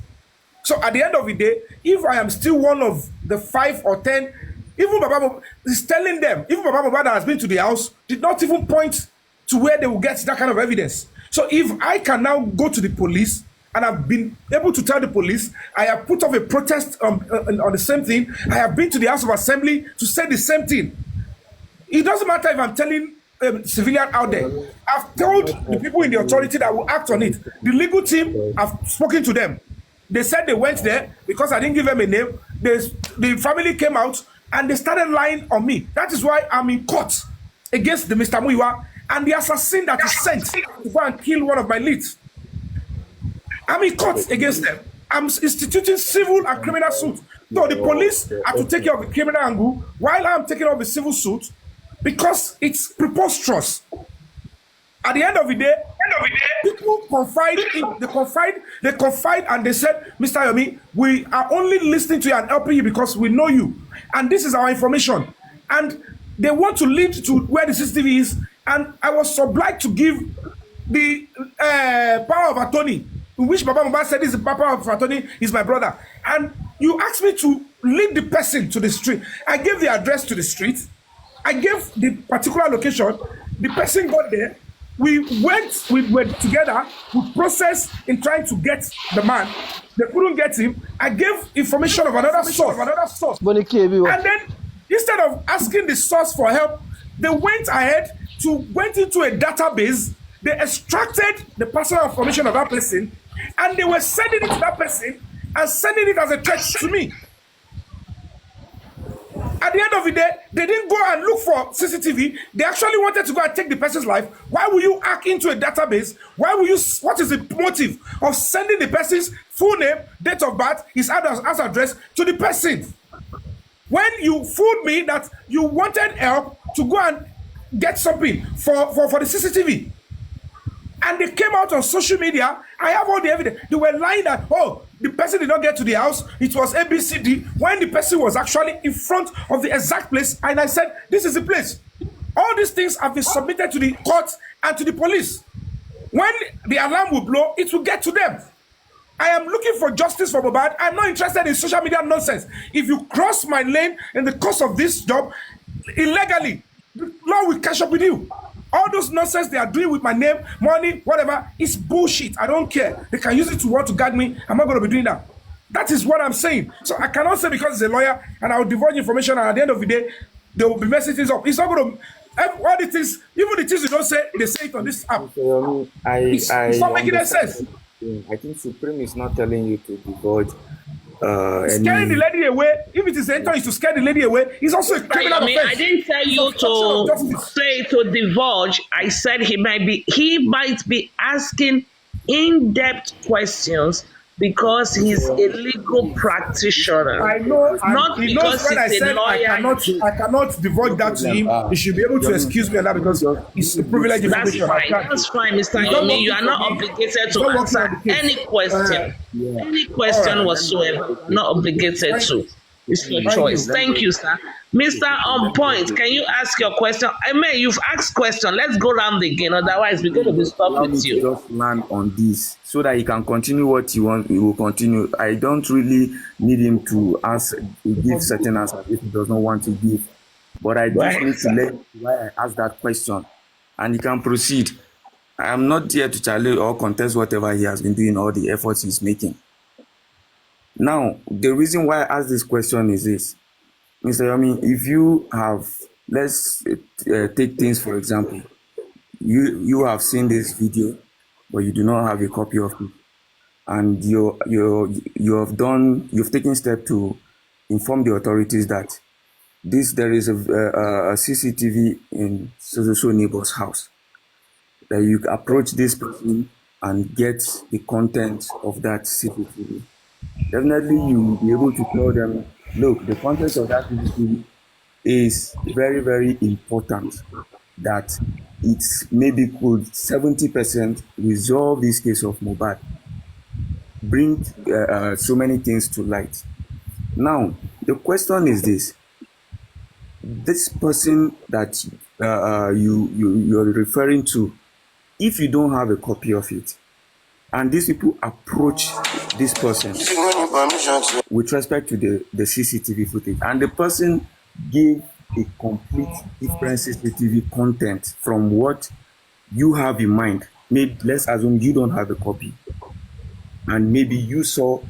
So at the end of the day, if I am still one of the 5 or 10, even Baba is telling them, even Baba MOHBAD has been to the house, did not even point to where they will get that kind of evidence. So if I can now go to the police, and I've been able to tell the police, I have put off a protest on the same thing, I have been to the House of Assembly to say the same thing. It doesn't matter if I'm telling civilian out there. I've told the people in the authority that will act on it. The legal team, I've spoken to them. They said they went there because I didn't give them a name. The family came out and they started lying on me. That is why I'm in court against the Mr. Muiwa and the assassin that is sent to go and kill one of my leads. I'm in court against them. I'm instituting civil and criminal suits. So the police are to take care of the criminal angle while I'm taking up the civil suit because it's preposterous. At the end of the day, people they confide and they said, Mr. Yomi, we are only listening to you and helping you because we know you. And this is our information. And they want to lead to where the CCTV is. And I was obliged to give the power of attorney, in which Baba Mohbad said, this is the power of attorney, is my brother. And you asked me to lead the person to the street. I gave the address to the street. I gave the particular location. The person got there. We were together, we processed in trying to get the man. They couldn't get him. I gave information of another source. And then instead of asking the source for help, they went into a database, they extracted the personal information of that person, and they were sending it to that person and sending it as a threat to me. At the end of the day, they didn't go and look for CCTV. They actually wanted to go and take the person's life. Why will you hack into a database? What is the motive of sending the person's full name, date of birth, his address to the person? When you fooled me that you wanted help to go and get something for the CCTV, and they came out on social media, I have all the evidence. They were lying that, oh, the person did not get to the house, it was ABCD, when the person was actually in front of the exact place, and I said, this is the place. All these things have been submitted to the court and to the police. When the alarm will blow, it will get to them. I am looking for justice for Mohbad. I'm not interested in social media nonsense. If you cross my lane in the course of this job, illegally, the law will catch up with you. All those nonsense they are doing with my name, money, whatever, is bullshit. I don't care. They can use it to want to gag me. I'm not going to be doing that. That is what I'm saying. So I cannot say because it's a lawyer and I will divulge information and at the end of the day, they will be messing things up. It's not going to... All the things, even the things you don't say, they say it on this app. It's not making any sense. I think Supreme is not telling you to divulge scaring the lady away. If it is the intention is to scare the lady away, it's also a criminal offense. I didn't tell you to say to divulge. I said he might be asking in-depth questions because he's a legal practitioner. I know, not he because knows when I he's a said lawyer. I cannot divulge that to him. He should be able to excuse me on that because it's a privilege. That's fine. That's fine, Mr. Yomi. You are not obligated to answer any question. Any question whatsoever. Not obligated to. It's your choice. Thank you, sir. Mr. On Point, can you ask your question? I mean, you've asked question. Let's go round again. Otherwise, we're going to be stuck with you. Just land on this so that he can continue what he wants. He will continue. I don't really need him to give certain answers if he does not want to give. But I just need to let why I asked that question, and he can proceed. I am not here to challenge or contest whatever he has been doing or the efforts he's making. Now, the reason why I asked this question is this. Mr. Yomi, if you have, let's take things for example. You have seen this video, but you do not have a copy of it. And you've taken steps to inform the authorities that there is a CCTV in so neighbor's house. That you approach this person and get the content of that CCTV. Definitely you will be able to tell them, look, the content of that CCTV is very, very important, that it's maybe could 70% resolve this case of Mohbad, bring so many things to light. Now, the question is this person that you're referring to, if you don't have a copy of it, and these people approach this person with respect to the CCTV footage, and the person gave a complete different CCTV content from what you have in mind. Maybe let's assume you don't have a copy, and maybe you saw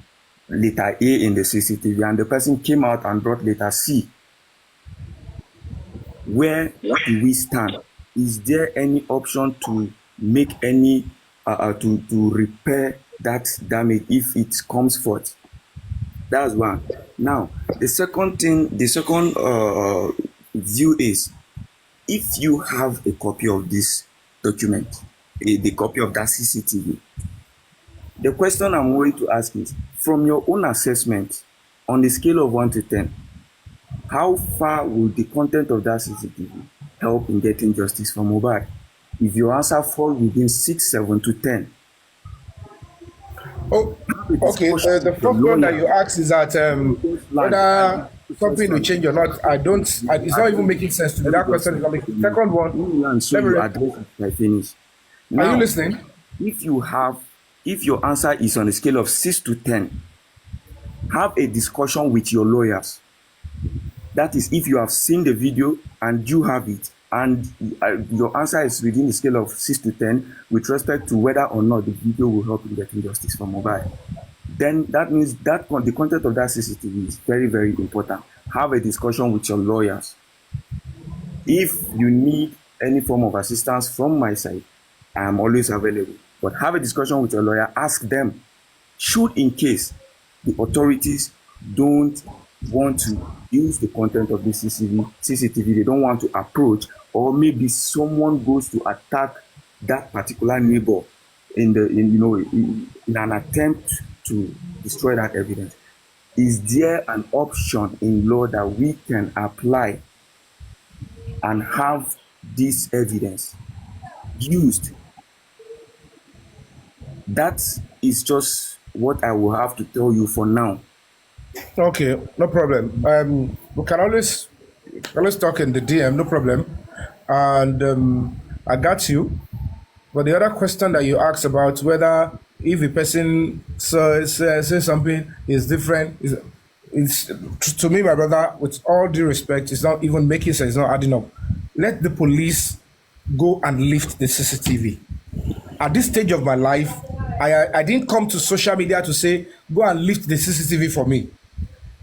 letter A in the CCTV, and the person came out and brought letter C. Where do we stand? Is there any option to make any to repair that damage if it comes forth? That's one. Now, the second view is, if you have a copy of this document, the copy of that CCTV, The question I'm going to ask is, from your own assessment, on the scale of 1 to 10, how far will the content of that CCTV help in getting justice for Mohbad? If your answer falls within 6, 7 to 10. Oh, okay. The first one that you asked is that whether something will change or not. It's not even making sense to me. That question is not making. Second one. I finish. Now, are you listening? If your answer is on a scale of 6 to 10, have a discussion with your lawyers. That is, if you have seen the video and you have it, and your answer is within the scale of 6 to 10 with respect to whether or not the video will help in getting justice for Mohbad, then that means that the content of that CCTV is very, very important. Have a discussion with your lawyers. If you need any form of assistance from my side, I am always available. But have a discussion with your lawyer. Ask them, should in case the authorities don't want to use the content of the CCTV, they don't want to approach, or maybe someone goes to attack that particular neighbor in an attempt to destroy that evidence, is there an option in law that we can apply and have this evidence used? That is just what I will have to tell you for now. Okay, no problem. We can always talk in the DM, no problem. And I got you. But the other question that you asked about whether if a person says something is different, it's to me, my brother, with all due respect, it's not even making sense, it's not adding up. Let the police go and lift the CCTV. At this stage of my life, I didn't come to social media to say, go and lift the CCTV for me.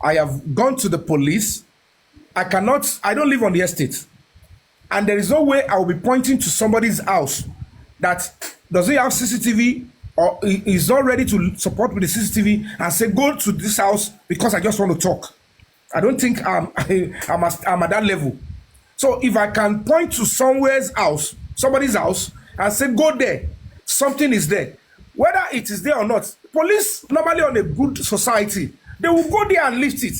I have gone to the police. I don't live on the estate. And there is no way I will be pointing to somebody's house that doesn't have CCTV or is not ready to support with the CCTV and say, go to this house because I just want to talk. I don't think I'm at that level. So if I can point to somebody's house, and say, go there, something is there. Whether it is there or not, police normally on a good society, they will go there and lift it.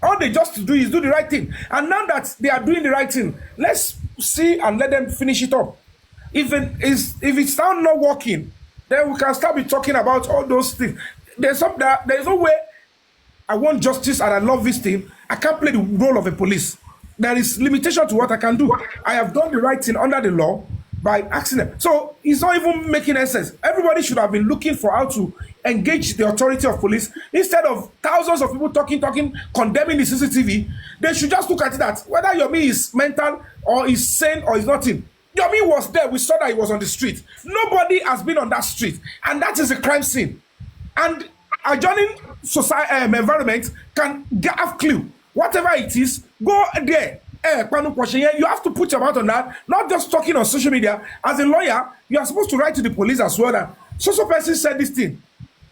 All they just do is do the right thing. And now that they are doing the right thing, let's see and let them finish it up. If it's now not working, then we can start be talking about all those things. There's no way I want justice and I love this thing. I can't play the role of a police. There is limitation to what I can do. I have done the right thing under the law by accident. So it's not even making any sense. Everybody should have been looking for how to engage the authority of police instead of thousands of people talking, condemning the CCTV. They should just look at it that whether Yomi is mental or is sane or is nothing. Yomi was there. We saw that he was on the street. Nobody has been on that street, and that is a crime scene. And adjoining society environment can have clue. Whatever it is, go there. You have to put your mouth on that, not just talking on social media. As a lawyer, you are supposed to write to the police as well that so person said this thing.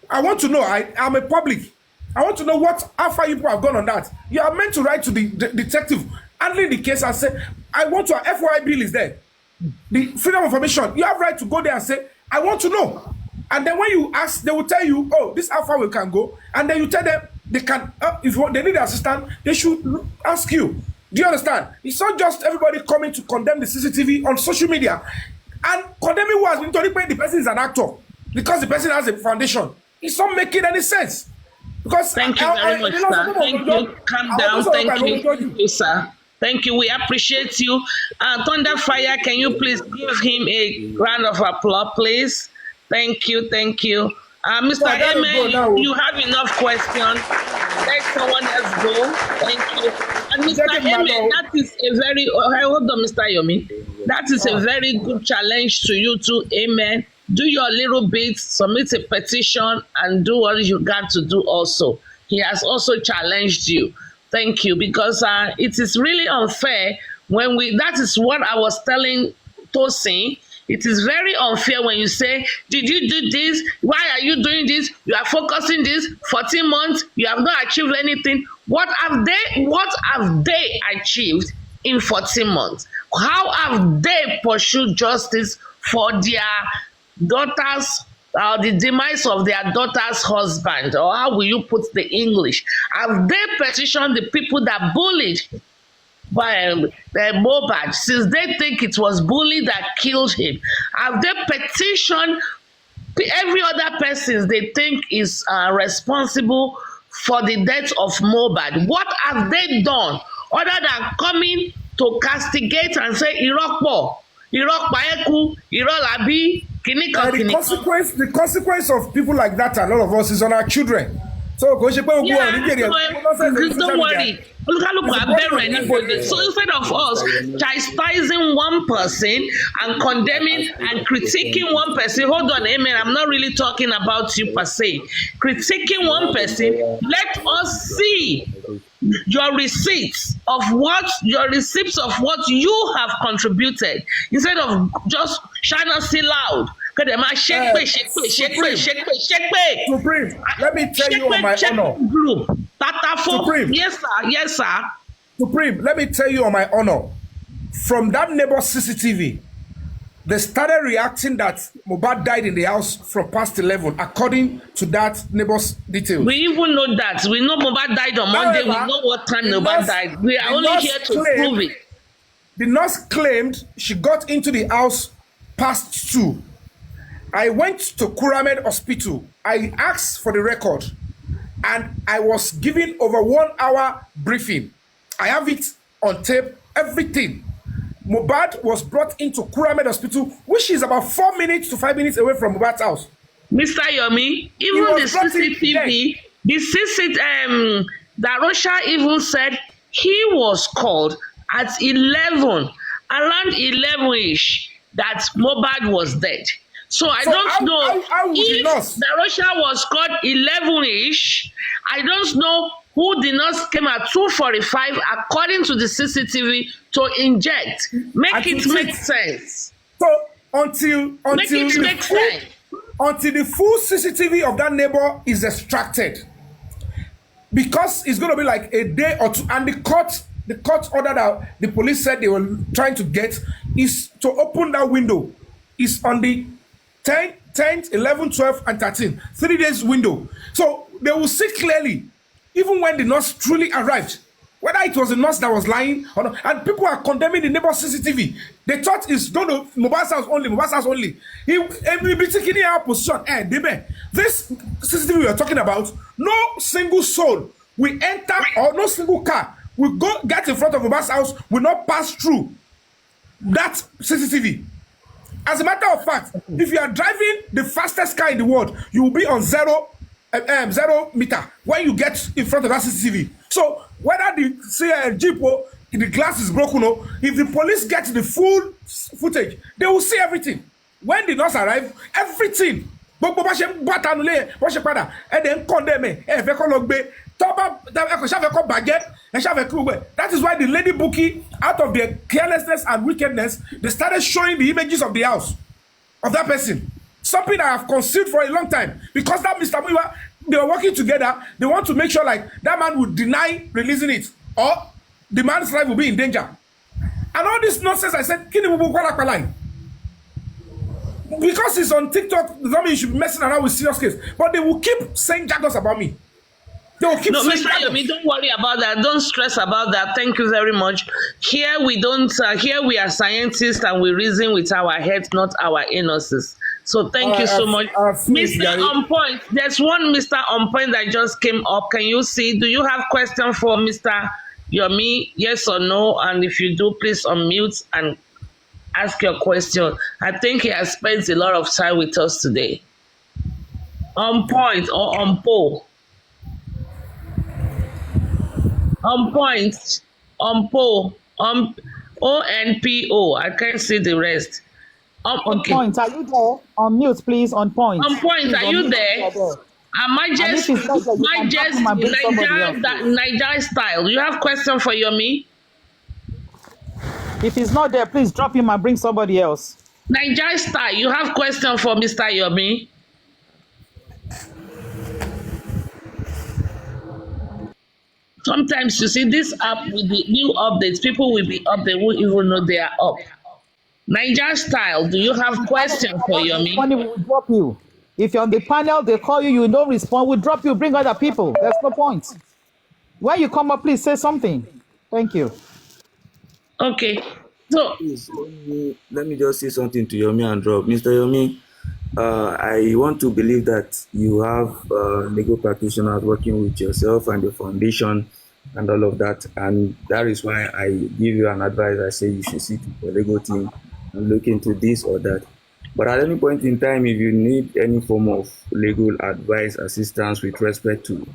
I want to know. I'm a public. I want to know how far you people have gone on that. You are meant to write to the detective handling the case and say, I want to, FYI bill is there. The freedom of information, you have right to go there and say, I want to know. And then when you ask, they will tell you, oh, this is how far we can go. And then you tell them, they can, if they need assistance, they should ask you. Do you understand? It's not just everybody coming to condemn the CCTV on social media and condemning who has been told the person is an actor because the person has a foundation. It's not making any sense. Because thank you very much, sir. Thank you. Calm down. Thank you, sir. Thank you. We appreciate you. ThunderFire, can you please give him a round of applause, please? Thank you. Thank you. Mr. Amen, you have enough questions. Let someone else go. Thank you. And Mr. Amen, that is a very, hold on, Mr. Yomi. That is a very good challenge to you too. Amen. Do your little bit, submit a petition, and do what you got to do also. He has also challenged you. Thank you, because it is really unfair when that is what I was telling Tosin. It is very unfair when you say, did you do this? Why are you doing this? You are focusing this 14 months. You have not achieved anything. What have they achieved in 14 months? How have they pursued justice for their daughters the demise of their daughter's husband, or how will you put the English? Have they petitioned the people that bullied by MOHBAD, since they think it was bully that killed him? Have they petitioned every other person they think is responsible for the death of MOHBAD? What have they done other than coming to castigate and say Irokpo, Irokpaeku, Irolabi, Kinika? The consequence of people like that and all of us is on our children. So don't worry. Look at anybody. So instead of us chastising one person and condemning and critiquing one person, hold on, amen, I'm not really talking about you per se. Critiquing one person, let us see your receipts of what you have contributed, instead of just shouting loud. Supreme, let me tell you on my honor. Supreme. Yes, sir. Supreme, let me tell you on my honor. From that neighbor's CCTV, they started reacting that MOHBAD died in the house from past 11, according to that neighbor's details. We even know that. We know MOHBAD died on Monday. We know what time MOHBAD died. We are only here to prove it. The nurse claimed she got into the house past 2. I went to Kuramed Hospital. I asked for the record, and I was given over 1 hour briefing. I have it on tape, everything. MOHBAD was brought into Kuramed Hospital, which is about 4 minutes to 5 minutes away from MOHBAD's house. Mr. Yomi, even the CCTV, Darosha even said he was called at 11, around 11-ish, that MOHBAD was dead. So I don't know if Darosha was called 11-ish. I don't know who the nurse came at 2:45 according to the CCTV to inject. Make it make sense. So until the full CCTV of that neighbor is extracted, because it's going to be like a day or two, and the court order that the police said they were trying to get is to open that window. It's on the 10th, 11th, 12th, and 13th. 3 days window. So they will see clearly, even when the nurse truly arrived, whether it was the nurse that was lying or not. And people are condemning the neighbor's CCTV. They thought it's going to MOHBAD's house only. He be taking our position. This CCTV we are talking about, no single soul will enter, or no single car will go get in front of MOHBAD's house, will not pass through that CCTV. As a matter of fact, if you are driving the fastest car in the world, you will be on 0 meter when you get in front of that CCTV. So whether the Jeep or the glass is broken, or if the police get the full footage, they will see everything. When the nurse arrive, everything. And then condemn that is why the lady bookie, out of their carelessness and wickedness, they started showing the images of the house of that person. Something I have concealed for a long time, because that Mr. Muiwa, they were working together. They want to make sure like that man would deny releasing it, or the man's life will be in danger. And all this nonsense, I said, because it's on TikTok, doesn't mean you should be messing around with serious case. But they will keep saying jargons about me. No, Mr. Yomi, don't worry about that. Don't stress about that. Thank you very much. Here we don't. Here we are scientists and we reason with our heads, not our anuses. So thank you so much, Mr. On Point. There's one Mr. On Point that just came up. Can you see? Do you have question for Mr. Yomi? Yes or no? And if you do, please unmute and ask your question. I think he has spent a lot of time with us today. On Point or on poll? On Point, on poll, on ONPO. I can't see the rest. Okay. On Point, are you there? On mute, please. On Point. On Point, please, are you there? Am I just Niger style? You have question for Yomi? If he's not there, please drop him and bring somebody else. Niger style, you have question for Mr. Yomi? Sometimes you see this app with the new updates, people will be up, they won't even know they are up. Niger style, do you have question for Yomi? Money will drop you. If you're on the panel, they call you, you don't respond, we'll drop you, bring other people. There's no point. When you come up, please say something. Thank you. Okay. So Please, let me just say something to Yomi and drop. Mr. Yomi, I want to believe that you have legal practitioners working with yourself and the foundation and all of that. And that is why I give you an advice. I say you should sit with the legal team and look into this or that. But at any point in time, if you need any form of legal advice, assistance with respect to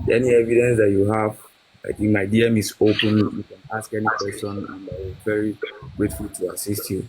any evidence that you have, I think my DM is open. You can ask any question, and I'm very grateful to assist you.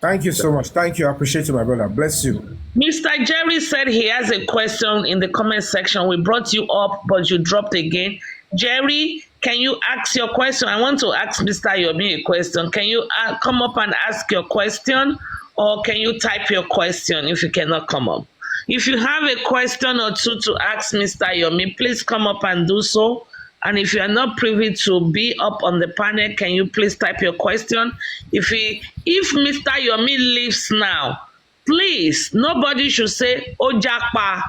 Thank you so much. Thank you. I appreciate you, my brother. Bless you. Mr. Jerry said he has a question in the comment section. We brought you up, but you dropped again. Jerry, can you ask your question? I want to ask Mr. Yomi a question. Can you come up and ask your question, or can you type your question if you cannot come up? If you have a question or two to ask Mr. Yomi, please come up and do so. And if you are not privy to be up on the panel, can you please type your question? If Mr. Yomi leaves now, please, nobody should say, "Oh, Jakpa."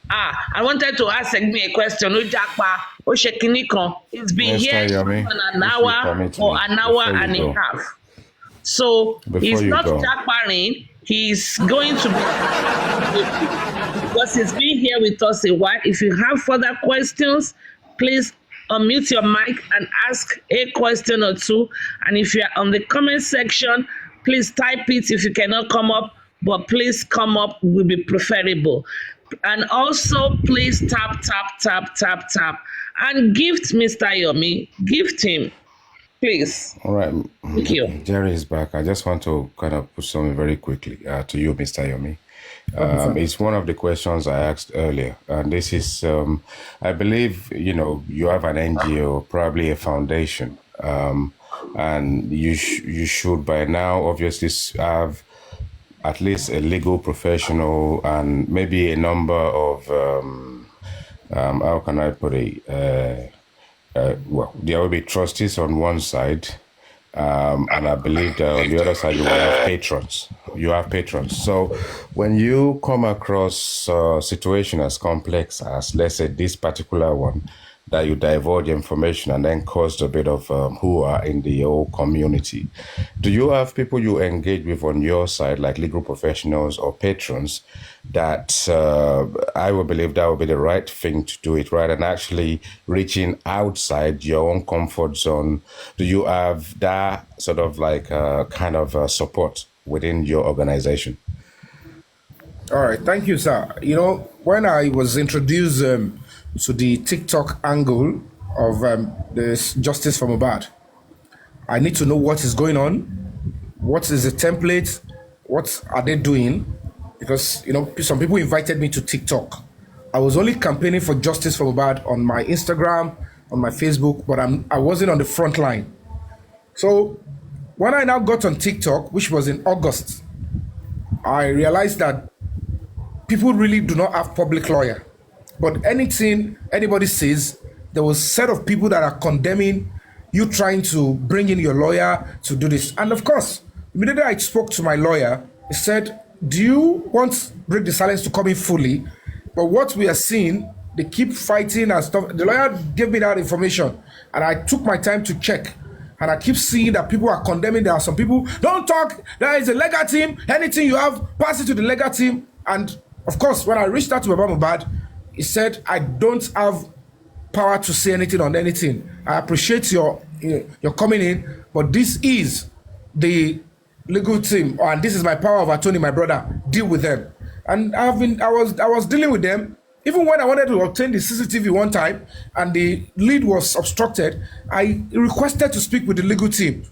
I wanted to ask me a question. "Oh, Jakpa." "Oh, Shekinikon." It's been Mr. here Yomi, for an hour or an hour and a half. So he's not Jakparing. He's going to be, because he's been here with us a while. If you have further questions, please unmute your mic and ask a question or two. And if you are on the comment section, please type it if you cannot come up, but please come up will be preferable. And also, please tap, and gift Mr. Yomi. Gift him, please. All right. Thank you. Jerry is back. I just want to kind of put something very quickly to you, Mr. Yomi. It's one of the questions I asked earlier. And this is, I believe, you have an NGO, probably a foundation. And you should by now obviously have at least a legal professional and maybe a number of, how can I put it? Well, there will be trustees on one side, and I believe that on the other side you will have patrons. You have patrons. So when you come across a situation as complex as, let's say, this particular one, that you divulge information and then caused a bit of hoo-ha in the whole community, do you have people you engage with on your side, like legal professionals or patrons, that I would believe that would be the right thing to do it, rather than actually reaching outside your own comfort zone? Do you have that sort of like kind of support within your organization? All right. Thank you, sir. When I was introduced to the TikTok angle of the Justice for MOHBAD, I need to know what is going on, what is the template, what are they doing, because some people invited me to TikTok. I was only campaigning for Justice for MOHBAD on my Instagram, on my Facebook, but I wasn't on the front line. So when I now got on TikTok, which was in August, I realized that people really do not have public lawyer. But anything anybody says, there was a set of people that are condemning you trying to bring in your lawyer to do this. And of course, immediately I spoke to my lawyer, he said, "Do you want Break the Silence to come in fully? But what we are seeing, they keep fighting and stuff." The lawyer gave me that information, and I took my time to check. And I keep seeing that people are condemning. There are some people, "Don't talk, there is a legal team. Anything you have, pass it to the legal team." And of course, when I reached out to MOHBAD, he said, "I don't have power to say anything on anything. I appreciate your coming in, but this is the legal team, and this is my power of attorney, my brother. Deal with them." And I was dealing with them. Even when I wanted to obtain the CCTV one time and the lead was obstructed, I requested to speak with the legal team.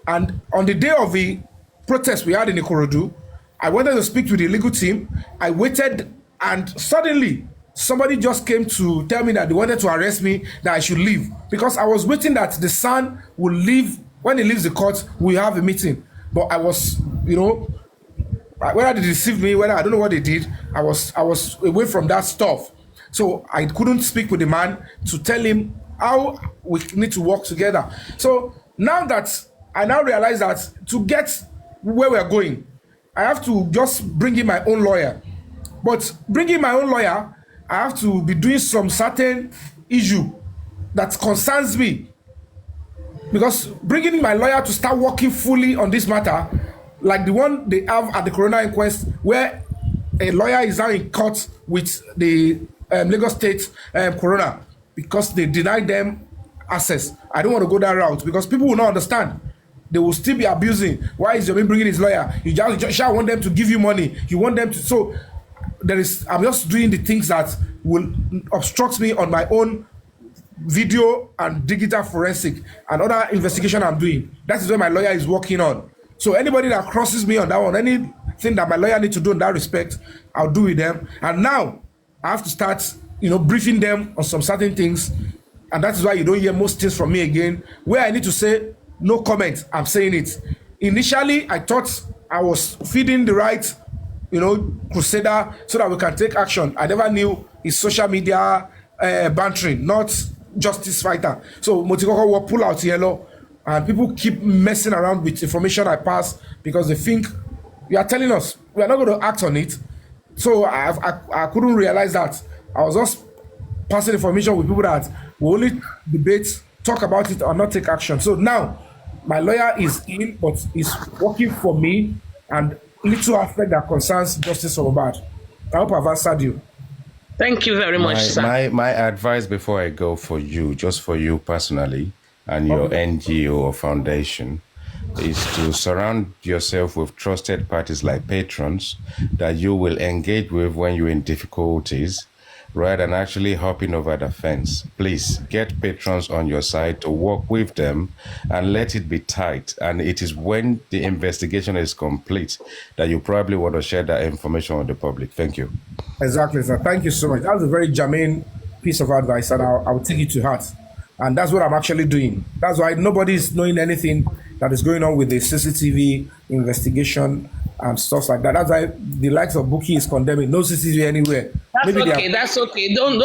And on the day of the protest we had in Ikorodu, I wanted to speak to the legal team. I waited, and suddenly somebody just came to tell me that they wanted to arrest me, that I should leave, because I was waiting that the son will leave. When he leaves the court, we have a meeting. But I was, whether they deceived me, whether I don't know what they did, I was away from that stuff. So I couldn't speak with the man to tell him how we need to work together. So now that I now realize that to get where we're going, I have to just bring in my own lawyer. But bringing my own lawyer, I have to be doing some certain issue that concerns me. Because bringing my lawyer to start working fully on this matter, like the one they have at the coroner inquest, where a lawyer is now in court with the Lagos State coroner because they denied them access. I don't want to go that route because people will not understand. They will still be abusing. Why is Yomi bringing his lawyer? You just want them to give you money. You want them to. So I'm just doing the things that will obstruct me on my own video and digital forensic and other investigation I'm doing. That is what my lawyer is working on. So anybody that crosses me on that one, anything that my lawyer needs to do in that respect, I'll do with them. And now I have to start, briefing them on some certain things. And that is why you don't hear most things from me again. Where I need to say no comment, I'm saying it. Initially, I thought I was feeding the right, crusader so that we can take action. I never knew it's social media bantering, not justice fighter. So Motikoko will pull out yellow, and people keep messing around with information I pass because they think you are telling us we are not going to act on it. So I couldn't realize that. I was just passing information with people that will only debate, talk about it, or not take action. So now my lawyer is in, but is working for me and little aspect that concerns justice for MOHBAD. I hope I've answered you. Thank you very much, sir. My advice before I go for you, just for you personally and your NGO or foundation, is to surround yourself with trusted parties like patrons that you will engage with when you're in difficulties, rather than actually hopping over the fence. Please get patrons on your side to work with them and let it be tight. And it is when the investigation is complete that you probably want to share that information with the public. Thank you. Exactly, sir. Thank you so much. That was a very germane piece of advice, and I'll take it to heart. And that's what I'm actually doing. That's why nobody is knowing anything that is going on with the CCTV investigation and stuff like that. That's why the likes of Buki is condemning no CCTV anywhere. That's okay. That's okay. Don't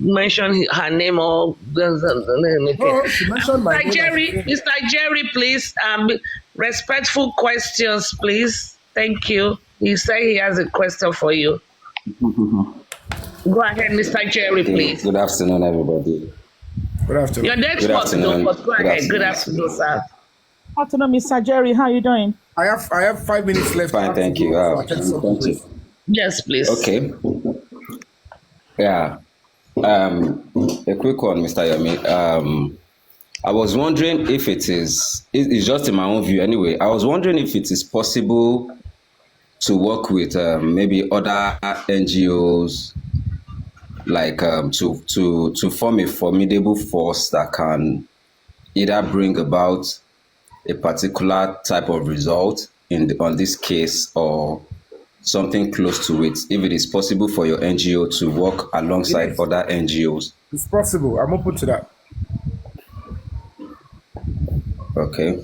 mention her name or. No, she mentioned my name. Mr. Jerry, please. Respectful questions, please. Thank you. He said he has a question for you. Go ahead, Mr. Jerry, please. Good afternoon, everybody. Good afternoon. Your next one, but go ahead. Good afternoon, sir. Good afternoon, Mr. Jerry. How are you doing? I have 5 minutes left. Fine, thank you. Thank you. Yes, please. Okay. Yeah. A quick one, Mr. Yomi. I was wondering if it's just in my own view anyway. I was wondering if it is possible to work with maybe other NGOs, like to form a formidable force that can either bring about a particular type of result on this case or something close to it, if it is possible for your NGO to work alongside other NGOs. It's possible. I'm open to that. Okay.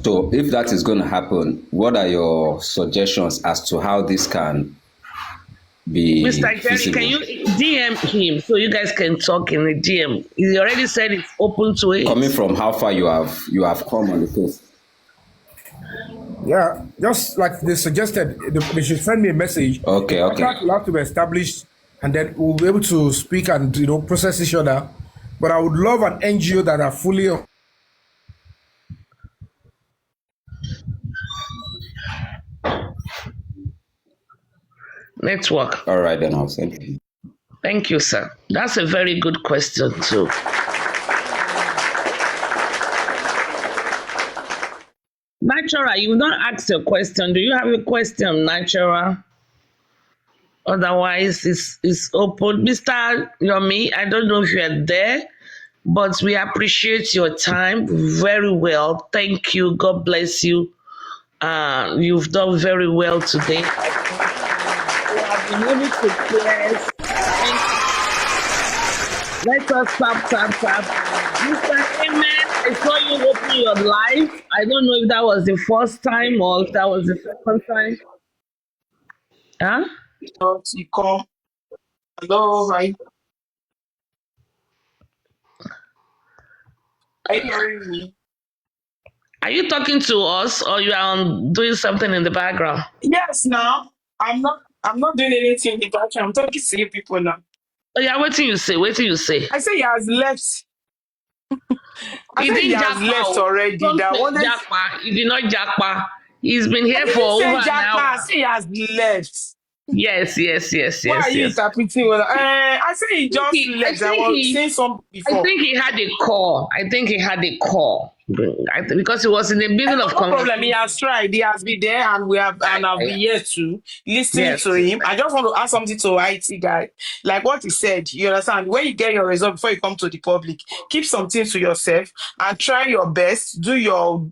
So if that is going to happen, what are your suggestions as to how this can be Mr. Jerry, feasible? can you DM him so you guys can talk in the DM? He already said it's open to it. Coming from how far you have come on the case. Yeah, just like they suggested, they should send me a message. Okay. The contract will have to be established, and then we'll be able to speak and process each other. But I would love an NGO that are fully. Network. All right, then I'll send you. Thank you, sir. That's a very good question, too. Natural, you've not asked your question. Do you have a question, Natural? Otherwise, it's open. Mr. Yomi, I don't know if you're there, but we appreciate your time very well. Thank you. God bless you. You've done very well today. You have been able to press. Let us tap. Mr. Amen, I saw you open your live. I don't know if that was the first time or if that was the second time. Huh? You come. Hello, right? Are you hearing me? Are you talking to us or you are doing something in the background? Yes, now. I'm not I'm not doing anything with action. I'm talking to you people now. Oh yeah, what do you say? What do you say? I say he has left. I He said he didn't has left jackpot. already. Don't That say wanted. jackpot. He did not jackpot. He's been I here for didn't over say an Jackpot. I hour. say he has left. Yes, yes, yes, Why are yes, you yes. interpreting? I say he just left. I was saying something I before. think he had a call. I think he had a call because he was in the middle No of problem. He conversation. has tried. He has been there, and I've been here to listen Yes. to him. I just want to ask something to IT guy, like what he said. You understand? When you get your result before you come to the public, keep some things to yourself and try your best. Do your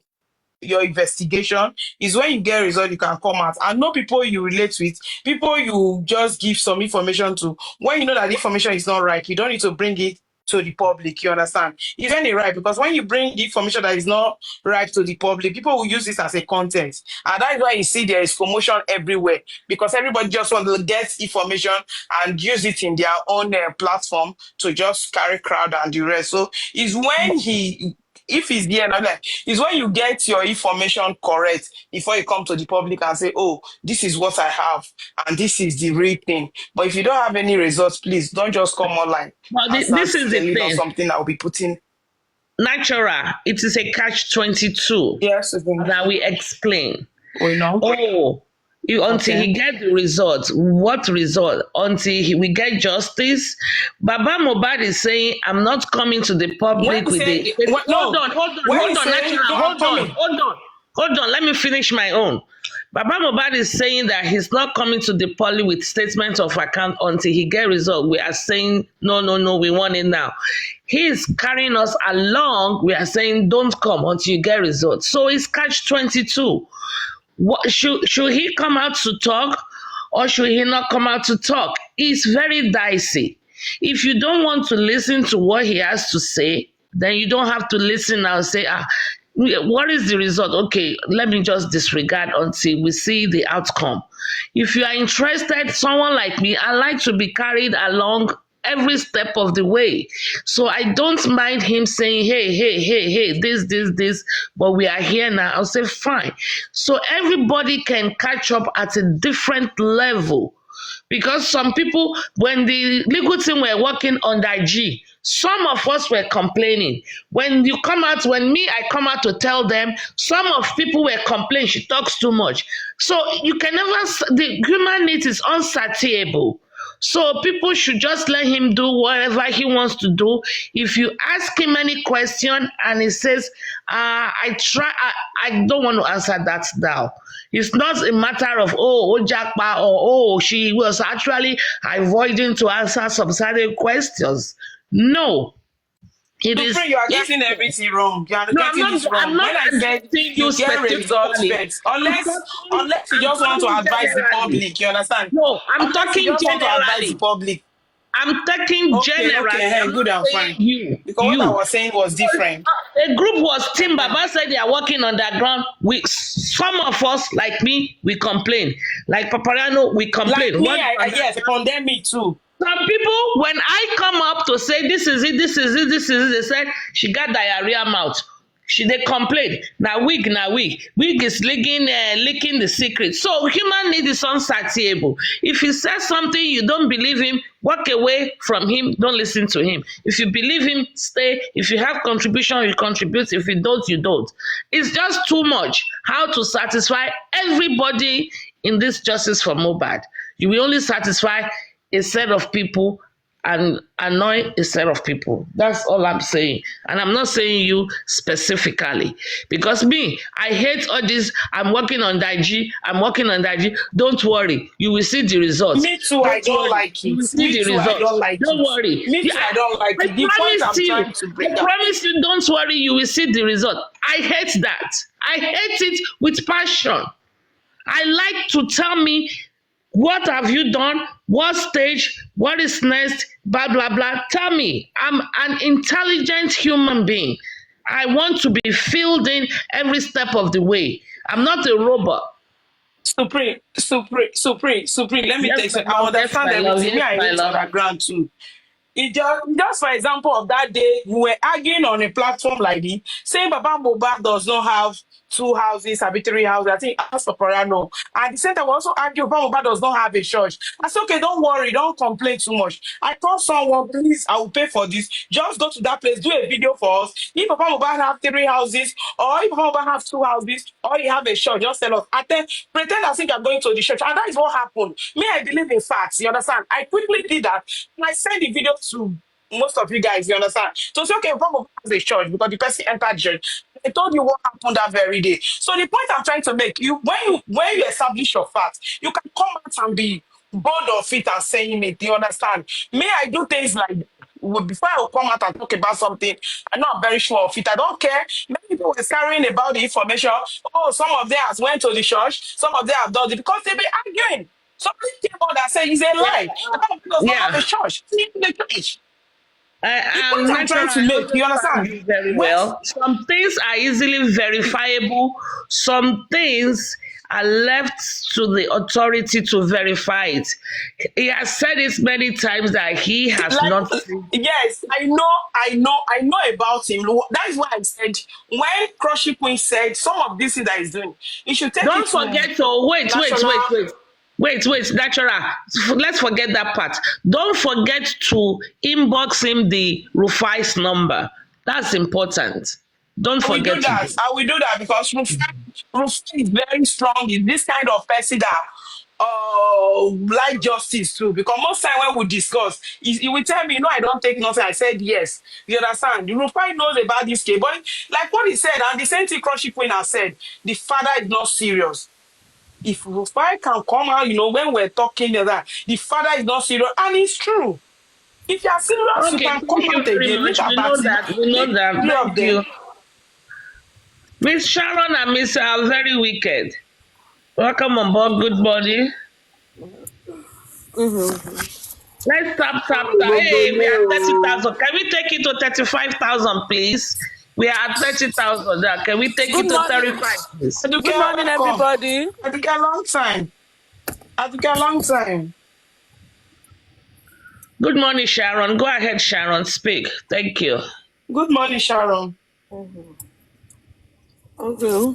investigation. Is when you get a result you can come out and know people you relate with, people you just give some information to. When you know that the information is not right, you don't need to bring it to the public. You understand? It's only right because when you bring the information that is not right to the public, people will use this as a content, and that's why you see there is promotion everywhere, because everybody just wants to get information and use it in their own platform to just carry crowd and the rest. So it's when if he's there, not like, is when you get your information correct before you come to the public and say, oh, this is what I have and this is the real thing. But if you don't have any results, please don't just come online Well, and start this is the telling us thing. something I'll be putting. Natural. It is a catch-22. Yes, that we explain. We know. Oh, until he get the result. What result? Until we get justice. Baba Mohbad is saying, I'm not coming to the public with the... Hold on. Let me finish my own. Baba Mohbad is saying that he's not coming to the public with statement of account until he get result. We are saying, no, we want it now. He is carrying us along. We are saying, don't come until you get result. So it's catch-22. What, should he come out to talk or should he not come out to talk? It's very dicey. If you don't want to listen to what he has to say, then you don't have to listen and say, what is the result? Okay, let me just disregard until we see the outcome. If you are interested, someone like me, I like to be carried along every step of the way. So I don't mind him saying, hey, this, but we are here now. I'll say, fine. So everybody can catch up at a different level. Because some people, when the legal team were working on that G, some of us were complaining. When I come out to tell them, some of people were complaining, she talks too much. So you can never, the human need is unsatiable. So people should just let him do whatever he wants to do. If you ask him any question and he says, I don't want to answer that now. It's not a matter of, Jackpa, or she was actually avoiding to answer some certain questions. No. It is. You are getting everything wrong. You are getting this wrong. When I said you get results first, unless you just want to advise the public, you understand? No, I'm talking generally. Want to advise the public. I'm talking generally. Okay, good and fine. Because what I was saying was different. A group was Team Baba said they are working on that ground. Some of us, like me, we complain. Like Paparano, we complain. Like me, yes, condemn me too. Some people, when I come up to say this is it, they said she got diarrhea mouth. They complain. Now wig. Wig is licking the secret. So human need is unsatiable. If he says something you don't believe him, walk away from him. Don't listen to him. If you believe him, stay. If you have contribution, you contribute. If you don't, you don't. It's just too much. How to satisfy everybody in this justice for Mohbad? You will only satisfy a set of people and annoy a set of people. That's all I'm saying. And I'm not saying you specifically. Because me, I hate all this. I'm working on Daiji. Don't worry. You will see the results. Me too, I don't like it. You will see the results. I don't like don't worry. Me too, I don't like it. The point I'm trying to bring up. I promise you, don't worry. You will see the result. I hate that. I hate it with passion. I like to tell me, what have you done? What stage? What is next? Blah, blah, blah. Tell me. I'm an intelligent human being. I want to be filled in every step of the way. I'm not a robot. Supreme. Let me tell you, I understand everything. Me, I hate underground too. Just for example of that day, we were arguing on a platform like this, saying Baba MOHBAD does not have 2 houses, or 3 houses. I think as for Parano. And the center will also argue Baba MOHBAD does not have a church. I said, okay, don't worry, don't complain too much. I told someone, please, I will pay for this. Just go to that place, do a video for us. If Baba MOHBAD have 3 houses, or if Baba MOHBAD have 2 houses, or you have a church, just tell us. Pretend as if you're going to the church. And that is what happened. Me, I believe in facts, you understand? I quickly did that. And I sent the video to most of you guys, you understand? So say, okay, Bob has a church because the person entered church. I told you what happened that very day. So the point I'm trying to make, when you establish your facts, you can come out and be bold of it and saying it. You understand? Me, I do things like before I will come out and talk about something, I'm not very sure of it. I don't care. Many people were carrying about the information. Oh, some of them has went to the church, some of them have done it because they've been arguing. Somebody came out that said it's a lie. The Bible does not have Yeah. a church. See the church. The point I'm Natural, trying to I make, you understand understand? you very When well. Some things are easily verifiable. Some things are left to the authority to verify it. He has said it many times that he has like not seen. yes, I know about him. That is why I said when Crushing Queen said some of this thing that he's doing, you should take it Don't to forget to national. wait, natural. Let's forget that part. Don't forget to inbox him the Rufai's number. That's important. Don't I will forget do to that. do. I will do that because Rufai is very strong. Is this kind of person that like justice too. Because most time when we discuss, he will tell me, no, I don't take nothing. I said yes. You understand? Rufai knows about this case, but like what he said, and the same thing Crunchy Queen has said, the father is not serious. If Rufai can come out, when we're talking that the father is not serious, and it's true. If you are serious, you Okay, can thank come you out very again. Look much. at We know Batsy. that. We know Take that. three of Thank them. you. Miss Sharon and Miss are very wicked. Welcome on board, good body. Let's tap. Hey, we are 30,000. Can we take it to 35,000, please? We are at 30,000 now. Can we take Good it to morning. 35, please? Aduke, Good morning, welcome. everybody. Aduke, long time. Aduke, long time. Good morning, Sharon. Go ahead, Sharon. Speak. Thank you. Good morning, Sharon. Okay.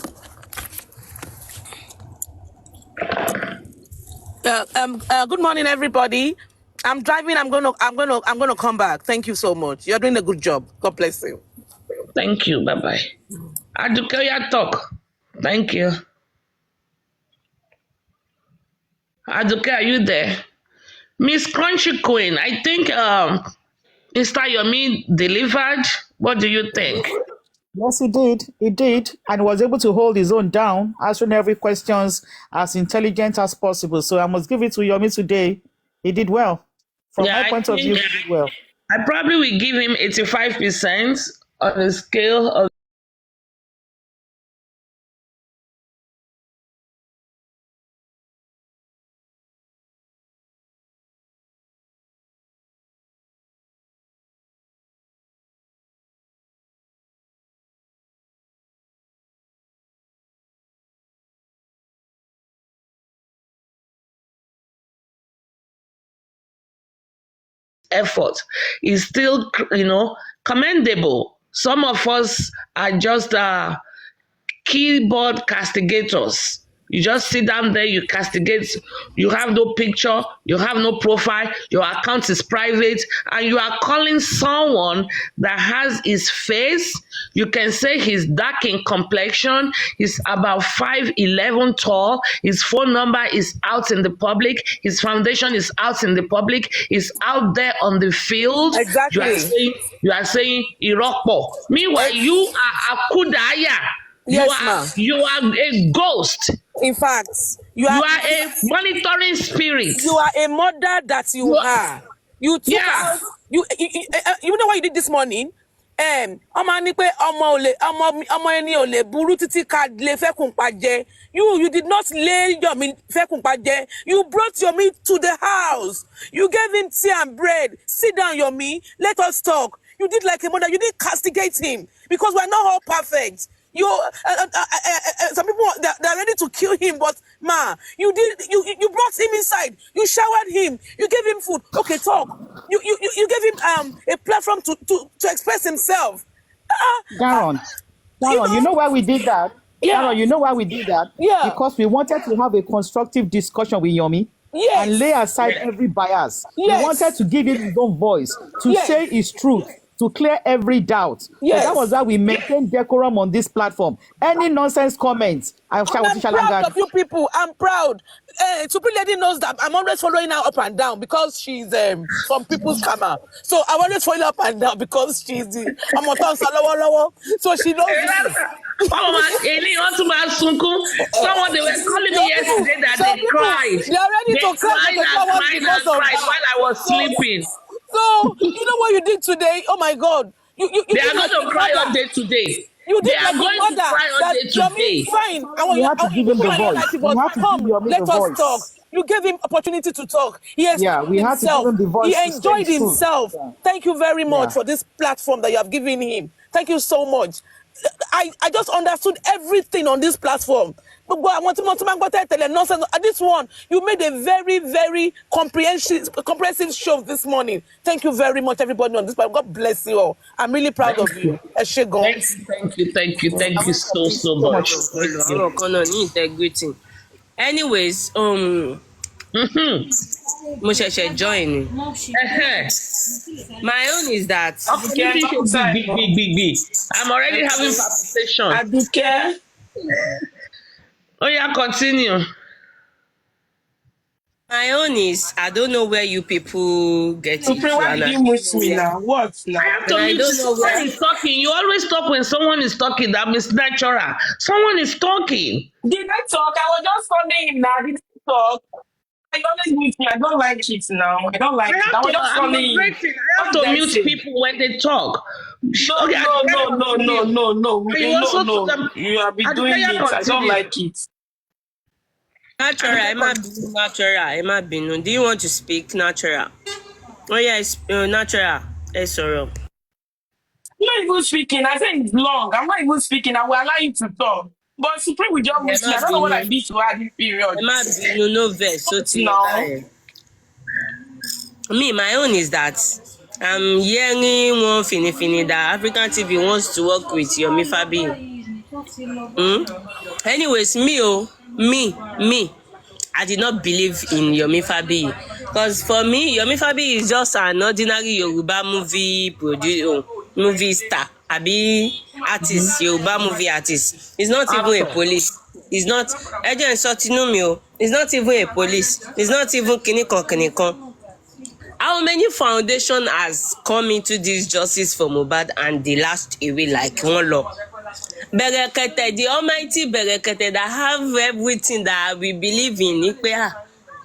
Good morning, everybody. I'm driving. I'm gonna come back. Thank you so much. You're doing a good job. God bless you. Thank you. Bye-bye. Aduke, ya talk. Thank you. Aduke, are you there? Miss Crunchy Queen, I think Mr. Yomi delivered. What do you think? Yes, he did. He did, and was able to hold his own down, answering every questions as intelligent as possible. So I must give it to Yomi today. He did well. From Yeah, my I point of view, think he did well. I probably will give him 85% on a scale of effort. Is still, commendable. Some of us are just keyboard castigators. You just sit down there, you castigate, you have no picture, you have no profile, your account is private, and you are calling someone that has his face. You can say he's dark in complexion, he's about 5'11" tall, his phone number is out in the public, his foundation is out in the public, he's out there on the field. Exactly. You are saying Irokpo. Meanwhile, you are Akudaya. Yes, You are a ghost. in fact, you You are are a monitoring spirit. a mother that you are. You took Yeah. out you know what you did this morning? Ọmọ ní pé ọmọ ẹni ò lè burú títí ká lè fẹ́kùn pa jẹ. You did not lay Yomi fẹ́kùn pa jẹ. You brought Yomi to the house. You gave him tea and bread. Sit down, Yomi. Let us talk. You did like a mother. You didn't castigate him because we're not all perfect. Some people they're ready to kill him, but ma, you brought him inside. You showered him. You gave him food. Okay, talk. You gave him a platform to express himself. Garon, you know why we did that? Yeah. Garon, you know why we did that? Yeah. Because we wanted to have a constructive discussion with Yomi. Yes. And lay aside every bias. Yes. We wanted to give him his own voice, to say his truth, to clear every doubt. Yes. So that was why we maintained decorum on this platform. Any nonsense comments, I'm proud of you people. I'm proud. Supreme Lady knows that I'm always following her up and down because she's some people's karma. So I always follow her up and down because she's the so she knows this. Someone, they were calling me yesterday that they cried. They are ready to cry because of while I was sleeping. So you know what you did today? Oh my God! You they are going to cry all day today. You did they are going to cry all day today. Fine. You have to give him the voice. You have to give Yomi let the us voice. talk. You gave him opportunity to talk. He we have to give him the voice. He enjoyed himself. Yeah. Thank you very much for this platform that you have given him. Thank you so much. I just understood everything on this platform. This one, you made a very, very comprehensive show this morning. Thank you very much, everybody on this platform. God bless you all. I'm really proud of you. Thank you so much. Integrity. Anyways, mo ṣẹ̀ṣẹ̀ join. My own is that big. I'm already having palpitation. Aduke. Oh yeah, continue. My own is I don't know where you people get it. Supreme, why did you mute me now? What now? I have to mute you. Someone is talking. You always talk when someone is talking. That means natural. Someone is talking. Did I talk? I was just calling him now. Did I talk? I always mute me. I don't like it now. I don't like it. I was just calling him. I have to mute people when they talk. No. You have been doing it. I don't like it. Natural, Emma Binu. Do you want to speak? Natural. Oh yes, natural. Sorry. I'm not even speaking. I said it's long. I'm not even speaking. I will allow you to talk. But Supreme will just mute me. I don't know what I did to her this period. Emma Binu, no verse. So me, my own is that I'm hearing one fini that African TV wants to work with Yomi Fabi. Anyways, me, I did not believe in Yomi Fabi because for me, Yomi Fabi is just an ordinary Yoruba movie star, artist, Yoruba movie artist. He's not even a police. He's not. He's not even a police. He's not even kinikon. How many foundation has come into this justice for MOHBAD and they last away like one law? Berekete, the almighty Berekete that have everything that we believe in.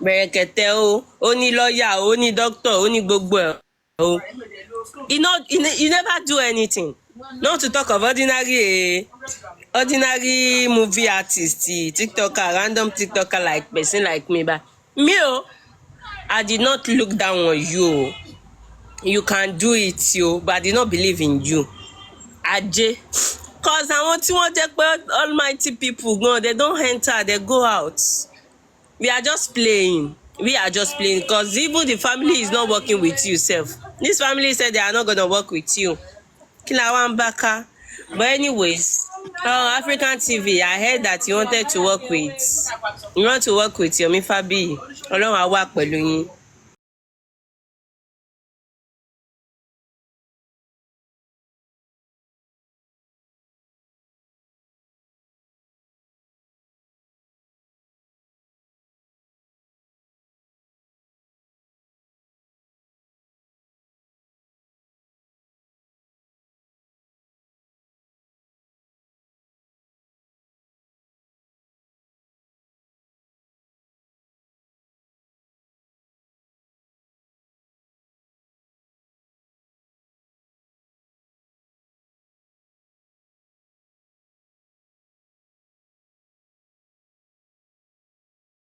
Berekete, only lawyer, only doctor, only gbogbo. You never do anything. Not to talk of ordinary movie artist, TikToker, random TikToker like person like me. But me, I did not look down on you. You can do it, but I did not believe in you. Ajay. Because I want to almighty people go, they don't enter, they go out. We are just playing because even the family is not working with you, self. This family said they are not going to work with you. But anyways, African TV, I heard that you want to work with Yomi Fabi. Ọlọ́run á wà pẹ̀lú yín.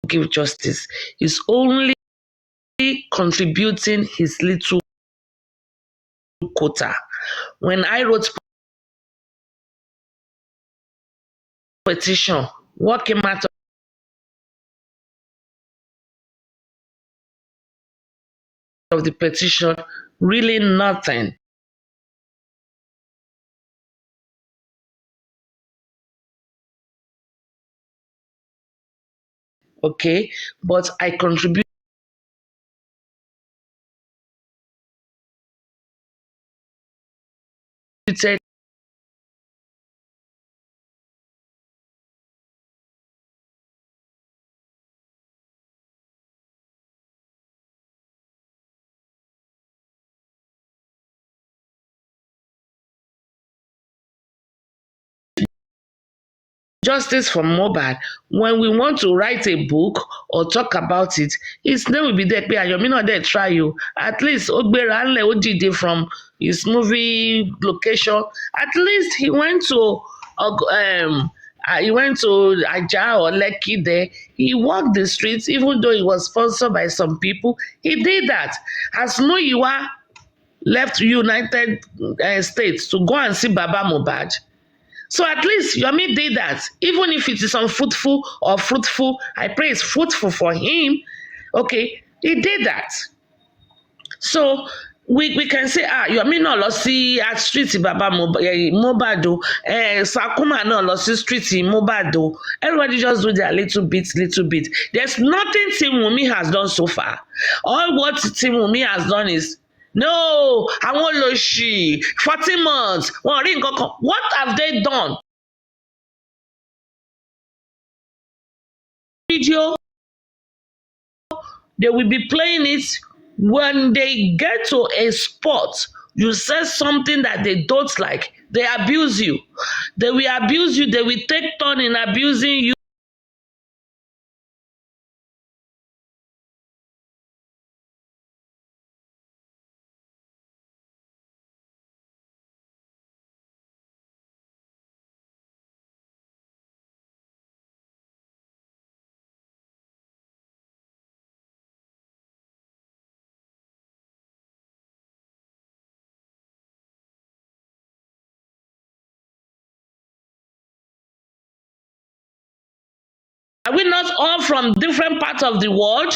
Give justice. He's only contributing his little quota. When I wrote petition, what came out of the petition? Really nothing. Okay, but I contributed justice for MOHBAD. When we want to write a book or talk about it, his name will be there. Yomi not there try you. At least Ogbera Anle Ojide from his movie location. At least he went to Aja or Lekki there. He walked the streets, even though he was sponsored by some people. He did that. As Muyiwa left United States to go and see Baba Mohbad. So at least Yomi did that. Even if it is unfruitful or fruitful, I pray it's fruitful for him. Okay, he did that. So we can say, Yomi no lọ sí at street Baba Mohbad o, Sakuma no lọ sí street Mohbad o. Everybody just do their little bit. There's nothing Team Wunmi has done so far. All what Team Wunmi has done is, no, àwọn olóṣì 14 months. What have they done? Video, they will be playing it when they get to a spot. You say something that they don't like, they abuse you. They will abuse you. They will take turn in abusing you. Are we not all from different parts of the world?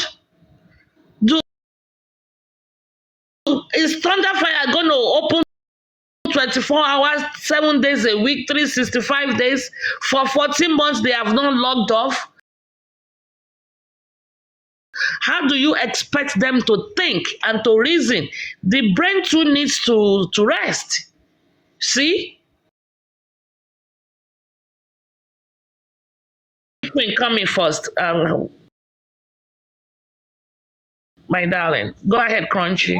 Is ThunderFire going to open 24 hours, 7 days a week, 365 days? For 14 months, they have not logged off. How do you expect them to think and to reason? The brain too needs to rest. See? Queen, coming first. My darling. Go ahead, Crunchy.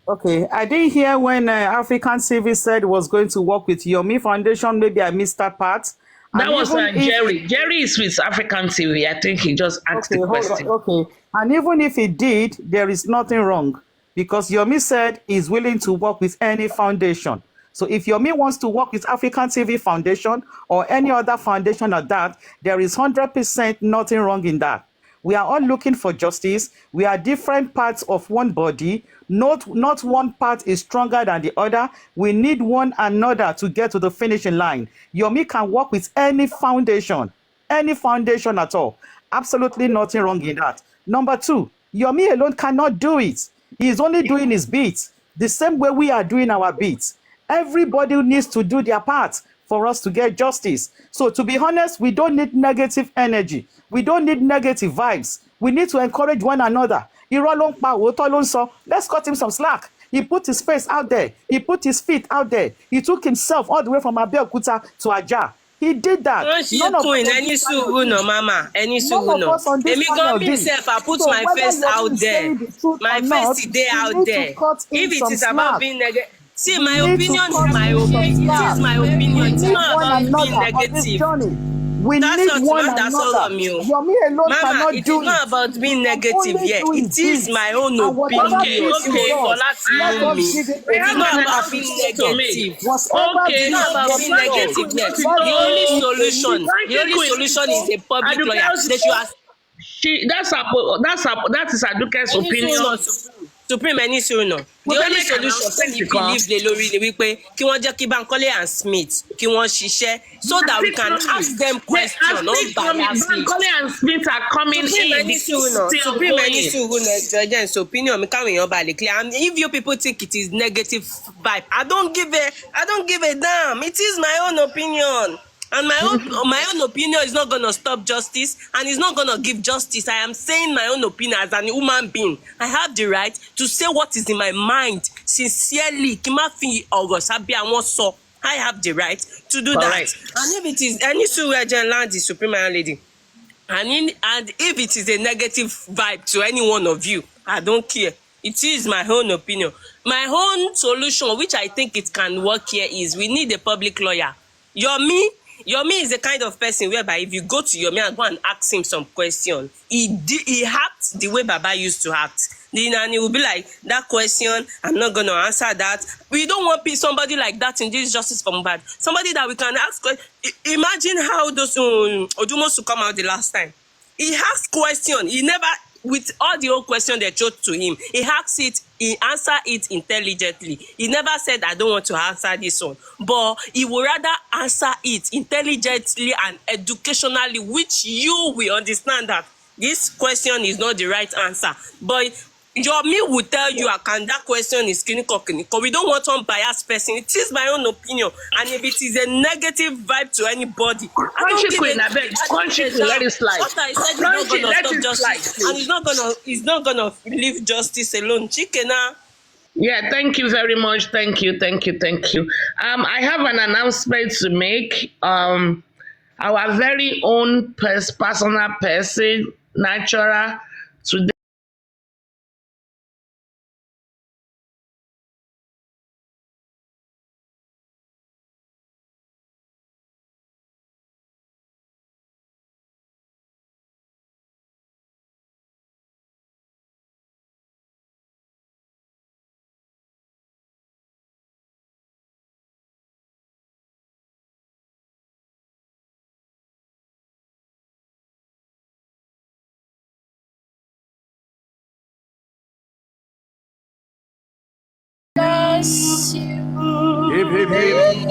Okay, I didn't hear when African TV said it was going to work with Yomi Foundation. Maybe I missed that part. That was Jerry. Jerry is with African TV. I think he just asked the question. Okay, and even if he did, there is nothing wrong because Yomi said he's willing to work with any foundation. So if Yomi wants to work with African TV Foundation or any other foundation like that, there is 100% nothing wrong in that. We are all looking for justice. We are different parts of one body. Not one part is stronger than the other. We need one another to get to the finishing line. Yomi can work with any foundation at all. Absolutely nothing wrong in that. Number two, Yomi alone cannot do it. He is only doing his bit. The same way we are doing our bit. Everybody needs to do their part for us to get justice. So to be honest, we don't need negative energy. We don't need negative vibes. We need to encourage one another. Let's cut him some slack. He put his face out there. He put his feet out there. He took himself all the way from Abeokuta to Aja. He did that. None of us I put my face out there. My face is there out there. If it is about being negative, see, my opinion is my opinion. It is my opinion. It's not about being negative. We need one another. Yomi alone cannot do it. It is not about being negative yet. It is my own opinion. Okay. It is not about being negative. Okay, it's not about being negative yet. The only solution is a public lawyer. That is Aduke's opinion. Supreme ẹni sùúrù náà. The only solution tí believe lé lórí ni wípé kí wọ́n jẹ́ kí Bankole and Smith kí wọ́n ṣiṣẹ́ so that we can ask them question unbiasedly. Bankole and Smith are coming Supreme in. ẹni sùúrù náà. Supreme ẹni sùúrù náà ẹjọ́ ẹ̀jẹ̀ opinion mi káwọn èèyàn bá lè clear. And if you people think it is negative vibe, I don't give a damn. It is my own opinion. And my own opinion is not gonna stop justice, and it's not gonna give justice. I am saying my own opinion as an human being. I have the right to say what is in my mind sincerely. Kí má fi ọ̀rọ̀ sábẹ́ àwọn sọ. I have the right to do that. And if it is any Surejan land, the Supreme Lady, and if it is a negative vibe to any one of you, I don't care. It is my own opinion. My own solution, which I think it can work here, is we need a public lawyer. Yomi is the kind of person whereby if you go to Yomi and go and ask him some question, he acts the way Baba used to act. And he will be like, that question, I'm not going to answer that. We don't want somebody like that in this justice for MOHBAD. Somebody that we can ask. Imagine how those Odumos to come out the last time. He asked question. He never, with all the old questions they chose to him, he asked it, he answered it intelligently. He never said, I don't want to answer this one. But he would rather answer it intelligently and educationally, which you will understand that this question is not the right answer. But Yomi will tell you, that question is clinical. We don't want one biased person. It is my own opinion. And if it is a negative vibe to anybody, I don't give it. Let it slide. What I said is not going to stop justice. And it's not gonna leave justice alone. Chickena. Yeah, thank you very much. Thank you. I have an announcement to make. Our very own personal person, Natural, today. Bless you. Hip, hip, hip.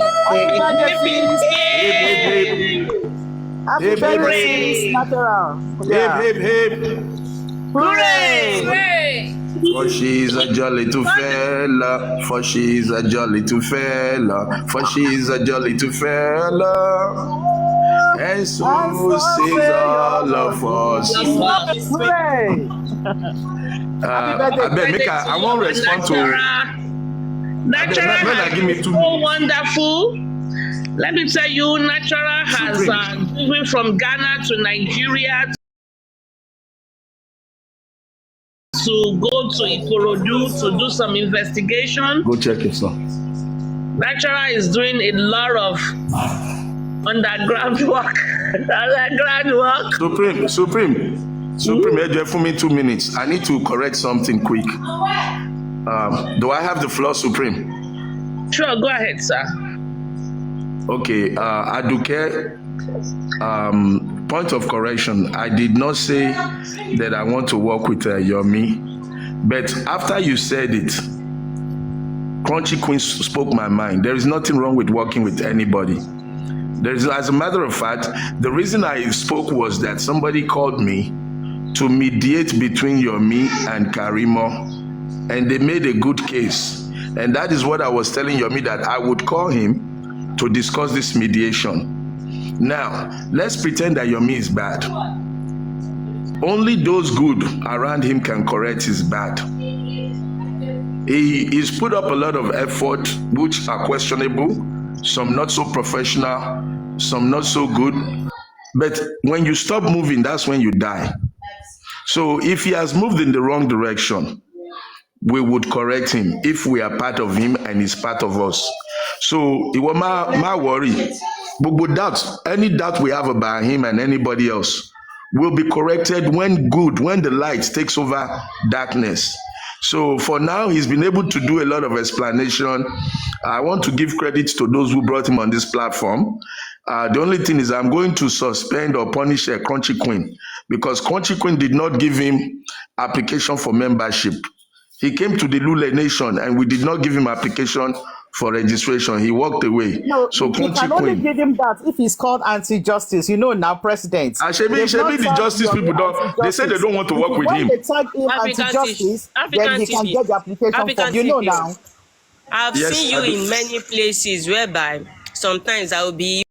Hip, hip, hip. Natural. Hip, hip, hip. Hooray! For she's a jolly two fella, for she's a jolly two fella, for she's a jolly two fella. And so sings all of us. Hooray! I won't respond to. Natural has been so wonderful. Let me tell you, Natural has moved from Ghana to Nigeria to go to Ikorodu to do some investigation. Go check it, sir. Natural is doing a lot of underground work. Supreme, for me 2 minutes. I need to correct something quick. Do I have the floor, Supreme? Sure, go ahead, sir. Okay, Aduke, point of correction. I did not say that I want to work with Yomi, but after you said it, Crunchy Queen spoke my mind. There is nothing wrong with working with anybody. As a matter of fact, the reason I spoke was that somebody called me to mediate between Yomi and Karimo, and they made a good case. And that is what I was telling Yomi, that I would call him to discuss this mediation. Now, let's pretend that Yomi is bad. Only those good around him can correct his bad. He's put up a lot of effort, which are questionable, some not so professional, some not so good. But when you stop moving, that's when you die. So if he has moved in the wrong direction, we would correct him if we are part of him and he's part of us. So it was my worry. But with doubt, any doubt we have about him and anybody else will be corrected when the light takes over darkness. So for now, he's been able to do a lot of explanation. I want to give credit to those who brought him on this platform. The only thing is I'm going to suspend or punish Crunchy Queen, because Crunchy Queen did not give him application for membership. He came to the Lule Nation and we did not give him application for registration. He walked away. No, So we Kunchi can only Queen. give him that if he's called anti-justice. You know now, president. They've not Shebi the tagged justice Yomi people don't. They say they anti-justice. don't want to It work is with when him. they tag him African TV, anti-justice, then African he can TV, get the application African form. You know TV. now. I've Yes, seen I you do. in many places whereby sometimes I will be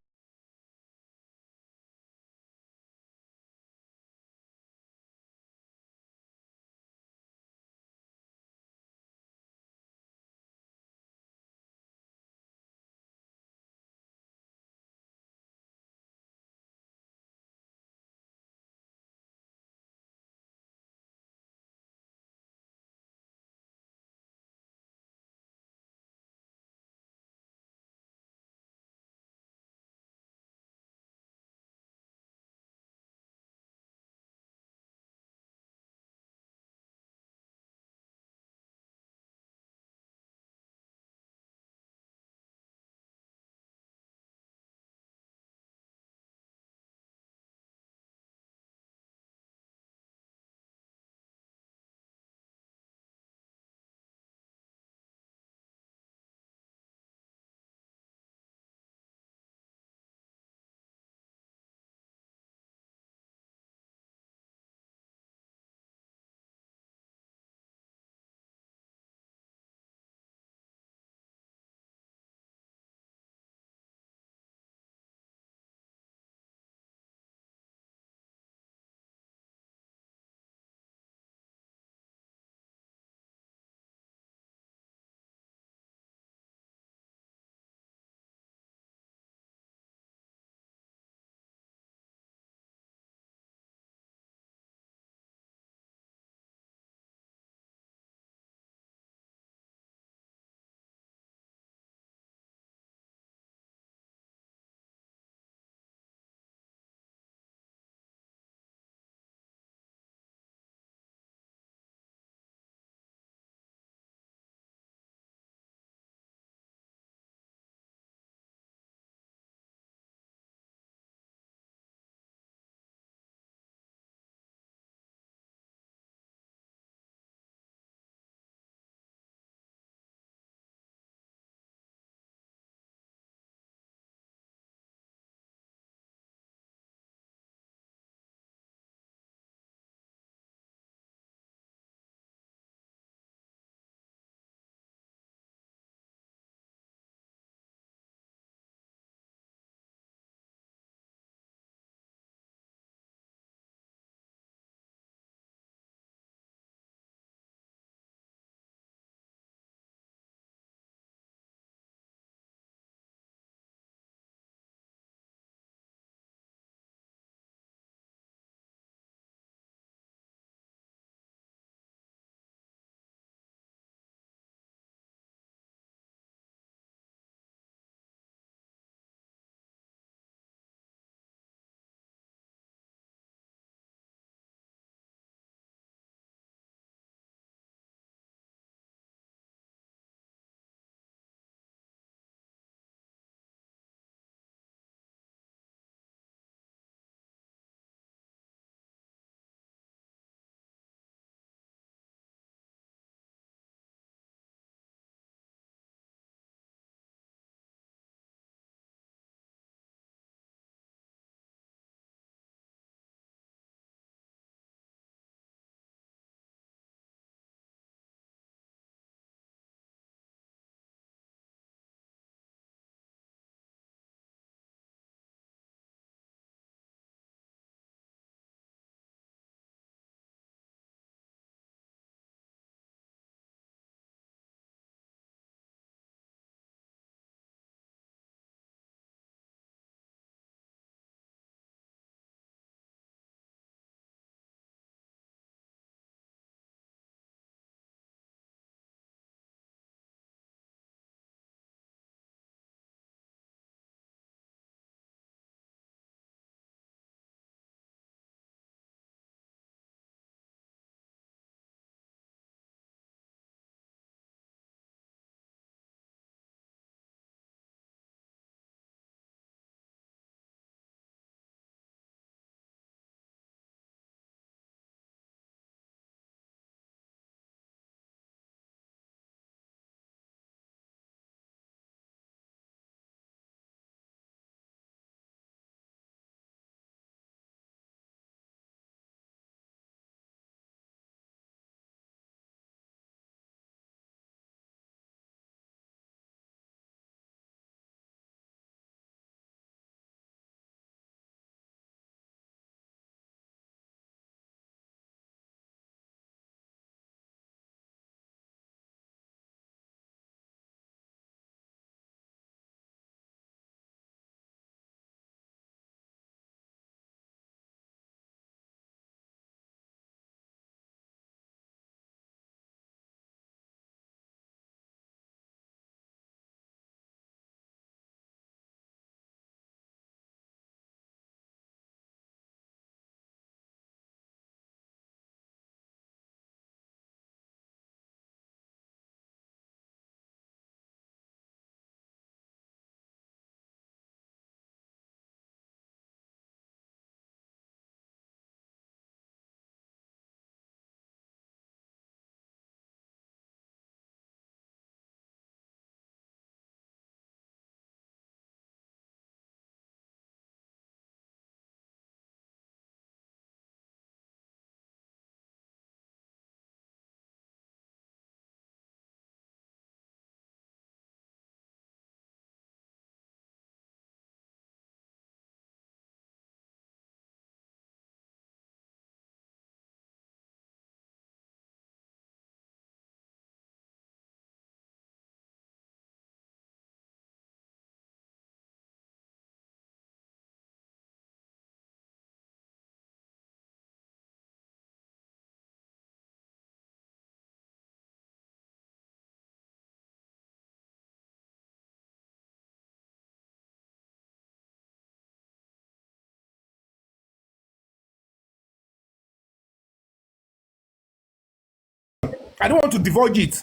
I don't want to divulge it.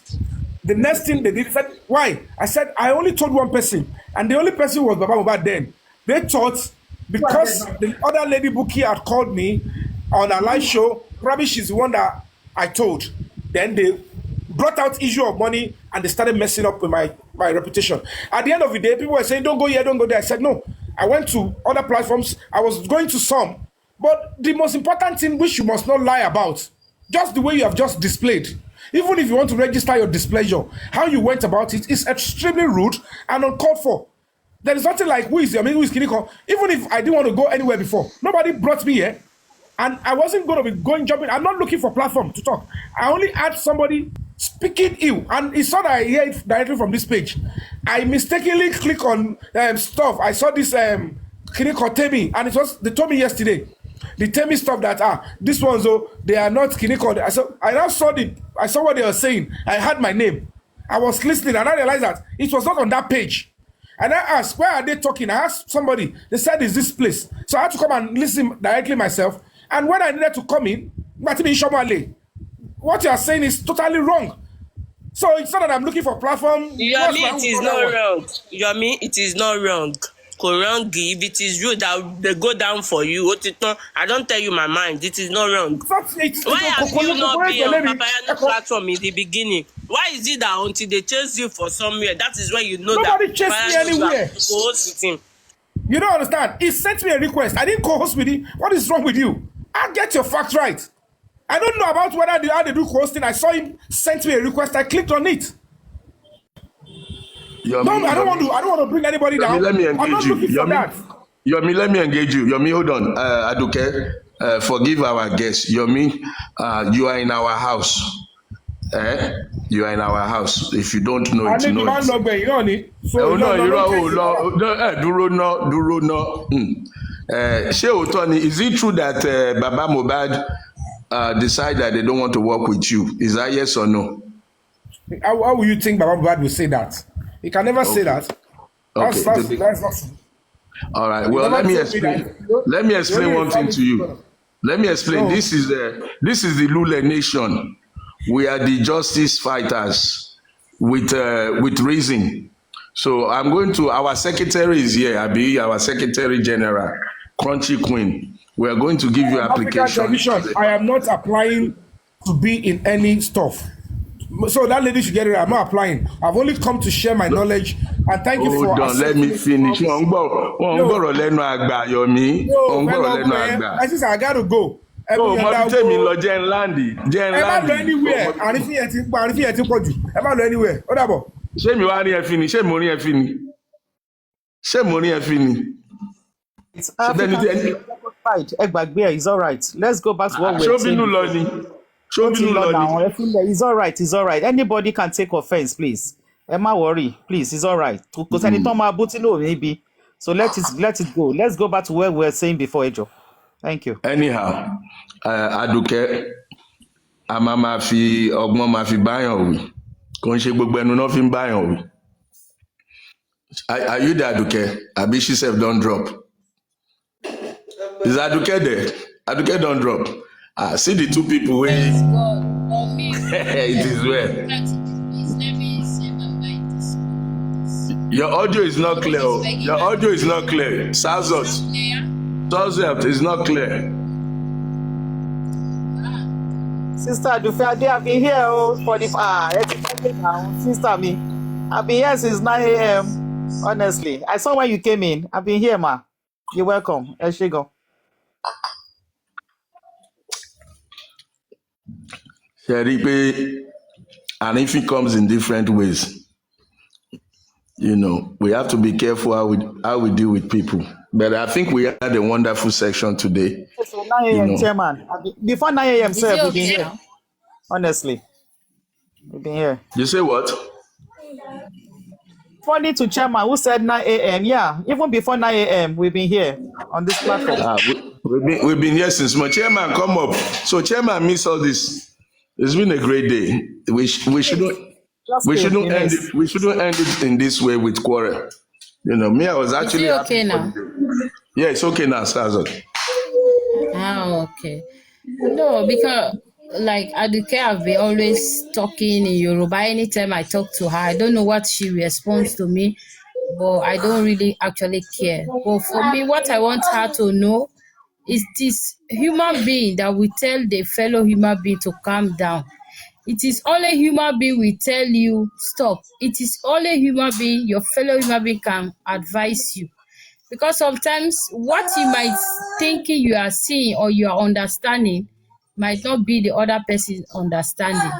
The next thing they did said, why? I said, I only told one person, and the only person was Baba Mohbad then. They thought because the other lady Buki had called me on a live show, probably she's the one that I told. Then they brought out issue of money and they started messing up with my reputation. At the end of the day, people were saying, don't go here, don't go there. I said, no. I went to other platforms. I was going to some. But the most important thing which you must not lie about, just the way you have just displayed, even if you want to register your displeasure, how you went about it is extremely rude and uncalled for. There is nothing like who is Kiniko. Even if I didn't want to go anywhere before, nobody brought me here. And I wasn't going to be jumping. I'm not looking for platform to talk. I only had somebody speaking ill. And it's not that I hear it directly from this page. I mistakenly click on stuff. I saw this Kiniko Temi. And they told me yesterday. They tell me stuff that this one's they are not Kiniko. I saw what they were saying. I had my name. I was listening and I realized that it was not on that page. And I asked, where are they talking? I asked somebody. They said, is this place? So I had to come and listen directly myself. And when I needed to come in, what you are saying is totally wrong. So it's not that I'm looking for platform. Yomi, it is not wrong. Yomi, it is not wrong. If it is you that they go down for you, I don't tell you my mind. It is not wrong. Why have you not been on Papayano platform in the beginning? Why is it that until they chase you for somewhere, that is when you know nobody that chased me anywhere? Co-host with him. You don't understand. He sent me a request. I didn't co-host with him. What is wrong with you? I'll get your facts right. I don't know about how they do co-hosting. I saw him sent me a request. I clicked on it. I don't want to bring anybody down. Let me engage I'm not you. looking for that. Yomi, let me engage you. Yomi, hold on. Aduke, forgive our guests. Yomi, you are in our house. You are in our house. If you don't know it, know it. Is it true that Baba Mohbad decide that they don't want to work with you? Is that yes or no? How will you think Baba Mohbad will say that? He can never say that. That's not. All right. Well, let me explain. Let me explain one thing to you. Let me explain. This is the Lule Nation. We are the justice fighters with reason. So I'm going to, our secretary is here, Abi, our secretary general, Crunchy Queen. We are going to give you application. I am not applying to be in any stuff. So that lady should get it. I'm not applying. I've only come to share my knowledge. And thank you for. Hold on, let me finish. I got to go. Oh, my tell me, Lord, Jen Landy. Anywhere. And if you anywhere. What about? Shame you are here finish. Shame money and finish. Shame money and finish. It's African fight. It's all right. Let's go back to what we're saying. It's all right. It's all right. Anybody can take offense, please. Emma, worry, please. It's all right. Maybe. So let it go. Let's go back to where we were saying before, Ejo. Thank you. Anyhow, Aduke, Amama fi Ogmo ma fi bayan wi. Ko nse gbogbo enu no fi bayan wi. Are you there, Aduke? Abi she self don't drop. Is Aduke there? Aduke don't drop. See the two people where it is well. Your audio is not clear. Your audio is not clear. Sazot is not clear. Sister Dufade, I've been here for the Sister me. I've been here since 9 a.m. Honestly, I saw when you came in. I've been here, ma. You're welcome. Eshigo. And if it comes in different ways, we have to be careful how we deal with people. But I think we had a wonderful section today. So 9 a.m. Chairman. Before 9 a.m. sir, we've been here. Honestly, we've been here. You say what? Funny to Chairman who said 9 a.m. Yeah, even before 9 a.m. we've been here on this platform. We've been here since morning. Chairman, come up. So Chairman miss all this. It's been a great day. We shouldn't end it in this way with quarrel. Me, I was actually. Is it okay now? Yeah, it's okay now, Sazot. Okay. No, because like Aduke have been always talking in Yoruba anytime I talk to her. I don't know what she responds to me, but I don't really actually care. But for me, what I want her to know is this human being that will tell the fellow human being to calm down. It is only human being will tell you stop. It is only human being, your fellow human being can advise you. Because sometimes what you might thinking you are seeing or you are understanding might not be the other person's understanding.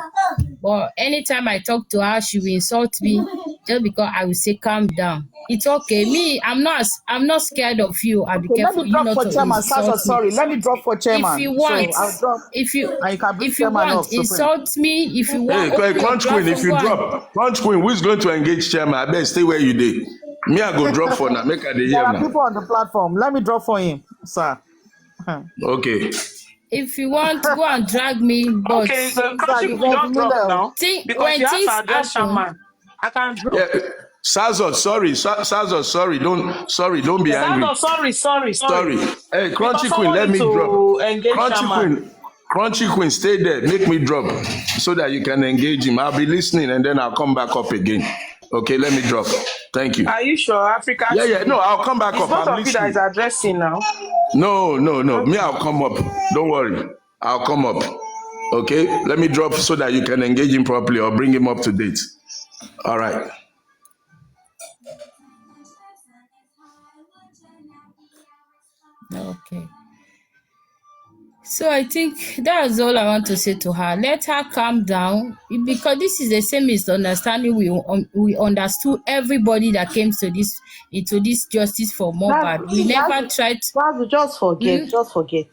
But anytime I talk to her, she will insult me just because I will say calm down. It's okay. Me, I'm not scared of you. I'll be Okay, let careful me you drop not for to chairman. insult me. Sorry, let me drop for If you chairman. want, So I'll drop, if and you can bring you chairman up, want, Supreme. insult me. If you Hey, want, open your Crunch Queen, if platform, you go and drop, Crunch Queen, who is going to engage chairman? I best stay where you did. Me, I go drop for now. Make her the There hear are now. people on the platform. Let me drop for him, sir. Okay. if you want, go and drag me. But Okay, the Sir, country you've we don't drop now. now because when you have to things address happen, shaman. I can drop. Yeah. Sazot, sorry. Sazot, sorry. Don't be angry. Sandor, sorry. Sorry. Hey, Because Crunchy Queen, someone let need me drop. to engage Crunchy shaman. Queen, Crunchy Queen, stay there. Make me drop so that you can engage him. I'll be listening and then I'll come back up again. Okay, let me drop. Thank you. Are you sure? Africa Yeah. TV. No, I'll come back It's up. both I'm of you that is listening. addressing now. No. Me, Okay. I'll come up. Don't worry. I'll come up. Okay, let me drop so that you can engage him properly or bring him up to date. All right. okay. So I think that's all I want to say to her. Let her calm down because this is the same misunderstanding we understood everybody that came to this into this justice for MOHBAD. We never tried. Just forget. Hmm? Just forget.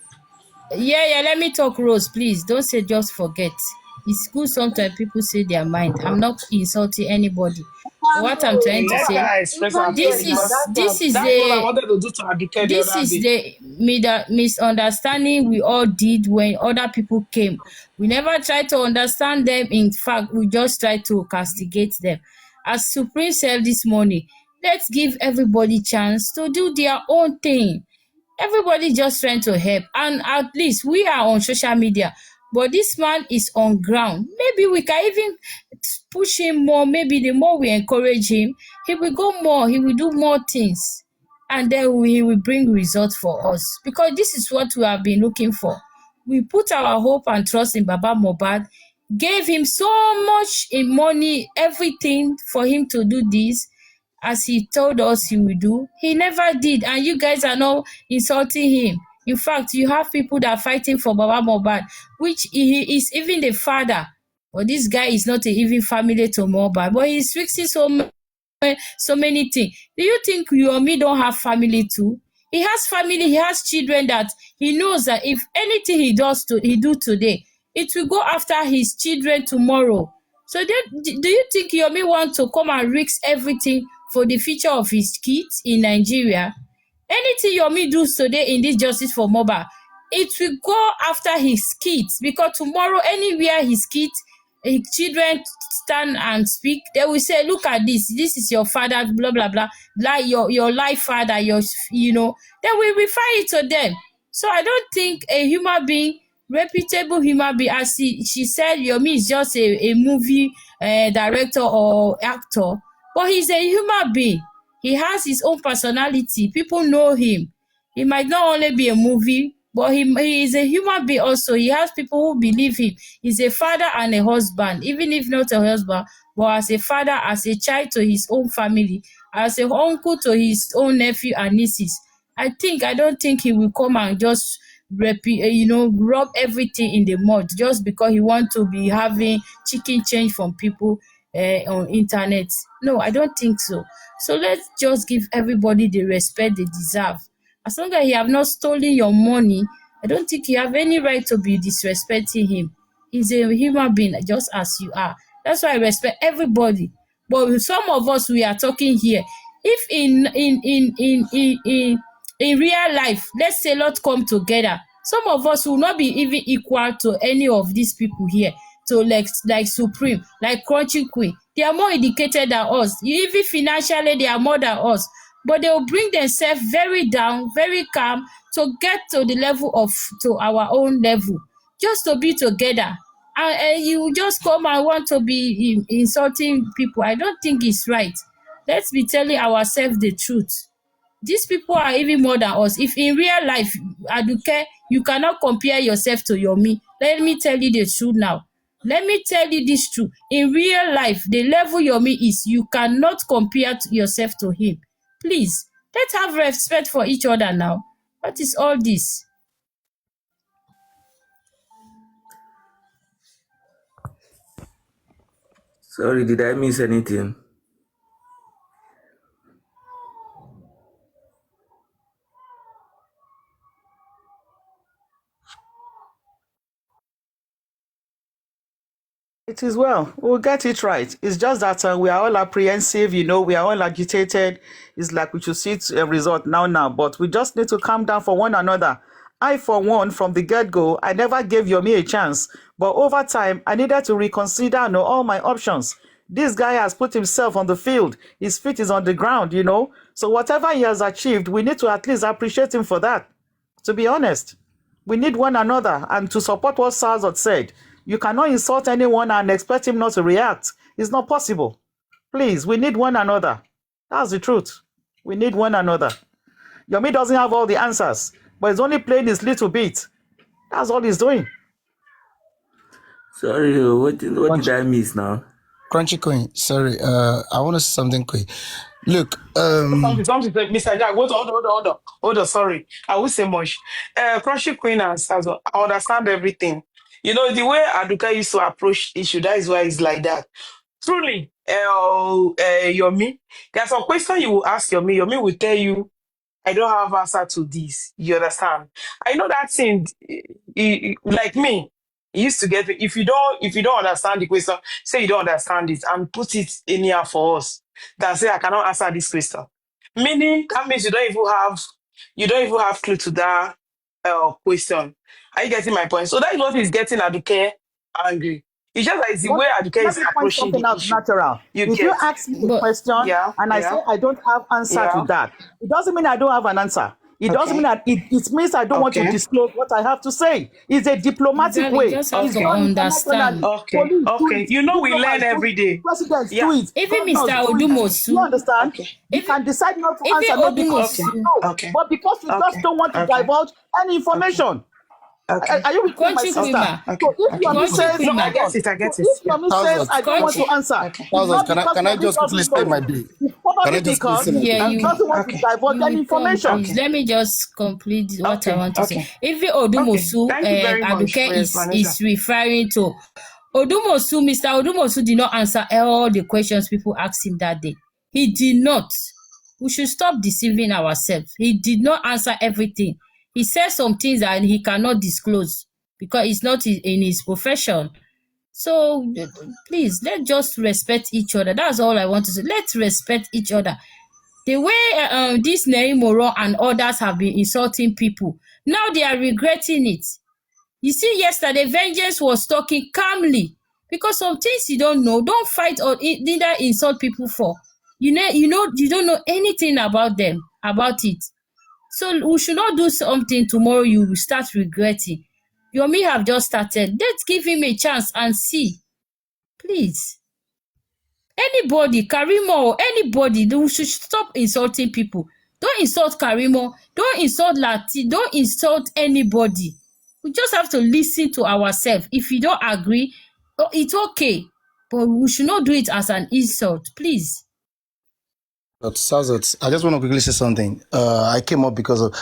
Yeah. Let me talk, Rose. Please don't say just forget. It's good sometimes people say their mind. I'm not insulting anybody. But what I'm trying to Let say, her express her feeling because this is that's what I the wanted to do to Abike the this other is day. the misunderstanding we all did when other people came. We never tried to understand them. In fact, we just tried to castigate them. As Supreme said this morning, let's give everybody chance to do their own thing. Everybody just trying to help, and at least we are on social media, but this man is on ground. Maybe we can even push him more. Maybe the more we encourage him, he will go more, he will do more things, and then he will bring results for us, because this is what we have been looking for. We put our hope and trust in Baba Mohbad, gave him so much in money, everything for him to do this as he told us he will do. He never did, and you guys are not insulting him. In fact, you have people that are fighting for Baba Mohbad, which he is even the father. But this guy is not even family to Mohbad, but he's fixing so many things. Do you think you or me don't have family too? He has family, he has children that he knows that if anything he do today, it will go after his children tomorrow. So then, do you think Yomi want to come and risk everything for the future of his kids in Nigeria? Anything Yomi does today in this justice for Mohbad, it will go after his kids, because tomorrow anywhere his children stand and speak, they will say, look at this is your father, blah blah blah, like your life father, they will refer it to them. So I don't think a human being, reputable human being, as she said, Yomi is just a movie director or actor, but he's a human being. He has his own personality. People know him. He might not only be a movie, but he is a human being also. He has people who believe him. He's a father and a husband, even if not a husband, but as a father, as a child to his own family, as an uncle to his own nephew and nieces. I don't think he will come and just rub everything in the mud just because he want to be having chicken change from people on internet. No, I don't think so. So let's just give everybody the respect they deserve. As long as he have not stolen your money, I don't think you have any right to be disrespecting him. He's a human being just as you are. That's why I respect everybody. But with some of us we are talking here, if in real life, let's say let's come together, some of us will not be even equal to any of these people here, to like Supreme, like Crunchy Queen. They are more educated than us. Even financially, they are more than us. But they will bring themselves very down, very calm, to get to the level to our own level. just to be together. And you just come and want to be insulting people. I don't think it's right. Let's be telling ourselves the truth. These people are even more than us. If in real life, Aduke, you cannot compare yourself to Yomi. Let me tell you the truth now. Let me tell you this truth. In real life, the level Yomi is, you cannot compare yourself to him. Please, let's have respect for each other now. What is all this? Sorry, did I miss anything? It is well. We'll get it right. It's just that we are all apprehensive, we are all agitated. It's like we should see a result now. But we just need to calm down for one another. I, for one, from the get-go, I never gave Yomi a chance. But over time, I needed to reconsider all my options. This guy has put himself on the field. His feet is on the ground, So whatever he has achieved, we need to at least appreciate him for that. To be honest, we need one another. And to support what Salzot said, you cannot insult anyone and expect him not to react. It's not possible. Please, we need one another. That's the truth. We need one another. Yomi doesn't have all the answers, but he's only playing his little bit. That's all he's doing. Sorry, what did I miss now? Crunchy Queen, sorry, I want to say something quick. Look, Something, Mr. Jack, hold on, sorry. I will say much. Crunchy Queen and Sazo, I understand everything. The way Aduka used to approach issue, that is why it's like that. Truly, Yomi, there's some question you will ask Yomi. Yomi will tell you, I don't have answer to this. You understand? I know that thing, like me, it used to get me. If you don't understand the question, say you don't understand it and put it in here for us. That say I cannot answer this question. Meaning that means you don't even have clue to that question. Are you getting my point? So that is what is getting Aduke angry. It's just that it's the way Aduke Let is me point approaching something the out issue. natural. If you ask me a question and I say I don't have answer to that, it doesn't mean I don't have an answer. It doesn't mean that it means I don't want to disclose what I have to say. It's a diplomatic Exactly, way. just have It's to done understand. internationally. Police do it. We learn Diplomats do every it. day. Presidents Yeah. do it. Even Governors Mr. do it. Odumosu. You understand? You can decide not to answer, not because you know, but because you just don't want to divulge any information. Are you with me, my sister? So if Yomi says, no, I get it. if Yomi says, I don't want to answer, it's not because can I Yomi just quickly doesn't state know. my bit? It's probably Can I just quickly because say my bit? Yeah, he doesn't want to divulge any information. Let me just complete what I want to say. If Okay. Odumosu Thank you very much for Aduke your is explanation. referring to Odumosu, Mr. Odumosu did not answer all the questions people asked him that day. He did not. We should stop deceiving ourselves. He did not answer everything. He said some things that he cannot disclose because it's not in his profession. So please, let's just respect each other. That's all I want to say. Let's respect each other. The way this Nerimoro and others have been insulting people, now they are regretting it. You see, yesterday, Vengeance was talking calmly because some things you don't know, don't fight or neither insult people for. You don't know anything about them, about it. So we should not do something tomorrow you will start regretting. Yomi have just started. Let's give him a chance and see. Please. Anybody, Karimo or anybody, we should stop insulting people. Don't insult Karimo. Don't insult Lati. Don't insult anybody. We just have to listen to ourselves. If you don't agree, it's okay. But we should not do it as an insult, please. But Sazot, I just want to quickly say something. I came up because of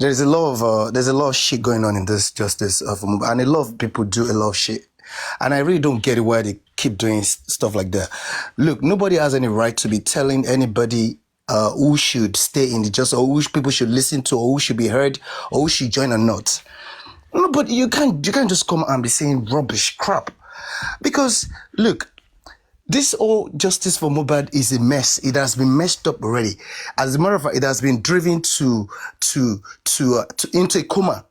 there's a lot of shit going on in this justice and a lot of people do a lot of shit, and I really don't get it why they keep doing stuff like that. Look, nobody has any right to be telling anybody who should stay in the justice or who people should listen to or who should be heard or who should join or not. No, but you can't just come and be saying rubbish crap because look. This whole justice for MOHBAD is a mess. It has been messed up already. As a matter of fact, it has been driven into a coma.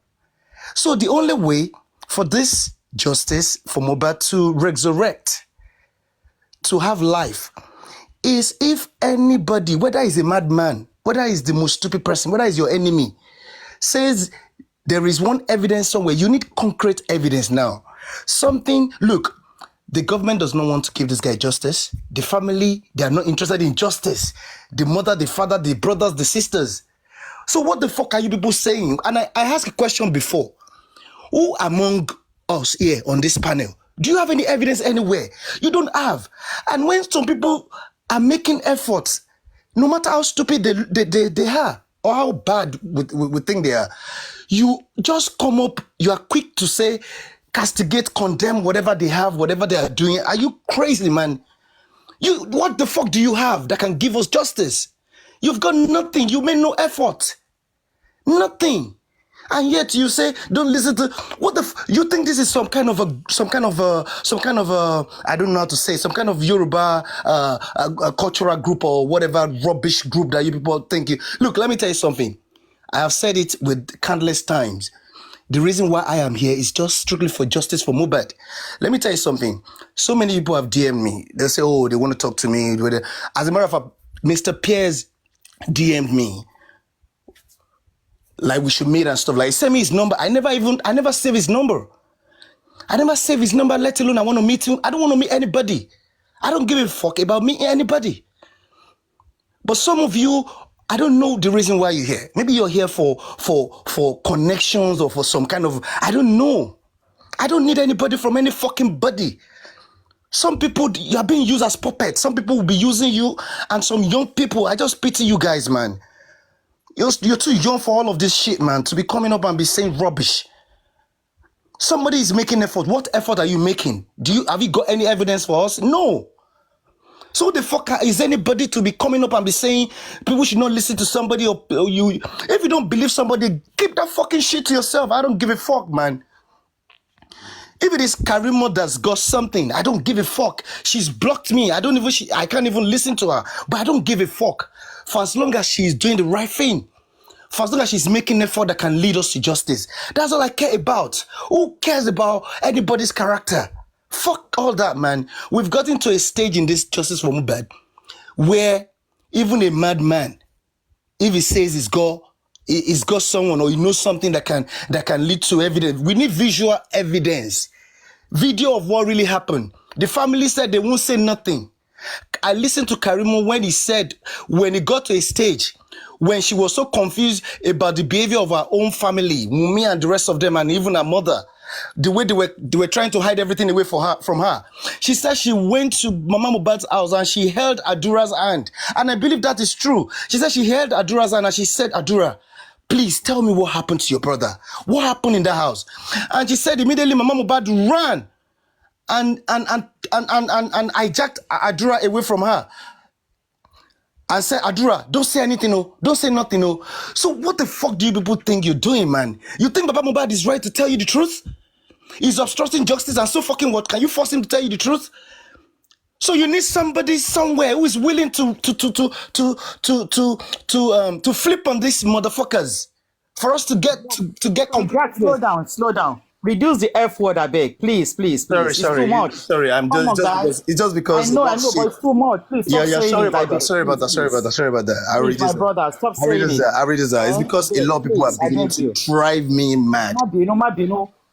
So the only way for this justice for MOHBAD to resurrect, to have life, is if anybody, whether it's a madman, whether it's the most stupid person, whether it's your enemy, says There is one evidence somewhere. You need concrete evidence now. Something, look, the government does not want to give this guy justice. The family, they are not interested in justice. The mother, the father, the brothers, the sisters. So what the fuck are you people saying? And I asked a question before. Who among us here on this panel, do you have any evidence anywhere? You don't have. And when some people are making efforts, no matter how stupid they are or how bad we think they are, you just come up, you are quick to say, castigate, condemn whatever they have, whatever they are doing. Are you crazy, man? What the fuck do you have that can give us justice? You've got nothing. You made no effort. Nothing. And yet you say, don't listen to what the you think this is some kind of I don't know how to say, some kind of Yoruba a cultural group or whatever rubbish group that you people think. Look, let me tell you something. I have said it with countless times. The reason why I am here is just strictly for justice for MOHBAD. Let me tell you something. So many people have DM'd me. They say, oh, they want to talk to me. As a matter of fact, Mr. Pierce DM'd me. Like we should meet and stuff. Like, send me his number. I never save his number. I never save his number, let alone I want to meet him. I don't want to meet anybody. I don't give a fuck about meeting anybody. But some of you, I don't know the reason why you're here. Maybe you're here for connections or for some kind of, I don't know. I don't need anybody from any fucking body. Some people, you are being used as puppets. Some people will be using you, and some young people, I just pity you guys, man. You're too young for all of this shit, man, to be coming up and be saying rubbish. Somebody is making effort. What effort are you making? Have you got any evidence for us? No. So the fuck is anybody to be coming up and be saying people should not listen to somebody or you? If you don't believe somebody, keep that fucking shit to yourself. I don't give a fuck, man. If it is Karimo that's got something, I don't give a fuck. She's blocked me. I can't even listen to her. But I don't give a fuck. For as long as she's doing the right thing. For as long as she's making effort that can lead us to justice. That's all I care about. Who cares about anybody's character? Fuck all that, man. We've gotten to a stage in this justice for MOHBAD where even a madman, if he says he's got someone or he knows something that can lead to evidence, we need visual evidence. Video of what really happened. The family said they won't say nothing. I listened to Karimo when he said, when he got to a stage, when she was so confused about the behavior of her own family, me and the rest of them, and even her mother, the way they were trying to hide everything away from her. She said she went to Mama Mohbad's house and she held Adura's hand. And I believe that is true. She said she held Adura's hand and she said, Adura, please tell me what happened to your brother. What happened in the house? And she said immediately Mama Mohbad ran and hijacked Adura away from her. And said, Adura, don't say anything, no. Don't say nothing, no. So what the fuck do you people think you're doing, man? You think Baba Mohbad is right to tell you the truth? He's obstructing justice and so fucking what? Can you force him to tell you the truth? So you need somebody somewhere who is willing to flip on these motherfuckers for us to get Jack, slow down. Reduce the F word, I beg. Please. Sorry, It's too much. Sorry, It's just because I know, but it's too much. Please stop saying sorry it. about that. Sorry about that. I read My brother, stop saying it. I read this. It's because a lot of people have beginning to drive me mad.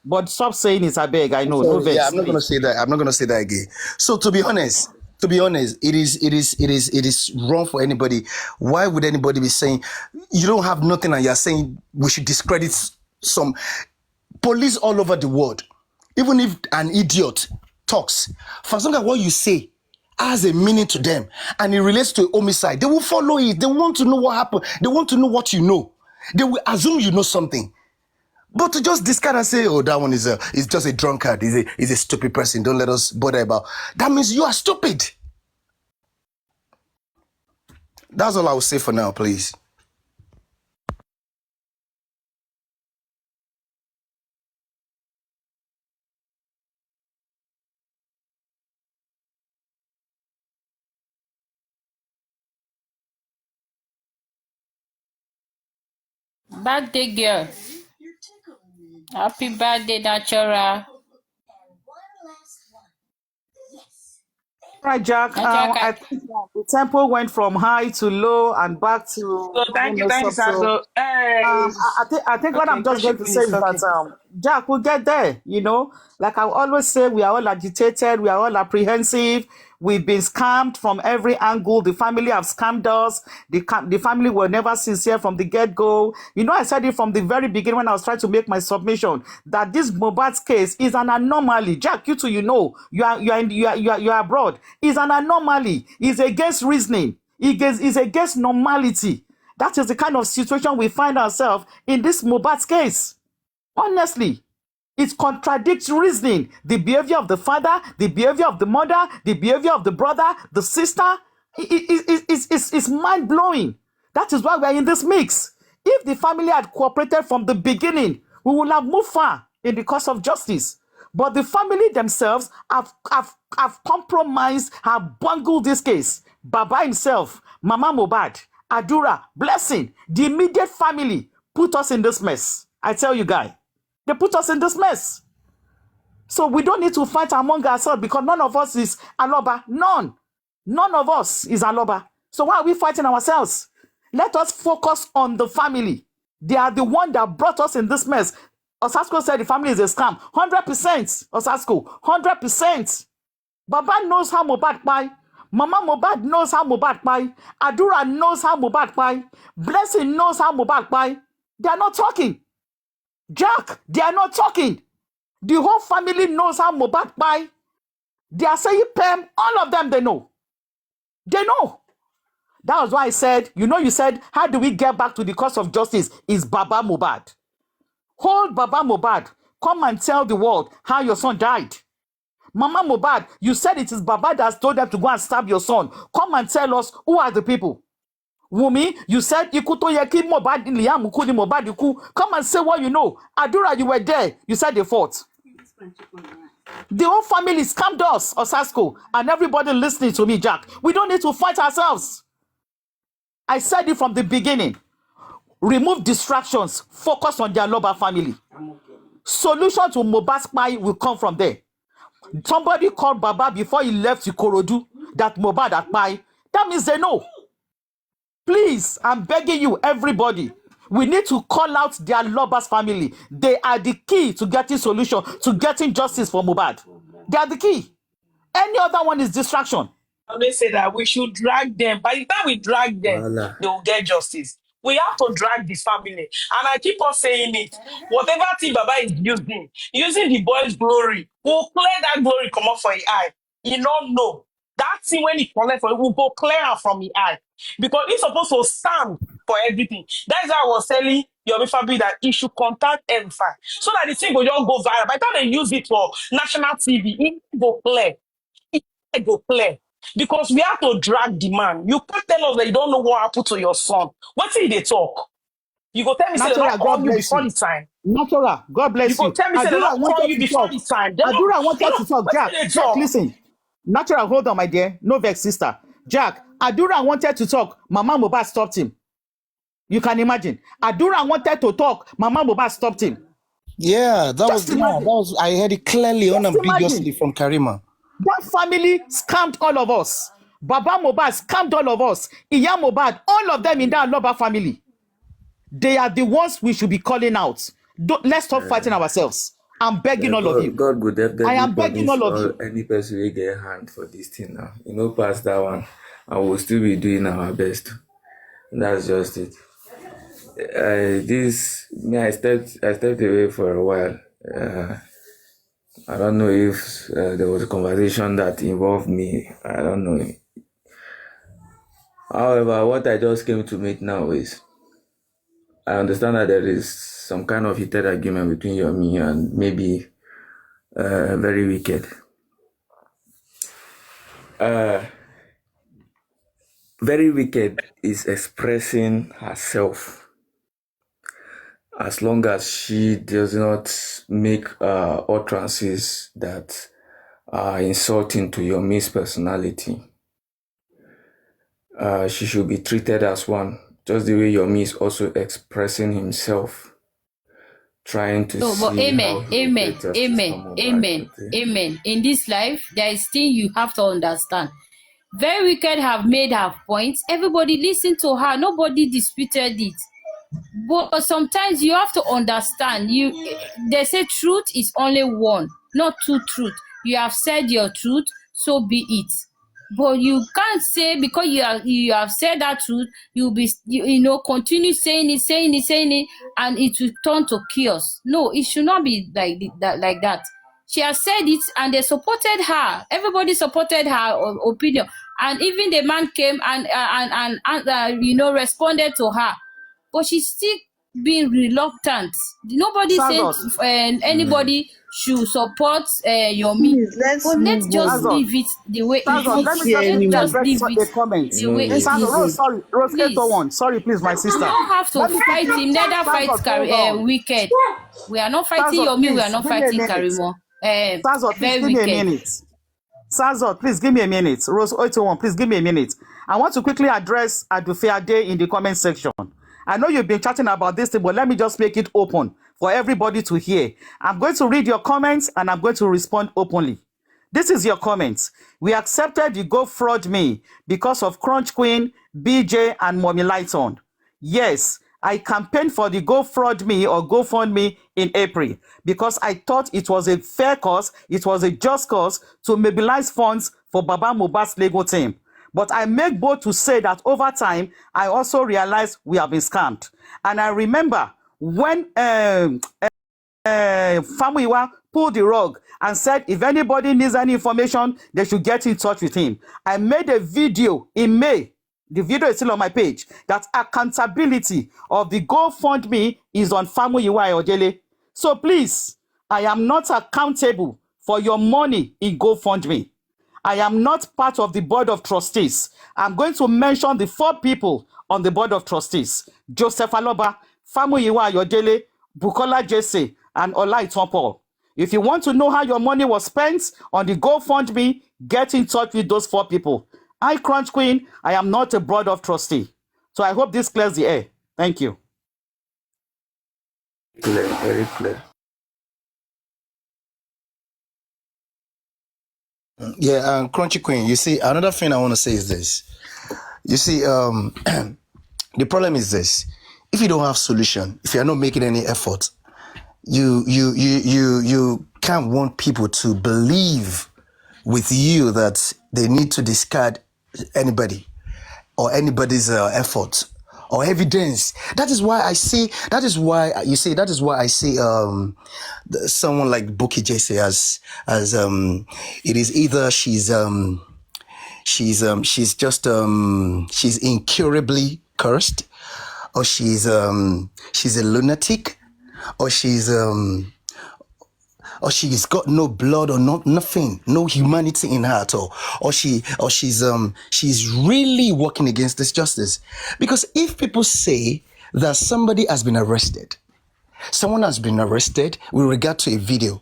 But stop saying it, I beg. I know. So, I'm not gonna say that. I'm not gonna say that again. So to be honest, it is wrong for anybody. Why would anybody be saying you don't have nothing and you're saying we should discredit some police all over the world? Even if an idiot talks, for as long as what you say has a meaning to them and it relates to a homicide, they will follow it. They want to know what happened. They want to know what you know. They will assume you know something. But to just discard and say, oh, that one is just a drunkard, is a stupid person, don't let us bother about. That means you are stupid. That's all I will say for now, please. Birthday girl. Happy birthday, Natural. Right, Jack. I think the tempo went from high to low and back to So even thank messed you, up. So Sando. Hey. I think what Okay, I'm just Koshi, going to say please. is that Okay. Jack will get there. Like I always say, we are all agitated, we are all apprehensive. We've been scammed from every angle. The family have scammed us. The family were never sincere from the get go. I said it from the very beginning when I was trying to make my submission that this Mohbad's case is an anomaly. Jack, you too, you are abroad. It's an anomaly. It's against reasoning. It's against normality. That is the kind of situation we find ourselves in this Mohbad's case. Honestly, it contradicts reasoning. The behavior of the father, the behavior of the mother, the behavior of the brother, the sister, it's mind-blowing. That is why we're in this mix. If the family had cooperated from the beginning, we would have moved far in the cause of justice. But the family themselves have compromised, have bungled this case. Baba himself, Mama Mohbad, Adura, Blessing, the immediate family put us in this mess. I tell you, guy, they put us in this mess. So we don't need to fight among ourselves because none of us is Aloba. None. None of us is Aloba. So why are we fighting ourselves? Let us focus on the family. They are the one that brought us in this mess. Osasco said the family is a scam. 100%, Osasco. 100%. Baba knows how Mohbad buy. Mama Mohbad knows how Mohbad buy. Adura knows how Mohbad buy. Blessing knows how Mohbad buy. They are not talking. Jack, they are not talking. The whole family knows how Mohbad buy. They are saying Pam, all of them, they know. They know. That was why I said, you said, how do we get back to the cause of justice? Is Baba Mohbad. Hold Baba Mohbad. Come and tell the world how your son died. Mama Mohbad, you said it is Baba that has told them to go and stab your son. Come and tell us who are the people. Wumi, you said Iku to yeki Mohbad Liam Uku ni Mohbad Iku. Come and say what you know. Adura, you were there. You said they fought. The whole family scammed us, Osasco, and everybody listening to me, Jack. We don't need to fight ourselves. I said it from the beginning. Remove distractions. Focus on their Aloba family. Solution to Mohbad's spy will come from there. Somebody called Baba before he left Ikorodu that Mohbad had spy. That means they know. Please, I'm begging you, everybody. We need to call out their Aloba's family. They are the key to getting solution, to getting justice for Mohbad. They are the key. Any other one is distraction. I always say that we should drag them. By the time we drag them, Voila. they will get justice. We have to drag the family. And I keep on saying it. Whatever thing Baba is using the boy's glory, we'll clear that glory come up for his eye. You don't know. That thing when he collect for it, will go clear out from his eye. Because he's supposed to stand for everything. That's why I was telling Yomi Fabi that he should contact M5. So that the thing will just go viral. By the time they use it for national TV, it will go clear. It will go clear. Because we have to drag the man. You can't tell us that you don't know what happened to your son. What till they talk? You go tell me say they Natural, don't call God you bless before you. the time. Natural, God You bless go you. tell me say they Adura don't call wanted you to before talk. the time. They don't, Adura wanted to talk. what Jack, till they Jack, talk? listen. Natural, hold on, my dear. No vex, sister. Jack, Adura wanted to talk. Mama Mohbad stopped him. You can imagine. Adura wanted to talk. Mama Mohbad stopped him. Yeah, Just imagine. I heard it clearly, Just unambiguously imagine. from Karima. That family scammed all of us. Baba Mohbad scammed all of us. Iya Mohbad, all of them in that Aloba family. They are the ones we should be calling out. Let's stop fighting ourselves. I'm begging Yeah, all of you. God will I definitely am begging punish all of all you. any person will get hand for this thing now. Past that one. And we'll still be doing our best. That's just it. I stepped away for a while. I don't know if there was a conversation that involved me. I don't know. However, what I just came to meet now is I understand that there is some kind of heated argument between you and me, and maybe very wicked. Very wicked is expressing herself as long as she does not make utterances that are insulting to your Miss personality. She should be treated as one, just the way Yomi is also expressing himself trying to No, but see how amen, he will amen, get justice for amen, Mohbad. amen, Okay. amen. In this life, there is thing you have to understand. Very wicked have made her points. Everybody listened to her. Nobody disputed it. But sometimes you have to understand. They say truth is only one, not two truth. You have said your truth, so be it. But you can't say because you have said that truth, you'll be continue saying it, and it will turn to chaos. No, it should not be like that. She has said it, and they supported her. Everybody supported her opinion, and even the man came and responded to her. But she's still being reluctant. Nobody said Sazot, anybody should support Yomi. Please, let's But let's move just on. Sazot, leave it the way We it Sazot, can't let me is. hear just Let's quickly just anyone. address leave it a comment. the way Let's it Sazot, move Rose, on. is. sorry, Rose Please. 801. Sorry, please, my We sister. don't have to Let me fight quickly, him. Let her fight Sazot, hold on. Wicked. We are not fighting Sazot, Yomi. We are please, not give me a fighting minute. Karimo. Sazot, please Very give me a wicked. minute. Sazot, please give me a minute. Rose 801, please give me a minute. I want to quickly address Adufeade in the comment section. I know you've been chatting about this thing, but let me just make it open for everybody to hear. I'm going to read your comments and I'm going to respond openly. This is your comments. We accepted you go fraud me because of Crunch Queen, BJ, and Mommy Lighton. Yes, I campaigned for the Go Fraud Me or Go Fund Me in April because I thought it was a fair cause, it was a just cause to mobilize funds for Baba Mohbad's legal team. But I make bold to say that over time, I also realized we have been scammed. And I remember when Famuyiwa pulled the rug and said if anybody needs any information, they should get in touch with him. I made a video in May. The video is still on my page. That accountability of the GoFundMe is on Famuyiwa Ojele. So please, I am not accountable for your money in GoFundMe. I am not part of the board of trustees. I'm going to mention the 4 people on the board of trustees: Joseph Aloba, Famuyiwa Ayodele, Bukola Jesse, and Olaitan Paul. If you want to know how your money was spent on the GoFundMe, get in touch with those 4 people. I, Crunch Queen, I am not a board of trustee. So I hope this clears the air. Thank you. Clear, very clear. Yeah, Crunchy Queen, you see, another thing I want to say is this. You see, the problem is this. If you don't have solution, if you're not making any effort, you can't want people to believe with you that they need to discard anybody or anybody's effort or evidence. That is why I see someone like Buki Jesse as it is either she's incurably cursed, or she's a lunatic, or she's got no blood or nothing, no humanity in her at all, or she's really working against this justice. Because if people say that someone has been arrested with regard to a video,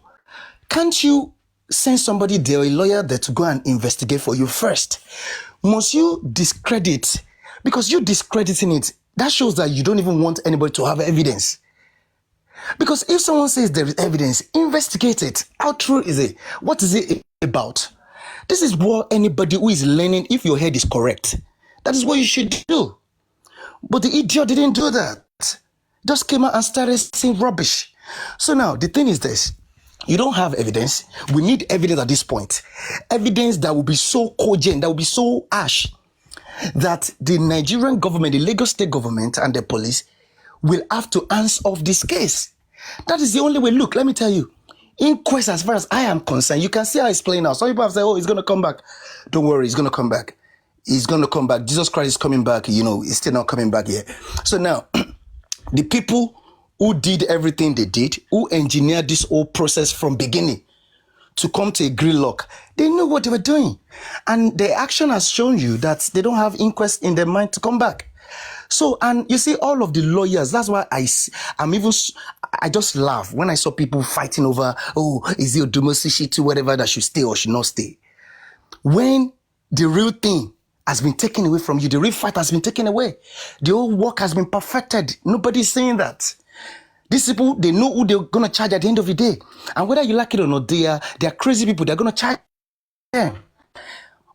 can't you send somebody there, a lawyer there, to go and investigate for you first? Must you discredit? Because you discrediting it, that shows that you don't even want anybody to have evidence. Because if someone says there is evidence, investigate it. How true is it? What is it about? This is what anybody who is learning, if your head is correct, that is what you should do. But the idiot didn't do that. Just came out and started saying rubbish. So now, the thing is this. You don't have evidence. We need evidence at this point. Evidence that will be so cogent, that will be so harsh, that the Nigerian government, the Lagos state government, and the police will have to answer off this case. That is the only way. Look, let me tell you, inquest, as far as I am concerned, you can see how it's playing out. Some people have said, oh, he's going to come back. Don't worry, he's going to come back. He's going to come back. Jesus Christ is coming back. He's still not coming back yet. So now, the people who did everything they did, who engineered this whole process from beginning to come to a gridlock, they knew what they were doing. And the action has shown you that they don't have inquest in their mind to come back. So, and you see all of the lawyers, that's why I just laugh when I saw people fighting over, oh, is it Odumosi whatever that should stay or should not stay. When the real thing has been taken away from you, the real fight has been taken away. The whole work has been perfected. Nobody's saying that. These people, they know who they're going to charge at the end of the day. And whether you like it or not, they are crazy people. They're going to charge them.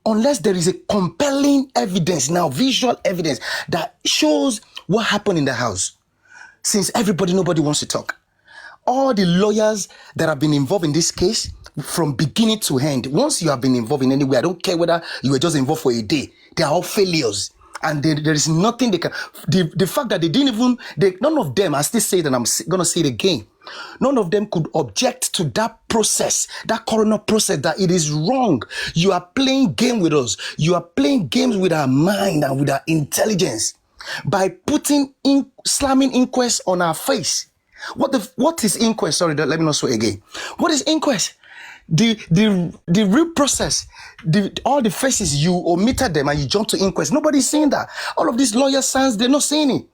Unless there is a compelling evidence now, visual evidence that shows what happened in the house. Since nobody wants to talk. All the lawyers that have been involved in this case, from beginning to end, once you have been involved in any way, I don't care whether you were just involved for a day, they are all failures. And there is nothing they can. The fact that they didn't even, none of them, I still say it and I'm going to say it again, none of them could object to that process, that coroner process, that it is wrong. You are playing game with us. You are playing games with our mind and with our intelligence by slamming inquest on our face. What is inquest? Sorry, let me not say again. What is inquest? The real process, all the faces, you omitted them and you jumped to inquest. Nobody's saying that. All of these lawyer signs, they're not saying it.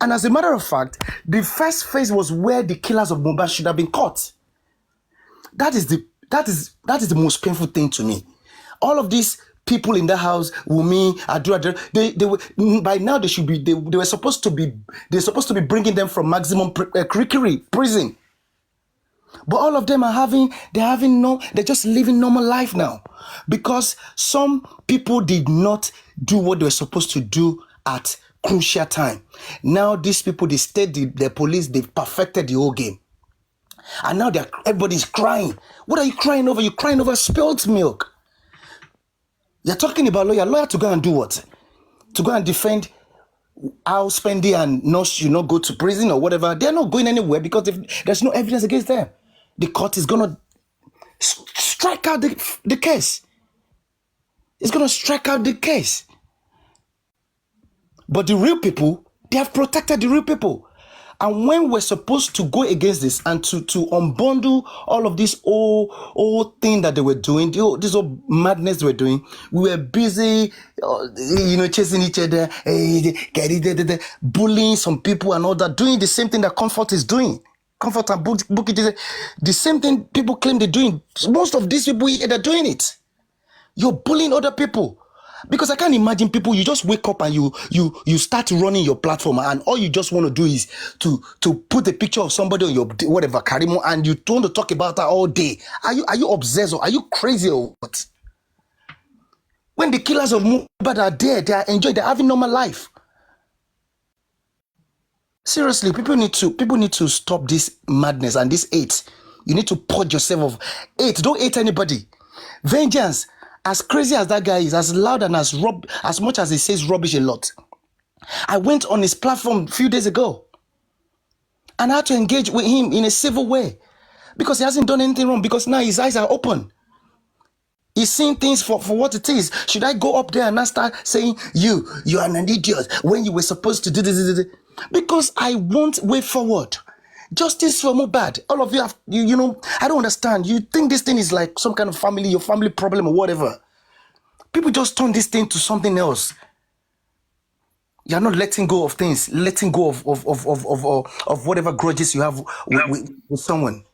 And as a matter of fact, the first phase was where the killers of MOHBAD should have been caught. That is the most painful thing to me. All of these people in the house, Wumi, they were, by now they were supposed to be bringing them from maximum prison. But all of them they're just living normal life now, because some people did not do what they were supposed to do at crucial time. Now these people, they stayed, the police, they've perfected the whole game. And now everybody's crying. What are you crying over? You're crying over spilled milk. You're talking about lawyer to go and do what? To go and defend how Spendy and Nosh, go to prison or whatever. They're not going anywhere because there's no evidence against them. The court is going to strike out the case. It's going to strike out the case. But the real people, they have protected the real people. And when we're supposed to go against this and to unbundle all of this old thing that they were doing, this old madness they were doing, we were busy, chasing each other, bullying some people and all that, doing the same thing that Comfort is doing. Comfort and Bukit, the same thing people claim they're doing. Most of these people, they're doing it. You're bullying other people. Because I can't imagine people, you just wake up and you start running your platform and all you just want to do is to put a picture of somebody on your whatever, Karimo, and you want to talk about that all day. Are you obsessed or are you crazy or what? When the killers of MOHBAD are there, they are enjoying, they're having normal life. Seriously, people need to stop this madness and this hate. You need to purge yourself of hate. Don't hate anybody. Vengeance. As crazy as that guy is, as loud and as much as he says rubbish a lot. I went on his platform a few days ago and I had to engage with him in a civil way because he hasn't done anything wrong, because now his eyes are open. He's seeing things for what it is. Should I go up there and not start saying, you are an idiot when you were supposed to do this? Because I want way forward. Justice for MOHBAD. All of you have, I don't understand. You think this thing is like some kind of your family problem or whatever. People just turn this thing to something else. You're not letting go of things, letting go of whatever grudges you have with someone.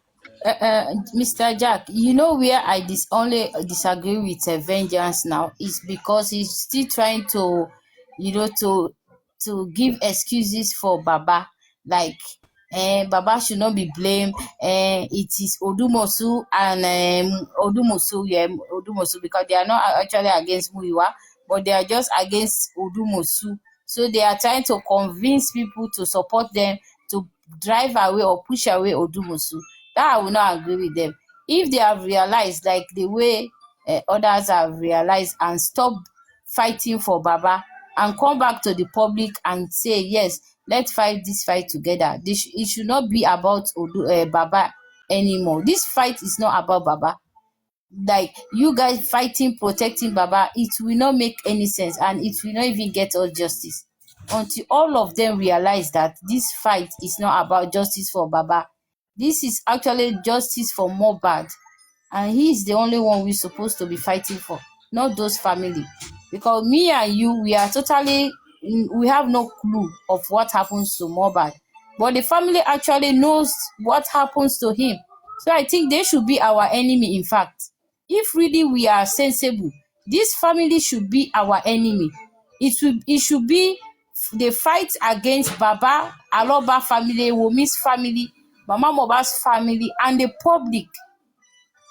Mr. Jack, where I only disagree with Vengeance now is because he's still trying to, to give excuses for Baba. Like, Baba should not be blamed. It is Odumosu and Odumosu, because they are not actually against Muiwa, but they are just against Odumosu. So they are trying to convince people to support them, to drive away or push away Odumosu. That I will not agree with them. If they have realized, like the way others have realized, and stop fighting for Baba and come back to the public and say, yes, let's fight this fight together. It should not be about Baba anymore. This fight is not about Baba. Like, you guys fighting, protecting Baba, it will not make any sense, and it will not even get us justice until all of them realize that this fight is not about justice for Baba. This is actually justice for MOHBAD, and he is the only one we're supposed to be fighting for, not those family. Because me and you, we have no clue of what happens to MOHBAD, but the family actually knows what happens to him. So I think they should be our enemy. In fact, if really we are sensible, this family should be our enemy. It should be the fight against Baba Aloba family, Wumi's family, Mama Mohbad's family, and the public.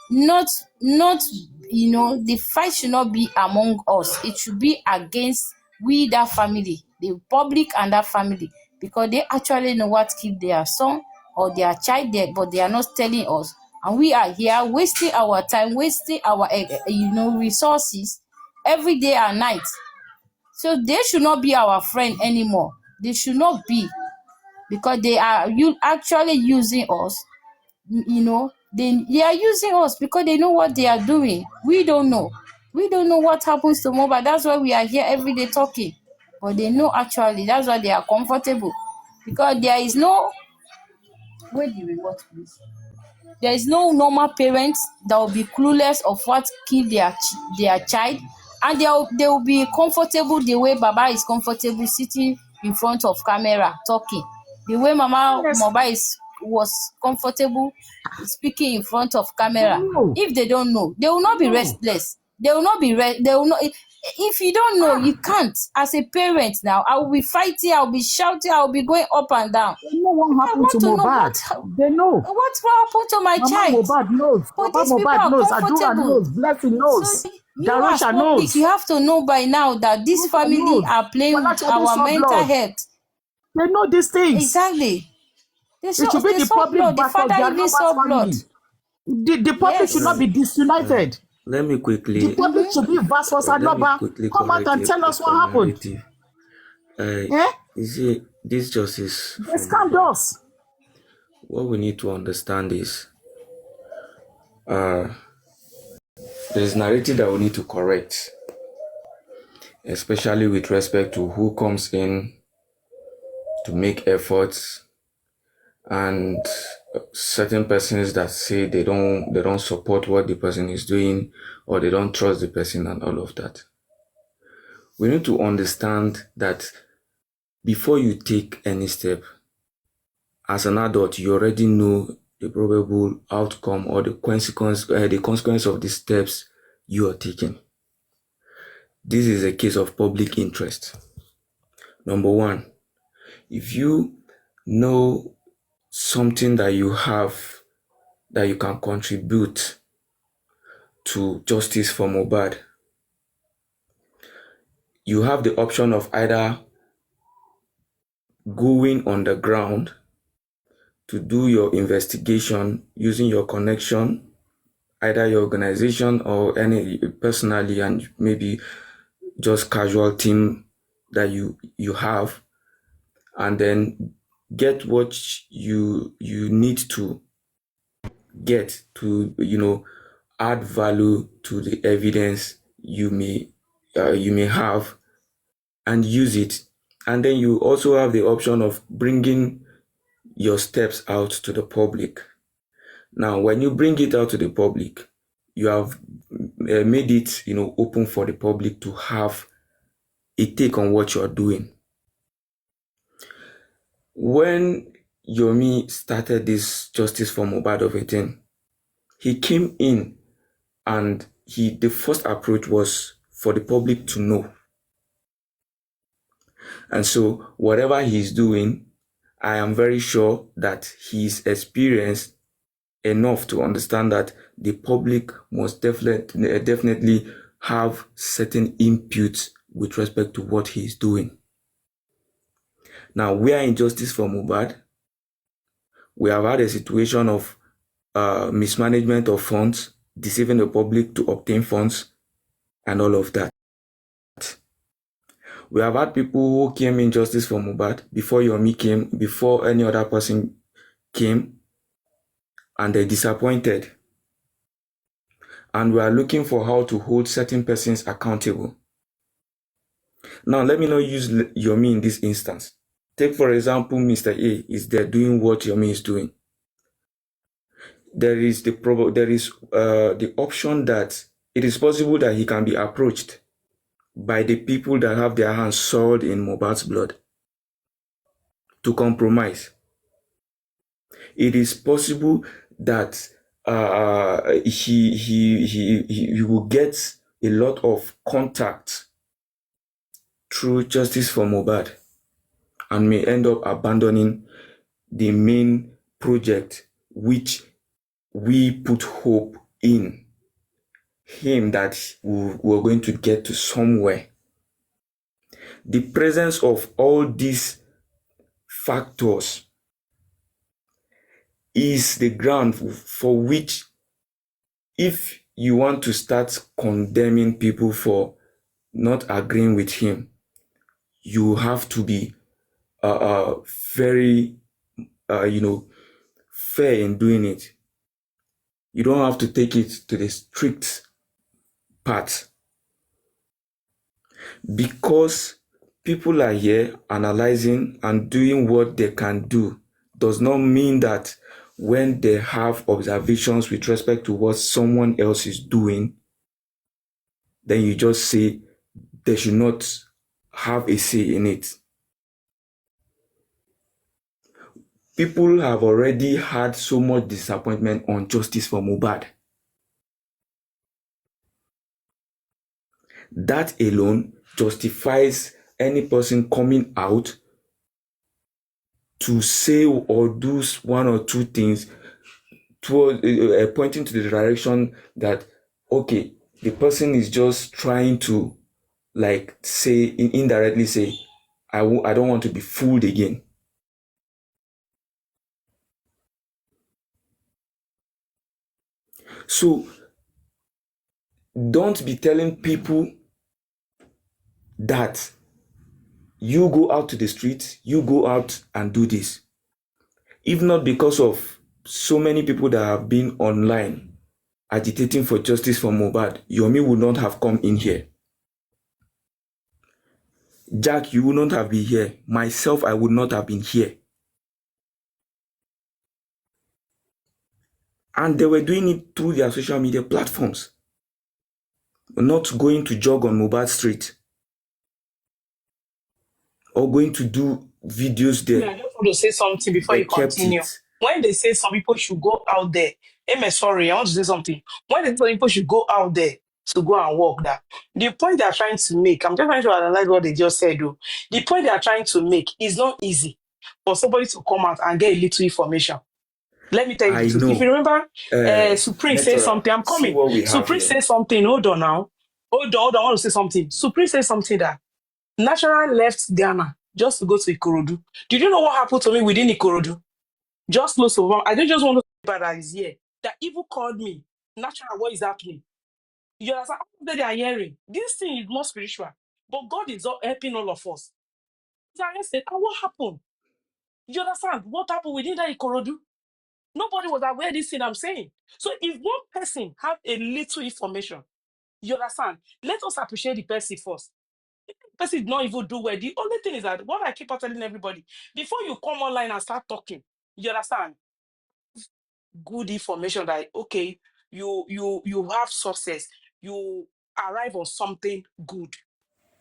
Not the fight should not be among us. It should be against we, that family, the public and that family, because they actually know what killed their son or their child there, but they are not telling us. And we are here wasting our time, wasting our resources every day and night. So they should not be our friend anymore. They should not be, because they are actually using us. They are using us because they know what they are doing. We don't know. We don't know what happens to MOHBAD. That's why we are here every day talking. But they know actually. That's why they are comfortable. Because there is no... Where the remote, please? There is no normal parent that will be clueless of what killed their child, and they will be comfortable the way Baba is comfortable sitting in front of camera talking, the way Mama Mohbad was comfortable speaking in front of camera. If they don't know, they will not be restless. They will not be they will not. If you don't know, you can't. As a parent now, I will be fighting, I will be shouting, I will be going up and down. They know what happened to Mohbad. They know. What happened to my child? Mohbad knows. But Mama these people Mohbad are knows. comfortable. Adura knows. Blessing knows. So you as Darusha public, knows. you have to know by now that this family are playing with our mental health. They know these things. Exactly. It should be the public blood. The versus father their even saw blood. The public should not be disunited. Let me quickly. The public should be versus Anoba. Come out and tell us what happened. You see, this justice. They scammed us. What we need to understand is there's narrative that we need to correct, especially with respect to who comes in to make efforts, and certain persons that say they don't support what the person is doing, or they don't trust the person and all of that. We need to understand that before you take any step, as an adult, you already know the probable outcome or the consequence of the steps you are taking. This is a case of public interest. Number one, if you know something that you have that you can contribute to justice for MOHBAD, you have the option of either going on the ground to do your investigation using your connection, either your organization or any personally, and maybe just casual team that you have, and then get what you need to get to add value to the evidence you may have, and use it. And then you also have the option of bringing your steps out to the public. Now, when you bring it out to the public, you have made it open for the public to have a take on what you're doing. When Yomi started this Justice for MOHBAD of a thing, he came in and the first approach was for the public to know. And so whatever he's doing, I am very sure that he's experienced enough to understand that the public must definitely have certain inputs with respect to what he's doing. Now, we are in Justice for MOHBAD. We have had a situation of mismanagement of funds, deceiving the public to obtain funds, and all of that. We have had people who came in Justice for MOHBAD before Yomi came, before any other person came, and they're disappointed. And we are looking for how to hold certain persons accountable. Now, let me not use Yomi in this instance. Take, for example, Mr. A is there doing what Yomi is doing. There is the option that it is possible that he can be approached by the people that have their hands soiled in Mohbad's blood to compromise. It is possible that he will get a lot of contact through Justice for MOHBAD and may end up abandoning the main project which we put hope in him that we're going to get to somewhere. The presence of all these factors is the ground for which, if you want to start condemning people for not agreeing with him, you have to be very, fair in doing it. You don't have to take it to the strict part, because people are here analyzing and doing what they can do does not mean that when they have observations with respect to what someone else is doing, then you just say they should not have a say in it. People have already had so much disappointment on justice for MOHBAD. That alone justifies any person coming out to say or do one or two things toward pointing to the direction that, okay, the person is just trying to say, indirectly say, I don't want to be fooled again. So don't be telling people that you go out to the streets, you go out and do this. If not because of so many people that have been online agitating for justice for MOHBAD, Yomi would not have come in here. Jack, you would not have been here. Myself, I would not have been here. And they were doing it through their social media platforms. Not going to jog on MOHBAD Street or going to do videos there. I just want to say something before They you kept continue. it. When they say some people should go out there, sorry, I want to say something. When they say some people should go out there to go and walk that, the point they are trying to make, I'm just trying to analyze what they just said, though. The point they are trying to make is not easy for somebody to come out and get a little information. Let me tell you the I truth. know. If you remember, Supreme said something. I'm See coming. what we have Supreme here. said something. Hold on now. Hold on. I want to say something. Supreme said something that National left Ghana just to go to Ikorodu. Did you know what happened to me within Ikorodu? Just close to one. I don't just want to say that is here. That evil called me. Natural, what is happening? You understand? That they are hearing. This thing is more spiritual. But God is helping all of us. So I said, what happened? You understand? What happened within that Ikorodu? Nobody was aware of this thing I'm saying. So if one person have a little information, you understand? Let us appreciate the person first. If the person did not even do well. The only thing is that what I keep on telling everybody, before you come online and start talking, you understand? Good information that okay, you have success, you arrive on something good.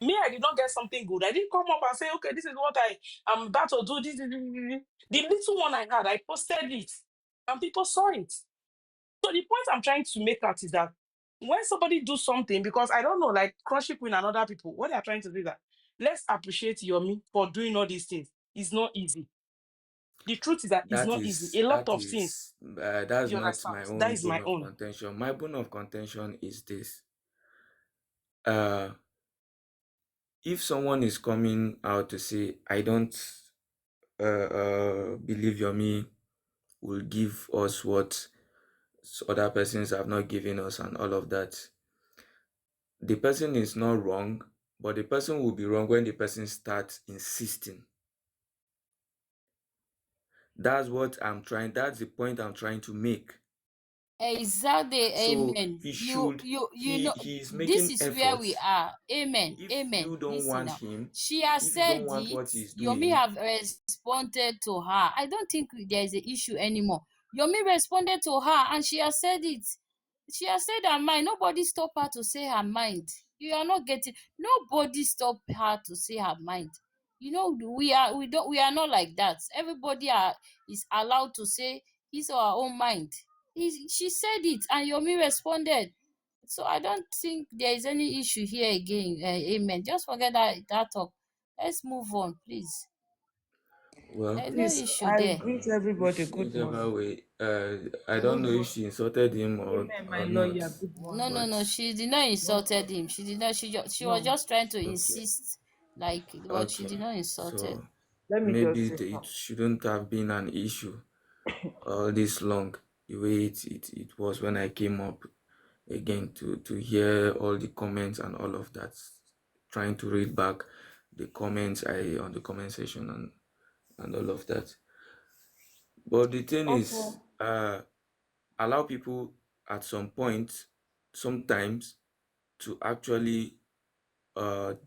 Me, I did not get something good. I didn't come up and say, okay, this is what I'm about to do. The little one I had, I posted it, and people saw it. So the point I'm trying to make out is that when somebody do something, because I don't know, like crushing Queen and other people, what they are trying to do is that let's appreciate Yomi for doing all these things. It's not easy. The truth is that it's not easy. A lot of things. That's You not understand? my That own is bone my of own. contention. My bone of contention is this. If someone is coming out to say, I don't believe Yomi will give us what other persons have not given us and all of that, the person is not wrong, but the person will be wrong when the person starts insisting. That's the point I'm trying to make. Exactly, So amen. he You should you you know he's this making is where we efforts. are. Amen. If Amen. you don't Listen want now. him, She has if you said don't want it. what he's Yomi doing, have responded to her. I don't think there is an issue anymore. Yomi responded to her and she has said it. She has said her mind. Nobody stopped her to say her mind. You are not getting. Nobody stopped her to say her mind. We are not like that. Everybody is allowed to say his or her own mind. She said it and Yomi responded. So I don't think there is any issue here again. Amen. Just forget that talk. Let's move on, please. Well, There's no Please, issue I there. greet everybody. Good whichever morning. way, I don't Good know if morning. she insulted him Amen, my or not, lawyer. Good No, morning. no, but no. She did not insulted him. She did not. She was No, just trying to okay, insist, like, but she okay. did not insulted. So let me just maybe say it something. shouldn't have been an issue all this long, the way it was when I came up again to hear all the comments and all of that, trying to read back the comments I on the comment section and all of that. But the thing is, Also, allow people at some point, sometimes, to actually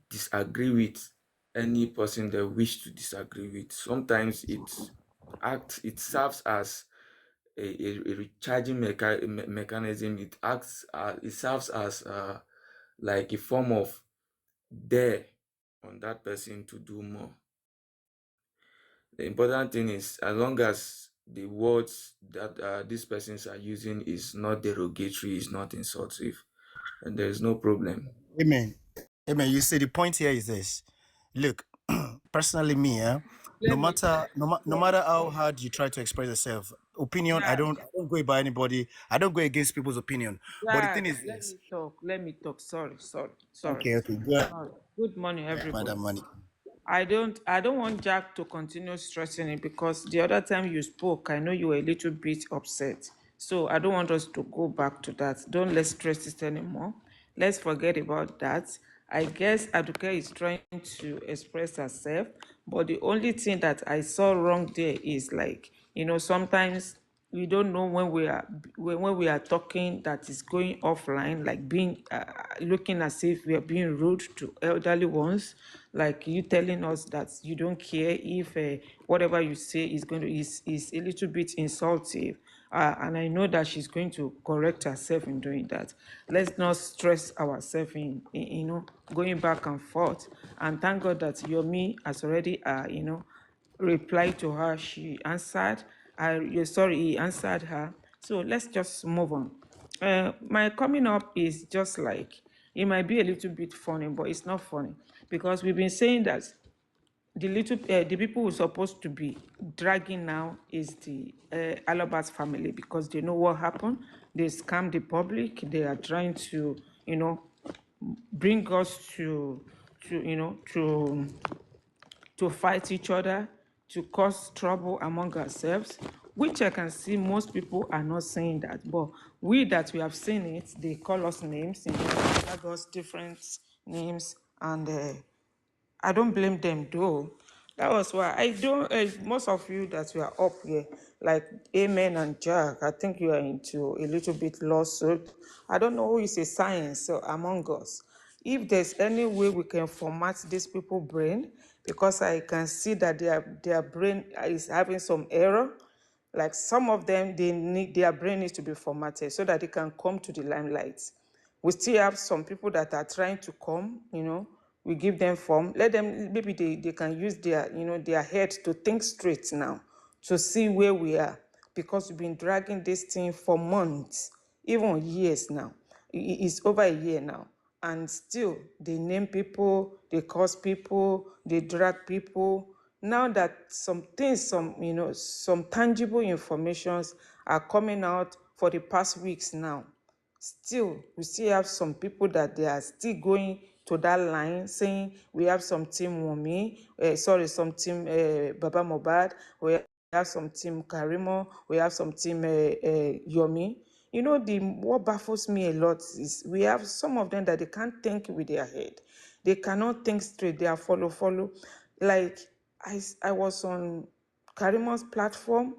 disagree with any person they wish to disagree with. Sometimes it serves as a recharging mechanism. It serves as like a form of dare on that person to do more. The important thing is, as long as the words that these persons are using is not derogatory, is not insultive, and there is no problem. Amen. Amen. You see, the point here is this. Look, personally, me, no let me. matter no matter how hard you try to express yourself, opinion, Jack, I don't go by anybody. I don't go against people's opinion. But the thing Jack, is let this. me talk. Let me talk. Sorry. Okay, okay, good, Sorry. Good morning, everybody. Madam Money. I don't want Jack to continue stressing it because the other time you spoke, I know you were a little bit upset. So I don't want us to go back to that. Don't let's stress it anymore. Let's forget about that. I guess Aduke is trying to express herself, but the only thing that I saw wrong there is like, sometimes we don't know when we are talking that is going offline, like being looking as if we are being rude to elderly ones, like you telling us that you don't care if whatever you say is going to is a little bit insultive, and I know that she's going to correct herself in doing that. Let's not stress ourselves in going back and forth, and thank God that Yomi has already reply to her. She answered. Sorry, he answered her. So let's just move on. My coming up is just like it might be a little bit funny, but it's not funny because we've been saying that the people who are supposed to be dragging now is the Alabas family because they know what happened. They scammed the public. They are trying to bring us to fight each other, to cause trouble among ourselves, which I can see most people are not saying that. But we that we have seen it, they call us names, tag us different names, and I don't blame them though. That was why I don't. Most of you that were up here, like Amen and Jack, I think you are into a little bit lawsuit. I don't know who is a science among us. If there's any way we can format these people brain, because I can see that their brain is having some error. Like some of them, their brain needs to be formatted so that they can come to the limelight. We still have some people that are trying to come, we give them form. Let them, maybe they can use their head to think straight now, to see where we are. Because we've been dragging this thing for months, even years now. It's over a year now. And still, they name people, they cause people, they drag people. Now that some things, some tangible informations are coming out for the past weeks now, still we still have some people that they are still going to that line saying we have some team Wumi, some team Baba Mohbad, we have some team Karimo, we have some team Yomi. What baffles me a lot is we have some of them that they can't think with their head. They cannot think straight. They are follow. Like I was on Karimo's platform.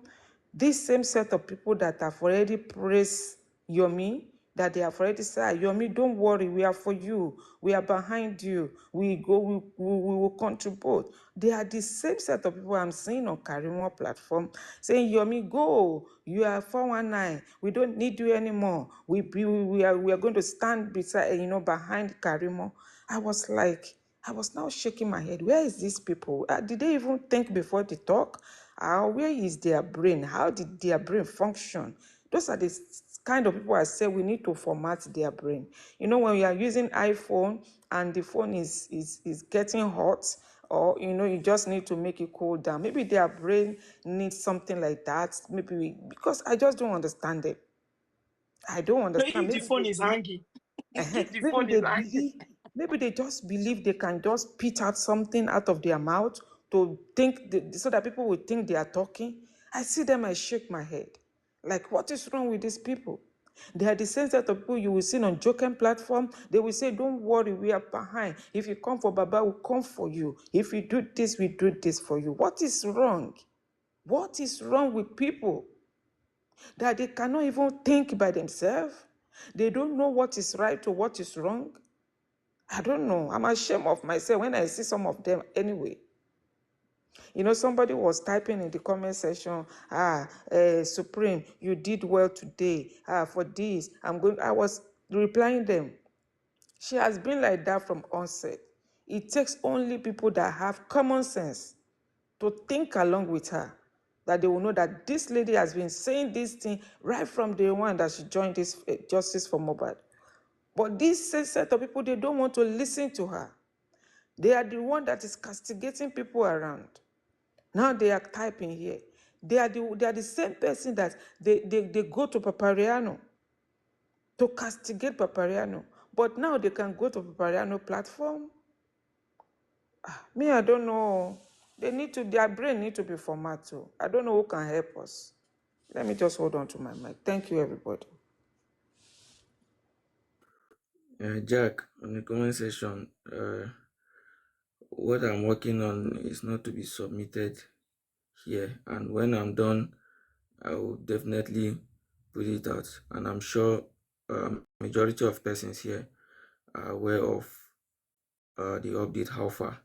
This same set of people that have already praised Yomi, that they have already said, Yomi, don't worry, we are for you. We are behind you. We will contribute. They are the same set of people I'm seeing on Karimo platform saying, Yomi, go. You are 419. We don't need you anymore. We are going to stand beside, behind Karimo. I was now shaking my head. Where is these people? Did they even think before they talk? Where is their brain? How did their brain function? Those are the kind of people I say we need to format their brain. When we are using iPhone and the phone is getting hot, or you just need to make it cool down. Maybe their brain needs something like that. Because I just don't understand it. I don't understand. If the phone is hanging, if the Maybe phone they is hanging. believe, maybe they just believe they can just spit out something out of their mouth to think, so that people will think they are talking. I see them, I shake my head. Like, what is wrong with these people? They are the same set of people you will see on joking platform. They will say, don't worry, we are behind. If you come for Baba, we'll come for you. If you do this, we do this for you. What is wrong? What is wrong with people? That they cannot even think by themselves? They don't know what is right or what is wrong? I don't know. I'm ashamed of myself when I see some of them anyway. Somebody was typing in the comment section, Supreme, you did well today. For this, I was replying them. She has been like that from onset. It takes only people that have common sense to think along with her, that they will know that this lady has been saying this thing right from day one that she joined this Justice for MOHBAD. But this set of people, they don't want to listen to her. They are the one that is castigating people around. Now they are typing here. They are the same person that they go to Papariano to castigate Papariano. But now they can go to Papariano platform. Me, I don't know. Their brain need to be formatted. I don't know who can help us. Let me just hold on to my mic. Thank you, everybody. Jack, on the comment section, what I'm working on is not to be submitted here, and when I'm done, I will definitely put it out. And I'm sure majority of persons here are aware of the update how far.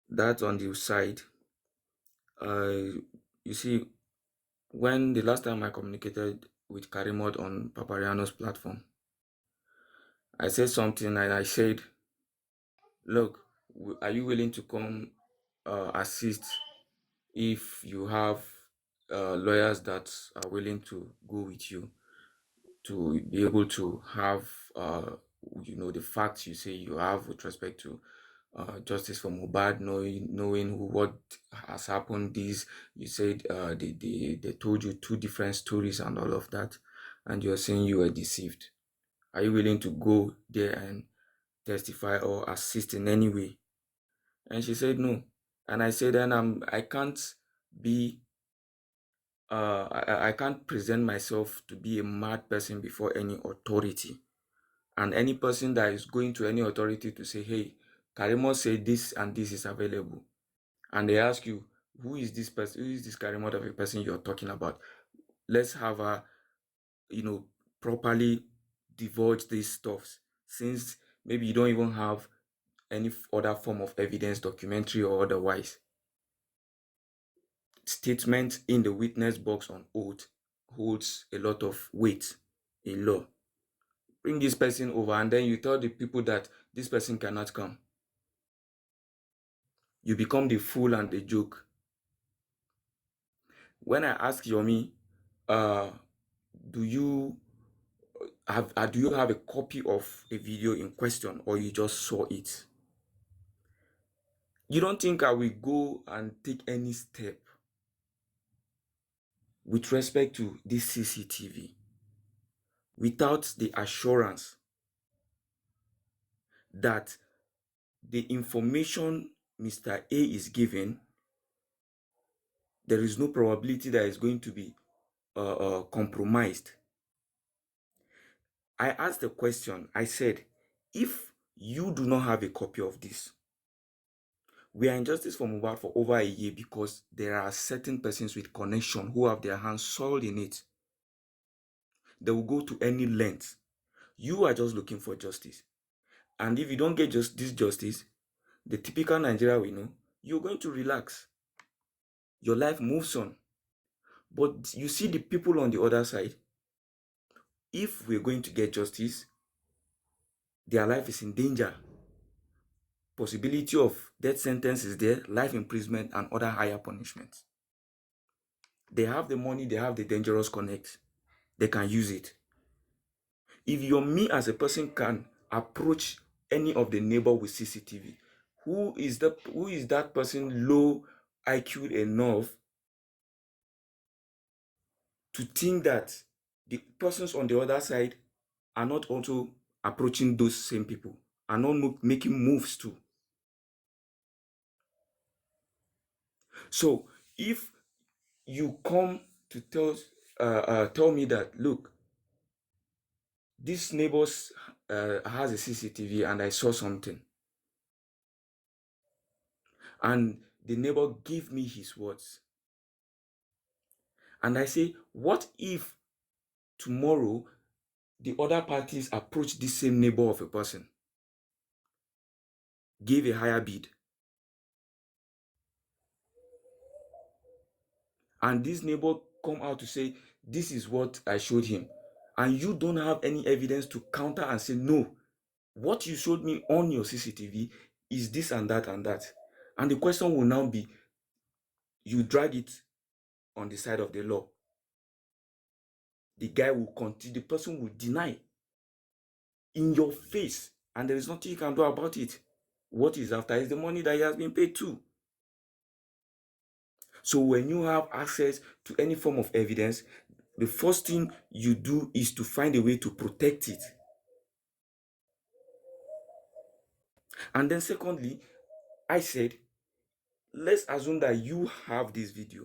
That's on the side. You see, when the last time I communicated with Karimot on Papariano's platform, I said something and I said, look, are you willing to come assist if you have lawyers that are willing to go with you to be able to have the facts you say you have with respect to justice for MOHBAD, knowing what has happened. This, you said they told you two different stories and all of that, and you're saying you were deceived. Are you willing to go there and testify or assist in any way? And she said no. And I said, then I can't be I can't present myself to be a mad person before any authority. And any person that is going to any authority to say, hey, Karimo said this and this is available, and they ask you, who is this person? Who is this Karimo of a person you're talking about? Let's have her, properly divulge these stuffs, since maybe you don't even have any other form of evidence, documentary or otherwise. Statement in the witness box on oath holds a lot of weight in law. Bring this person over and then you tell the people that this person cannot come. You become the fool and the joke. When I ask Yomi, do you have a copy of a video in question, or you just saw it? You don't think I will go and take any step with respect to this CCTV without the assurance that the information Mr. A is given, there is no probability that it's going to be compromised? I asked the question, I said, if you do not have a copy of this, we are in justice for MOHBAD for over a year because there are certain persons with connection who have their hands soiled in it. They will go to any length. You are just looking for justice. And if you don't get this justice, the typical Nigeria we know, you're going to relax. Your life moves on. But you see the people on the other side, if we're going to get justice, their life is in danger. Possibility of death sentence is there, life imprisonment and other higher punishments. They have the money, they have the dangerous connect. They can use it. If me as a person can approach any of the neighbor with CCTV who is that person low IQ enough to think that the persons on the other side are not also approaching those same people, are not making moves too. So if you come to tell me that, look, this neighbors has a CCTV and I saw something, and the neighbor gave me his words, and I say, what if tomorrow the other parties approach this same neighbor of a person, gave a higher bid, and this neighbor come out to say, this is what I showed him, and you don't have any evidence to counter and say, no, what you showed me on your CCTV is this and that and that. And the question will now be, you drag it on the side of the law. The guy will continue, the person will deny in your face, and there is nothing you can do about it. What is after is the money that he has been paid to. So when you have access to any form of evidence, the first thing you do is to find a way to protect it. And then secondly, I said, let's assume that you have this video.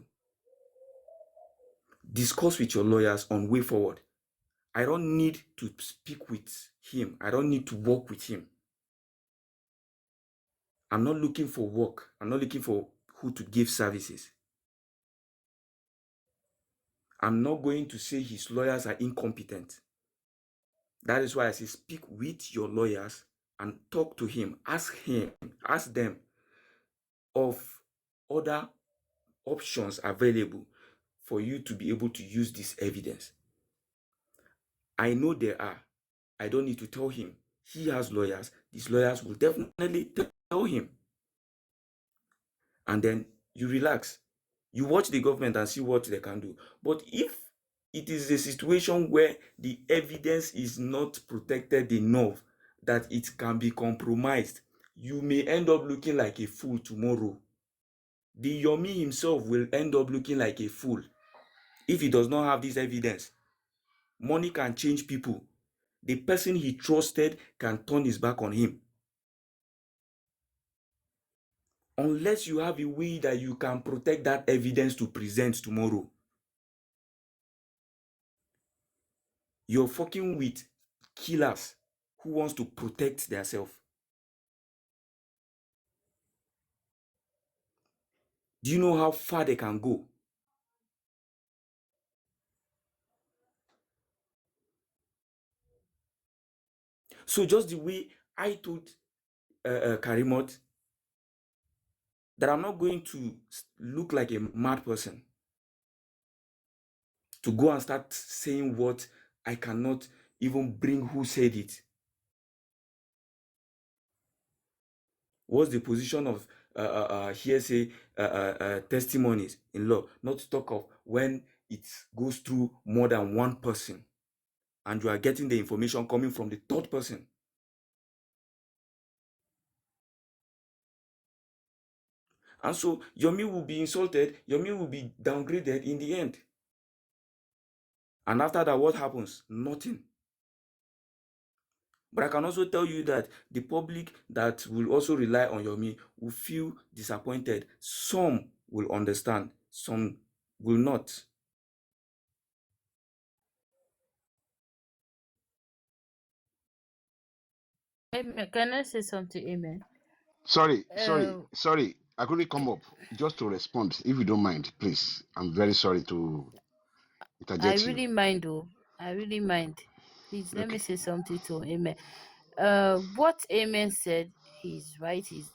Discuss with your lawyers on way forward. I don't need to speak with him. I don't need to work with him. I'm not looking for work. I'm not looking for who to give services. I'm not going to say his lawyers are incompetent. That is why I say speak with your lawyers and talk to him. Ask them of other options available for you to be able to use this evidence. I know there are. I don't need to tell him. He has lawyers. These lawyers will definitely tell him. And then you relax. You watch the government and see what they can do. But if it is a situation where the evidence is not protected enough that it can be compromised, you may end up looking like a fool tomorrow. The Yomi himself will end up looking like a fool if he does not have this evidence. Money can change people. The person he trusted can turn his back on him. Unless you have a way that you can protect that evidence to present tomorrow. You're fucking with killers who wants to protect themselves. Do you know how far they can go? So just the way I told Karimot that I'm not going to look like a mad person to go and start saying what I cannot even bring who said it. What's the position of hearsay testimonies in law? Not to talk of when it goes through more than one person and you are getting the information coming from the third person. And so Yomi will be insulted, Yomi will be downgraded in the end. And after that, what happens? Nothing. But I can also tell you that the public that will also rely on Yomi will feel disappointed. Some will understand, some will not. Amen. Can I say something? Amen. Sorry, sorry, Uh, sorry. I couldn't come up just to respond. If you don't mind, please. I'm very sorry to I interject you. really mind though. I really mind. Please let me Okay. say something to Amen. What Amen said is right, is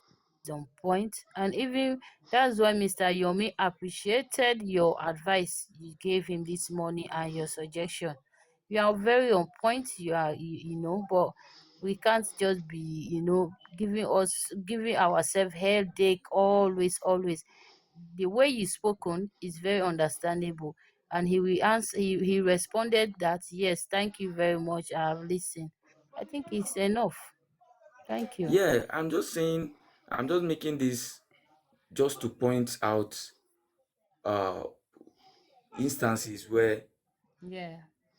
on point, and even that's why Mr. Yomi appreciated your advice you gave him this morning and your suggestion. You are very on point. You are, but we can't just be, giving ourselves headache always. The way you spoken is very understandable, and he will answer. He responded that yes, thank you very much. I have listened. I think it's enough. Thank you. Yeah, I'm just saying I'm just making this just to point out instances where Yeah.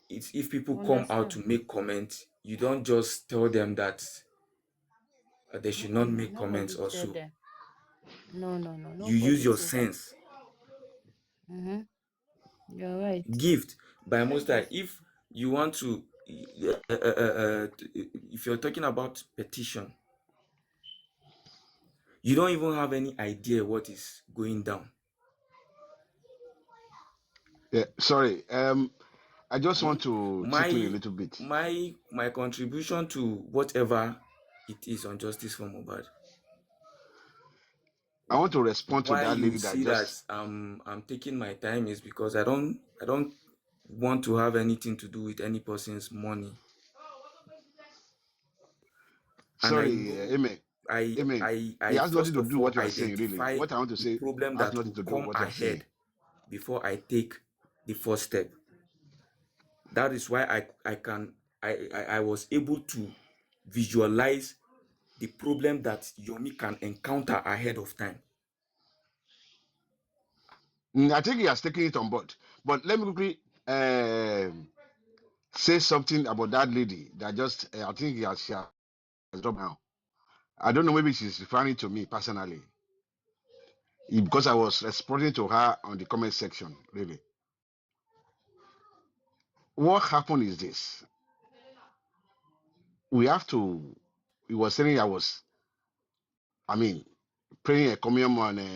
if people come out Understand. to make comments, you don't just tell them that they should not make comments Nobody or tell so. them. No, no, no. You use Nobody your tell. sense. Mm-hmm. You're right. Gift by most time. If you want to, if you're talking about petition, you don't even have any idea what is going down. Yeah, sorry. I just want to chip in a My little bit. my contribution to whatever it is on justice for Mohbad. I want to respond to Why that you lady that see that just. I'm taking my time is because I don't want to have anything to do with any person's money, and I Sorry, know Amen. Amen. I It has nothing first to of do with all what you are saying, really. identify What I want to the say problem has that nothing will to do with come what you are saying. ahead before I take the first step. That is why I was able to visualize the problem that Yomi can encounter ahead of time. I think he has taken it on board. But let me quickly say something about that lady that just, I think she has dropped now. I don't know, maybe she's referring to me personally. Because I was responding to her on the comment section, really. What happened is this. We have to, he was saying praying a communion on a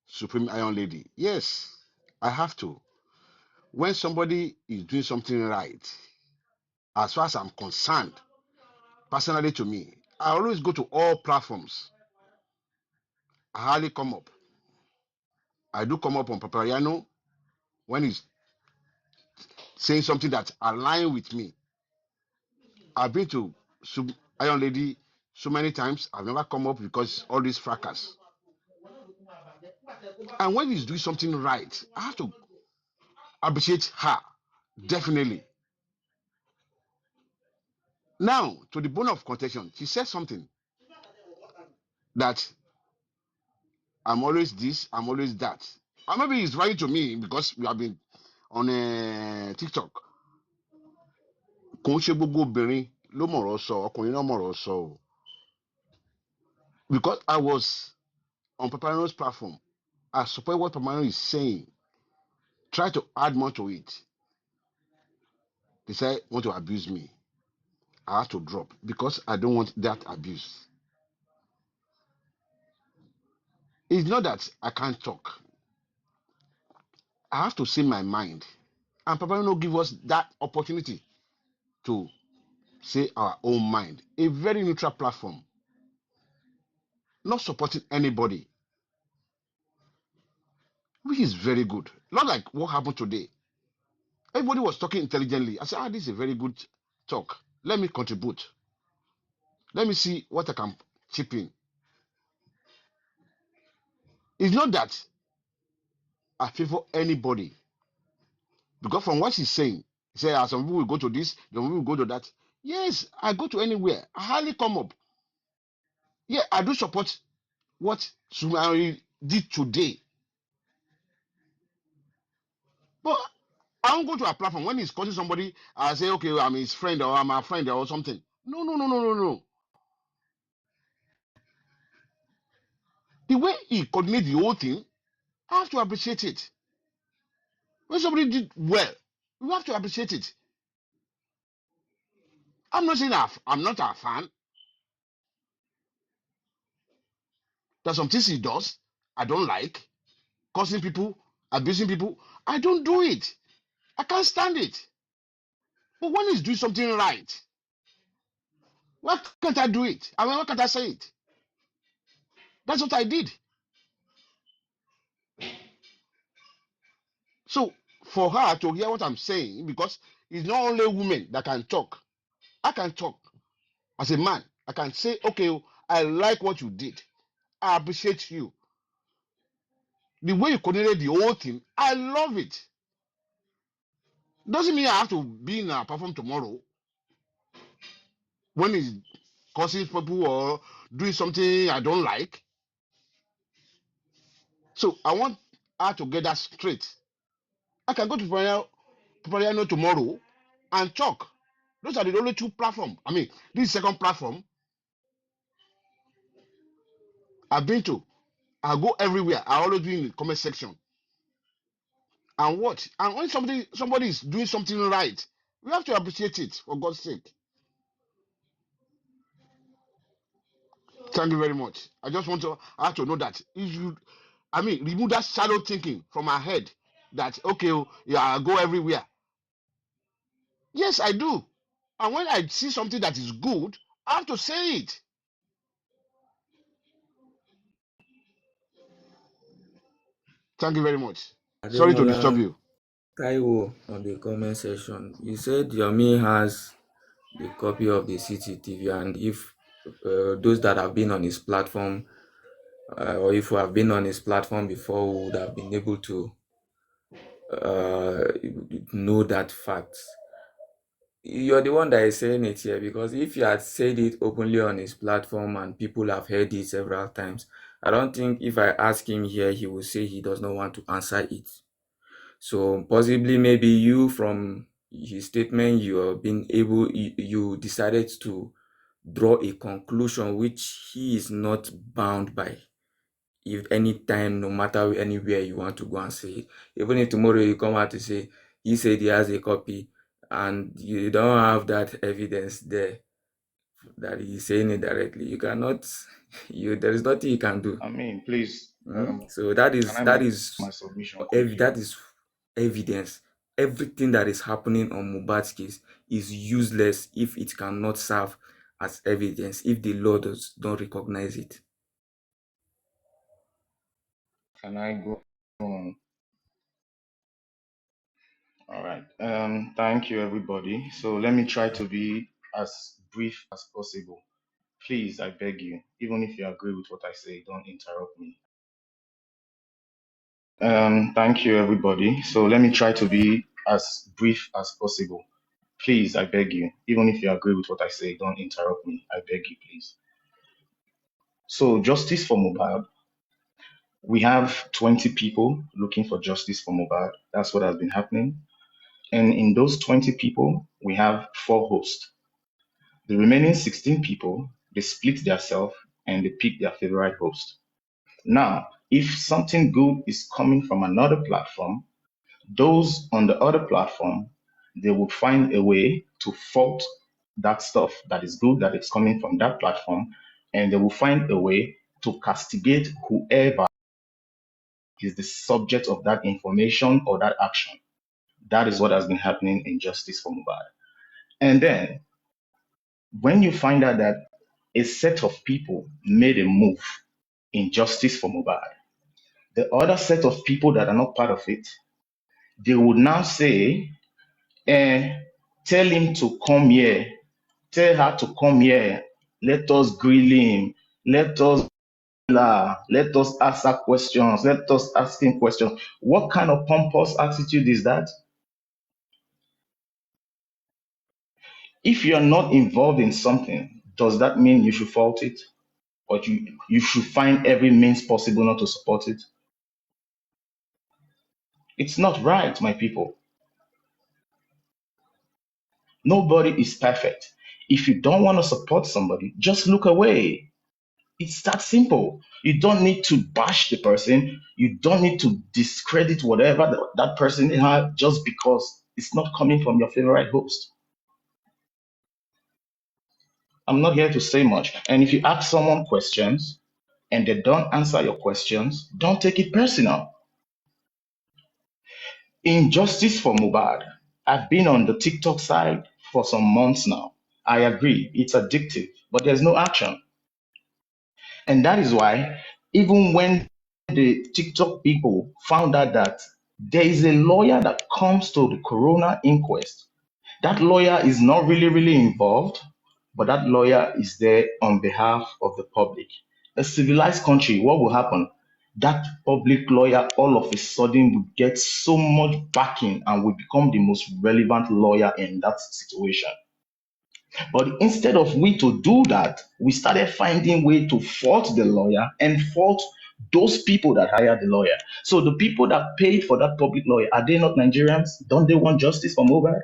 Supreme Iron Lady. Yes, I have to. When somebody is doing something right, as far as I'm concerned, personally to me, I always go to all platforms. I hardly come up. I do come up on Papariano when he's saying something that align with me. I've been to Iron Lady so many times. I've never come up because all this fracas. And when he's doing something right, I have to appreciate her. Definitely. Now, to the bone of contention, she said something that I'm always this, I'm always that. And maybe it's right to me because we have been on TikTok. Kò ń ṣe gbogbo obìnrin ló mọ̀rọ̀ sọ, ọkùnrin náà mọ̀rọ̀ sọ o. Because I was on Paparino's platform, I support what Paparino is saying. Try to add more to it. They say want to abuse me. I have to drop because I don't want that abuse. It's not that I can't talk. I have to say my mind. And Paparino give us that opportunity to say our own mind. A very neutral platform. Not supporting anybody, which is very good. Not like what happened today. Everybody was talking intelligently. I said, this is a very good talk. Let me contribute. Let me see what I can chip in. It's not that I favor anybody. Because from what she's saying, she said, some people will go to this, some people will go to that. Yes, I go to anywhere. I hardly come up. Yeah, I do support what Sumari did today. But I don't go to a platform when he's calling somebody. I say, okay, I'm his friend or I'm a friend or something. No, no, no, no, no, no. The way he coordinated the whole thing, I have to appreciate it. When somebody did well, you have to appreciate it. I'm not saying I'm not a fan. There's some things he does I don't like, causing people, abusing people. I don't do it. I can't stand it. But when he's doing something right, why can't I do it? I mean, why can't I say it? That's what I did. So for her to hear what I'm saying, because it's not only women that can talk. I can talk as a man. I can say, okay, I like what you did. I appreciate you. The way you coordinated the whole thing, I love it. Doesn't mean I have to be in a platform tomorrow when it's causing people or doing something I don't like. So I want her to get that straight. I can go to Propriano tomorrow and talk. Those are the only two platforms. I mean, this second platform I've been to. I go everywhere. I always be in the comment section and watch. And when somebody is doing something right, we have to appreciate it, for God's sake. Thank you very much. I just want to have to know that if you, I mean, remove that shallow thinking from our head that okay, yeah, I go everywhere. Yes, I do. And when I see something that is good, I have to say it. Thank you very much. Sorry to disturb Ademola you. Taiwo on the comment section. You said Yomi has the copy of the CCTV, and if those that have been on his platform, or if we have been on his platform before, we would have been able to know that fact. You're the one that is saying it here, because if you had said it openly on his platform and people have heard it several times, I don't think if I ask him here, he will say he does not want to answer it. So possibly maybe you, from his statement, you decided to draw a conclusion which he is not bound by. If any time, no matter anywhere you want to go and say it, even if tomorrow you come out to say he said he has a copy and you don't have that evidence there that he's saying it directly, you cannot. There is nothing you can do. I mean, please, So that can is I make my submission quickly? that is evidence. Everything that is happening on Mohbad's case is useless if it cannot serve as evidence, if the law don't recognize it. Can I go on? All right. Thank you, everybody. So let me try to be as brief as possible. Please, I beg you, even if you agree with what I say, don't interrupt me. Thank you, everybody. So let me try to be as brief as possible. Please, I beg you, even if you agree with what I say, don't interrupt me. I beg you, please. So, justice for Mohbad. We have 20 people looking for justice for Mohbad. That's what has been happening. And in those 20 people, we have 4 hosts. The remaining 16 people, they split themselves and they pick their favorite host. Now, if something good is coming from another platform, those on the other platform, they would find a way to fault that stuff that is good that is coming from that platform, and they will find a way to castigate whoever is the subject of that information or that action. That is what has been happening in Justice for Mohbad. And then when you find out that a set of people made a move in Justice for Mohbad, the other set of people that are not part of it, they would now say, tell him to come here, tell her to come here, let us grill him, let us ask her questions, let us ask him questions. What kind of pompous attitude is that? If you're not involved in something, does that mean you should fault it? Or you should find every means possible not to support it? It's not right, my people. Nobody is perfect. If you don't want to support somebody, just look away. It's that simple. You don't need to bash the person. You don't need to discredit whatever that person had just because it's not coming from your favorite host. I'm not here to say much. And if you ask someone questions and they don't answer your questions, don't take it personal. In Justice for Mohbad, I've been on the TikTok side for some months now. I agree, it's addictive, but there's no action. And that is why, even when the TikTok people found out that there is a lawyer that comes to the coroner inquest, that lawyer is not really involved, but that lawyer is there on behalf of the public. A civilized country, what will happen? That public lawyer all of a sudden will get so much backing and will become the most relevant lawyer in that situation. But instead of we to do that, we started finding way to fault the lawyer and fault those people that hired the lawyer. So the people that paid for that public lawyer, are they not Nigerians? Don't they want justice for MOHBAD?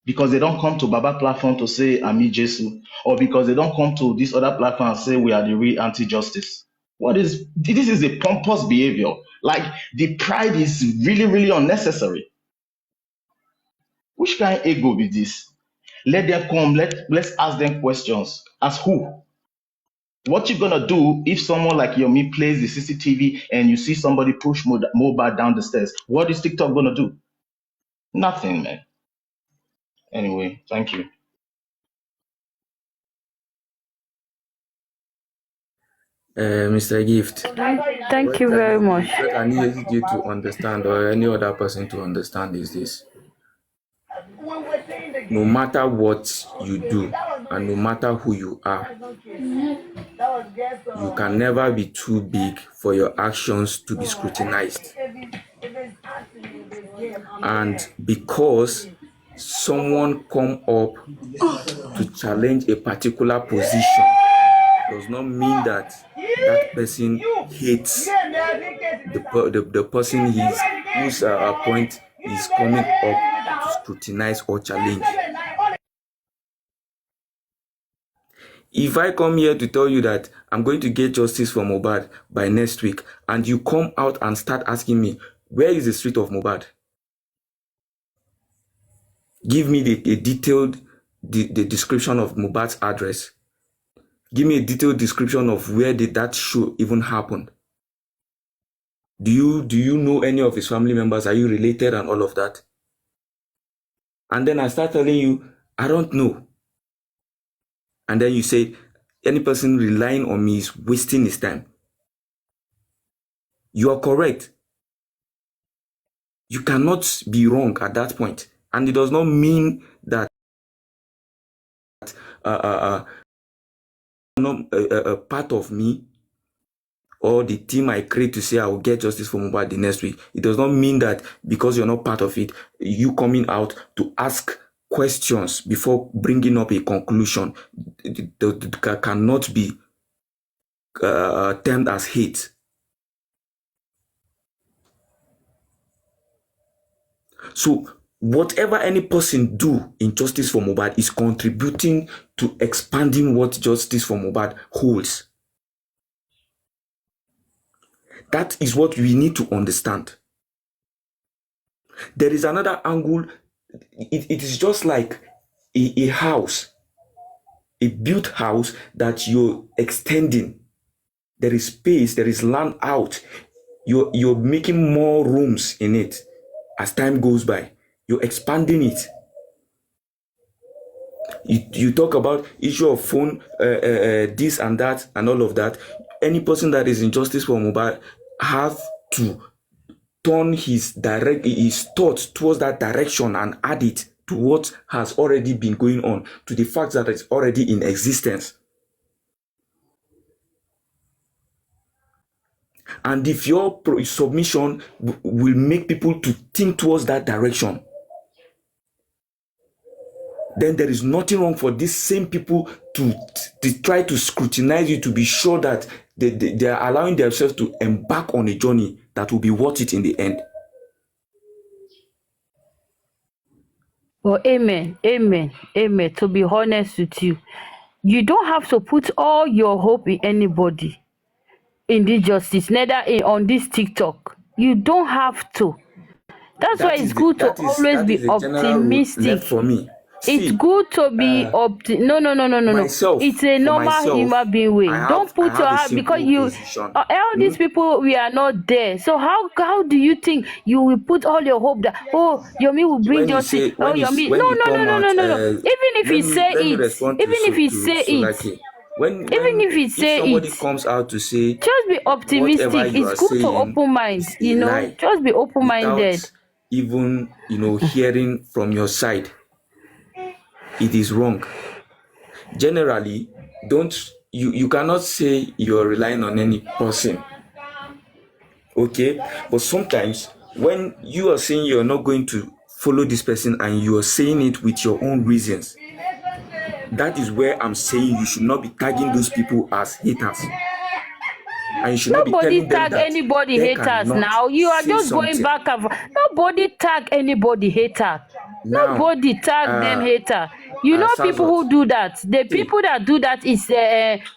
Because they don't come to Baba platform to say Ami Jesu, or because they don't come to this other platform and say we are the real anti-justice. This is a pompous behavior. Like the pride is really, really unnecessary. Which kind of ego be this? Let them come, let's ask them questions. As who? What you gonna do if someone like Yomi plays the CCTV and you see somebody push MOHBAD down the stairs? What is TikTok gonna do? Nothing, man. Anyway, thank you. Mr. Gift, Thank you very much. what I need you to understand, or any other person to understand, is this: no matter what you do and no matter who you are, you can never be too big for your actions to be scrutinized. And because someone come up to challenge a particular position does not mean that that person hates the person whose point is coming up to scrutinize or challenge. If I come here to tell you that I'm going to get justice for MOHBAD by next week, and you come out and start asking me, where is the street of MOHBAD? Give me the detailed description of MOHBAD's address. Give me a detailed description of where did that show even happen. Do you know any of his family members? Are you related and all of that? And then I start telling you, I don't know. And then you say, any person relying on me is wasting his time. You are correct. You cannot be wrong at that point. And it does not mean that a part of me or the team I create to say I will get justice for MOHBAD the next week. It does not mean that because you're not part of it, you coming out to ask questions before bringing up a conclusion cannot be termed as hate. So whatever any person do in justice for MOHBAD is contributing to expanding what justice for MOHBAD holds. That is what we need to understand. There is another angle. It is just like a house, a built house that you're extending. There is space, there is land out. You're making more rooms in it as time goes by. You're expanding it. You talk about issue of phone, this and that and all of that. Any person that is in justice for MOHBAD have to turn his thoughts towards that direction and add it to what has already been going on, to the fact that it's already in existence. And if your submission will make people to think towards that direction, then there is nothing wrong for these same people to try to scrutinize you, to be sure that they are allowing themselves to embark on a journey that will be worth it in the end. Well, amen. To be honest with you, you don't have to put all your hope in anybody in this justice, neither on this TikTok. You don't have to. That's why it's good to always be optimistic. For me. It's good to be no. Myself, it's a normal human being way. Don't put your heart, because you all these people, we are not there. So how do you think you will put all your hope that Yomi will bring justice? Yomi, no. Even if he say it, somebody comes out to say, just be optimistic. It's good to open mind. Just be open minded. Even hearing from your side, it is wrong. Generally, you cannot say you're relying on any person. Okay? But sometimes when you are saying you're not going to follow this person and you are saying it with your own reasons, That is where I'm saying you should not be tagging those people as haters. And you should not be Nobody telling them tag that anybody they haters cannot now. You are say just going something. back and forth. Nobody tag anybody hater. Now, Nobody tag them hater. You know people Sazot, who do that. The hey, people that do that is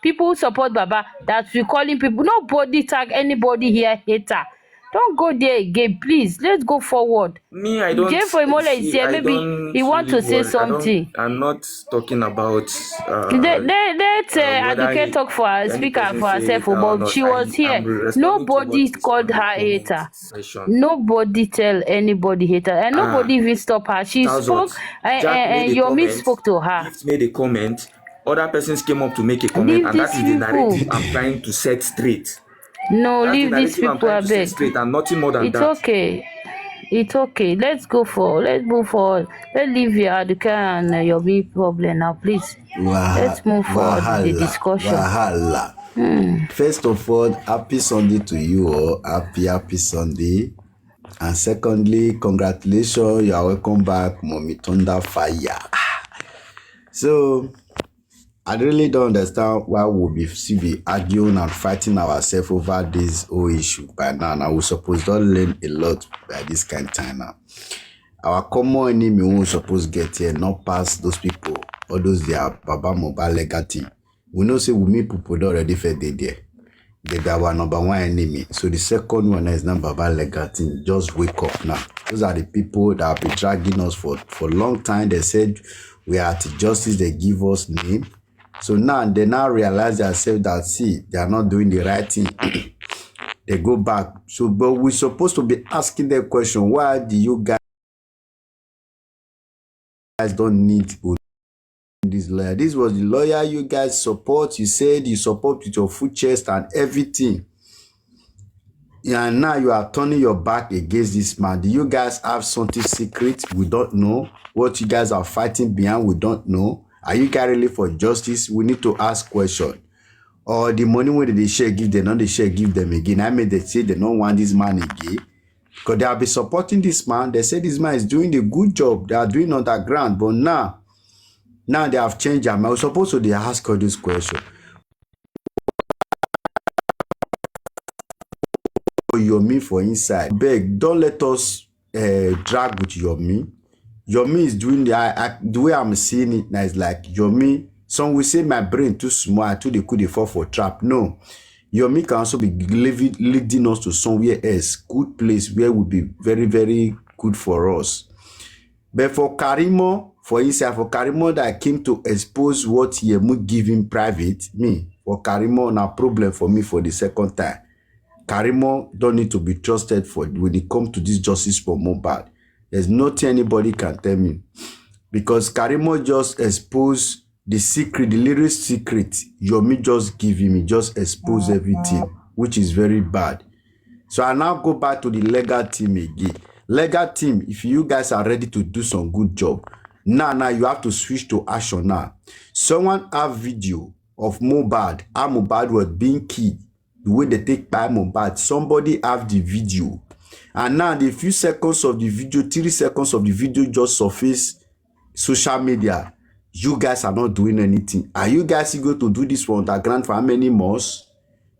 people who support Baba that we calling people. Nobody tag anybody here hater. Don't go there again, please. Let's go forward. me, I don't Jay Foimola is see. here. I Maybe don't he want really to say worry. something. I'm not talking about Let whether Aduke talk for her, any speak person for say herself, hater or but not. she was I'm here. responding to what Nobody is called on the her comment hater. section. Nobody tell anybody hater, and nobody even stop her. She spoke, Sazot, Jack made and a Yomi comment. spoke to her. Gift made a comment. Other persons came up to make a comment, Leave and that these is the people. narrative I'm trying to set straight. No, That's the leave these narrative I'm people, I trying to set beg. straight, and nothing more than It's that. okay. It's okay. Let's move forward. Let's leave your Aduke and Yomi problem now, please. Let's move forward with the discussion. Wahala. First of all, happy Sunday to you all. Happy Sunday. And secondly, congratulations. You are welcome back, Mommy ThunderFire. So, I really don't understand why we'll be arguing and fighting ourselves over this whole issue by now. Now, we're supposed to learn a lot by this kind of time now. Our common enemy who supposed to get here, not pass those people, all those they are Baba Mobile legacy. We know say we meet people that already fed there. They are our number one enemy. So the second one is now Baba legacy. Just wake up now. Those are the people that have been dragging us for a long time. They said we are at justice, they give us name. So now they now realize themselves that see, they are not doing the right thing. They go back. So but we're supposed to be asking the question, why do you guys don't need this lawyer? This was the lawyer you guys support. You said you support with your full chest and everything. And now you are turning your back against this man. Do you guys have something secret? We don't know. What you guys are fighting behind, we don't know. Are you guys really for justice? We need to ask questions. Or the money when they share give them, not they share give them again. I mean, they say they don't want this man again. Because they have been supporting this man. They say this man is doing a good job. They are doing underground. But now they have changed their mind. I was supposed to they ask all this question. Yomi for inside. Beg, don't let us drag with Yomi. Yomi is doing the way I'm seeing it now is like Yomi. Some will say my brain too small, I too they could fall for trap. No. Yomi can also be leading us to somewhere else, good place where will be very, very good for us. But for Karimo, for inside, for Karimo that came to expose what Yemu give him private, for Karimo, na problem for me for the second time. Karimo don't need to be trusted for when it comes to this justice for MOHBAD. There's nothing anybody can tell me. Because Karimo just exposed the secret, the little secret. Yomi just give him, he just expose everything, which is very bad. So I now go back to the legal team again. Legal team, if you guys are ready to do some good job, now you have to switch to action now. Someone have video of MOHBAD, how MOHBAD was being killed, the way they take by MOHBAD. Somebody have the video. And now the few seconds of the video, 3 seconds of the video just surface social media. You guys are not doing anything. Are you guys going to do this for underground for how many months?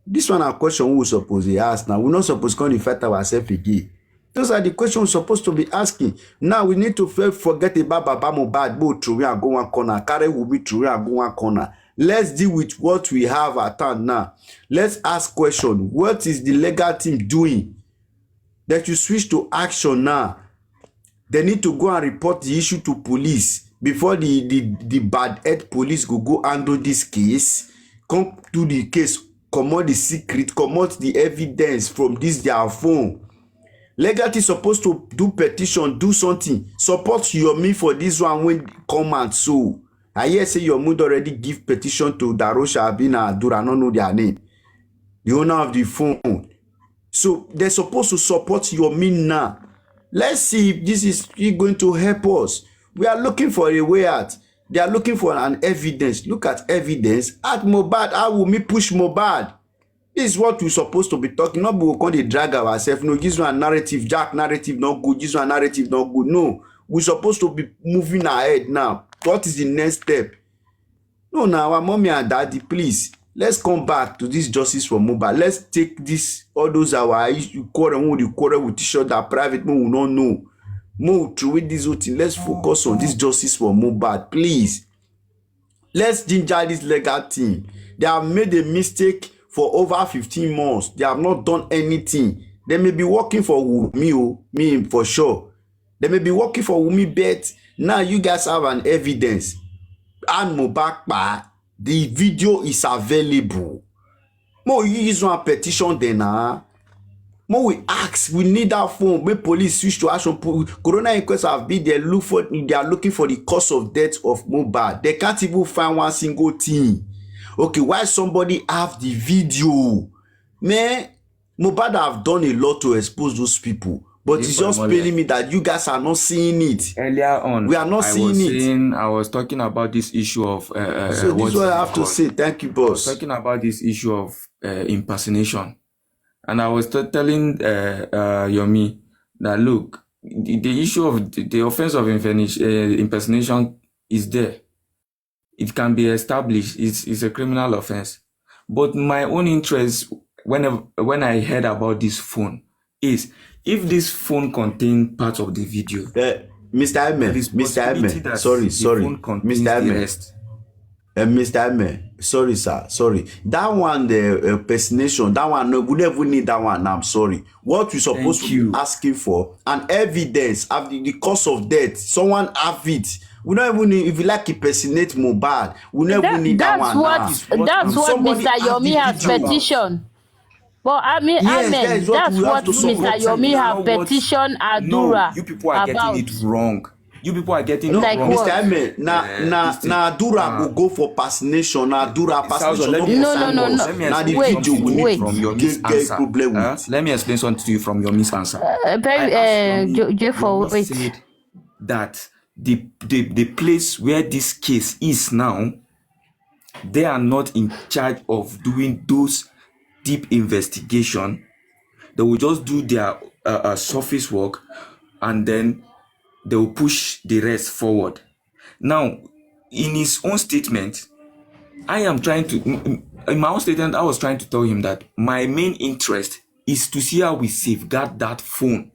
This one a question we supposed to ask. Now we're not supposed to fight ourselves again. Those are the questions we're supposed to be asking. Now we need to forget about Baba MOHBAD, go through and go one corner. Carry will be through and go one corner. Let's deal with what we have at hand now. Let's ask question. What is the legal team doing? That you switch to action now. They need to go and report the issue to police before the bad head police go handle this case. Come to the case, come out the secret, come out the evidence from this their phone. Legal team supposed to do petition, do something. Support Yomi for this one when come and so. I hear say your mood already give petition to Darosha Abina Dura, I don't know their name. The owner of the phone. So they're supposed to support Yomi now. Let's see if this is going to help us. We are looking for a way out. They are looking for an evidence. Look at evidence. At MOHBAD, how will me push MOHBAD? This is what we're supposed to be talking. Not we can't drag ourselves. No, this one narrative, Jack narrative not good. This one narrative not good. No, we're supposed to be moving ahead now. What is the next step? No, now our mommy and daddy, please. Let's come back to this justice for MOHBAD. Let's take this, all those our issue, quarrel with each other, private, we will not know. Move through with this whole thing. Let's focus on this justice for MOHBAD, please. Let's ginger this legal team. They have made a mistake for over 15 months. They have not done anything. They may be working for me for sure. They may be working for Wumi, but now you guys have an evidence. And MOHBAD, the video is available. Mo use one petition then now. Mo we ask, we need that phone. When police switch to action, Corona inquest have been there. They are looking for the cause of death of MOHBAD. They can't even find one single thing. Okay, why somebody have the video? Man, MOHBAD have done a lot to expose those people. But it's just paining me that you guys are not seeing it. Earlier on, we are not seeing it. I was talking about this issue of so this is what I have to say. Thank you, boss. I was talking about this issue of impersonation, and I was telling Yomi that look, the issue of the offense of impersonation is there. It can be established. It's a criminal offense. But my own interest, when I heard about this phone, is if this phone contains part of the video. Mr. Ahmed, sorry, Mr. Ahmed. Mr. Ahmed, sorry, sir, sorry. That one, the impersonation, that one, no, we never need that one. I'm sorry. What we supposed to be asking for, an evidence of the cause of death. Someone have it. We don't even need, if you like impersonate MOHBAD, we never need that one. That's what Mr. Yomi has petitioned. But I mean, yes, that's what Mr. Yomi have petitioned Adura No, you people are about. getting it wrong. You people are getting like it wrong. Mr. Ahmed, na Adura will go for personation. Na Adura personation. No. Let me explain wait. From your misanswer. Let me explain something to you from your misanswer. Jeffo, wait. Said that the place where this case is now, they are not in charge of doing those deep investigation. They will just do their surface work, and then they will push the rest forward. Now, in his own statement, in my own statement, I was trying to tell him that my main interest is to see how we safeguard that phone.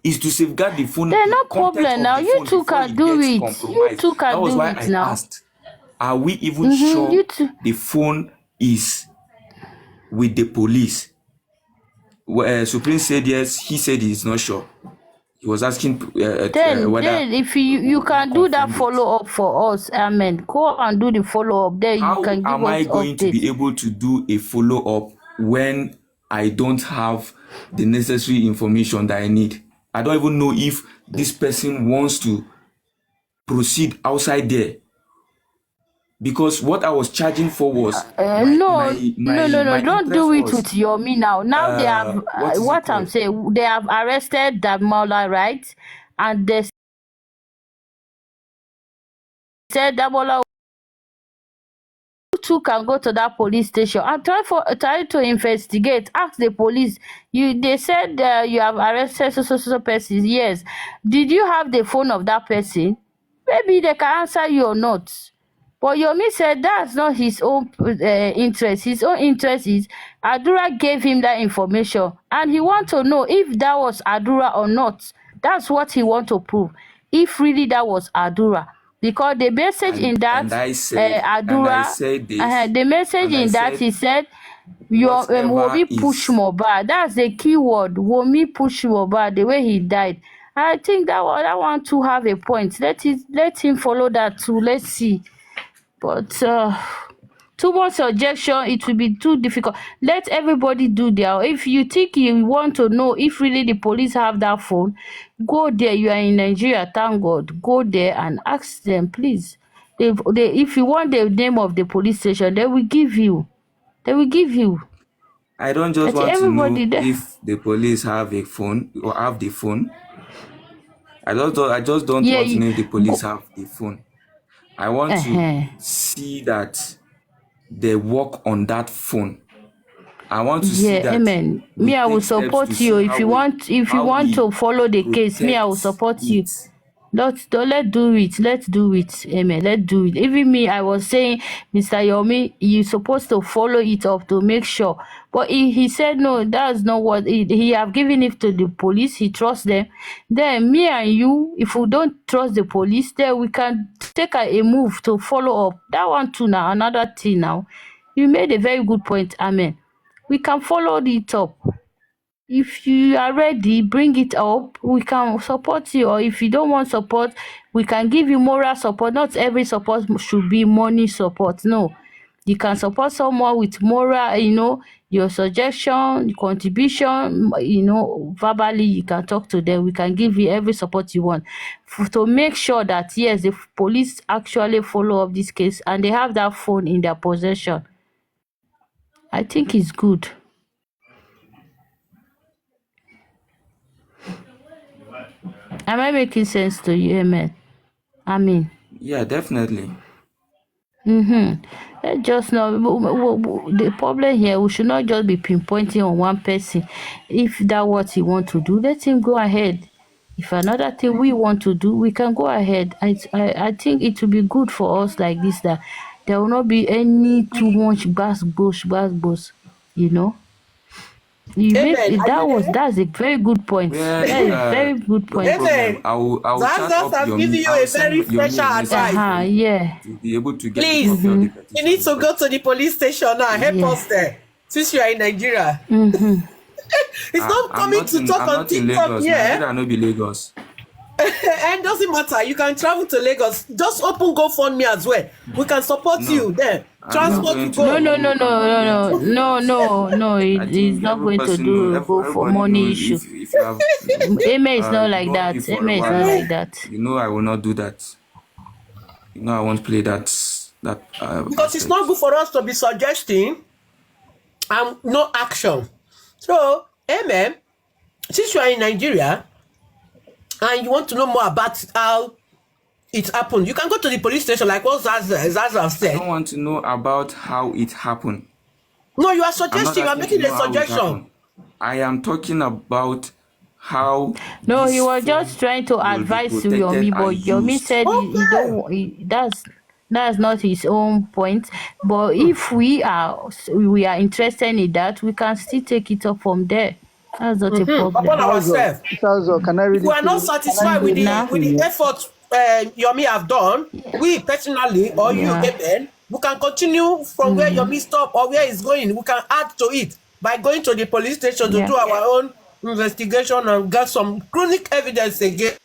Is to safeguard the phone. There's no problem now. You two can do it. You two can do it now. That was why I asked, are we even sure the phone is with the police? Supreme said yes. He said he's not sure. He was asking whether. Then if you can do that follow up for us, Amen. Go and do the follow up. Then you can give us How am I going to be able to do a follow up when I don't have the necessary information that I need? I don't even know if this person wants to proceed outside there. Because what I was charging for was no. Don't do it with Yomi now. Now they have what I'm saying. They have arrested Damola, right? And they said Damola too can go to that police station and try to investigate. Ask the police. They said you have arrested so person. Yes. Did you have the phone of that person? Maybe they can answer you or not. But Yomi said that's not his own interest. His own interest is Adura gave him that information, and he wants to know if that was Adura or not. That's what he wants to prove. If really that was Adura, because the message in that Adura, the message in that he said, "Your Womi push MOHBAD." That's the key word. Womi push MOHBAD. The way he died. I think that one to have a point. Let him follow that too. Let's see. But too much suggestion, it will be too difficult. Let everybody do their. If you think you want to know if really the police have that phone, go there. You are in Nigeria, thank God. Go there and ask them, please. If you want the name of the police station, they will give you. I don't just want to know if the police have a phone or have the phone. I just don't want to know if the police have the phone. I want to see that they work on that phone. I want to see that. Amen. Me, I will support you if you want. If you want to follow the case, me, I will support you. Let's do it. Let's do it. Amen. Let's do it. Even me, I was saying, Mr. Yomi, you're supposed to follow it up to make sure. But he said no, that's not what he have given it to the police. He trusts them. Then me and you, if we don't trust the police, then we can take a move to follow up. That one too now, another thing now. You made a very good point. Amen. We can follow it up. If you are ready, bring it up. We can support you. Or if you don't want support, we can give you moral support. Not every support should be money support. No. You can support someone with moral, your suggestion, contribution, verbally you can talk to them. We can give you every support you want to make sure that, yes, the police actually follow up this case and they have that phone in their possession. I think it's good. Am I making sense to you? Amen. Yeah, definitely. Let's just know the problem here. We should not just be pinpointing on one person. If that's what he want to do, let him go ahead. If another thing we want to do, we can go ahead. I think it will be good for us like this, that there will not be any too much bass. You make Amen. Are you there? that's a very good point. Well, That is very good no point. problem. I will chat That's up I'm your giving you I'll a send very your special message advice. Yeah. to be able to get Please, a copy of the you petition. need to go to the police station now. Help us there. Since you are in Nigeria. It's not coming to talk on TikTok Lagos. here. Nigeria no be Lagos. And doesn't matter. You can travel to Lagos. Just open GoFundMe as well. We can support you there. Transport you go. No. He's not going to go for money issue. If you have, Amen is not like got that. me for a Amen is while, not like that. You know I will not do that. You know I won't play that. Because it's not good for us to be suggesting and no action. So, amen. Since you are in Nigeria and you want to know more about how it happened, you can go to the police station, like what Zaza said. I don't want to know about how it happened. No, you are suggesting, you are making a suggestion. I am talking about how. No, he was just trying to advise Yomi, but Yomi said that's not his own point. But if we are interested in that, we can still take it up from there. That's not a problem. Upon ourselves. Can I If we are not satisfied with the effort Yomi have done, we personally or you, Amen, we can continue from where Yomi stopped or where he's going. We can add to it by going to the police station to do our own investigation and get some chronic evidence again,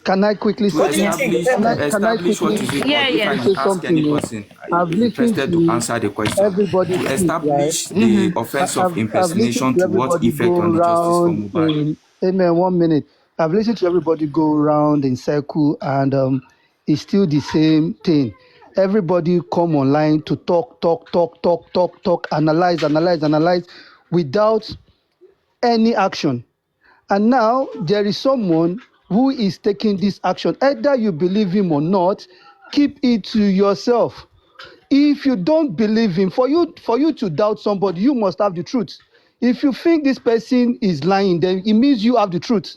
Can I quickly say something? Can I quickly say something? I've listened to answer the question. Everybody to establish the offense of impersonation to what effect on the justice for MOHBAD? Amen. 1 minute. I've listened to everybody go around in circle, and it's still the same thing. Everybody come online to talk, analyze without any action. And now there is someone who is taking this action. Either you believe him or not, keep it to yourself. If you don't believe him, for you to doubt somebody, you must have the truth. If you think this person is lying, then it means you have the truth.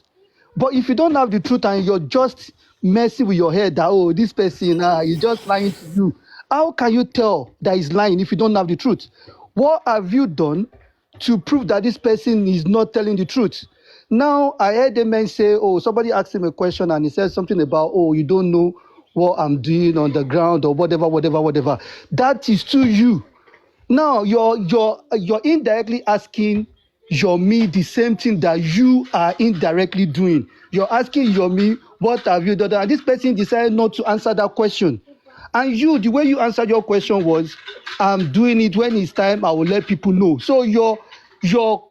But if you don't have the truth and you're just messing with your head that, this person is just lying to you, how can you tell that he's lying if you don't have the truth? What have you done to prove that this person is not telling the truth? Now, I heard a man say, somebody asked him a question and he said something about, you don't know what I'm doing on the ground or whatever. That is to you. Now, you're indirectly asking Yomi the same thing that you are indirectly doing. You're asking Yomi, what have you done? And this person decided not to answer that question. And you, the way you answered your question was, I'm doing it when it's time, I will let people know. So you're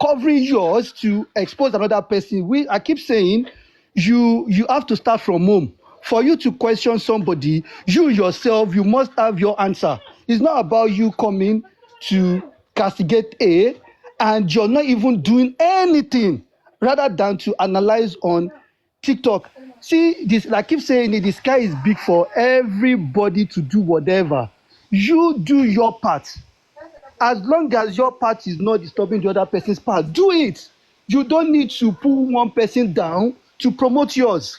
covering yours to expose another person. I keep saying you have to start from home. For you to question somebody, you yourself, you must have your answer. It's not about you coming to castigate and you're not even doing anything rather than to analyze on TikTok. See, this, like I keep saying, the sky is big for everybody to do whatever. You do your part. As long as your part is not disturbing the other person's part, do it. You don't need to pull one person down to promote yours.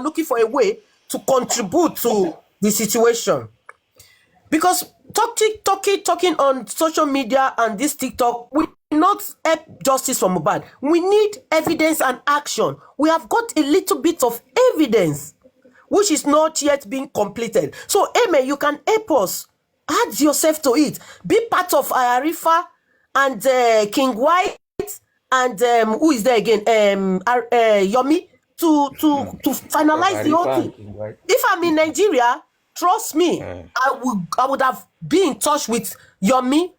are looking for a way to contribute to the situation. Because talking on social media and this TikTok will not help justice for Mohbad. We need evidence and action. We have got a little bit of evidence, which is not yet being completed. So, Amen, you can help us. Add yourself to it. Be part of Ayarifa and King White and who is there again? Yomi to finalize the whole thing. If I'm in Nigeria, trust me, I would have been in touch with Yomi,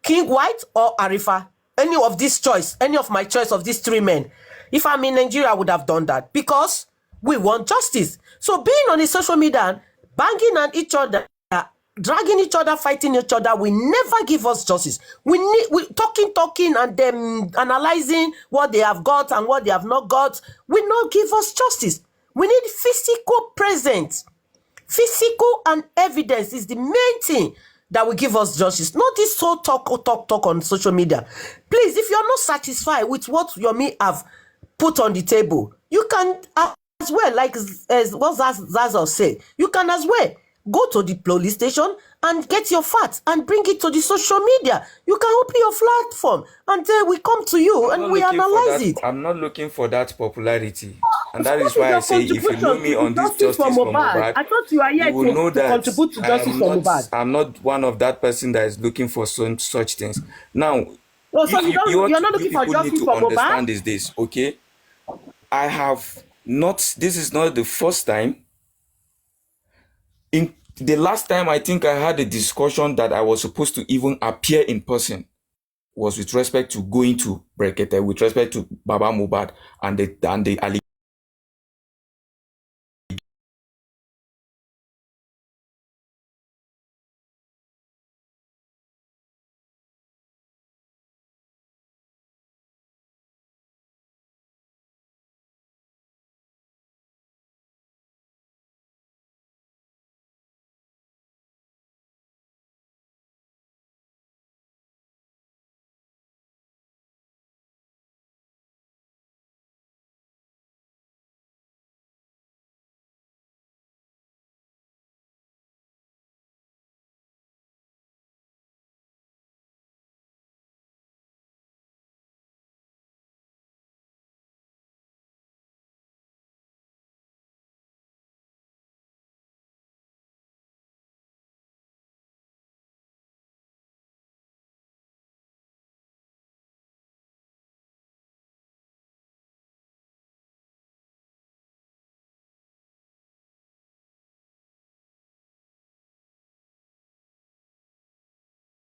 King White, or Arifa. Any of my choice of these three men. If I'm in Nigeria, I would have done that because we want justice. So being on the social media, banging on each other dragging each other, fighting each other will never give us justice. We talking and them analyzing what they have got and what they have not got will not give us justice. We need physical presence. Physical and evidence is the main thing that will give us justice. Not this so talk on social media. Please, if you're not satisfied with what Yomi have put on the table, you can as well, like as what Zazo said, you can as well go to the police station and get your facts and bring it to the social media. You can open your platform and then we come to you and we analyze it. I'm not looking for that popularity. And that is why I say, if you know me on this justice for Mohbad, I thought you are here will know to that contribute to justice for Mohbad. I'm not one of that person that is looking for such things. Now, so you're not looking for justice for Mohbad? Understand is this, okay? I have not, this is not the first time. In the last time I think I had a discussion that I was supposed to even appear in person was with respect to going to Brekete, with respect to Baba Mohbad and the